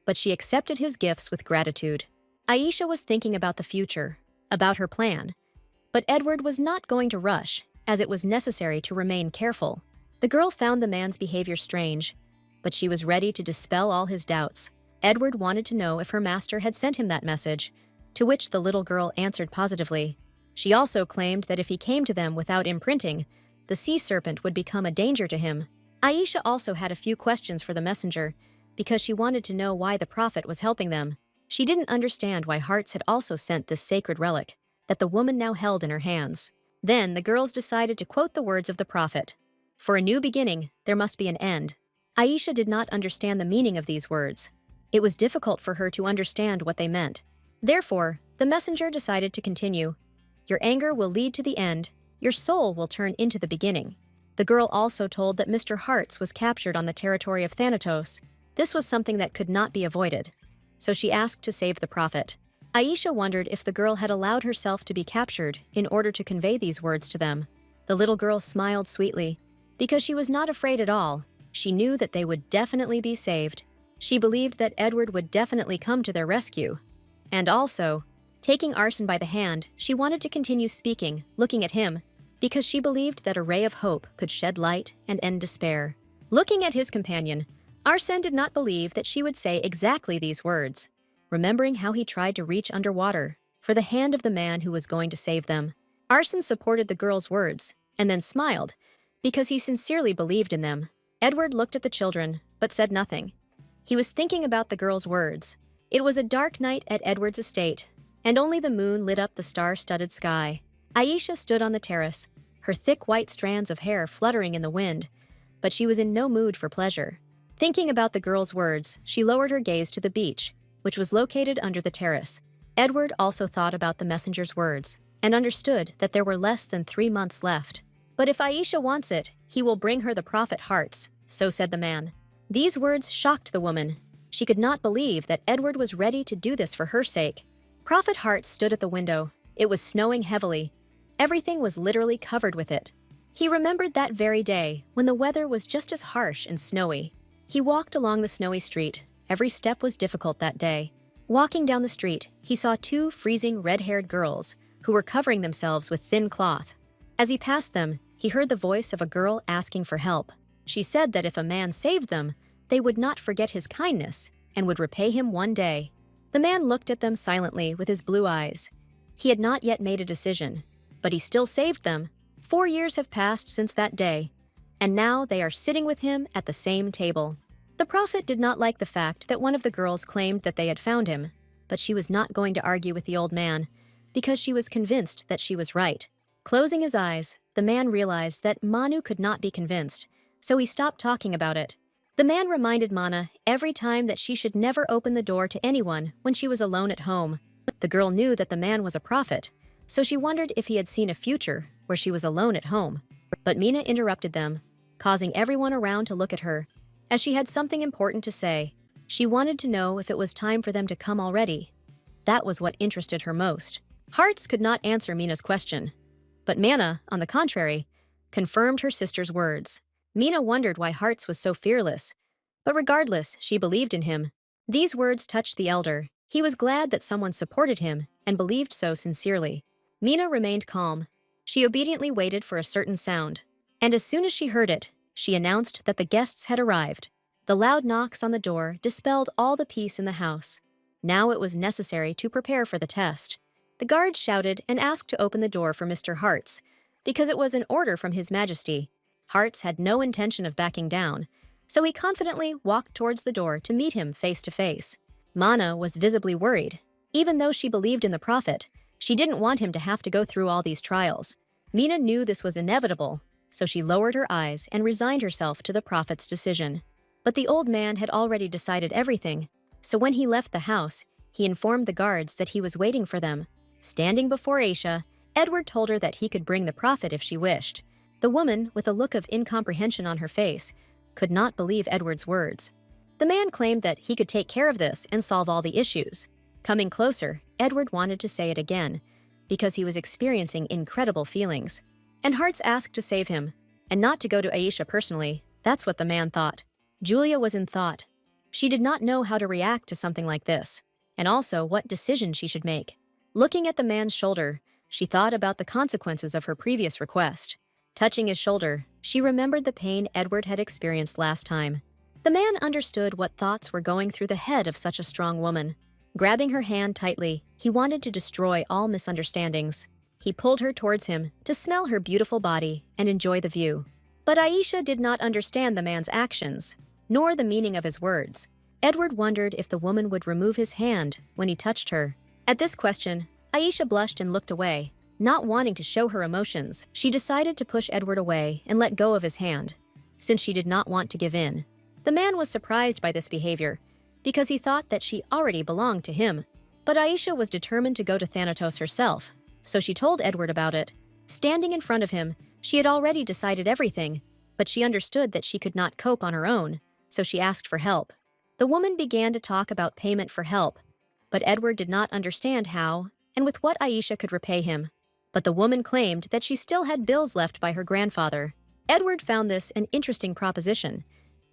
but she accepted his gifts with gratitude. Aisha was thinking about the future, about her plan, but Edward was not going to rush, as it was necessary to remain careful. The girl found the man's behavior strange, but she was ready to dispel all his doubts. Edward wanted to know if her master had sent him that message, to which the little girl answered positively. She also claimed that if he came to them without imprinting, the sea serpent would become a danger to him. Aisha also had a few questions for the messenger, because she wanted to know why the prophet was helping them. She didn't understand why Hearts had also sent this sacred relic that the woman now held in her hands. Then the girls decided to quote the words of the prophet. For a new beginning, there must be an end. Aisha did not understand the meaning of these words. It was difficult for her to understand what they meant. Therefore, the messenger decided to continue. Your anger will lead to the end. Your soul will turn into the beginning. The girl also told that Mr. Hearts was captured on the territory of Thanatos. This was something that could not be avoided, so she asked to save the prophet. Aisha wondered if the girl had allowed herself to be captured in order to convey these words to them. The little girl smiled sweetly, because she was not afraid at all. She knew that they would definitely be saved. She believed that Edward would definitely come to their rescue. And also, taking Arson by the hand, she wanted to continue speaking, looking at him, because she believed that a ray of hope could shed light and end despair. Looking at his companion, Arsène did not believe that she would say exactly these words, remembering how he tried to reach underwater for the hand of the man who was going to save them. Arsène supported the girl's words and then smiled because he sincerely believed in them. Edward looked at the children but said nothing. He was thinking about the girl's words. It was a dark night at Edward's estate, and only the moon lit up the star-studded sky. Aisha stood on the terrace, her thick white strands of hair fluttering in the wind, but she was in no mood for pleasure. Thinking about the girl's words, she lowered her gaze to the beach, which was located under the terrace. Edward also thought about the messenger's words and understood that there were less than 3 months left. But if Aisha wants it, he will bring her the prophet Hearts, so said the man. These words shocked the woman. She could not believe that Edward was ready to do this for her sake. Prophet Heart stood at the window. It was snowing heavily. Everything was literally covered with it. He remembered that very day when the weather was just as harsh and snowy. He walked along the snowy street. Every step was difficult that day. Walking down the street, he saw two freezing red-haired girls who were covering themselves with thin cloth. As he passed them, he heard the voice of a girl asking for help. She said that if a man saved them, they would not forget his kindness and would repay him one day. The man looked at them silently with his blue eyes. He had not yet made a decision, but he still saved them. 4 years have passed since that day, and now they are sitting with him at the same table. The prophet did not like the fact that one of the girls claimed that they had found him, but she was not going to argue with the old man because she was convinced that she was right. Closing his eyes, the man realized that Manu could not be convinced, so he stopped talking about it. The man reminded Mana every time that she should never open the door to anyone when she was alone at home. The girl knew that the man was a prophet, so she wondered if he had seen a future where she was alone at home. But Mina interrupted them, causing everyone around to look at her, as she had something important to say. She wanted to know if it was time for them to come already. That was what interested her most. Hearts could not answer Mina's question, but Mana, on the contrary, confirmed her sister's words. Mina wondered why Hearts was so fearless, but regardless, she believed in him. These words touched the elder. He was glad that someone supported him and believed so sincerely. Mina remained calm. She obediently waited for a certain sound, and as soon as she heard it, she announced that the guests had arrived. The loud knocks on the door dispelled all the peace in the house. Now it was necessary to prepare for the test. The guards shouted and asked to open the door for Mr. Hearts, because it was an order from His Majesty. Hearts had no intention of backing down, so he confidently walked towards the door to meet him face to face. Mana was visibly worried. Even though she believed in the prophet, she didn't want him to have to go through all these trials. Mina knew this was inevitable, so she lowered her eyes and resigned herself to the prophet's decision. But the old man had already decided everything, so when he left the house, he informed the guards that he was waiting for them. Standing before Aisha, Edward told her that he could bring the prophet if she wished. The woman, with a look of incomprehension on her face, could not believe Edward's words. The man claimed that he could take care of this and solve all the issues. Coming closer, Edward wanted to say it again, because he was experiencing incredible feelings. And Hearts asked to save him, and not to go to Aisha personally. That's what the man thought. Julia was in thought. She did not know how to react to something like this, and also what decision she should make. Looking at the man's shoulder, she thought about the consequences of her previous request. Touching his shoulder, she remembered the pain Edward had experienced last time. The man understood what thoughts were going through the head of such a strong woman. Grabbing her hand tightly, he wanted to destroy all misunderstandings. He pulled her towards him to smell her beautiful body and enjoy the view. But Aisha did not understand the man's actions, nor the meaning of his words. Edward wondered if the woman would remove his hand when he touched her. At this question, Aisha blushed and looked away. Not wanting to show her emotions, she decided to push Edward away and let go of his hand, since she did not want to give in. The man was surprised by this behavior, because he thought that she already belonged to him. But Aisha was determined to go to Thanatos herself, so she told Edward about it. Standing in front of him, she had already decided everything, but she understood that she could not cope on her own, so she asked for help. The woman began to talk about payment for help, but Edward did not understand how and with what Aisha could repay him. But the woman claimed that she still had bills left by her grandfather. Edward found this an interesting proposition,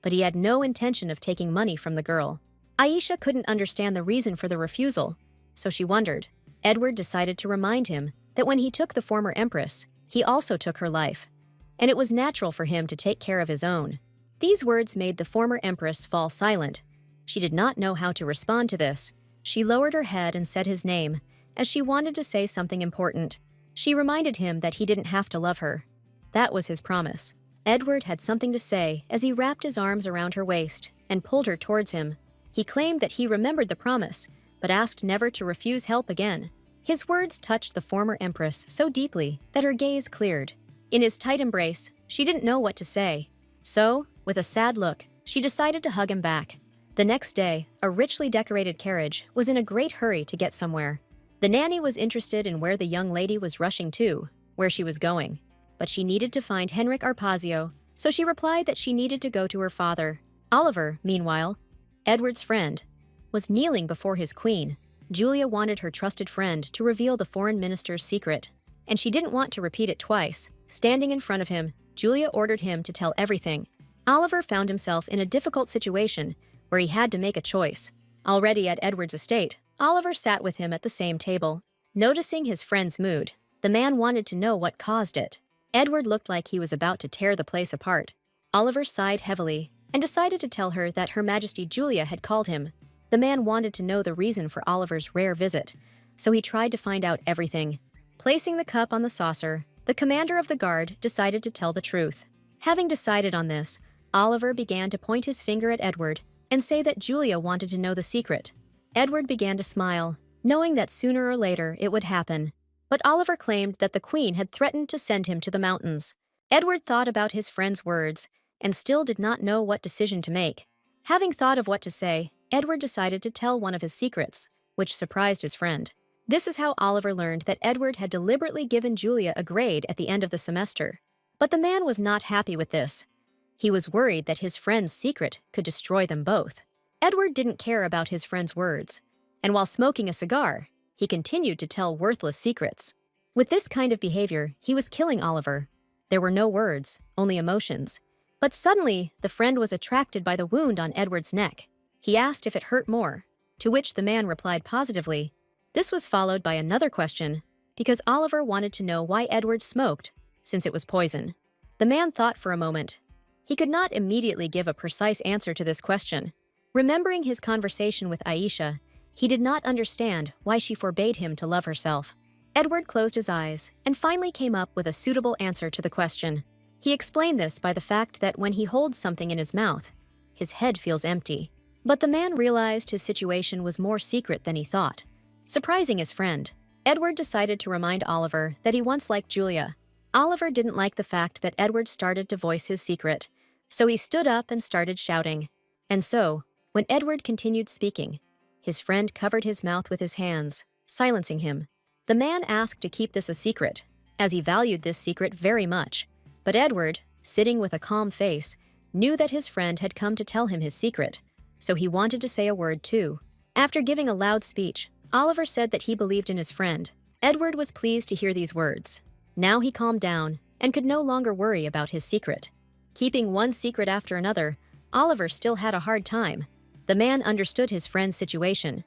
but he had no intention of taking money from the girl. Aisha couldn't understand the reason for the refusal, so she wondered. Edward decided to remind him that when he took the former empress, he also took her life, and it was natural for him to take care of his own. These words made the former empress fall silent. She did not know how to respond to this. She lowered her head and said his name, as she wanted to say something important. She reminded him that he didn't have to love her. That was his promise. Edward had something to say as he wrapped his arms around her waist and pulled her towards him. He claimed that he remembered the promise, but asked never to refuse help again. His words touched the former empress so deeply that her gaze cleared. In his tight embrace, she didn't know what to say. So, with a sad look, she decided to hug him back. The next day, a richly decorated carriage was in a great hurry to get somewhere. The nanny was interested in where the young lady was rushing to, where she was going. But she needed to find Henrik Arpazio, so she replied that she needed to go to her father. Oliver, meanwhile, Edward's friend, was kneeling before his queen. Julia wanted her trusted friend to reveal the foreign minister's secret, and she didn't want to repeat it twice. Standing in front of him, Julia ordered him to tell everything. Oliver found himself in a difficult situation where he had to make a choice. Already at Edward's estate, Oliver sat with him at the same table. Noticing his friend's mood, the man wanted to know what caused it. Edward looked like he was about to tear the place apart. Oliver sighed heavily and decided to tell her that Her Majesty Julia had called him. The man wanted to know the reason for Oliver's rare visit, so he tried to find out everything. Placing the cup on the saucer, the commander of the guard decided to tell the truth. Having decided on this, Oliver began to point his finger at Edward and say that Julia wanted to know the secret. Edward began to smile, knowing that sooner or later it would happen. But Oliver claimed that the queen had threatened to send him to the mountains. Edward thought about his friend's words and still did not know what decision to make. Having thought of what to say, Edward decided to tell one of his secrets, which surprised his friend. This is how Oliver learned that Edward had deliberately given Julia a grade at the end of the semester. But the man was not happy with this. He was worried that his friend's secret could destroy them both. Edward didn't care about his friend's words, and while smoking a cigar, he continued to tell worthless secrets. With this kind of behavior, he was killing Oliver. There were no words, only emotions. But suddenly, the friend was attracted by the wound on Edward's neck. He asked if it hurt more, to which the man replied positively. This was followed by another question, because Oliver wanted to know why Edward smoked, since it was poison. The man thought for a moment. He could not immediately give a precise answer to this question. Remembering his conversation with Aisha, he did not understand why she forbade him to love herself. Edward closed his eyes and finally came up with a suitable answer to the question. He explained this by the fact that when he holds something in his mouth, his head feels empty. But the man realized his situation was more secret than he thought. Surprising his friend, Edward decided to remind Oliver that he once liked Julia. Oliver didn't like the fact that Edward started to voice his secret, so he stood up and started shouting. And so, when Edward continued speaking, his friend covered his mouth with his hands, silencing him. The man asked to keep this a secret, as he valued this secret very much. But Edward, sitting with a calm face, knew that his friend had come to tell him his secret, so he wanted to say a word too. After giving a loud speech, Oliver said that he believed in his friend. Edward was pleased to hear these words. Now he calmed down and could no longer worry about his secret. Keeping one secret after another, Oliver still had a hard time. The man understood his friend's situation.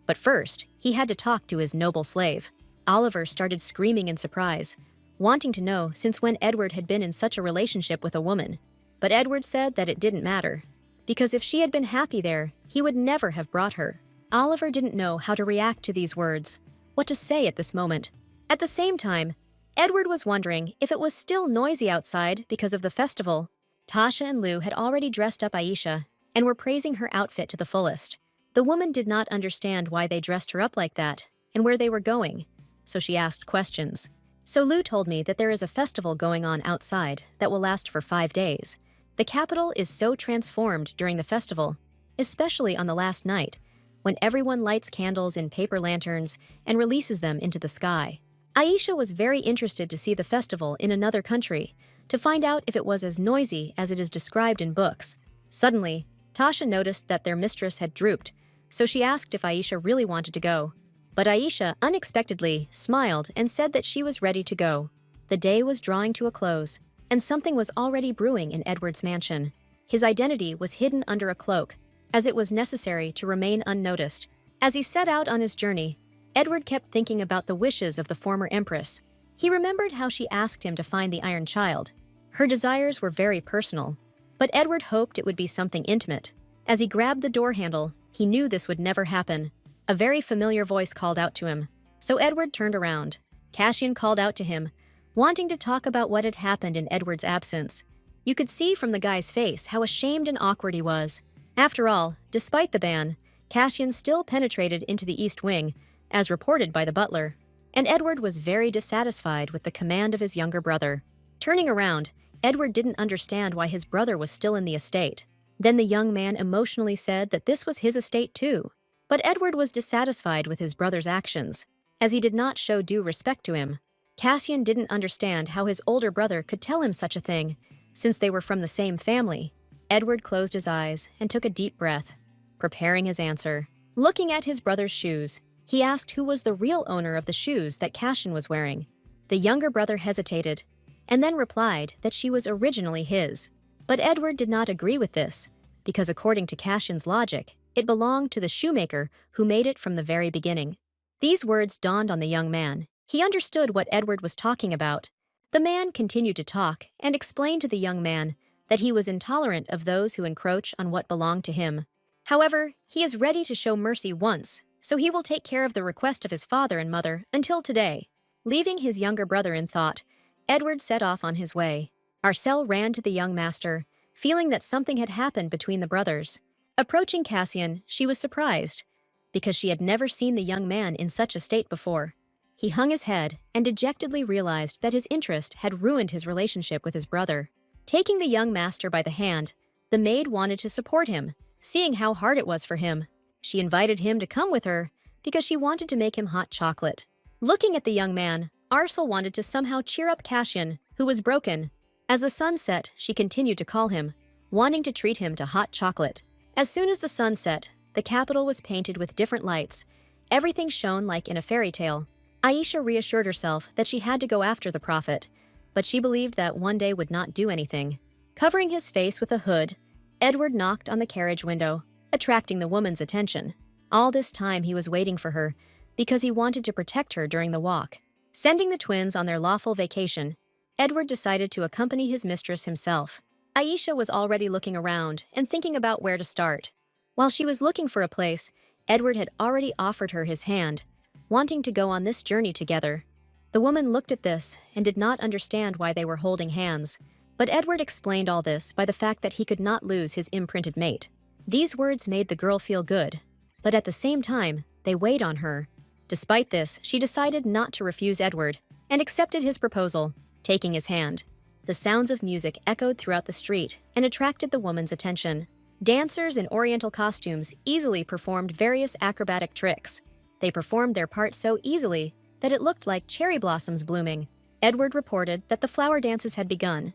But first, he had to talk to his noble slave. Oliver started screaming in surprise, wanting to know since when Edward had been in such a relationship with a woman. But Edward said that it didn't matter, because if she had been happy there, he would never have brought her. Oliver didn't know how to react to these words, what to say at this moment. At the same time, Edward was wondering if it was still noisy outside because of the festival. Tasha and Lou had already dressed up Aisha and were praising her outfit to the fullest. The woman did not understand why they dressed her up like that and where they were going, so she asked questions. So Lou told me that there is a festival going on outside that will last for 5 days. The capital is so transformed during the festival, especially on the last night, when everyone lights candles in paper lanterns and releases them into the sky. Aisha was very interested to see the festival in another country, to find out if it was as noisy as it is described in books. Suddenly, Tasha noticed that their mistress had drooped, so she asked if Aisha really wanted to go. But Aisha unexpectedly smiled and said that she was ready to go. The day was drawing to a close, and something was already brewing in Edward's mansion. His identity was hidden under a cloak, as it was necessary to remain unnoticed. As he set out on his journey, Edward kept thinking about the wishes of the former empress. He remembered how she asked him to find the Iron Child. Her desires were very personal, but Edward hoped it would be something intimate. As he grabbed the door handle, he knew this would never happen. A very familiar voice called out to him, so Edward turned around. Cassian called out to him, wanting to talk about what had happened in Edward's absence. You could see from the guy's face how ashamed and awkward he was. After all, despite the ban, Cassian still penetrated into the East Wing, as reported by the butler, and Edward was very dissatisfied with the command of his younger brother. Turning around, Edward didn't understand why his brother was still in the estate. Then the young man emotionally said that this was his estate too. But Edward was dissatisfied with his brother's actions, as he did not show due respect to him. Cassian didn't understand how his older brother could tell him such a thing, since they were from the same family. Edward closed his eyes and took a deep breath, preparing his answer. Looking at his brother's shoes, He asked who was the real owner of the shoes that Cassian was wearing. The younger brother hesitated, and then replied that she was originally his. But Edward did not agree with this, because according to Cassian's logic, it belonged to the shoemaker who made it from the very beginning. These words dawned on the young man. He understood what Edward was talking about. The man continued to talk and explained to the young man that he was intolerant of those who encroach on what belonged to him. However, he is ready to show mercy once, so he will take care of the request of his father and mother until today. Leaving his younger brother in thought, Edward set off on his way. Arcel ran to the young master, feeling that something had happened between the brothers. Approaching Cassian, she was surprised, because she had never seen the young man in such a state before. He hung his head and dejectedly realized that his interest had ruined his relationship with his brother. Taking the young master by the hand, the maid wanted to support him, seeing how hard it was for him. She invited him to come with her because she wanted to make him hot chocolate. Looking at the young man, Arcel wanted to somehow cheer up Cassian, who was broken. As the sun set, she continued to call him, wanting to treat him to hot chocolate. As soon as the sun set, the capital was painted with different lights. Everything shone like in a fairy tale. Aisha reassured herself that she had to go after the prophet, but she believed that one day would not do anything. Covering his face with a hood, Edward knocked on the carriage window, attracting the woman's attention. All this time he was waiting for her, because he wanted to protect her during the walk. Sending the twins on their lawful vacation, Edward decided to accompany his mistress himself. Aisha was already looking around and thinking about where to start. While she was looking for a place, Edward had already offered her his hand, wanting to go on this journey together. The woman looked at this and did not understand why they were holding hands, but Edward explained all this by the fact that he could not lose his imprinted mate. These words made the girl feel good, but at the same time, they weighed on her. Despite this, she decided not to refuse Edward and accepted his proposal, taking his hand. The sounds of music echoed throughout the street and attracted the woman's attention. Dancers in oriental costumes easily performed various acrobatic tricks. They performed their part so easily that it looked like cherry blossoms blooming. Edward reported that the flower dances had begun.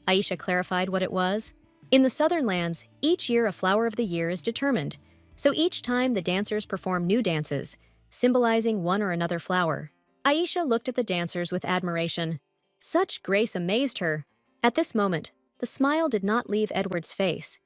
Aisha clarified what it was. In the southern lands, each year a flower of the year is determined, so each time the dancers perform new dances, symbolizing one or another flower. Aisha looked at the dancers with admiration. Such grace amazed her. At this moment, the smile did not leave Edward's face.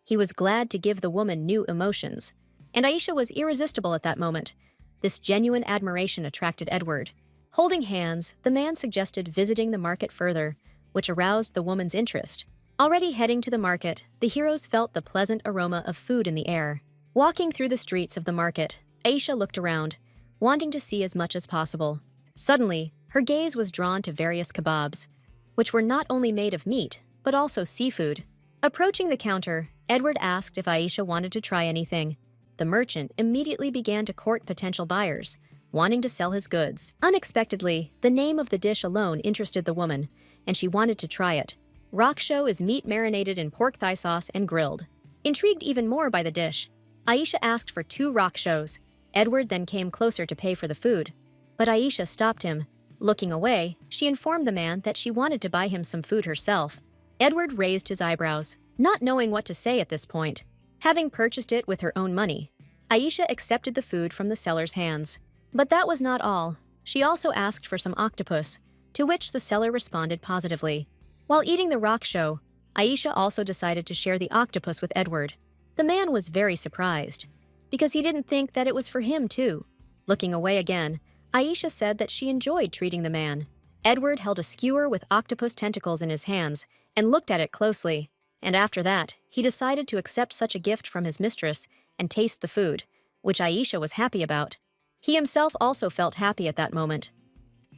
He was glad to give the woman new emotions, and Aisha was irresistible at that moment. This genuine admiration attracted Edward. Holding hands, the man suggested visiting the market further, which aroused the woman's interest. Already heading to the market, the heroes felt the pleasant aroma of food in the air. Walking through the streets of the market, Aisha looked around, wanting to see as much as possible. Suddenly, her gaze was drawn to various kebabs, which were not only made of meat, but also seafood. Approaching the counter, Edward asked if Aisha wanted to try anything. The merchant immediately began to court potential buyers, wanting to sell his goods. Unexpectedly, the name of the dish alone interested the woman, and she wanted to try it. Raksho is meat marinated in pork thigh sauce and grilled. Intrigued even more by the dish, Aisha asked for 2 rakshos. Edward then came closer to pay for the food, but Aisha stopped him. Looking away, she informed the man that she wanted to buy him some food herself. Edward raised his eyebrows, not knowing what to say at this point. Having purchased it with her own money, Aisha accepted the food from the seller's hands. But that was not all. She also asked for some octopus, to which the seller responded positively. While eating the raksho, Aisha also decided to share the octopus with Edward. The man was very surprised, because he didn't think that it was for him too. Looking away again, Aisha said that she enjoyed treating the man. Edward held a skewer with octopus tentacles in his hands and looked at it closely. And after that, he decided to accept such a gift from his mistress and taste the food, which Aisha was happy about. He himself also felt happy at that moment.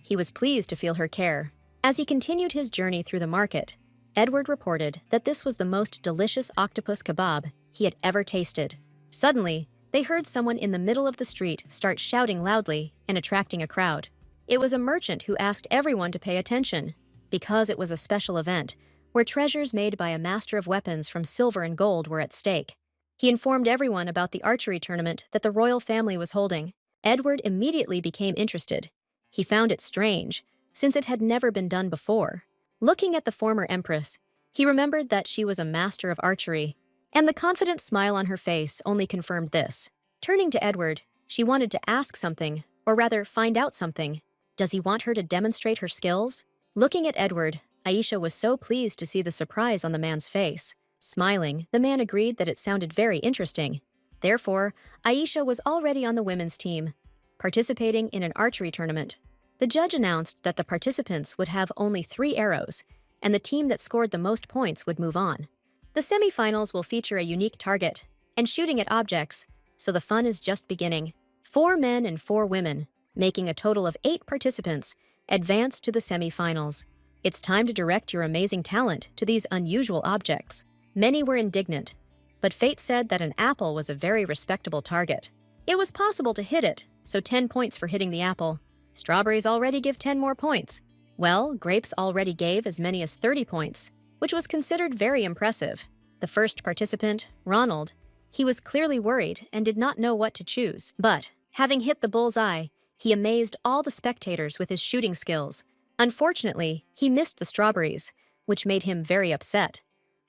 He was pleased to feel her care. As he continued his journey through the market, Edward reported that this was the most delicious octopus kebab he had ever tasted. Suddenly, they heard someone in the middle of the street start shouting loudly and attracting a crowd. It was a merchant who asked everyone to pay attention, because it was a special event where treasures made by a master of weapons from silver and gold were at stake. He informed everyone about the archery tournament that the royal family was holding. Edward immediately became interested. He found it strange, since it had never been done before. Looking at the former empress, he remembered that she was a master of archery, and the confident smile on her face only confirmed this. Turning to Edward, She wanted to ask something, or rather find out something. Does he want her to demonstrate her skills? Looking at Edward, Aisha was so pleased to see the surprise on the man's face. Smiling, the man agreed that it sounded very interesting. Therefore, Aisha was already on the women's team, participating in an archery tournament. The judge announced that the participants would have only 3 arrows, and the team that scored the most points would move on. The semifinals will feature a unique target and shooting at objects, so the fun is just beginning. 4 men and 4 women, making a total of 8 participants, advance to the semifinals. It's time to direct your amazing talent to these unusual objects. Many were indignant, but fate said that an apple was a very respectable target. It was possible to hit it, so 10 points for hitting the apple. Strawberries already give 10 more points. Well, grapes already gave as many as 30 points, which was considered very impressive. The first participant, Ronald, he was clearly worried and did not know what to choose. But, having hit the bull's eye, he amazed all the spectators with his shooting skills. Unfortunately, he missed the strawberries, which made him very upset.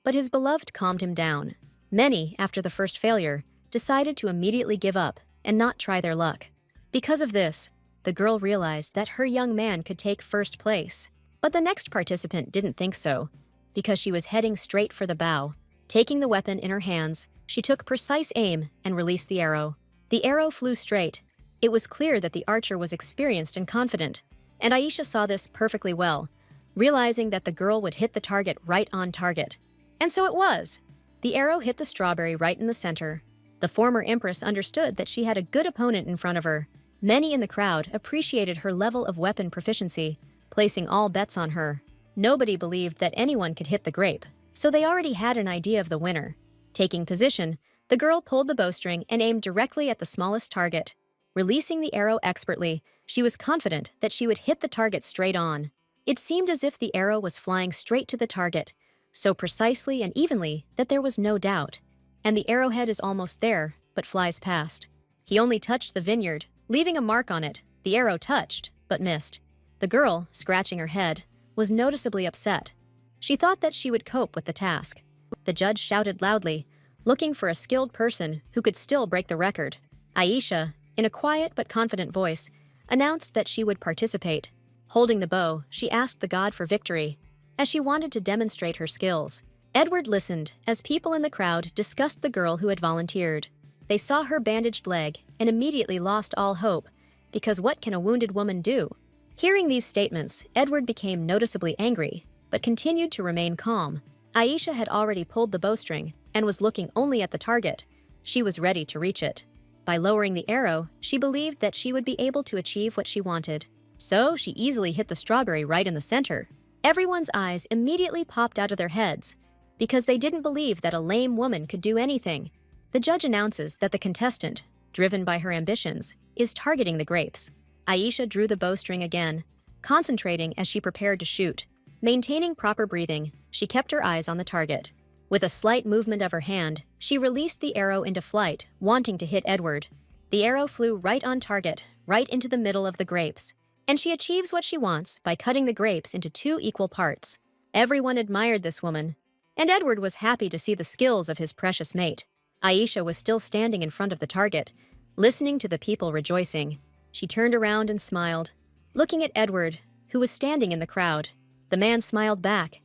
But his beloved calmed him down. Many, after the first failure, decided to immediately give up and not try their luck. Because of this, the girl realized that her young man could take first place. But the next participant didn't think so, because she was heading straight for the bow. Taking the weapon in her hands, she took precise aim and released the arrow. The arrow flew straight. It was clear that the archer was experienced and confident, and Aisha saw this perfectly well, realizing that the girl would hit the target right on target. And so it was. The arrow hit the strawberry right in the center. The former empress understood that she had a good opponent in front of her. Many in the crowd appreciated her level of weapon proficiency, placing all bets on her. Nobody believed that anyone could hit the grape, so they already had an idea of the winner. Taking position, the girl pulled the bowstring and aimed directly at the smallest target. Releasing the arrow expertly, she was confident that she would hit the target straight on. It seemed as if the arrow was flying straight to the target, so precisely and evenly that there was no doubt. And the arrowhead is almost there, but flies past. He only touched the vineyard, leaving a mark on it. The arrow touched, but missed. The girl, scratching her head, was noticeably upset. She thought that she would cope with the task. The judge shouted loudly, looking for a skilled person who could still break the record. Aisha, in a quiet but confident voice, announced that she would participate. Holding the bow, she asked the god for victory, as she wanted to demonstrate her skills. Edward listened as people in the crowd discussed the girl who had volunteered. They saw her bandaged leg and immediately lost all hope, because what can a wounded woman do? Hearing these statements, Edward became noticeably angry, but continued to remain calm. Aisha had already pulled the bowstring and was looking only at the target. She was ready to reach it. By lowering the arrow, she believed that she would be able to achieve what she wanted. So she easily hit the strawberry right in the center. Everyone's eyes immediately popped out of their heads, because they didn't believe that a lame woman could do anything. The judge announces that the contestant, driven by her ambitions, is targeting the grapes. Aisha drew the bowstring again, concentrating as she prepared to shoot. Maintaining proper breathing, she kept her eyes on the target. With a slight movement of her hand, she released the arrow into flight, wanting to hit Edward. The arrow flew right on target, right into the middle of the grapes, and she achieves what she wants by cutting the grapes into 2 equal parts. Everyone admired this woman, and Edward was happy to see the skills of his precious mate. Aisha was still standing in front of the target, listening to the people rejoicing. She turned around and smiled, looking at Edward, who was standing in the crowd. The man smiled back,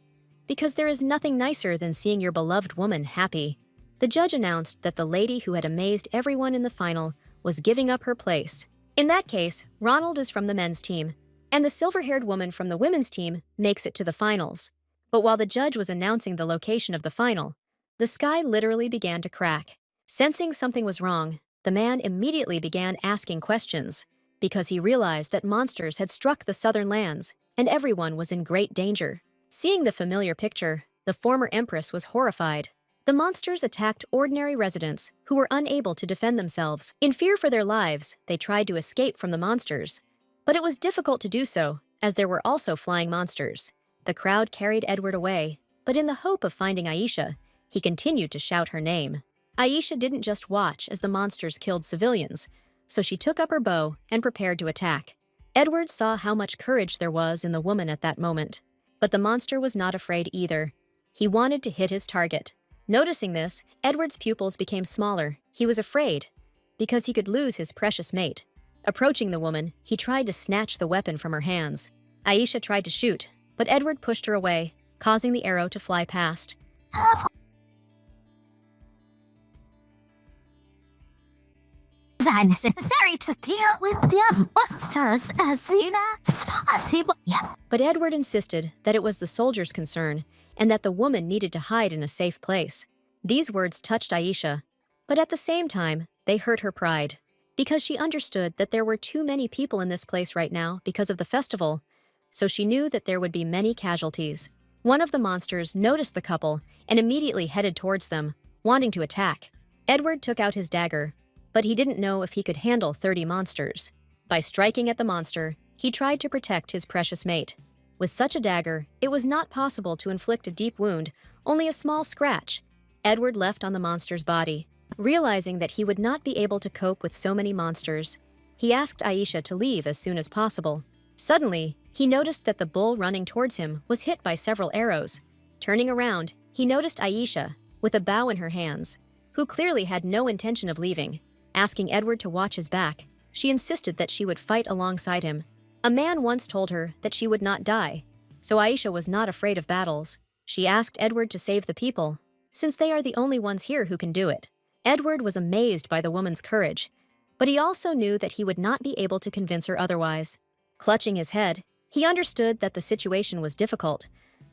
because there is nothing nicer than seeing your beloved woman happy. The judge announced that the lady who had amazed everyone in the final was giving up her place. In that case, Ronald is from the men's team, and the silver-haired woman from the women's team makes it to the finals. But while the judge was announcing the location of the final, the sky literally began to crack. Sensing something was wrong, the man immediately began asking questions, because he realized that monsters had struck the southern lands, and everyone was in great danger. Seeing the familiar picture, the former empress was horrified. The monsters attacked ordinary residents who were unable to defend themselves. In fear for their lives, they tried to escape from the monsters. But it was difficult to do so, as there were also flying monsters. The crowd carried Edward away, but in the hope of finding Aisha, he continued to shout her name. Aisha didn't just watch as the monsters killed civilians, so she took up her bow and prepared to attack. Edward saw how much courage there was in the woman at that moment. But the monster was not afraid either. He wanted to hit his target. Noticing this, Edward's pupils became smaller. He was afraid, because he could lose his precious mate. Approaching the woman, he tried to snatch the weapon from her hands. Aisha tried to shoot, but Edward pushed her away, causing the arrow to fly past. It's unnecessary to deal with the monsters as soon as possible. Yeah. But Edward insisted that it was the soldiers' concern and that the woman needed to hide in a safe place. These words touched Aisha, but at the same time, they hurt her pride, because she understood that there were too many people in this place right now because of the festival, so she knew that there would be many casualties. One of the monsters noticed the couple and immediately headed towards them, wanting to attack. Edward took out his dagger, but he didn't know if he could handle 30 monsters. By striking at the monster, he tried to protect his precious mate. With such a dagger, it was not possible to inflict a deep wound, only a small scratch. Edward left on the monster's body. Realizing that he would not be able to cope with so many monsters, he asked Aisha to leave as soon as possible. Suddenly, he noticed that the bull running towards him was hit by several arrows. Turning around, he noticed Aisha, with a bow in her hands, who clearly had no intention of leaving. Asking Edward to watch his back, she insisted that she would fight alongside him. A man once told her that she would not die, so Aisha was not afraid of battles. She asked Edward to save the people, since they are the only ones here who can do it. Edward was amazed by the woman's courage, but he also knew that he would not be able to convince her otherwise. Clutching his head, he understood that the situation was difficult,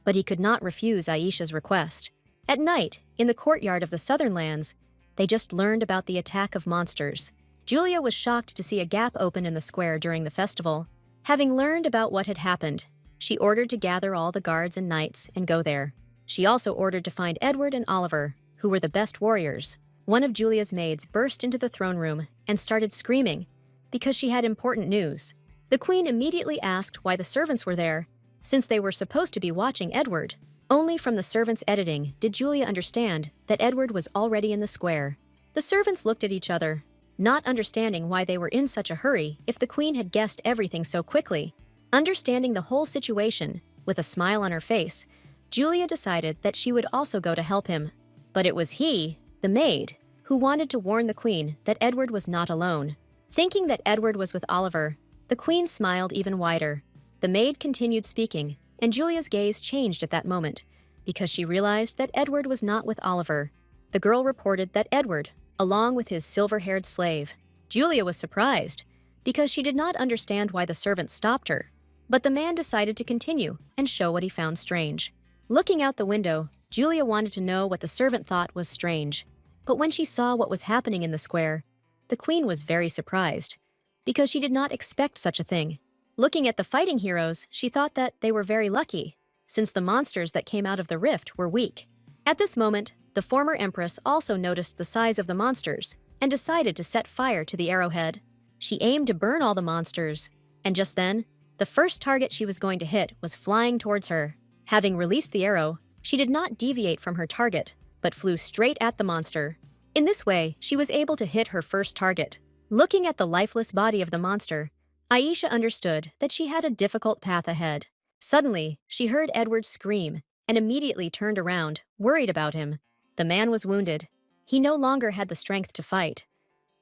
but he could not refuse Aisha's request. At night, in the courtyard of the Southern Lands, they just learned about the attack of monsters. Julia was shocked to see a gap open in the square during the festival. Having learned about what had happened, she ordered to gather all the guards and knights and go there. She also ordered to find Edward and Oliver, who were the best warriors. One of Julia's maids burst into the throne room and started screaming because she had important news. The queen immediately asked why the servants were there, since they were supposed to be watching Edward. Only from the servants' editing did Julia understand that Edward was already in the square. The servants looked at each other, not understanding why they were in such a hurry if the queen had guessed everything so quickly. Understanding the whole situation, with a smile on her face, Julia decided that she would also go to help him. But it was he, the maid, who wanted to warn the queen that Edward was not alone. Thinking that Edward was with Oliver, the queen smiled even wider. The maid continued speaking, and Julia's gaze changed at that moment, because she realized that Edward was not with Oliver. The girl reported that Edward, along with his silver-haired slave. Julia was surprised, because she did not understand why the servant stopped her. But the man decided to continue and show what he found strange. Looking out the window, Julia wanted to know what the servant thought was strange. But when she saw what was happening in the square, the queen was very surprised, because she did not expect such a thing. Looking at the fighting heroes, she thought that they were very lucky, since the monsters that came out of the rift were weak. At this moment, the former empress also noticed the size of the monsters and decided to set fire to the arrowhead. She aimed to burn all the monsters, and just then, the first target she was going to hit was flying towards her. Having released the arrow, she did not deviate from her target, but flew straight at the monster. In this way, she was able to hit her first target. Looking at the lifeless body of the monster, Aisha understood that she had a difficult path ahead. Suddenly, she heard Edward scream and immediately turned around, worried about him. The man was wounded. He no longer had the strength to fight,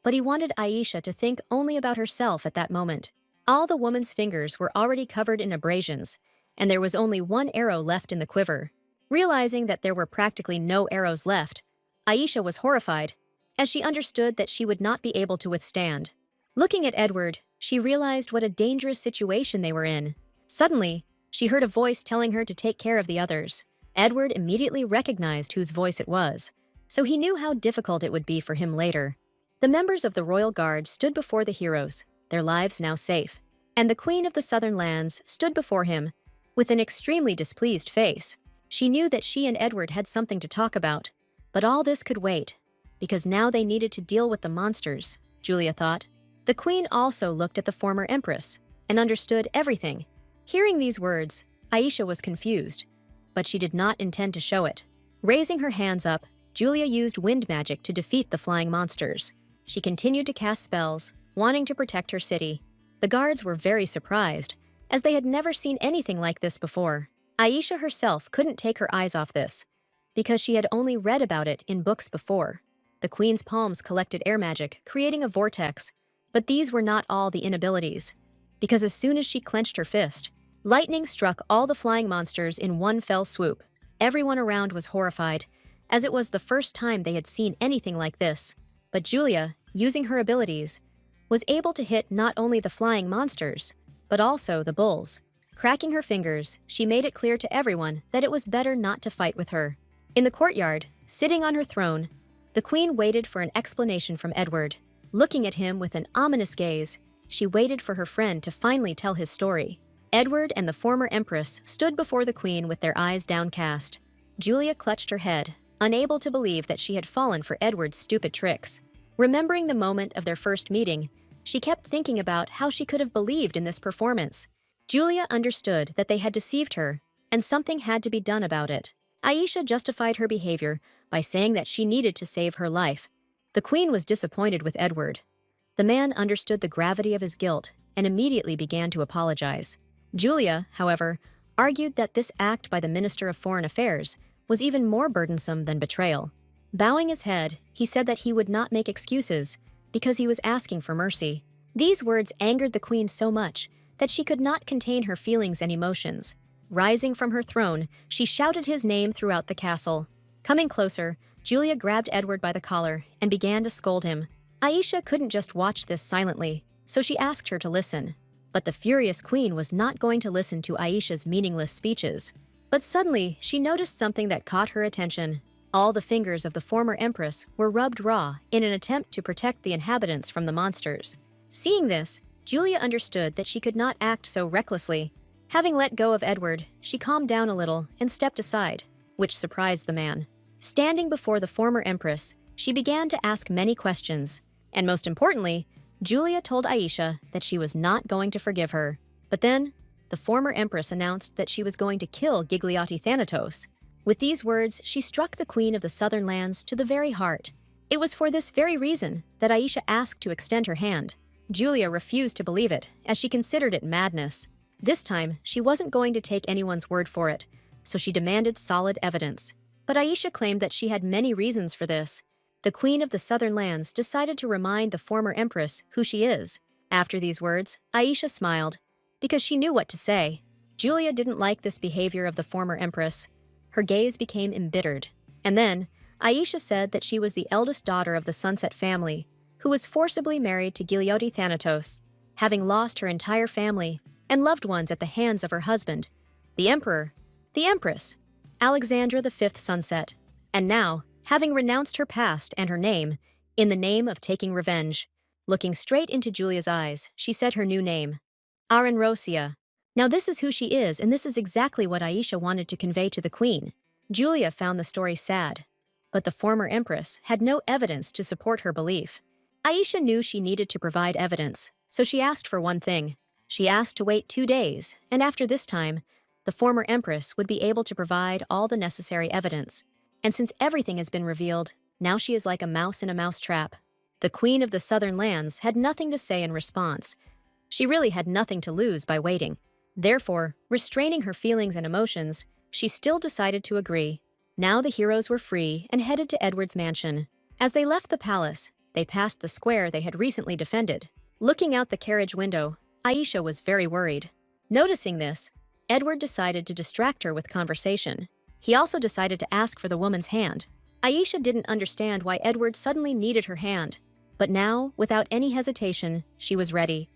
but he wanted Aisha to think only about herself at that moment. All the woman's fingers were already covered in abrasions, and there was only one arrow left in the quiver. Realizing that there were practically no arrows left, Aisha was horrified, as she understood that she would not be able to withstand. Looking at Edward, she realized what a dangerous situation they were in. Suddenly, she heard a voice telling her to take care of the others. Edward immediately recognized whose voice it was, so he knew how difficult it would be for him later. The members of the royal guard stood before the heroes, their lives now safe, and the queen of the southern lands stood before him with an extremely displeased face. She knew that she and Edward had something to talk about, but all this could wait, because now they needed to deal with the monsters, Julia thought. The queen also looked at the former empress and understood everything. Hearing these words, Aisha was confused, but she did not intend to show it. Raising her hands up, Julia used wind magic to defeat the flying monsters. She continued to cast spells, wanting to protect her city. The guards were very surprised, as they had never seen anything like this before. Aisha herself couldn't take her eyes off this, because she had only read about it in books before. The queen's palms collected air magic, creating a vortex. But these were not all the inabilities. Because as soon as she clenched her fist, lightning struck all the flying monsters in one fell swoop. Everyone around was horrified, as it was the first time they had seen anything like this. But Julia, using her abilities, was able to hit not only the flying monsters, but also the bulls. Cracking her fingers, she made it clear to everyone that it was better not to fight with her. In the courtyard, sitting on her throne, the queen waited for an explanation from Edward. Looking at him with an ominous gaze, she waited for her friend to finally tell his story. Edward and the former empress stood before the queen with their eyes downcast. Julia clutched her head, unable to believe that she had fallen for Edward's stupid tricks. Remembering the moment of their first meeting, she kept thinking about how she could have believed in this performance. Julia understood that they had deceived her, and something had to be done about it. Aisha justified her behavior by saying that she needed to save her life. The queen was disappointed with Edward. The man understood the gravity of his guilt and immediately began to apologize. Julia, however, argued that this act by the Minister of Foreign Affairs was even more burdensome than betrayal. Bowing his head, he said that he would not make excuses because he was asking for mercy. These words angered the queen so much that she could not contain her feelings and emotions. Rising from her throne, she shouted his name throughout the castle. Coming closer, Julia grabbed Edward by the collar and began to scold him. Aisha couldn't just watch this silently, so she asked her to listen. But the furious queen was not going to listen to Aisha's meaningless speeches. But suddenly, she noticed something that caught her attention. All the fingers of the former empress were rubbed raw in an attempt to protect the inhabitants from the monsters. Seeing this, Julia understood that she could not act so recklessly. Having let go of Edward, she calmed down a little and stepped aside, which surprised the man. Standing before the former empress, she began to ask many questions, and most importantly, Julia told Aisha that she was not going to forgive her. But then, the former empress announced that she was going to kill Gigliotti Thanatos. With these words, she struck the queen of the southern lands to the very heart. It was for this very reason that Aisha asked to extend her hand. Julia refused to believe it, as she considered it madness. This time, she wasn't going to take anyone's word for it, so she demanded solid evidence. But Aisha claimed that she had many reasons for this. The queen of the southern lands decided to remind the former empress who she is. After these words, Aisha smiled, because she knew what to say. Julia didn't like this behavior of the former empress. Her gaze became embittered. And then, Aisha said that she was the eldest daughter of the Sunset family, who was forcibly married to Gigliotti Thanatos, having lost her entire family and loved ones at the hands of her husband, the emperor, the empress, Alexandra V Sunset, and now, having renounced her past and her name, in the name of taking revenge. Looking straight into Julia's eyes, she said her new name, Arenrosia. Now this is who she is, and this is exactly what Aisha wanted to convey to the queen. Julia found the story sad, but the former empress had no evidence to support her belief. Aisha knew she needed to provide evidence, so she asked for one thing. She asked to wait 2 days, and after this time, the former empress would be able to provide all the necessary evidence. And since everything has been revealed, now she is like a mouse in a mousetrap. The queen of the southern lands had nothing to say in response. She really had nothing to lose by waiting. Therefore, restraining her feelings and emotions, she still decided to agree. Now the heroes were free and headed to Edward's mansion. As they left the palace, they passed the square they had recently defended. Looking out the carriage window, Aisha was very worried. Noticing this, Edward decided to distract her with conversation. He also decided to ask for the woman's hand. Aisha didn't understand why Edward suddenly needed her hand. But now, without any hesitation, she was ready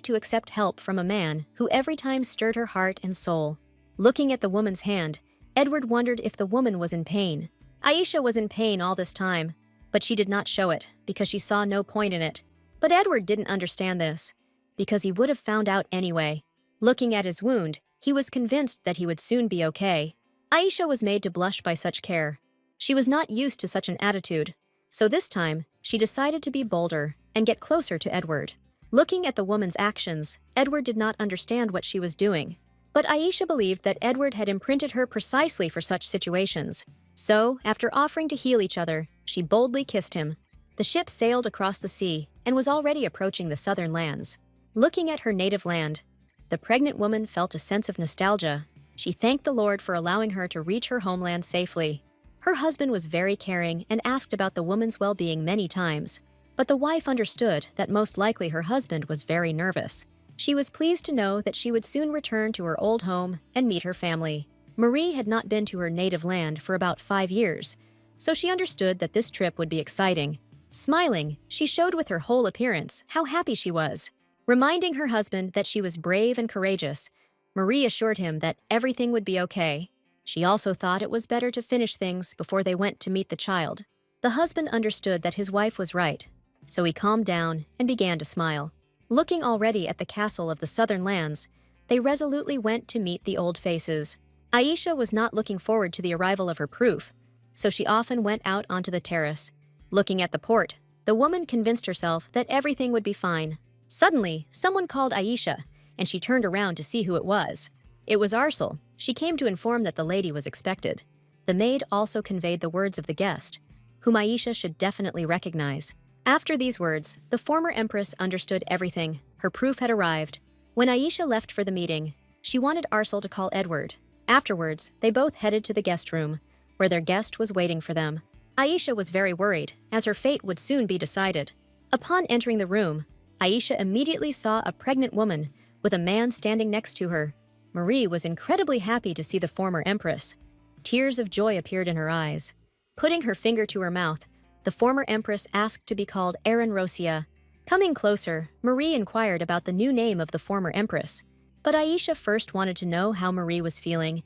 to accept help from a man who every time stirred her heart and soul. Looking at the woman's hand, Edward wondered if the woman was in pain. Aisha was in pain all this time, but she did not show it because she saw no point in it. But Edward didn't understand this, because he would have found out anyway. Looking at his wound, he was convinced that he would soon be okay. Aisha was made to blush by such care. She was not used to such an attitude, so this time, she decided to be bolder and get closer to Edward. Looking at the woman's actions, Edward did not understand what she was doing. But Aisha believed that Edward had imprinted her precisely for such situations. So, after offering to heal each other, she boldly kissed him. The ship sailed across the sea and was already approaching the southern lands. Looking at her native land, the pregnant woman felt a sense of nostalgia. She thanked the Lord for allowing her to reach her homeland safely. Her husband was very caring and asked about the woman's well-being many times, but the wife understood that most likely her husband was very nervous. She was pleased to know that she would soon return to her old home and meet her family. Marie had not been to her native land for about 5 years, so she understood that this trip would be exciting. Smiling, she showed with her whole appearance how happy she was. Reminding her husband that she was brave and courageous, Marie assured him that everything would be okay. She also thought it was better to finish things before they went to meet the child. The husband understood that his wife was right, so he calmed down and began to smile. Looking already at the castle of the southern lands, they resolutely went to meet the old faces. Aisha was not looking forward to the arrival of her proof, so she often went out onto the terrace. Looking at the port, the woman convinced herself that everything would be fine. Suddenly, someone called Aisha, and she turned around to see who it was. It was Arsel. She came to inform that the lady was expected. The maid also conveyed the words of the guest, whom Aisha should definitely recognize. After these words, the former empress understood everything. Her proof had arrived. When Aisha left for the meeting, she wanted Arsel to call Edward. Afterwards, they both headed to the guest room, where their guest was waiting for them. Aisha was very worried, as her fate would soon be decided. Upon entering the room, Aisha immediately saw a pregnant woman with a man standing next to her. Marie was incredibly happy to see the former empress. Tears of joy appeared in her eyes. Putting her finger to her mouth, the former empress asked to be called Erin Rosia. Coming closer, Marie inquired about the new name of the former empress. But Aisha first wanted to know how Marie was feeling,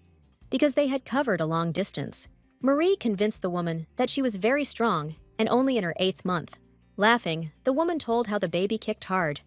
because they had covered a long distance. Marie convinced the woman that she was very strong and only in her 8th month. Laughing, the woman told how the baby kicked hard,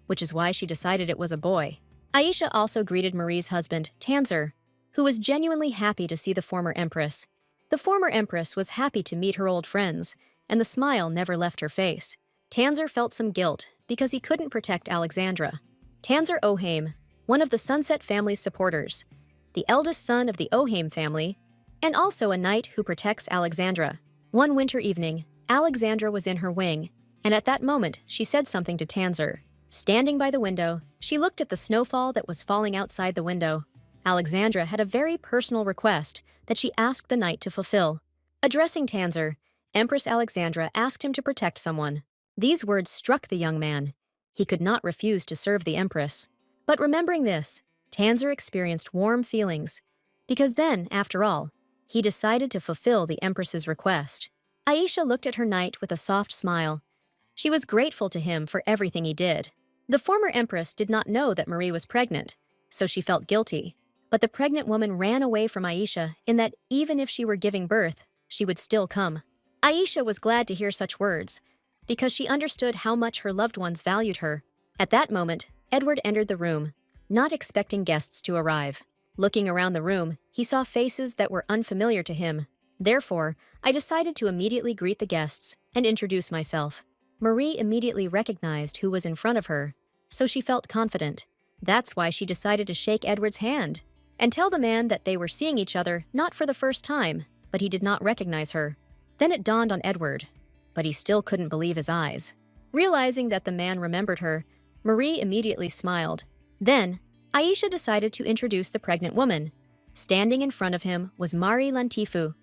which is why she decided it was a boy. Aisha also greeted Marie's husband, Tanzer, who was genuinely happy to see the former empress. The former empress was happy to meet her old friends, and the smile never left her face. Tanzer felt some guilt because he couldn't protect Alexandra. Tanzer Ohaim, one of the Sunset family's supporters, the eldest son of the Ohaim family, and also a knight who protects Alexandra. One winter evening, Alexandra was in her wing, and at that moment she said something to Tanzer. Standing by the window, she looked at the snowfall that was falling outside the window. Alexandra had a very personal request that she asked the knight to fulfill. Addressing Tanzer, Empress Alexandra asked him to protect someone. These words struck the young man. He could not refuse to serve the empress. But remembering this, Tanzer experienced warm feelings, because then, after all, he decided to fulfill the empress's request. Aisha looked at her knight with a soft smile. She was grateful to him for everything he did. The former empress did not know that Marie was pregnant, so she felt guilty. But the pregnant woman ran away from Aisha in that even if she were giving birth, she would still come. Aisha was glad to hear such words, because she understood how much her loved ones valued her. At that moment, Edward entered the room, not expecting guests to arrive. Looking around the room, he saw faces that were unfamiliar to him. Therefore, I decided to immediately greet the guests and introduce myself. Marie immediately recognized who was in front of her, so she felt confident. That's why she decided to shake Edward's hand and tell the man that they were seeing each other not for the first time, but he did not recognize her. Then it dawned on Edward, but he still couldn't believe his eyes. Realizing that the man remembered her, Marie immediately smiled. Then, Aisha decided to introduce the pregnant woman. Standing in front of him was Mari Lantifu,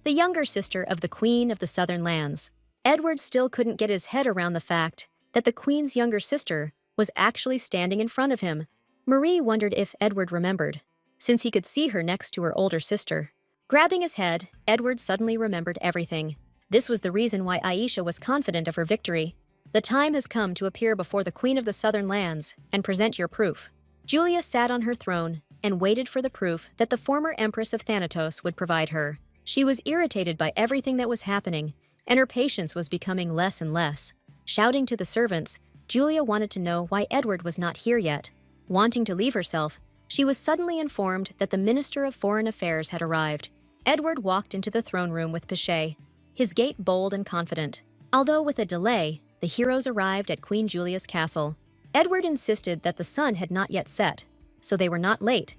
the younger sister of the Queen of the Southern Lands. Edward still couldn't get his head around the fact that the Queen's younger sister was actually standing in front of him. Marie wondered if Edward remembered, since he could see her next to her older sister. Grabbing his head, Edward suddenly remembered everything. This was the reason why Aisha was confident of her victory. The time has come to appear before the Queen of the Southern Lands and present your proof. Julia sat on her throne and waited for the proof that the former Empress of Thanatos would provide her. She was irritated by everything that was happening, and her patience was becoming less and less. Shouting to the servants, Julia wanted to know why Edward was not here yet. Wanting to leave herself, she was suddenly informed that the Minister of Foreign Affairs had arrived. Edward walked into the throne room with Pichet, his gait bold and confident. Although with a delay, the heroes arrived at Queen Julia's castle. Edward insisted that the sun had not yet set, so they were not late,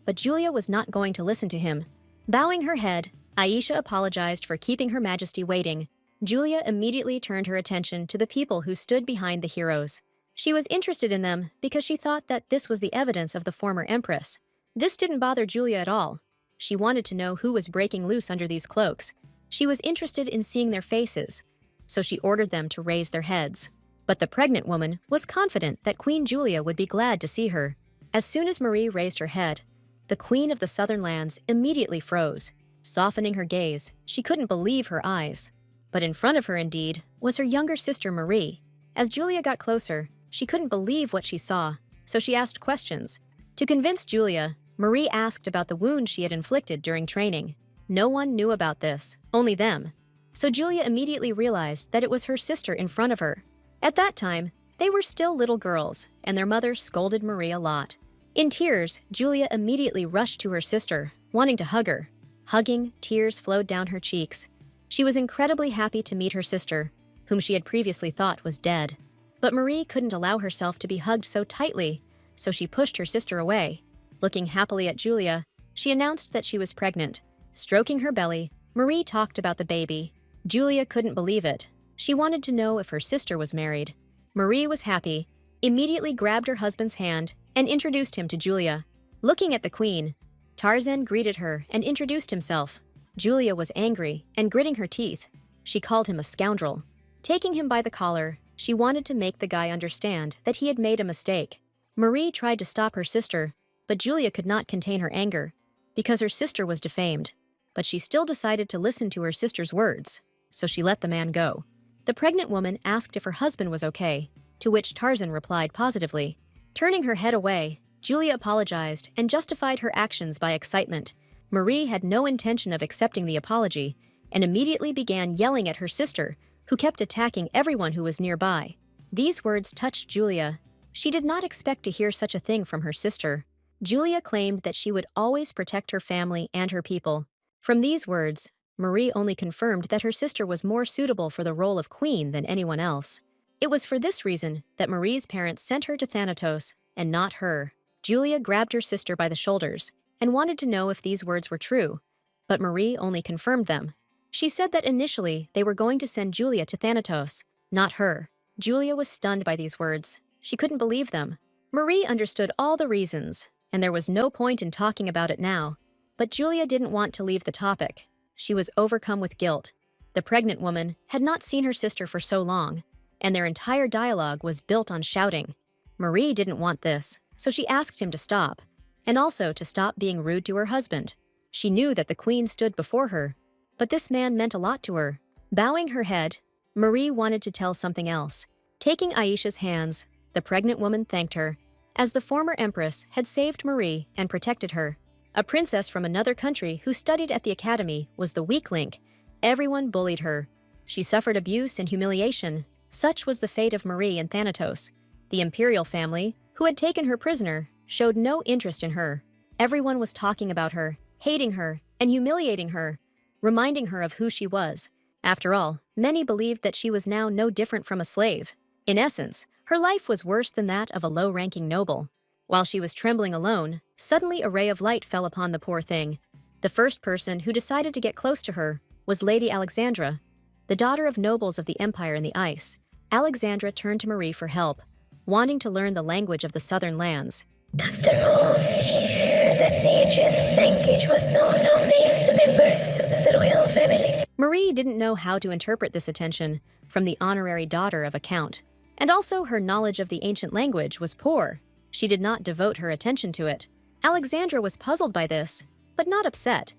but Julia was not going to listen to him. Bowing her head, Aisha apologized for keeping Her Majesty waiting. Julia immediately turned her attention to the people who stood behind the heroes. She was interested in them because she thought that this was the evidence of the former empress. This didn't bother Julia at all. She wanted to know who was breaking loose under these cloaks, She was interested in seeing their faces, so she ordered them to raise their heads. But the pregnant woman was confident that Queen Julia would be glad to see her. As soon as Marie raised her head, the Queen of the Southern Lands immediately froze. Softening her gaze, she couldn't believe her eyes. But in front of her, indeed, was her younger sister Marie. As Julia got closer, she couldn't believe what she saw, so she asked questions. To convince Julia, Marie asked about the wound she had inflicted during training. No one knew about this, only them. So Julia immediately realized that it was her sister in front of her. At that time, they were still little girls, and their mother scolded Marie a lot. In tears, Julia immediately rushed to her sister, wanting to hug her. Hugging, tears flowed down her cheeks. She was incredibly happy to meet her sister, whom she had previously thought was dead. But Marie couldn't allow herself to be hugged so tightly, so she pushed her sister away. Looking happily at Julia, she announced that she was pregnant. Stroking her belly, Marie talked about the baby. Julia couldn't believe it. She wanted to know if her sister was married. Marie was happy, immediately grabbed her husband's hand and introduced him to Julia. Looking at the queen, Tarzan greeted her and introduced himself. Julia was angry and gritting her teeth. She called him a scoundrel. Taking him by the collar, she wanted to make the guy understand that he had made a mistake. Marie tried to stop her sister, but Julia could not contain her anger because her sister was defamed. But she still decided to listen to her sister's words, so she let the man go. The pregnant woman asked if her husband was okay, to which Tarzan replied positively. Turning her head away, Julia apologized and justified her actions by excitement. Marie had no intention of accepting the apology and immediately began yelling at her sister, who kept attacking everyone who was nearby. These words touched Julia. She did not expect to hear such a thing from her sister. Julia claimed that she would always protect her family and her people. From these words, Marie only confirmed that her sister was more suitable for the role of queen than anyone else. It was for this reason that Marie's parents sent her to Thanatos, and not her. Julia grabbed her sister by the shoulders and wanted to know if these words were true, but Marie only confirmed them. She said that initially they were going to send Julia to Thanatos, not her. Julia was stunned by these words. She couldn't believe them. Marie understood all the reasons, and there was no point in talking about it now. But Julia didn't want to leave the topic. She was overcome with guilt. The pregnant woman had not seen her sister for so long, and their entire dialogue was built on shouting. Marie didn't want this, so she asked him to stop, and also to stop being rude to her husband. She knew that the queen stood before her, but this man meant a lot to her. Bowing her head, Marie wanted to tell something else. Taking Aisha's hands, the pregnant woman thanked her, as the former empress had saved Marie and protected her. A princess from another country who studied at the academy was the weak link. Everyone bullied her. She suffered abuse and humiliation. Such was the fate of Marie in Thanatos. The imperial family, who had taken her prisoner, showed no interest in her. Everyone was talking about her, hating her, and humiliating her, reminding her of who she was. After all, many believed that she was now no different from a slave. In essence, her life was worse than that of a low-ranking noble. While she was trembling alone, suddenly a ray of light fell upon the poor thing. The first person who decided to get close to her was Lady Alexandra, the daughter of nobles of the Empire in the Ice. Alexandra turned to Marie for help, wanting to learn the language of the southern lands. After all, she heard that the ancient language was known only to members of the royal family. Marie didn't know how to interpret this attention from the honorary daughter of a count, and also her knowledge of the ancient language was poor. She did not devote her attention to it. Alexandra was puzzled by this, but not upset,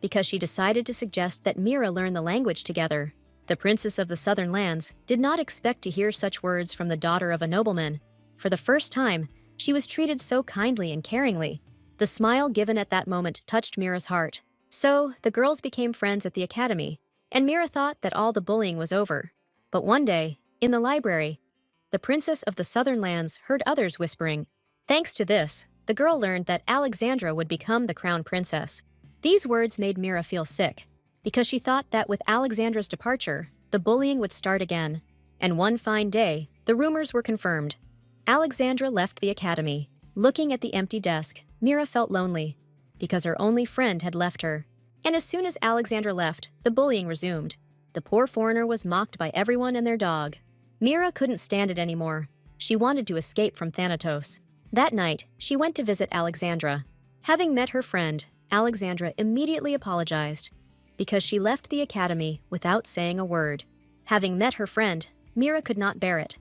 because she decided to suggest that Mira learn the language together. The princess of the southern lands did not expect to hear such words from the daughter of a nobleman. For the first time, she was treated so kindly and caringly. The smile given at that moment touched Mira's heart. So, the girls became friends at the academy, and Mira thought that all the bullying was over. But one day, in the library, the princess of the southern lands heard others whispering. Thanks to this, the girl learned that Alexandra would become the crown princess. These words made Mira feel sick, because she thought that with Alexandra's departure, the bullying would start again. And one fine day, the rumors were confirmed. Alexandra left the academy. Looking at the empty desk, Mira felt lonely, because her only friend had left her. And as soon as Alexandra left, the bullying resumed. The poor foreigner was mocked by everyone and their dog. Mira couldn't stand it anymore. She wanted to escape from Thanatos. That night, she went to visit Alexandra. Having met her friend, Alexandra immediately apologized. because she left the academy without saying a word. Having met her friend, Mira could not bear it.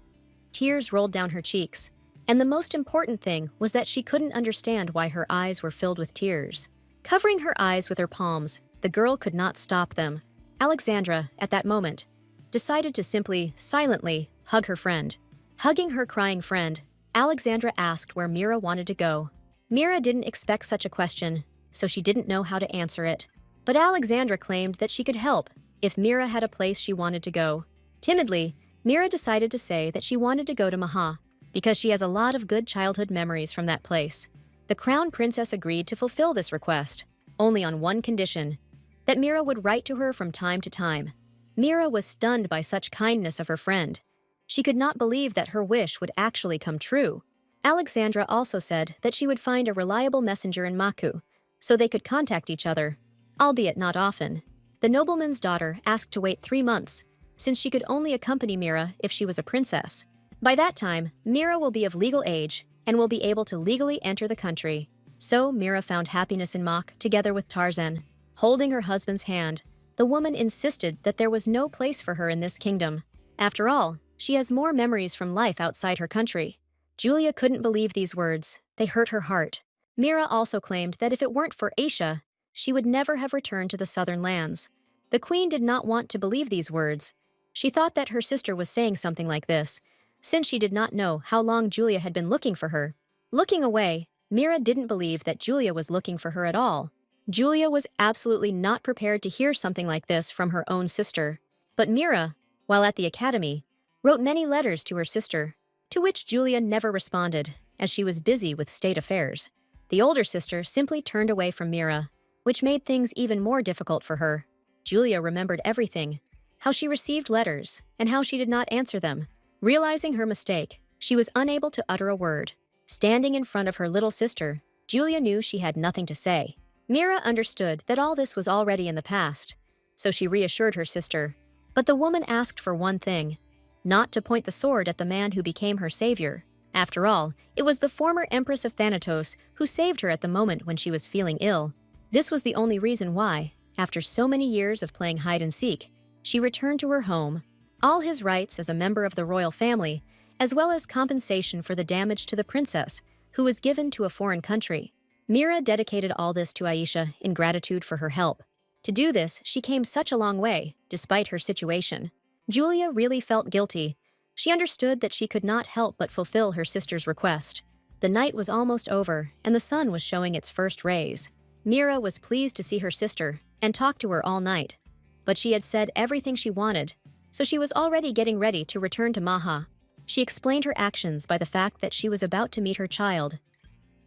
Tears rolled down her cheeks, and the most important thing was that she couldn't understand why her eyes were filled with tears. Covering her eyes with her palms, the girl could not stop them. Alexandra, at that moment, decided to simply, silently, hug her friend. Hugging her crying friend, Alexandra asked where Mira wanted to go. Mira didn't expect such a question, so she didn't know how to answer it. But Alexandra claimed that she could help if Mira had a place she wanted to go. Timidly, Mira decided to say that she wanted to go to Manhwa because she has a lot of good childhood memories from that place. The crown princess agreed to fulfill this request, only on one condition, that Mira would write to her from time to time. Mira was stunned by such kindness of her friend. She could not believe that her wish would actually come true. Alexandra also said that she would find a reliable messenger in Maku, so they could contact each other, albeit not often. The nobleman's daughter asked to wait 3 months, since she could only accompany Mira if she was a princess. By that time, Mira will be of legal age and will be able to legally enter the country. So Mira found happiness in Mach together with Tarzan. Holding her husband's hand, the woman insisted that there was no place for her in this kingdom. After all, she has more memories from life outside her country. Julia couldn't believe these words. They hurt her heart. Mira also claimed that if it weren't for Aisha, she would never have returned to the southern lands. The queen did not want to believe these words. She thought that her sister was saying something like this, since she did not know how long Julia had been looking for her. Looking away, Mira didn't believe that Julia was looking for her at all. Julia was absolutely not prepared to hear something like this from her own sister. But Mira, while at the academy, wrote many letters to her sister, to which Julia never responded, as she was busy with state affairs. The older sister simply turned away from Mira, which made things even more difficult for her. Julia remembered everything, how she received letters, and how she did not answer them. Realizing her mistake, she was unable to utter a word. Standing in front of her little sister, Julia knew she had nothing to say. Mira understood that all this was already in the past, so she reassured her sister. But the woman asked for one thing, not to point the sword at the man who became her savior. After all, it was the former Empress of Thanatos who saved her at the moment when she was feeling ill. This was the only reason why, after so many years of playing hide-and-seek, she returned to her home. All his rights as a member of the royal family, as well as compensation for the damage to the princess, who was given to a foreign country. Mira dedicated all this to Aisha in gratitude for her help. To do this, she came such a long way, despite her situation. Julia really felt guilty. She understood that she could not help but fulfill her sister's request. The night was almost over, and the sun was showing its first rays. Mira was pleased to see her sister and talk to her all night. But she had said everything she wanted, so she was already getting ready to return to Manhwa. She explained her actions by the fact that she was about to meet her child.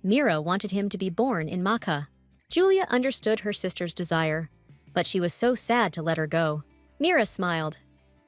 Mira wanted him to be born in Makkah. Julia understood her sister's desire, but she was so sad to let her go. Mira smiled.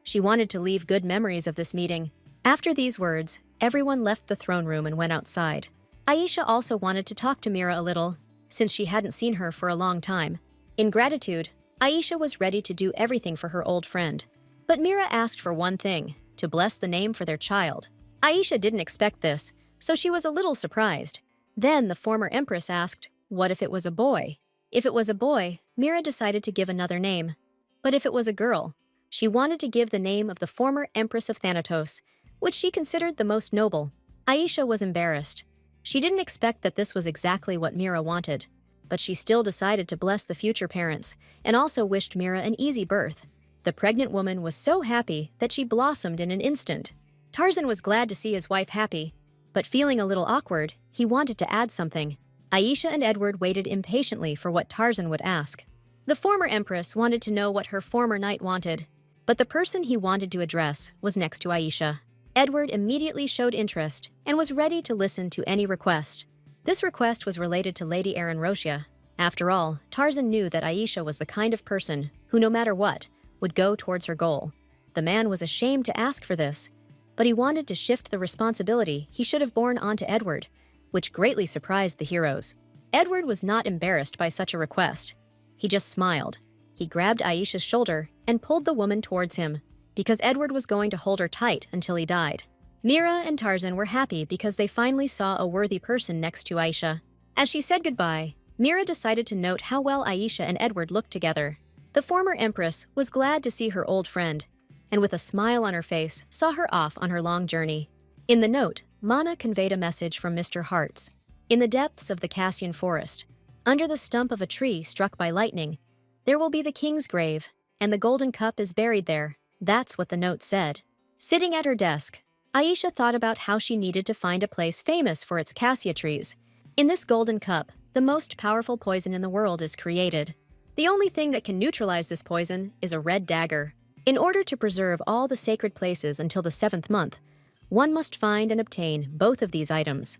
She wanted to leave good memories of this meeting. After these words, everyone left the throne room and went outside. Aisha also wanted to talk to Mira a little, since she hadn't seen her for a long time. In gratitude, Aisha was ready to do everything for her old friend. But Mira asked for one thing, to bless the name for their child. Aisha didn't expect this, so she was a little surprised. Then the former empress asked, what if it was a boy? If it was a boy, Mira decided to give another name. But if it was a girl, she wanted to give the name of the former empress of Thanatos, which she considered the most noble. Aisha was embarrassed. She didn't expect that this was exactly what Mira wanted, but she still decided to bless the future parents and also wished Mira an easy birth. The pregnant woman was so happy that she blossomed in an instant. Tarzan was glad to see his wife happy, but feeling a little awkward, he wanted to add something. Aisha and Edward waited impatiently for what Tarzan would ask. The former empress wanted to know what her former knight wanted, but the person he wanted to address was next to Aisha. Edward immediately showed interest and was ready to listen to any request. This request was related to Lady Erin Roshia. After all, Tarzan knew that Aisha was the kind of person who, no matter what, would go towards her goal. The man was ashamed to ask for this, but he wanted to shift the responsibility he should have borne onto Edward, which greatly surprised the heroes. Edward was not embarrassed by such a request. He just smiled. He grabbed Aisha's shoulder and pulled the woman towards him, because Edward was going to hold her tight until he died. Mira and Tarzan were happy because they finally saw a worthy person next to Aisha. As she said goodbye, Mira decided to note how well Aisha and Edward looked together. The former empress was glad to see her old friend, and with a smile on her face, saw her off on her long journey. In the note, Mana conveyed a message from Mr. Hartz. In the depths of the Cassian forest, under the stump of a tree struck by lightning, there will be the king's grave, and the golden cup is buried there. That's what the note said. Sitting at her desk, Aisha thought about how she needed to find a place famous for its cassia trees. In this golden cup, the most powerful poison in the world is created. The only thing that can neutralize this poison is a red dagger. In order to preserve all the sacred places until the 7th month, one must find and obtain both of these items,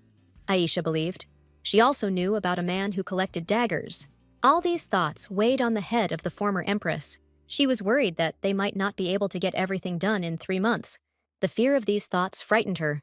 Aisha believed. She also knew about a man who collected daggers. All these thoughts weighed on the head of the former empress. She was worried that they might not be able to get everything done in 3 months. The fear of these thoughts frightened her,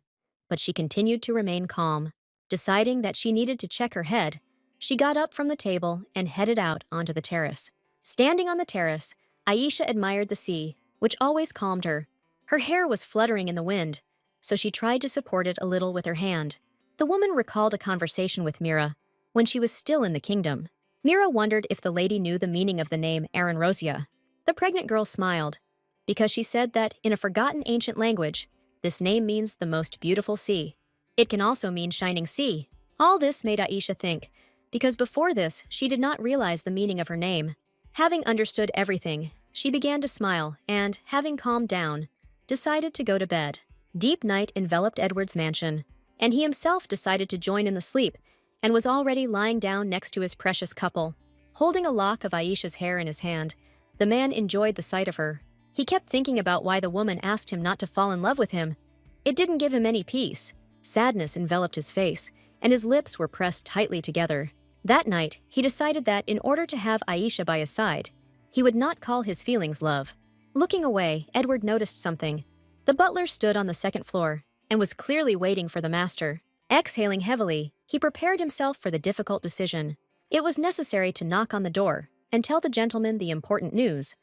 but she continued to remain calm. Deciding that she needed to check her head, she got up from the table and headed out onto the terrace. Standing on the terrace, Aisha admired the sea, which always calmed her. Her hair was fluttering in the wind, so she tried to support it a little with her hand. The woman recalled a conversation with Mira when she was still in the kingdom. Mira wondered if the lady knew the meaning of the name Aranrosia. The pregnant girl smiled, because she said that in a forgotten ancient language, this name means the most beautiful sea. It can also mean shining sea. All this made Aisha think, because before this, she did not realize the meaning of her name. Having understood everything, she began to smile and, having calmed down, decided to go to bed. Deep night enveloped Edward's mansion, and he himself decided to join in the sleep and was already lying down next to his precious couple. Holding a lock of Aisha's hair in his hand, the man enjoyed the sight of her. He kept thinking about why the woman asked him not to fall in love with him. It didn't give him any peace. Sadness enveloped his face, and his lips were pressed tightly together. That night, he decided that in order to have Aisha by his side, he would not call his feelings love. Looking away, Edward noticed something. The butler stood on the 2nd floor and was clearly waiting for the master. Exhaling heavily, he prepared himself for the difficult decision. It was necessary to knock on the door and tell the gentleman the important news,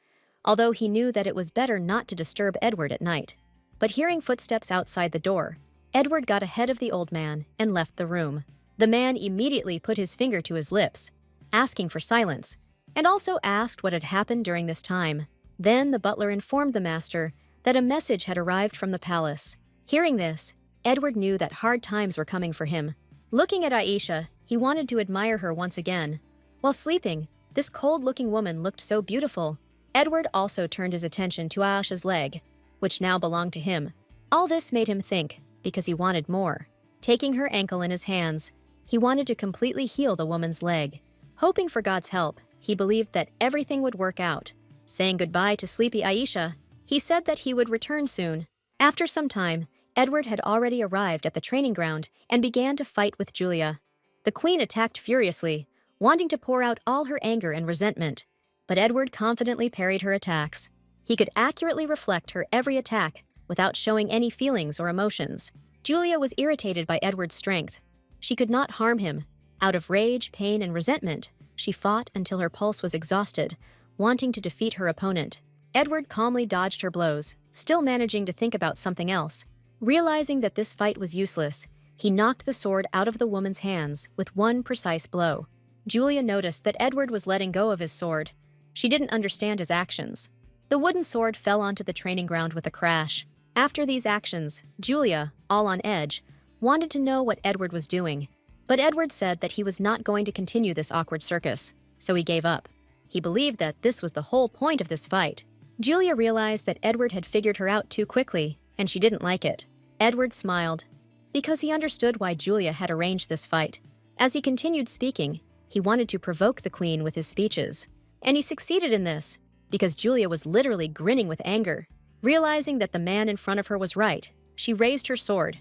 although he knew that it was better not to disturb Edward at night. But hearing footsteps outside the door, Edward got ahead of the old man and left the room. The man immediately put his finger to his lips, asking for silence, and also asked what had happened during this time. Then the butler informed the master that a message had arrived from the palace. Hearing this, Edward knew that hard times were coming for him. Looking at Aisha, he wanted to admire her once again. While sleeping, this cold-looking woman looked so beautiful. Edward also turned his attention to Aisha's leg, which now belonged to him. All this made him think, because he wanted more. Taking her ankle in his hands, he wanted to completely heal the woman's leg. Hoping for God's help, he believed that everything would work out. Saying goodbye to sleepy Aisha, he said that he would return soon. After some time, Edward had already arrived at the training ground and began to fight with Julia. The queen attacked furiously, wanting to pour out all her anger and resentment, but Edward confidently parried her attacks. He could accurately reflect her every attack without showing any feelings or emotions. Julia was irritated by Edward's strength. She could not harm him. Out of rage, pain, and resentment, she fought until her pulse was exhausted, wanting to defeat her opponent. Edward calmly dodged her blows, still managing to think about something else. Realizing that this fight was useless, he knocked the sword out of the woman's hands with one precise blow. Julia noticed that Edward was letting go of his sword. She didn't understand his actions. The wooden sword fell onto the training ground with a crash. After these actions, Julia, all on edge, wanted to know what Edward was doing. But Edward said that he was not going to continue this awkward circus, so he gave up. He believed that this was the whole point of this fight. Julia realized that Edward had figured her out too quickly, and she didn't like it. Edward smiled, because he understood why Julia had arranged this fight. As he continued speaking, he wanted to provoke the queen with his speeches. And he succeeded in this, because Julia was literally grinning with anger. Realizing that the man in front of her was right, she raised her sword,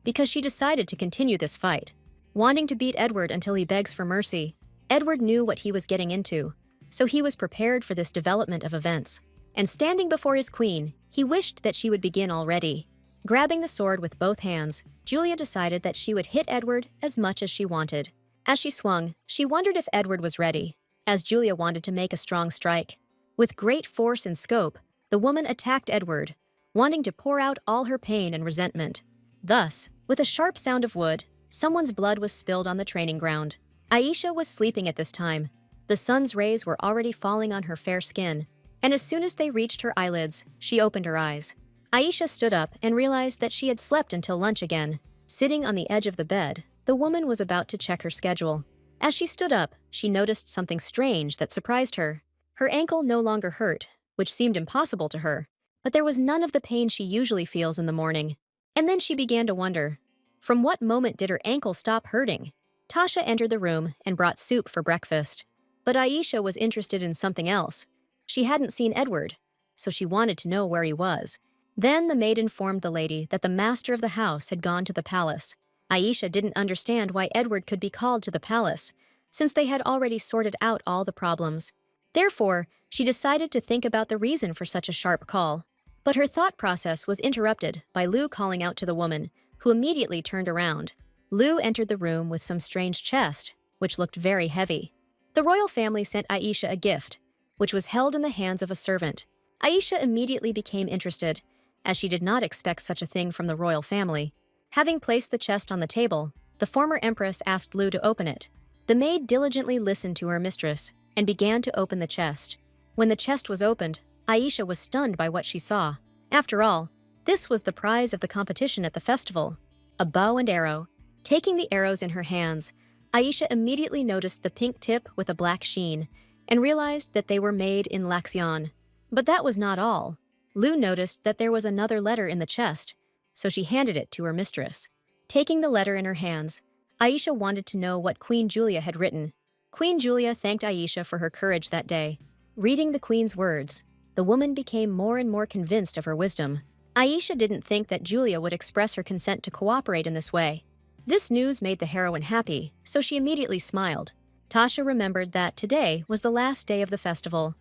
because she decided to continue this fight. Wanting to beat Edward until he begs for mercy, Edward knew what he was getting into, so he was prepared for this development of events. And standing before his queen, he wished that she would begin already. Grabbing the sword with both hands, Julia decided that she would hit Edward as much as she wanted. As she swung, she wondered if Edward was ready, as Julia wanted to make a strong strike. With great force and scope, the woman attacked Edward, wanting to pour out all her pain and resentment. Thus, with a sharp sound of wood, someone's blood was spilled on the training ground. Aisha was sleeping at this time, The sun's rays were already falling on her fair skin, and as soon as they reached her eyelids, she opened her eyes. Aisha stood up and realized that she had slept until lunch again. Sitting on the edge of the bed, the woman was about to check her schedule. As she stood up, she noticed something strange that surprised her. Her ankle no longer hurt, which seemed impossible to her, but there was none of the pain she usually feels in the morning. And then she began to wonder, from what moment did her ankle stop hurting? Tasha entered the room and brought soup for breakfast. But Aisha was interested in something else. She hadn't seen Edward, so she wanted to know where he was. Then the maid informed the lady that the master of the house had gone to the palace. Aisha didn't understand why Edward could be called to the palace, since they had already sorted out all the problems. Therefore, she decided to think about the reason for such a sharp call. But her thought process was interrupted by Lu calling out to the woman, who immediately turned around. Lu entered the room with some strange chest, which looked very heavy. The royal family sent Aisha a gift, which was held in the hands of a servant. Aisha immediately became interested, as she did not expect such a thing from the royal family. Having placed the chest on the table, the former empress asked Lu to open it. The maid diligently listened to her mistress and began to open the chest. When the chest was opened, Aisha was stunned by what she saw. After all, this was the prize of the competition at the festival, a bow and arrow. Taking the arrows in her hands, Aisha immediately noticed the pink tip with a black sheen and realized that they were made in Laxion. But that was not all. Lu noticed that there was another letter in the chest, so she handed it to her mistress. Taking the letter in her hands, Aisha wanted to know what Queen Julia had written. Queen Julia thanked Aisha for her courage that day. Reading the queen's words, the woman became more and more convinced of her wisdom. Aisha didn't think that Julia would express her consent to cooperate in this way. This news made the heroine happy, so she immediately smiled. Tasha remembered that today was the last day of the festival.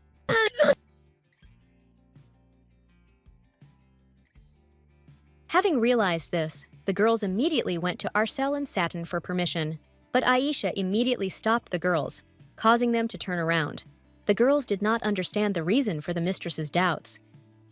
Having realized this, the girls immediately went to Arcel and Satin for permission. But Aisha immediately stopped the girls, causing them to turn around. The girls did not understand the reason for the mistress's doubts.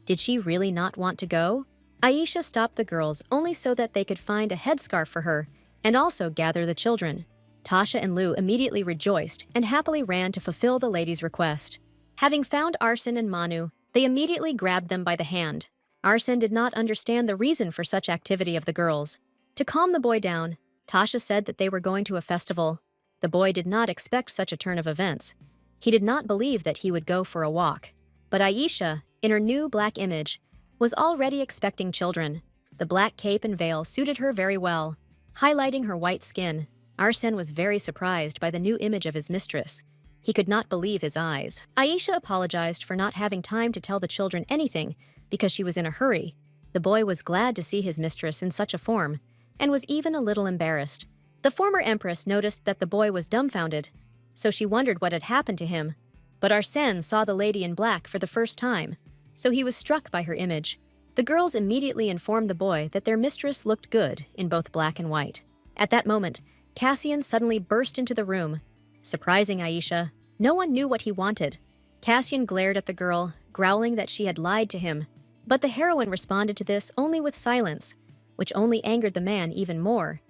Did she really not want to go? Aisha stopped the girls only so that they could find a headscarf for her and also gather the children. Tasha and Lu immediately rejoiced and happily ran to fulfill the lady's request. Having found Arsen and Manu, they immediately grabbed them by the hand. Arsen did not understand the reason for such activity of the girls. To calm the boy down, Tasha said that they were going to a festival. The boy did not expect such a turn of events. He did not believe that he would go for a walk. But Aisha, in her new black image, was already expecting children. The black cape and veil suited her very well, highlighting her white skin. Arsen was very surprised by the new image of his mistress. He could not believe his eyes. Aisha apologized for not having time to tell the children anything because she was in a hurry. The boy was glad to see his mistress in such a form, and was even a little embarrassed. The former empress noticed that the boy was dumbfounded, so she wondered what had happened to him. But Arsène saw the lady in black for the first time, so he was struck by her image. The girls immediately informed the boy that their mistress looked good in both black and white. At that moment, Cassian suddenly burst into the room. Surprising Aisha, no one knew what he wanted. Cassian glared at the girl, growling that she had lied to him. But the heroine responded to this only with silence, which only angered the man even more.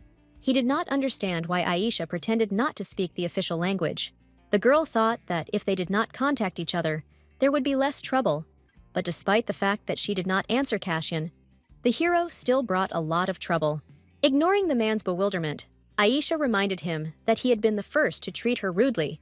He did not understand why Aisha pretended not to speak the official language. The girl thought that if they did not contact each other, there would be less trouble. But despite the fact that she did not answer Cassian, the hero still brought a lot of trouble. Ignoring the man's bewilderment, Aisha reminded him that he had been the first to treat her rudely,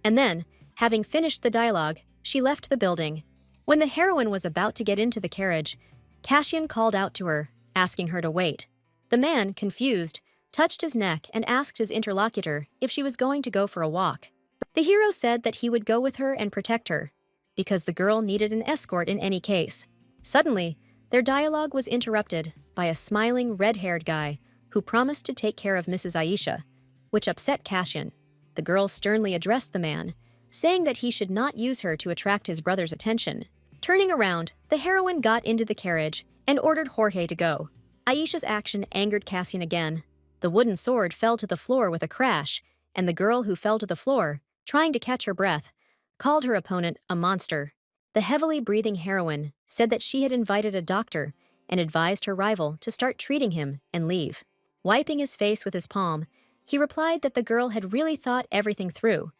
and then, having finished the dialogue, she left the building. When the heroine was about to get into the carriage, Cassian called out to her, asking her to wait. The man, confused, touched his neck and asked his interlocutor if she was going to go for a walk. The hero said that he would go with her and protect her, because the girl needed an escort in any case. Suddenly, their dialogue was interrupted by a smiling red-haired guy who promised to take care of Mrs. Aisha, which upset Cassian. The girl sternly addressed the man, saying that he should not use her to attract his brother's attention. Turning around, the heroine got into the carriage and ordered Jorge to go. Aisha's action angered Cassian again. The wooden sword fell to the floor with a crash, and the girl who fell to the floor, trying to catch her breath, called her opponent a monster. The heavily breathing heroine said that she had invited a doctor and advised her rival to start treating him and leave. Wiping his face with his palm, he replied that the girl had really thought everything through.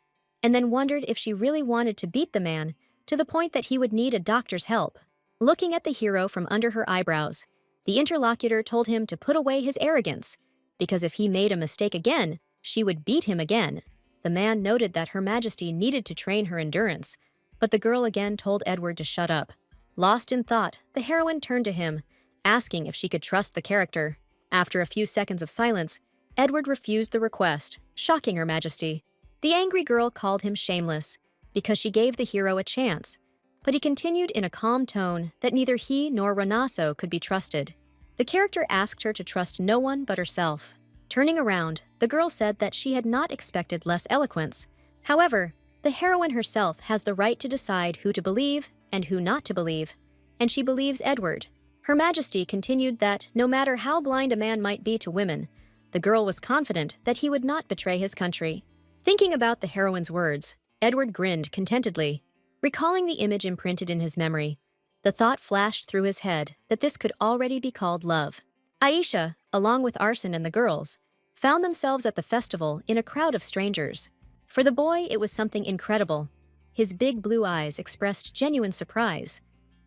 and then wondered if she really wanted to beat the man to the point that he would need a doctor's help. Looking at the hero from under her eyebrows, the interlocutor told him to put away his arrogance, because if he made a mistake again, she would beat him again. The man noted that Her Majesty needed to train her endurance, but the girl again told Edward to shut up. Lost in thought, the heroine turned to him, asking if she could trust the character. After a few seconds of silence, Edward refused the request, shocking Her Majesty. The angry girl called him shameless, because she gave the hero a chance, but he continued in a calm tone that neither he nor Renaso could be trusted. The character asked her to trust no one but herself. Turning around, the girl said that she had not expected less eloquence. However, the heroine herself has the right to decide who to believe and who not to believe, and she believes Edward. Her Majesty continued that no matter how blind a man might be to women, the girl was confident that he would not betray his country. Thinking about the heroine's words, Edward grinned contentedly. Recalling the image imprinted in his memory, the thought flashed through his head that this could already be called love. Aisha, along with Arsen and the girls, found themselves at the festival in a crowd of strangers. For the boy, it was something incredible. His big blue eyes expressed genuine surprise.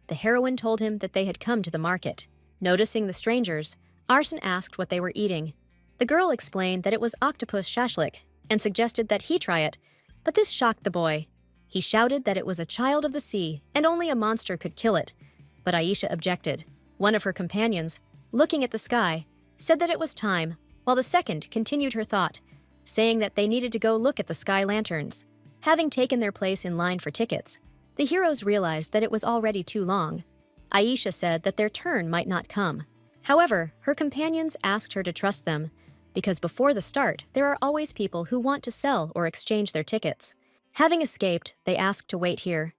The heroine told him that they had come to the market. Noticing the strangers, Arsen asked what they were eating. The girl explained that it was octopus shashlik and suggested that he try it, but this shocked the boy. He shouted that it was a child of the sea and only a monster could kill it, but Aisha objected. One of her companions, looking at the sky, said that it was time, while the second continued her thought, saying that they needed to go look at the sky lanterns. Having taken their place in line for tickets, the heroes realized that it was already too long. Aisha said that their turn might not come. However, her companions asked her to trust them, because before the start, there are always people who want to sell or exchange their tickets. Having escaped, they asked to wait here.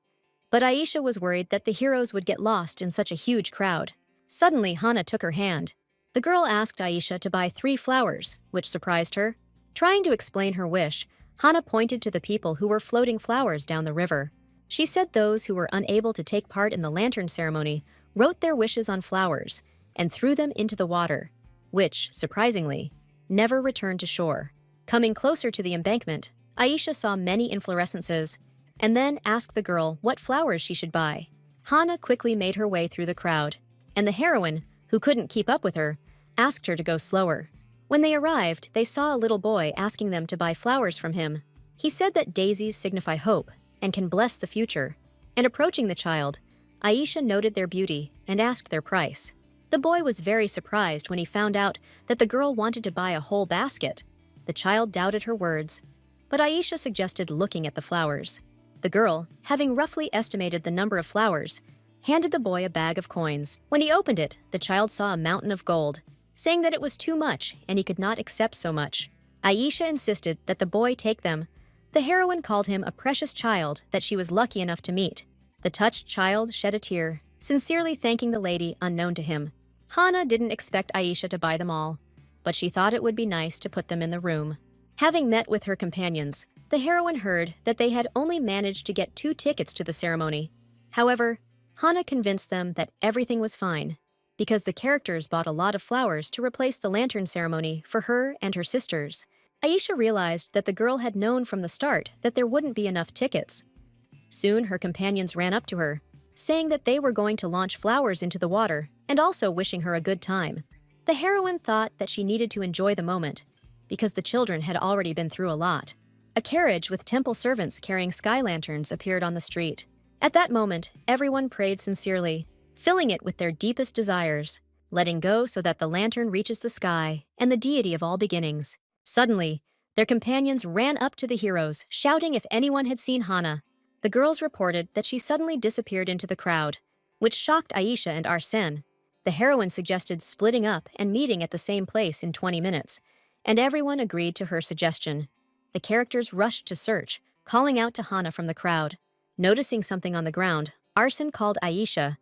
But Aisha was worried that the heroes would get lost in such a huge crowd. Suddenly, Hana took her hand. The girl asked Aisha to buy 3 flowers, which surprised her. Trying to explain her wish, Hana pointed to the people who were floating flowers down the river. She said those who were unable to take part in the lantern ceremony wrote their wishes on flowers and threw them into the water, which, surprisingly, never returned to shore. Coming closer to the embankment, Aisha saw many inflorescences and then asked the girl what flowers she should buy. Hana quickly made her way through the crowd, and the heroine, who couldn't keep up with her, asked her to go slower. When they arrived, they saw a little boy asking them to buy flowers from him. He said that daisies signify hope and can bless the future, and approaching the child, Aisha noted their beauty and asked their price. The boy was very surprised when he found out that the girl wanted to buy a whole basket. The child doubted her words, but Aisha suggested looking at the flowers. The girl, having roughly estimated the number of flowers, handed the boy a bag of coins. When he opened it, the child saw a mountain of gold, saying that it was too much and he could not accept so much. Aisha insisted that the boy take them. The heroine called him a precious child that she was lucky enough to meet. The touched child shed a tear, sincerely thanking the lady unknown to him. Hana didn't expect Aisha to buy them all, but she thought it would be nice to put them in the room. Having met with her companions, the heroine heard that they had only managed to get 2 tickets to the ceremony. However, Hana convinced them that everything was fine, because the characters bought a lot of flowers to replace the lantern ceremony for her and her sisters. Aisha realized that the girl had known from the start that there wouldn't be enough tickets. Soon, her companions ran up to her, saying that they were going to launch flowers into the water and also wishing her a good time. The heroine thought that she needed to enjoy the moment, because the children had already been through a lot. A carriage with temple servants carrying sky lanterns appeared on the street. At that moment, everyone prayed sincerely, filling it with their deepest desires, letting go so that the lantern reaches the sky and the deity of all beginnings. Suddenly, their companions ran up to the heroes, shouting if anyone had seen Hana. The girls reported that she suddenly disappeared into the crowd, which shocked Aisha and Arsène. The heroine suggested splitting up and meeting at the same place in 20 minutes, and everyone agreed to her suggestion. The characters rushed to search, calling out to Hana from the crowd. Noticing something on the ground, Arsène called Aisha,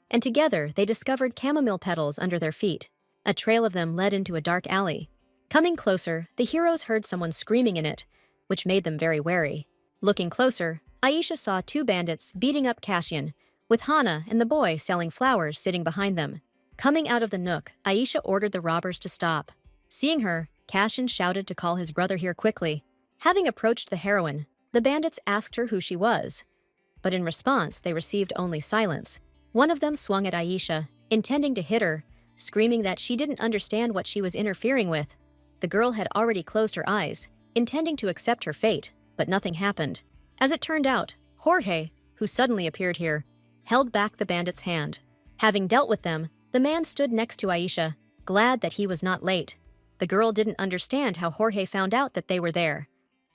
and together they discovered chamomile petals under their feet. A trail of them led into a dark alley. Coming closer, the heroes heard someone screaming in it, which made them very wary. Looking closer, Aisha saw 2 bandits beating up Cassian, with Hana and the boy selling flowers sitting behind them. Coming out of the nook, Aisha ordered the robbers to stop. Seeing her, Cassian shouted to call his brother here quickly. Having approached the heroine, The bandits asked her who she was, but in response, they received only silence. One of them swung at Aisha, intending to hit her, screaming that she didn't understand what she was interfering with. The girl had already closed her eyes, intending to accept her fate, but nothing happened. As it turned out, Jorge, who suddenly appeared here, held back the bandit's hand. Having dealt with them, the man stood next to Aisha, glad that he was not late. The girl didn't understand how Jorge found out that they were there.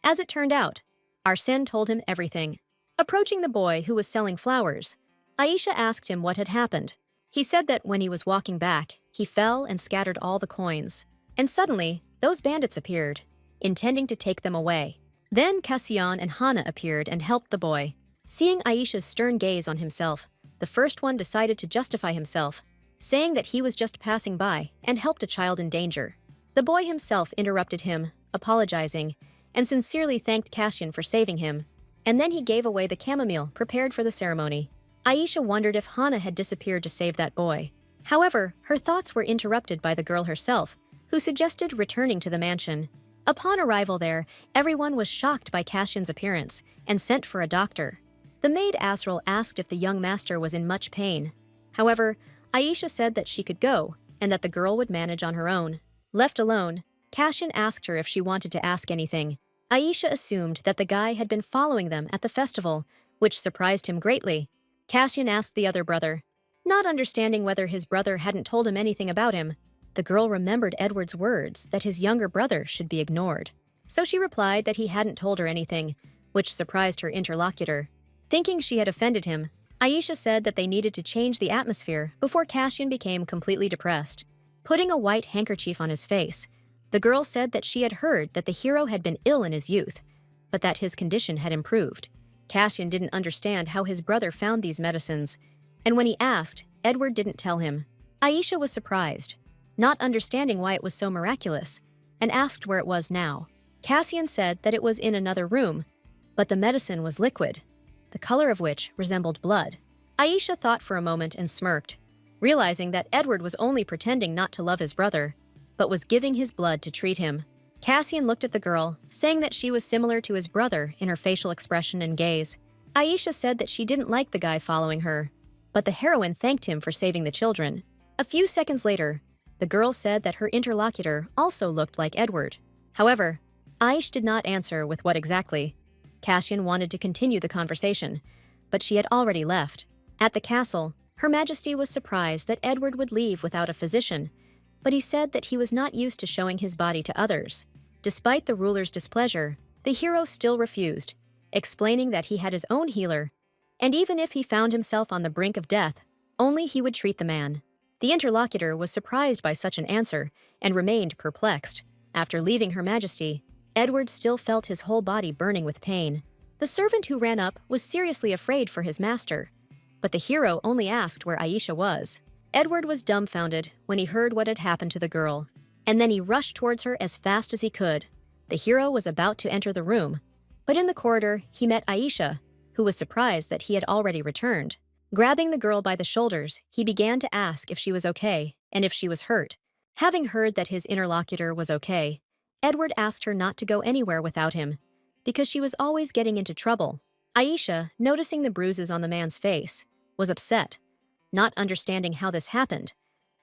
As it turned out, Arsene told him everything. Approaching the boy who was selling flowers, Aisha asked him what had happened. He said that when he was walking back, he fell and scattered all the coins. And suddenly, those bandits appeared, intending to take them away. Then Cassian and Hana appeared and helped the boy. Seeing Aisha's stern gaze on himself, the first one decided to justify himself, saying that he was just passing by and helped a child in danger. The boy himself interrupted him, apologizing, and sincerely thanked Cassian for saving him. And then he gave away the chamomile prepared for the ceremony. Aisha wondered if Hana had disappeared to save that boy. However, her thoughts were interrupted by the girl herself, who suggested returning to the mansion. Upon arrival there, everyone was shocked by Cassian's appearance and sent for a doctor. The maid Asriel asked if the young master was in much pain. However, Aisha said that she could go and that the girl would manage on her own. Left alone, Cassian asked her if she wanted to ask anything. Aisha assumed that the guy had been following them at the festival, which surprised him greatly. Cassian asked the other brother, not understanding whether his brother hadn't told him anything about him. The girl remembered Edward's words that his younger brother should be ignored. So she replied that he hadn't told her anything, which surprised her interlocutor. Thinking she had offended him, Aisha said that they needed to change the atmosphere before Cassian became completely depressed. Putting a white handkerchief on his face, the girl said that she had heard that the hero had been ill in his youth, but that his condition had improved. Cassian didn't understand how his brother found these medicines, and when he asked, Edward didn't tell him. Aisha was surprised, not understanding why it was so miraculous, and asked where it was now. Cassian said that it was in another room, but the medicine was liquid, the color of which resembled blood. Aisha thought for a moment and smirked, realizing that Edward was only pretending not to love his brother, but was giving his blood to treat him. Cassian looked at the girl, saying that she was similar to his brother in her facial expression and gaze. Aisha said that she didn't like the guy following her, but the heroine thanked him for saving the children. A few seconds later, the girl said that her interlocutor also looked like Edward. However, Aisha did not answer with what exactly. Cassian wanted to continue the conversation, but she had already left. At the castle, Her Majesty was surprised that Edward would leave without a physician, but he said that he was not used to showing his body to others. Despite the ruler's displeasure, the hero still refused, explaining that he had his own healer, and even if he found himself on the brink of death, only he would treat the man. The interlocutor was surprised by such an answer and remained perplexed. After leaving Her Majesty, Edward still felt his whole body burning with pain. The servant who ran up was seriously afraid for his master, but the hero only asked where Aisha was. Edward was dumbfounded when he heard what had happened to the girl, and then he rushed towards her as fast as he could. The hero was about to enter the room, but in the corridor he met Aisha, who was surprised that he had already returned. Grabbing the girl by the shoulders, he began to ask if she was okay and if she was hurt. Having heard that his interlocutor was okay, Edward asked her not to go anywhere without him, because she was always getting into trouble. Aisha, noticing the bruises on the man's face, was upset, not understanding how this happened,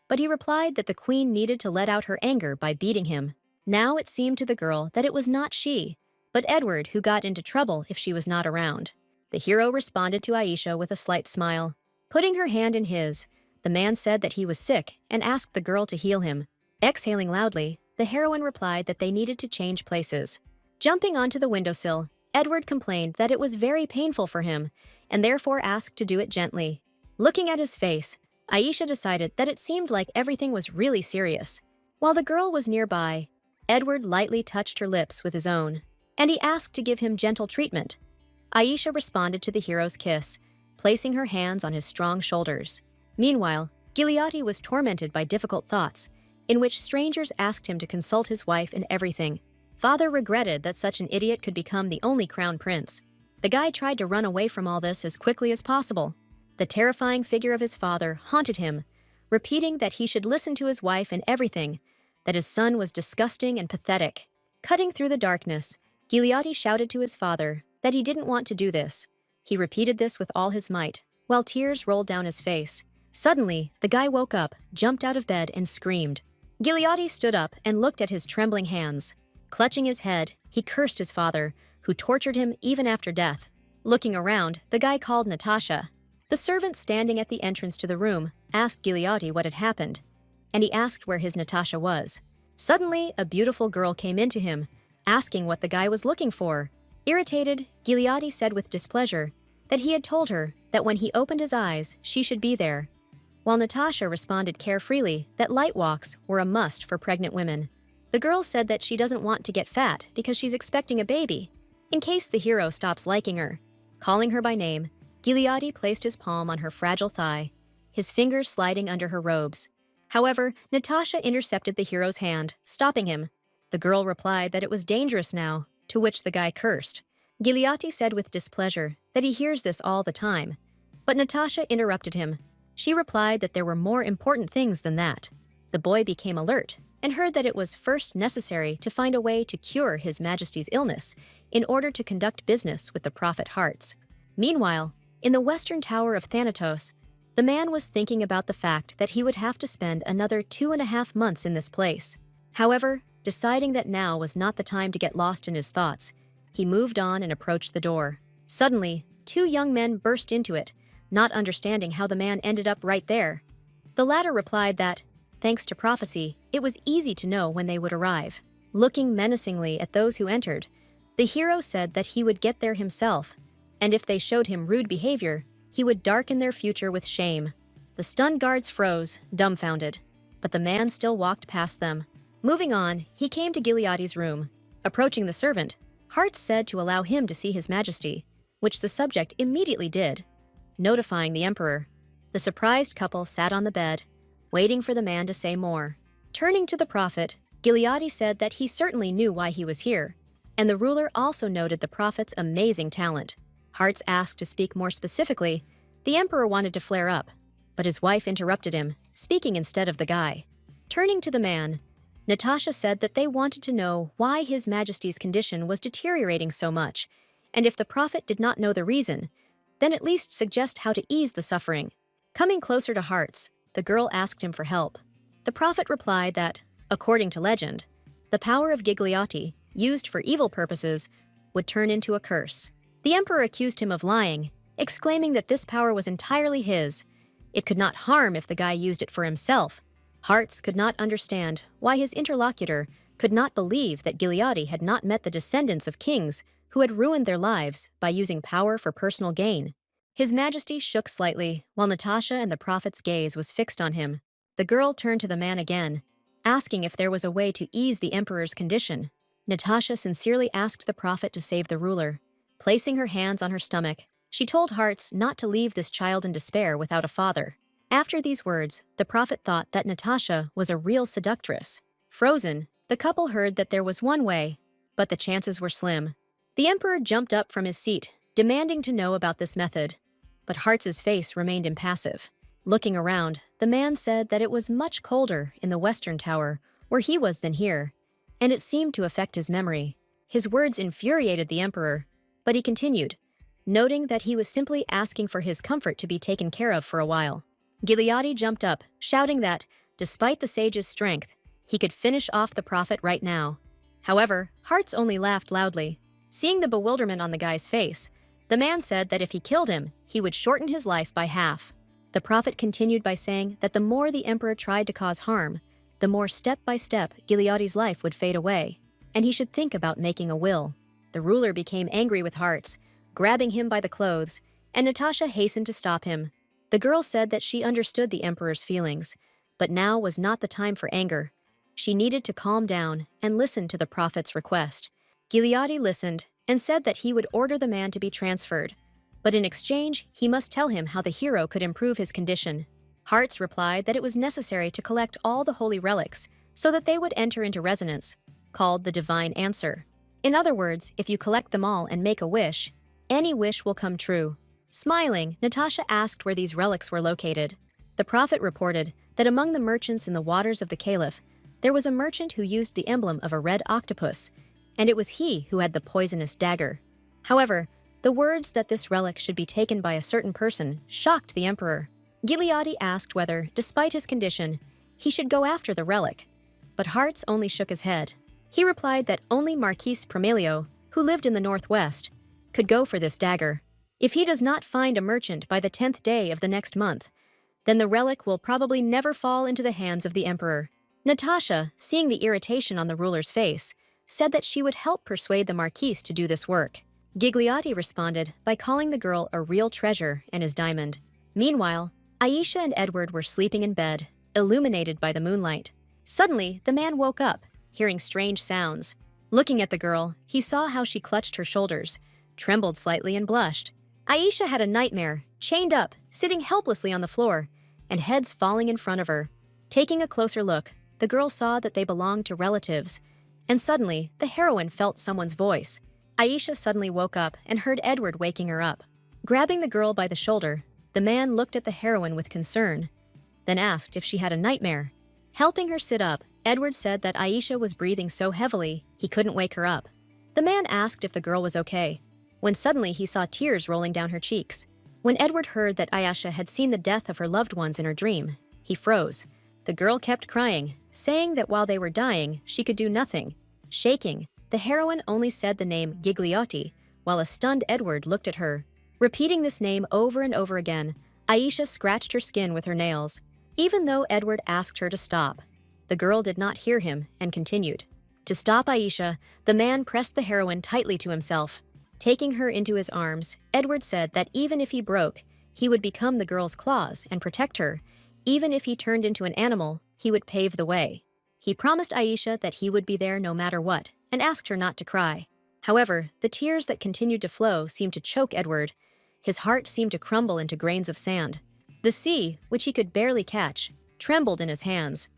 but he replied that the queen needed to let out her anger by beating him. Now it seemed to the girl that it was not she, but Edward who got into trouble if she was not around. The hero responded to Aisha with a slight smile. Putting her hand in his, the man said that he was sick and asked the girl to heal him. Exhaling loudly, the heroine replied that they needed to change places. Jumping onto the windowsill, Edward complained that it was very painful for him and therefore asked to do it gently. Looking at his face, Aisha decided that it seemed like everything was really serious. While the girl was nearby, Edward lightly touched her lips with his own, and he asked to give him gentle treatment. Aisha responded to the hero's kiss, placing her hands on his strong shoulders. Meanwhile, Gileati was tormented by difficult thoughts, in which strangers asked him to consult his wife in everything. Father regretted that such an idiot could become the only crown prince. The guy tried to run away from all this as quickly as possible. The terrifying figure of his father haunted him, repeating that he should listen to his wife in everything, that his son was disgusting and pathetic. Cutting through the darkness, Gileati shouted to his father that he didn't want to do this. He repeated this with all his might, while tears rolled down his face. Suddenly, the guy woke up, jumped out of bed, and screamed. Gileadi stood up and looked at his trembling hands. Clutching his head, he cursed his father, who tortured him even after death. Looking around, the guy called Natasha. The servant standing at the entrance to the room asked Gileadi what had happened, and he asked where his Natasha was. Suddenly, a beautiful girl came into him, asking what the guy was looking for. Irritated, Gileadi said with displeasure that he had told her that when he opened his eyes, she should be there, while Natasha responded carefreely that light walks were a must for pregnant women. The girl said that she doesn't want to get fat because she's expecting a baby, in case the hero stops liking her. Calling her by name, Gileadi placed his palm on her fragile thigh, his fingers sliding under her robes. However, Natasha intercepted the hero's hand, stopping him. The girl replied that it was dangerous now, to which the guy cursed. Gileadi said with displeasure that he hears this all the time, but Natasha interrupted him. She replied that there were more important things than that. The boy became alert and heard that it was first necessary to find a way to cure His Majesty's illness in order to conduct business with the prophet Hearts. Meanwhile, in the western tower of Thanatos, the man was thinking about the fact that he would have to spend another 2.5 months in this place. However, deciding that now was not the time to get lost in his thoughts, he moved on and approached the door. Suddenly, 2 young men burst into it, not understanding how the man ended up right there. The latter replied that, thanks to prophecy, it was easy to know when they would arrive. Looking menacingly at those who entered, the hero said that he would get there himself, and if they showed him rude behavior, he would darken their future with shame. The stunned guards froze, dumbfounded, but the man still walked past them. Moving on, he came to Gileadi's room. Approaching the servant, Hearts said to allow him to see His Majesty, which the subject immediately did. Notifying the emperor, the surprised couple sat on the bed, waiting for the man to say more. Turning to the prophet, Gileadi said that he certainly knew why he was here, and the ruler also noted the prophet's amazing talent. Hearts asked to speak more specifically. The emperor wanted to flare up, but his wife interrupted him, speaking instead of the guy. Turning to the man, Natasha said that they wanted to know why His Majesty's condition was deteriorating so much, and if the prophet did not know the reason, then at least suggest how to ease the suffering. Coming closer to Hearts, the girl asked him for help. The prophet replied that, according to legend, the power of Gigliotti, used for evil purposes, would turn into a curse. The emperor accused him of lying, exclaiming that this power was entirely his. It could not harm if the guy used it for himself. Hearts could not understand why his interlocutor could not believe that Gileadi had not met the descendants of kings who had ruined their lives by using power for personal gain. His Majesty shook slightly, while Natasha and the prophet's gaze was fixed on him. The girl turned to the man again, asking if there was a way to ease the emperor's condition. Natasha sincerely asked the prophet to save the ruler. Placing her hands on her stomach, she told Hearts not to leave this child in despair without a father. After these words, the prophet thought that Natasha was a real seductress. Frozen, the couple heard that there was one way, but the chances were slim. The emperor jumped up from his seat, demanding to know about this method, but Hearts' face remained impassive. Looking around, the man said that it was much colder in the western tower where he was than here, and it seemed to affect his memory. His words infuriated the emperor, but he continued, noting that he was simply asking for his comfort to be taken care of for a while. Gileadi jumped up, shouting that, despite the sage's strength, he could finish off the prophet right now. However, Hearts only laughed loudly. Seeing the bewilderment on the guy's face, the man said that if he killed him, he would shorten his life by half. The prophet continued by saying that the more the emperor tried to cause harm, the more step by step Gileadi's life would fade away, and he should think about making a will. The ruler became angry with Hearts, grabbing him by the clothes, and Natasha hastened to stop him. The girl said that she understood the emperor's feelings, but now was not the time for anger. She needed to calm down and listen to the prophet's request. Gileadi listened and said that he would order the man to be transferred, but in exchange, he must tell him how the hero could improve his condition. Hearts replied that it was necessary to collect all the holy relics so that they would enter into resonance, called the divine answer. In other words, if you collect them all and make a wish, any wish will come true. Smiling, Natasha asked where these relics were located. The prophet reported that among the merchants in the waters of the Caliph, there was a merchant who used the emblem of a red octopus, and it was he who had the poisonous dagger. However, the words that this relic should be taken by a certain person shocked the emperor. Gigliotti asked whether, despite his condition, he should go after the relic, but Hartz only shook his head. He replied that only Marquis Promelio, who lived in the northwest, could go for this dagger. If he does not find a merchant by the 10th day of the next month, then the relic will probably never fall into the hands of the emperor. Natasha, seeing the irritation on the ruler's face, said that she would help persuade the Marquis to do this work. Gigliotti responded by calling the girl a real treasure and his diamond. Meanwhile, Aisha and Edward were sleeping in bed, illuminated by the moonlight. Suddenly, the man woke up, hearing strange sounds. Looking at the girl, he saw how she clutched her shoulders, trembled slightly and blushed. Aisha had a nightmare, chained up, sitting helplessly on the floor, and heads falling in front of her. Taking a closer look, the girl saw that they belonged to relatives, and suddenly, the heroine felt someone's voice. Aisha suddenly woke up and heard Edward waking her up. Grabbing the girl by the shoulder, the man looked at the heroine with concern, then asked if she had a nightmare. Helping her sit up, Edward said that Aisha was breathing so heavily he couldn't wake her up. The man asked if the girl was okay, when suddenly he saw tears rolling down her cheeks. When Edward heard that Aisha had seen the death of her loved ones in her dream, he froze. The girl kept crying, saying that while they were dying, she could do nothing. Shaking, the heroine only said the name Gigliotti, while a stunned Edward looked at her. Repeating this name over and over again, Aisha scratched her skin with her nails. Even though Edward asked her to stop, the girl did not hear him and continued. To stop Aisha, the man pressed the heroine tightly to himself. Taking her into his arms, Edward said that even if he broke, he would become the girl's claws and protect her. Even if he turned into an animal, he would pave the way. He promised Aisha that he would be there no matter what, and asked her not to cry. However, the tears that continued to flow seemed to choke Edward. His heart seemed to crumble into grains of sand. The sea, which he could barely catch, trembled in his hands.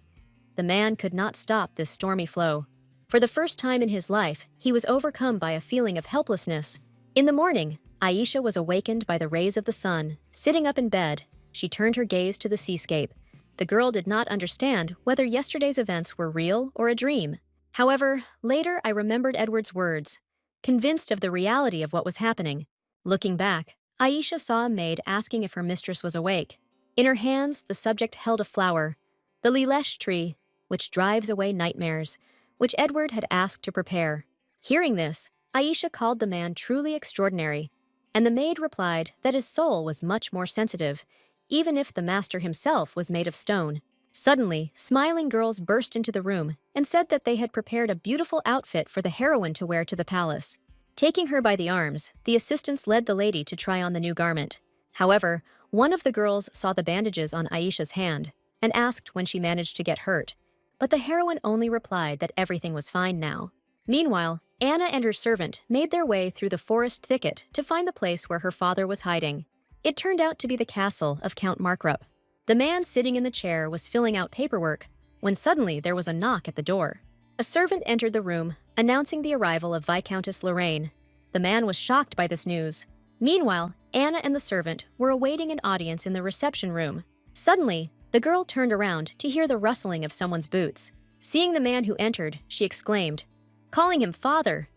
The man could not stop this stormy flow. For the first time in his life, he was overcome by a feeling of helplessness. In the morning, Aisha was awakened by the rays of the sun. Sitting up in bed, she turned her gaze to the seascape. The girl did not understand whether yesterday's events were real or a dream. However, later I remembered Edward's words, convinced of the reality of what was happening. Looking back, Aisha saw a maid asking if her mistress was awake. In her hands, the subject held a flower, the lilac tree, which drives away nightmares, which Edward had asked to prepare. Hearing this, Aisha called the man truly extraordinary, and the maid replied that his soul was much more sensitive, even if the master himself was made of stone. Suddenly, smiling girls burst into the room and said that they had prepared a beautiful outfit for the heroine to wear to the palace. Taking her by the arms, the assistants led the lady to try on the new garment. However, one of the girls saw the bandages on Aisha's hand and asked when she managed to get hurt, but the heroine only replied that everything was fine now. Meanwhile, Anna and her servant made their way through the forest thicket to find the place where her father was hiding. It turned out to be the castle of Count Markrup. The man sitting in the chair was filling out paperwork when suddenly there was a knock at the door. A servant entered the room, announcing the arrival of Viscountess Lorraine. The man was shocked by this news. Meanwhile, Anna and the servant were awaiting an audience in the reception room. Suddenly, the girl turned around to hear the rustling of someone's boots. Seeing the man who entered, she exclaimed, calling him father.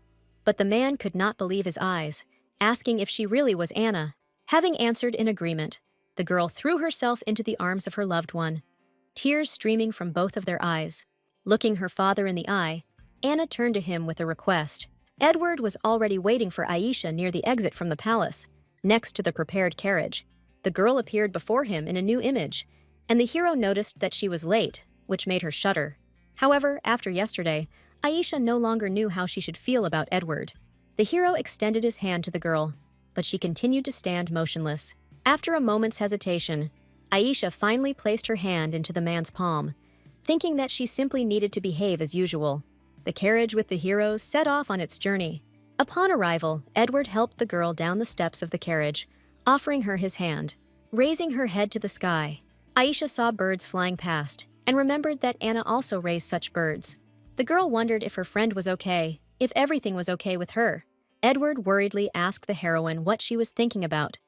But the man could not believe his eyes, asking if she really was Anna. Having answered in agreement, the girl threw herself into the arms of her loved one, tears streaming from both of their eyes. Looking her father in the eye, Anna turned to him with a request. Edward was already waiting for Aisha near the exit from the palace, next to the prepared carriage. The girl appeared before him in a new image, and the hero noticed that she was late, which made her shudder. However, after yesterday, Aisha no longer knew how she should feel about Edward. The hero extended his hand to the girl, but she continued to stand motionless. After a moment's hesitation, Aisha finally placed her hand into the man's palm, thinking that she simply needed to behave as usual. The carriage with the heroes set off on its journey. Upon arrival, Edward helped the girl down the steps of the carriage, offering her his hand. Raising her head to the sky, Aisha saw birds flying past and remembered that Anna also raised such birds. The girl wondered if her friend was okay, if everything was okay with her. Edward worriedly asked the heroine what she was thinking about,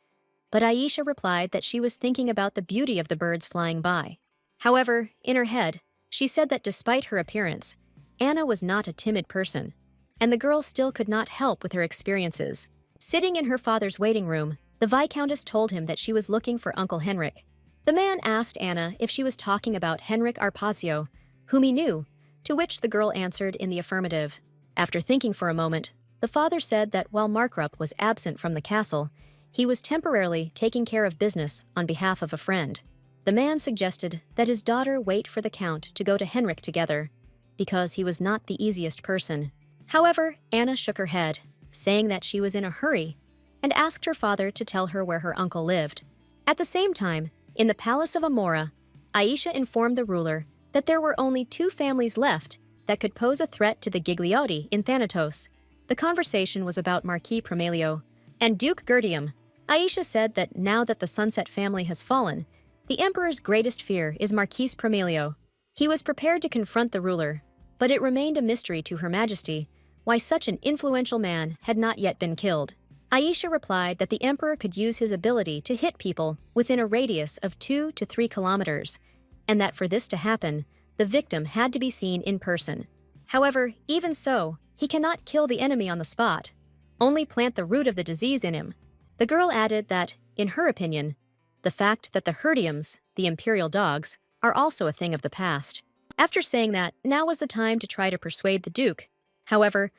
but Aisha replied that she was thinking about the beauty of the birds flying by. However, in her head, she said that despite her appearance, Anna was not a timid person, and the girl still could not help with her experiences. Sitting in her father's waiting room, the Viscountess told him that she was looking for Uncle Henrik. The man asked Anna if she was talking about Henrik Arpazio, whom he knew, to which the girl answered in the affirmative. After thinking for a moment, the father said that while Markrup was absent from the castle, he was temporarily taking care of business on behalf of a friend. The man suggested that his daughter wait for the Count to go to Henrik together, because he was not the easiest person. However, Anna shook her head, saying that she was in a hurry, and asked her father to tell her where her uncle lived. At the same time, in the palace of Amora, Aisha informed the ruler that there were only 2 families left that could pose a threat to the Gigliotti in Thanatos. The conversation was about Marquis Promelio and Duke Gertium. Aisha said that now that the Sunset family has fallen, the emperor's greatest fear is Marquis Promelio. He was prepared to confront the ruler, but it remained a mystery to Her Majesty why such an influential man had not yet been killed. Aisha replied that the emperor could use his ability to hit people within a radius of 2 to 3 kilometers, and that for this to happen, the victim had to be seen in person. However, even so, he cannot kill the enemy on the spot, only plant the root of the disease in him. The girl added that, in her opinion, the fact that the Herdiums, the imperial dogs, are also a thing of the past. After saying that, now was the time to try to persuade the Duke. However,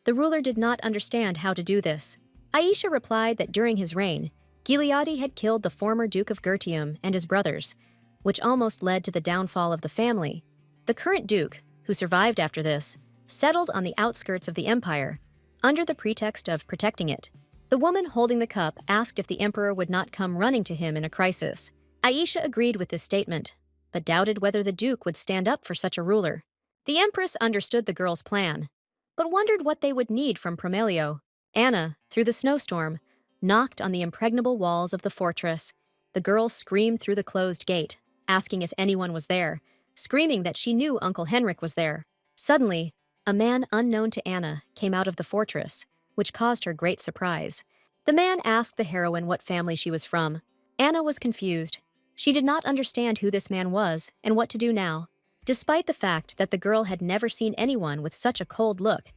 the ruler did not understand how to do this. Aisha replied that during his reign, Gigliotti had killed the former Duke of Gertium and his brothers, which almost led to the downfall of the family. The current Duke, who survived after this, settled on the outskirts of the empire, under the pretext of protecting it. The woman holding the cup asked if the emperor would not come running to him in a crisis. Aisha agreed with this statement, but doubted whether the Duke would stand up for such a ruler. The Empress understood the girl's plan, but wondered what they would need from Promelio. Anna, through the snowstorm, knocked on the impregnable walls of the fortress. The girl screamed through the closed gate, asking if anyone was there, screaming that she knew Uncle Henrik was there. Suddenly, a man unknown to Anna came out of the fortress, which caused her great surprise. The man asked the heroine what family she was from. Anna was confused. She did not understand who this man was and what to do now. Despite the fact that the girl had never seen anyone with such a cold look,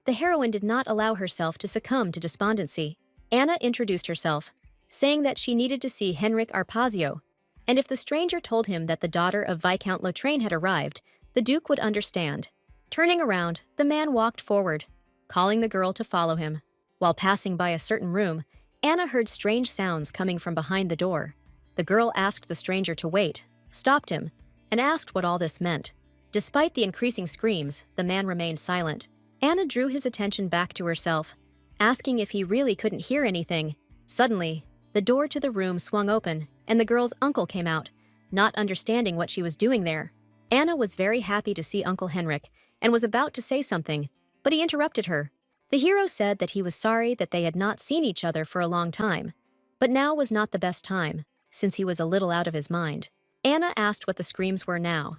the heroine did not allow herself to succumb to despondency. Anna introduced herself, saying that she needed to see Henrik Arpazio, and if the stranger told him that the daughter of Viscount Lautrane had arrived, the Duke would understand. Turning around, the man walked forward, calling the girl to follow him. While passing by a certain room, Anna heard strange sounds coming from behind the door. The girl asked the stranger to wait, stopped him, and asked what all this meant. Despite the increasing screams, the man remained silent. Anna drew his attention back to herself, asking if he really couldn't hear anything. Suddenly, the door to the room swung open, and the girl's uncle came out, not understanding what she was doing there. Anna was very happy to see Uncle Henrik, and was about to say something, but he interrupted her. The hero said that he was sorry that they had not seen each other for a long time, but now was not the best time, since he was a little out of his mind. Anna asked what the screams were now.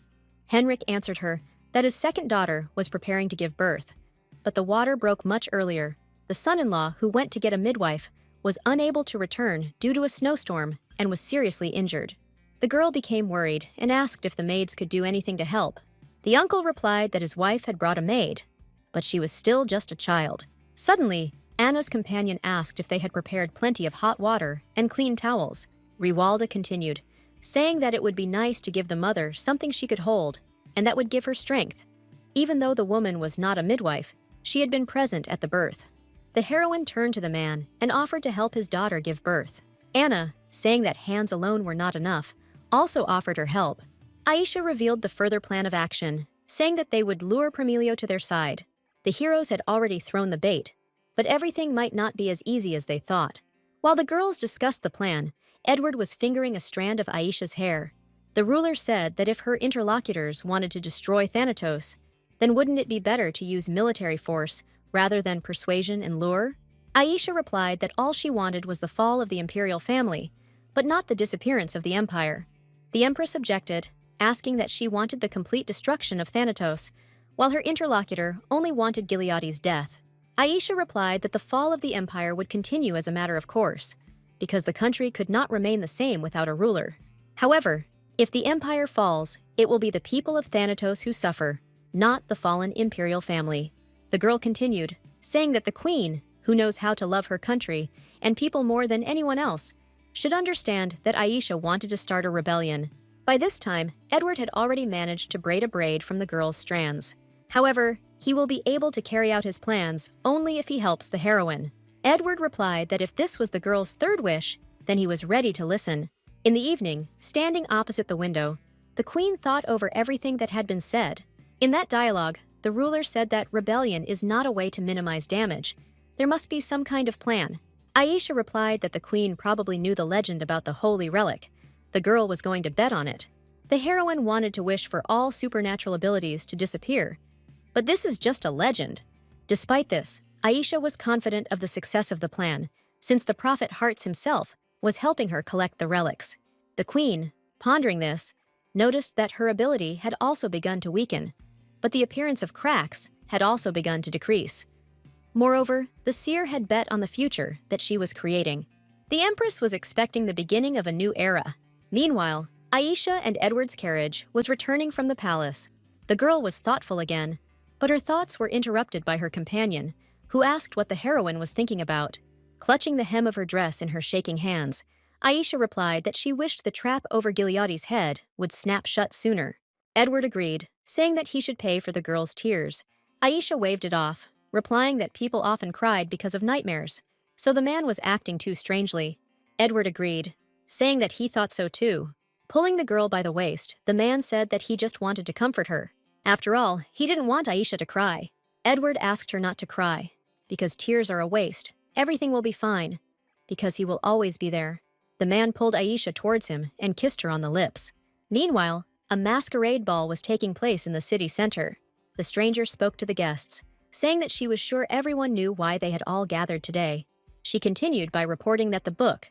Henrik answered her that his second daughter was preparing to give birth, but the water broke much earlier. The son-in-law, who went to get a midwife, was unable to return due to a snowstorm and was seriously injured. The girl became worried and asked if the maids could do anything to help. The uncle replied that his wife had brought a maid, but she was still just a child. Suddenly, Anna's companion asked if they had prepared plenty of hot water and clean towels. Riwalda continued, saying that it would be nice to give the mother something she could hold and that would give her strength. Even though the woman was not a midwife, she had been present at the birth. The heroine turned to the man and offered to help his daughter give birth. Anna, saying that hands alone were not enough, also offered her help. Aisha revealed the further plan of action, saying that they would lure Promelio to their side. The heroes had already thrown the bait, but everything might not be as easy as they thought. While the girls discussed the plan, Edward was fingering a strand of Aisha's hair. The ruler said that if her interlocutors wanted to destroy Thanatos, then wouldn't it be better to use military force rather than persuasion and lure? Aisha replied that all she wanted was the fall of the imperial family, but not the disappearance of the empire. The empress objected, asking that she wanted the complete destruction of Thanatos, while her interlocutor only wanted Gigliotti's death. Aisha replied that the fall of the empire would continue as a matter of course, because the country could not remain the same without a ruler. However, if the empire falls, it will be the people of Thanatos who suffer, not the fallen imperial family. The girl continued, saying that the queen, who knows how to love her country and people more than anyone else, should understand that Aisha wanted to start a rebellion. By this time, Edward had already managed to braid a braid from the girl's strands. However, he will be able to carry out his plans only if he helps the heroine. Edward replied that if this was the girl's third wish, then he was ready to listen. In the evening, standing opposite the window, the queen thought over everything that had been said. In that dialogue, the ruler said that rebellion is not a way to minimize damage. There must be some kind of plan. Aisha replied that the queen probably knew the legend about the holy relic. The girl was going to bet on it. The heroine wanted to wish for all supernatural abilities to disappear. But this is just a legend. Despite this, Aisha was confident of the success of the plan, since the Prophet Hearts himself was helping her collect the relics. The queen, pondering this, noticed that her ability had also begun to weaken, but the appearance of cracks had also begun to decrease. Moreover, the seer had bet on the future that she was creating. The empress was expecting the beginning of a new era. Meanwhile, Aisha and Edward's carriage was returning from the palace. The girl was thoughtful again, but her thoughts were interrupted by her companion, who asked what the heroine was thinking about. Clutching the hem of her dress in her shaking hands, Aisha replied that she wished the trap over Gilead's head would snap shut sooner. Edward agreed, saying that he should pay for the girl's tears. Aisha waved it off, replying that people often cried because of nightmares, so the man was acting too strangely. Edward agreed, saying that he thought so too. Pulling the girl by the waist, the man said that he just wanted to comfort her. After all, he didn't want Aisha to cry. Edward asked her not to cry, because tears are a waste. Everything will be fine, because he will always be there. The man pulled Aisha towards him and kissed her on the lips. Meanwhile, a masquerade ball was taking place in the city center. The stranger spoke to the guests, saying that she was sure everyone knew why they had all gathered today. She continued by reporting that the book,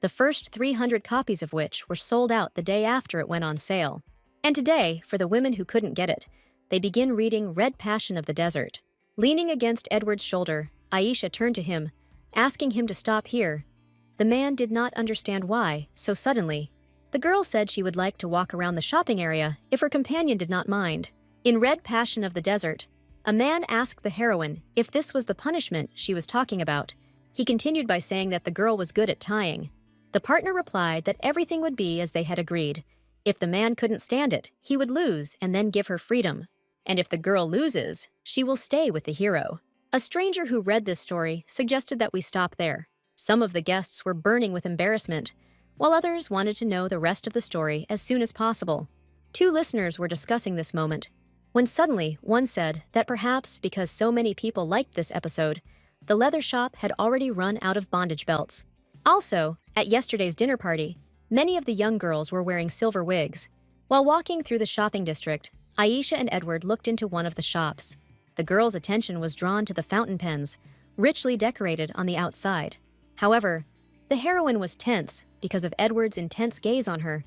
the first 300 copies of which were sold out the day after it went on sale. And today, for the women who couldn't get it, they begin reading Red Passion of the Desert. Leaning against Edward's shoulder, Aisha turned to him, asking him to stop here. The man did not understand why, so suddenly. The girl said she would like to walk around the shopping area if her companion did not mind. In Red Passion of the Desert, a man asked the heroine if this was the punishment she was talking about. He continued by saying that the girl was good at tying. The partner replied that everything would be as they had agreed. If the man couldn't stand it, he would lose and then give her freedom. And if the girl loses, she will stay with the hero. A stranger who read this story suggested that we stop there. Some of the guests were burning with embarrassment, while others wanted to know the rest of the story as soon as possible. Two listeners were discussing this moment, when suddenly one said that perhaps because so many people liked this episode, the leather shop had already run out of bondage belts. Also, at yesterday's dinner party, many of the young girls were wearing silver wigs. While walking through the shopping district, Aisha and Edward looked into one of the shops. The girls' attention was drawn to the fountain pens, richly decorated on the outside. However, the heroine was tense because of Edward's intense gaze on her.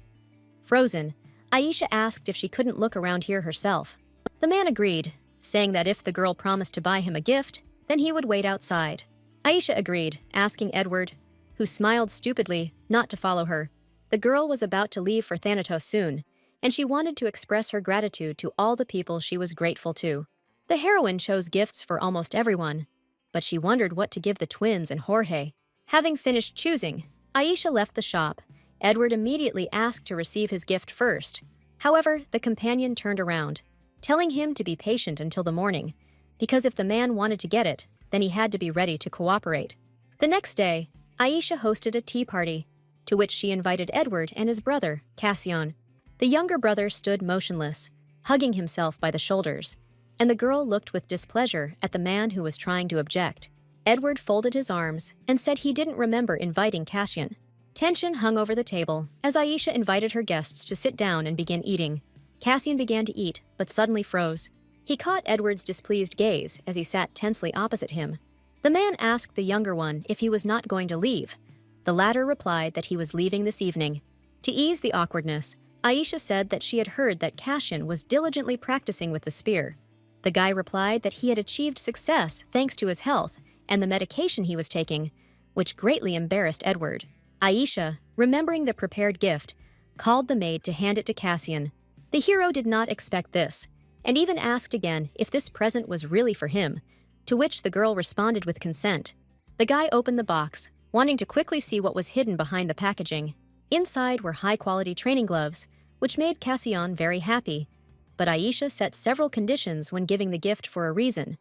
Frozen, Aisha asked if she couldn't look around here herself. The man agreed, saying that if the girl promised to buy him a gift, then he would wait outside. Aisha agreed, asking Edward, who smiled stupidly, not to follow her. The girl was about to leave for Thanatos soon, and she wanted to express her gratitude to all the people she was grateful to. The heroine chose gifts for almost everyone, but she wondered what to give the twins and Jorge. Having finished choosing, Aisha left the shop. Edward immediately asked to receive his gift first. However, the companion turned around, telling him to be patient until the morning, because if the man wanted to get it, then he had to be ready to cooperate. The next day, Aisha hosted a tea party, to which she invited Edward and his brother, Cassian. The younger brother stood motionless, hugging himself by the shoulders, and the girl looked with displeasure at the man who was trying to object. Edward folded his arms and said he didn't remember inviting Cassian. Tension hung over the table as Aisha invited her guests to sit down and begin eating. Cassian began to eat, but suddenly froze. He caught Edward's displeased gaze as he sat tensely opposite him. The man asked the younger one if he was not going to leave. The latter replied that he was leaving this evening. To ease the awkwardness, Aisha said that she had heard that Cassian was diligently practicing with the spear. The guy replied that he had achieved success thanks to his health and the medication he was taking, which greatly embarrassed Edward. Aisha, remembering the prepared gift, called the maid to hand it to Cassian. The hero did not expect this, and even asked again if this present was really for him, to which the girl responded with consent. The guy opened the box, wanting to quickly see what was hidden behind the packaging. Inside were high-quality training gloves, which made Cassian very happy. But Aisha set several conditions when giving the gift for a reason.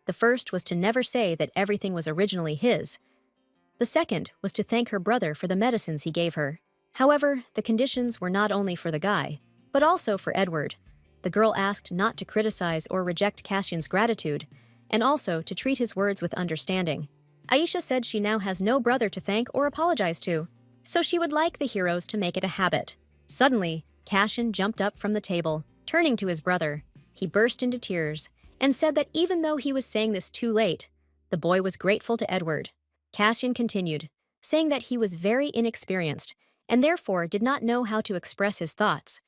The first was to never say that everything was originally his. The second was to thank her brother for the medicines he gave her. However, the conditions were not only for the guy, but also for Edward. The girl asked not to criticize or reject Cassian's gratitude, and also to treat his words with understanding. Aisha said she now has no brother to thank or apologize to, so she would like the heroes to make it a habit. Suddenly, Cassian jumped up from the table, turning to his brother. He burst into tears and said that even though he was saying this too late, the boy was grateful to Edward. Cassian continued, saying that he was very inexperienced and therefore did not know how to express his thoughts.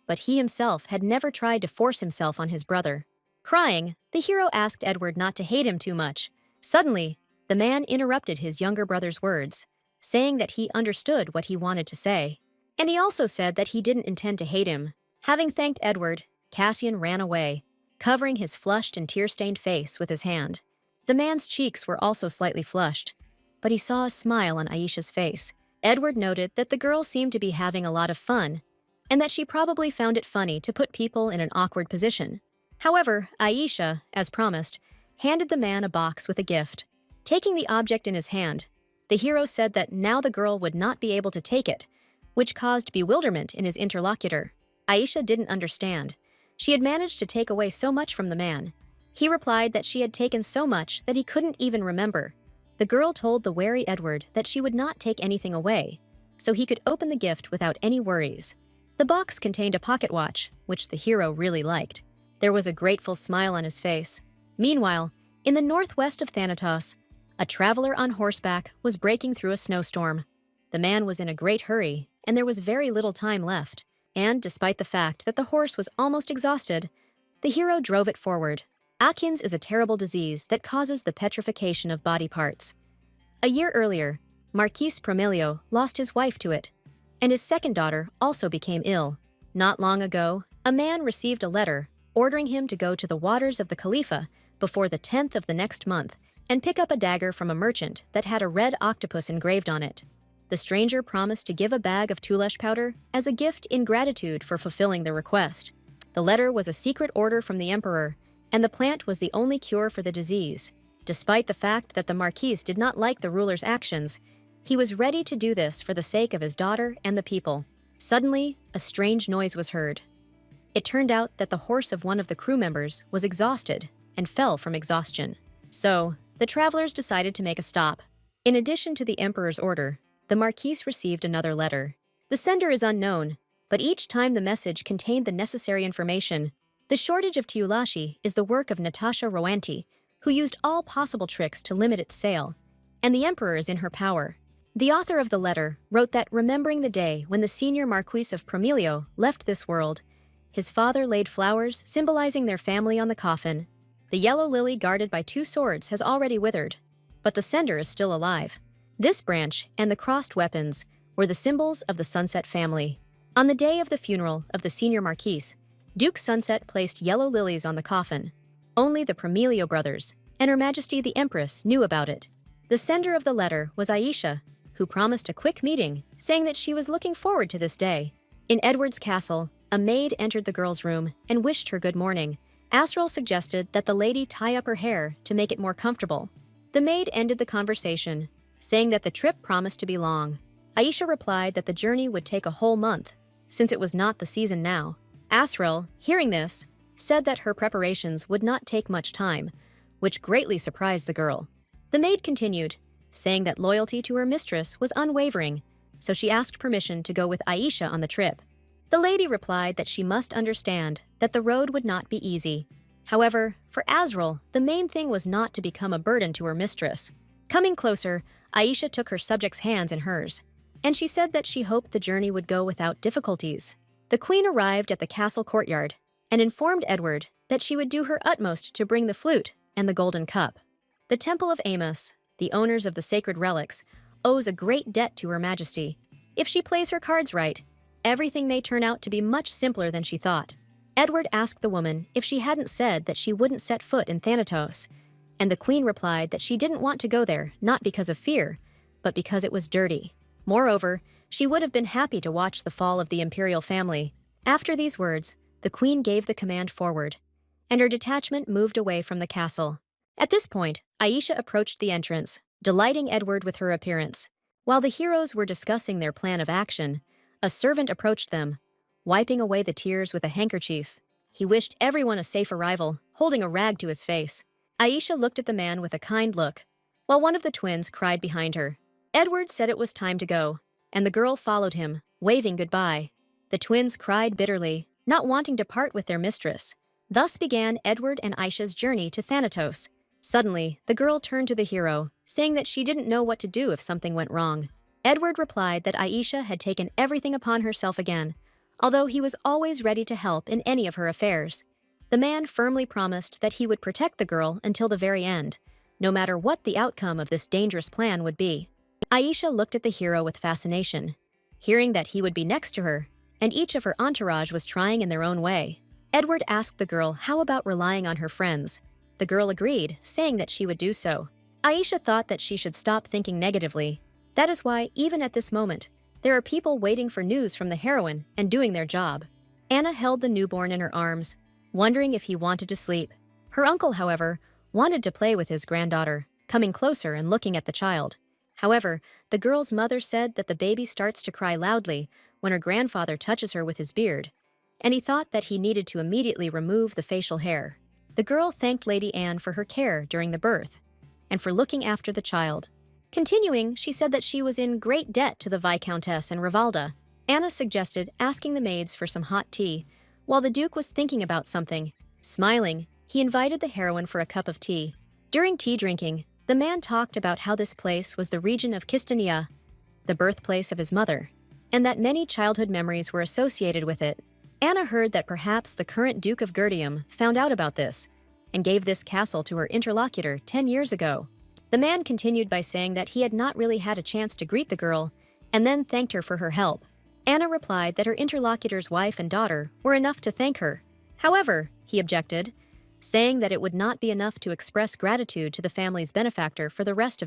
But he himself had never tried to force himself on his brother. Crying, the hero asked Edward not to hate him too much. Suddenly, the man interrupted his younger brother's words, saying that he understood what he wanted to say. And he also said that he didn't intend to hate him. Having thanked Edward, Cassian ran away, covering his flushed and tear-stained face with his hand. The man's cheeks were also slightly flushed, but he saw a smile on Aisha's face. Edward noted that the girl seemed to be having a lot of fun, and that she probably found it funny to put people in an awkward position. However, Aisha, as promised, handed the man a box with a gift. Taking the object in his hand, the hero said that now the girl would not be able to take it, which caused bewilderment in his interlocutor. Aisha didn't understand. She had managed to take away so much from the man. He replied that she had taken so much that he couldn't even remember. The girl told the wary Edward that she would not take anything away, so he could open the gift without any worries. The box contained a pocket watch, which the hero really liked. There was a grateful smile on his face. Meanwhile, in the northwest of Thanatos, a traveler on horseback was breaking through a snowstorm. The man was in a great hurry, and there was very little time left. And despite the fact that the horse was almost exhausted, the hero drove it forward. Akin's is a terrible disease that causes the petrification of body parts. A year earlier, Marquis Promelio lost his wife to it, and his second daughter also became ill. Not long ago, a man received a letter ordering him to go to the waters of the Khalifa before the 10th of the next month and pick up a dagger from a merchant that had a red octopus engraved on it. The stranger promised to give a bag of Tulesh powder as a gift in gratitude for fulfilling the request. The letter was a secret order from the emperor, and the plant was the only cure for the disease. Despite the fact that the Marquis did not like the ruler's actions, he was ready to do this for the sake of his daughter and the people. Suddenly, a strange noise was heard. It turned out that the horse of one of the crew members was exhausted and fell from exhaustion. So, the travelers decided to make a stop. In addition to the emperor's order, the Marquis received another letter. The sender is unknown, but each time the message contained the necessary information. The shortage of Teulashi is the work of Natasha Rowanti, who used all possible tricks to limit its sale, and the emperor is in her power. The author of the letter wrote that remembering the day when the senior Marquis of Promelio left this world, his father laid flowers symbolizing their family on the coffin. The yellow lily guarded by 2 swords has already withered, but the sender is still alive. This branch and the crossed weapons were the symbols of the Sunset family. On the day of the funeral of the senior Marquis, Duke Sunset placed yellow lilies on the coffin. Only the Promelio brothers and Her Majesty the Empress knew about it. The sender of the letter was Aisha, who promised a quick meeting, saying that she was looking forward to this day. In Edward's castle, a maid entered the girl's room and wished her good morning. Asriel suggested that the lady tie up her hair to make it more comfortable. The maid ended the conversation, saying that the trip promised to be long. Aisha replied that the journey would take a whole month, since it was not the season now. Asriel, hearing this, said that her preparations would not take much time, which greatly surprised the girl. The maid continued, saying that loyalty to her mistress was unwavering, so she asked permission to go with Aisha on the trip. The lady replied that she must understand that the road would not be easy. However, for Asriel, the main thing was not to become a burden to her mistress. Coming closer, Aisha took her subject's hands in hers, and she said that she hoped the journey would go without difficulties. The queen arrived at the castle courtyard and informed Edward that she would do her utmost to bring the flute and the golden cup. The Temple of Amos, the owners of the sacred relics, owes a great debt to Her Majesty. If she plays her cards right, everything may turn out to be much simpler than she thought. Edward asked the woman if she hadn't said that she wouldn't set foot in Thanatos, and the queen replied that she didn't want to go there, not because of fear, but because it was dirty. Moreover, she would have been happy to watch the fall of the imperial family. After these words, the queen gave the command forward, and her detachment moved away from the castle. At this point, Aisha approached the entrance, delighting Edward with her appearance. While the heroes were discussing their plan of action, a servant approached them, wiping away the tears with a handkerchief. He wished everyone a safe arrival, holding a rag to his face. Aisha looked at the man with a kind look, while one of the twins cried behind her. Edward said it was time to go, and the girl followed him, waving goodbye. The twins cried bitterly, not wanting to part with their mistress. Thus began Edward and Aisha's journey to Thanatos. Suddenly, the girl turned to the hero, saying that she didn't know what to do if something went wrong. Edward replied that Aisha had taken everything upon herself again, although he was always ready to help in any of her affairs. The man firmly promised that he would protect the girl until the very end, no matter what the outcome of this dangerous plan would be. Aisha looked at the hero with fascination, hearing that he would be next to her, and each of her entourage was trying in their own way. Edward asked the girl how about relying on her friends. The girl agreed, saying that she would do so. Aisha thought that she should stop thinking negatively. That is why, even at this moment, there are people waiting for news from the heroine and doing their job. Anna held the newborn in her arms, wondering if he wanted to sleep. Her uncle, however, wanted to play with his granddaughter, coming closer and looking at the child. However, the girl's mother said that the baby starts to cry loudly when her grandfather touches her with his beard, and he thought that he needed to immediately remove the facial hair. The girl thanked Lady Anne for her care during the birth, and for looking after the child. Continuing, she said that she was in great debt to the Viscountess and Rivalda. Anna suggested asking the maids for some hot tea, while the Duke was thinking about something. Smiling, he invited the heroine for a cup of tea. During tea drinking, the man talked about how this place was the region of Kistania, the birthplace of his mother, and that many childhood memories were associated with it. Anna heard that perhaps the current Duke of Gurdium found out about this and gave this castle to her interlocutor 10 years ago. The man continued by saying that he had not really had a chance to greet the girl and then thanked her for her help. Anna replied that her interlocutor's wife and daughter were enough to thank her. However, he objected, saying that it would not be enough to express gratitude to the family's benefactor for the rest of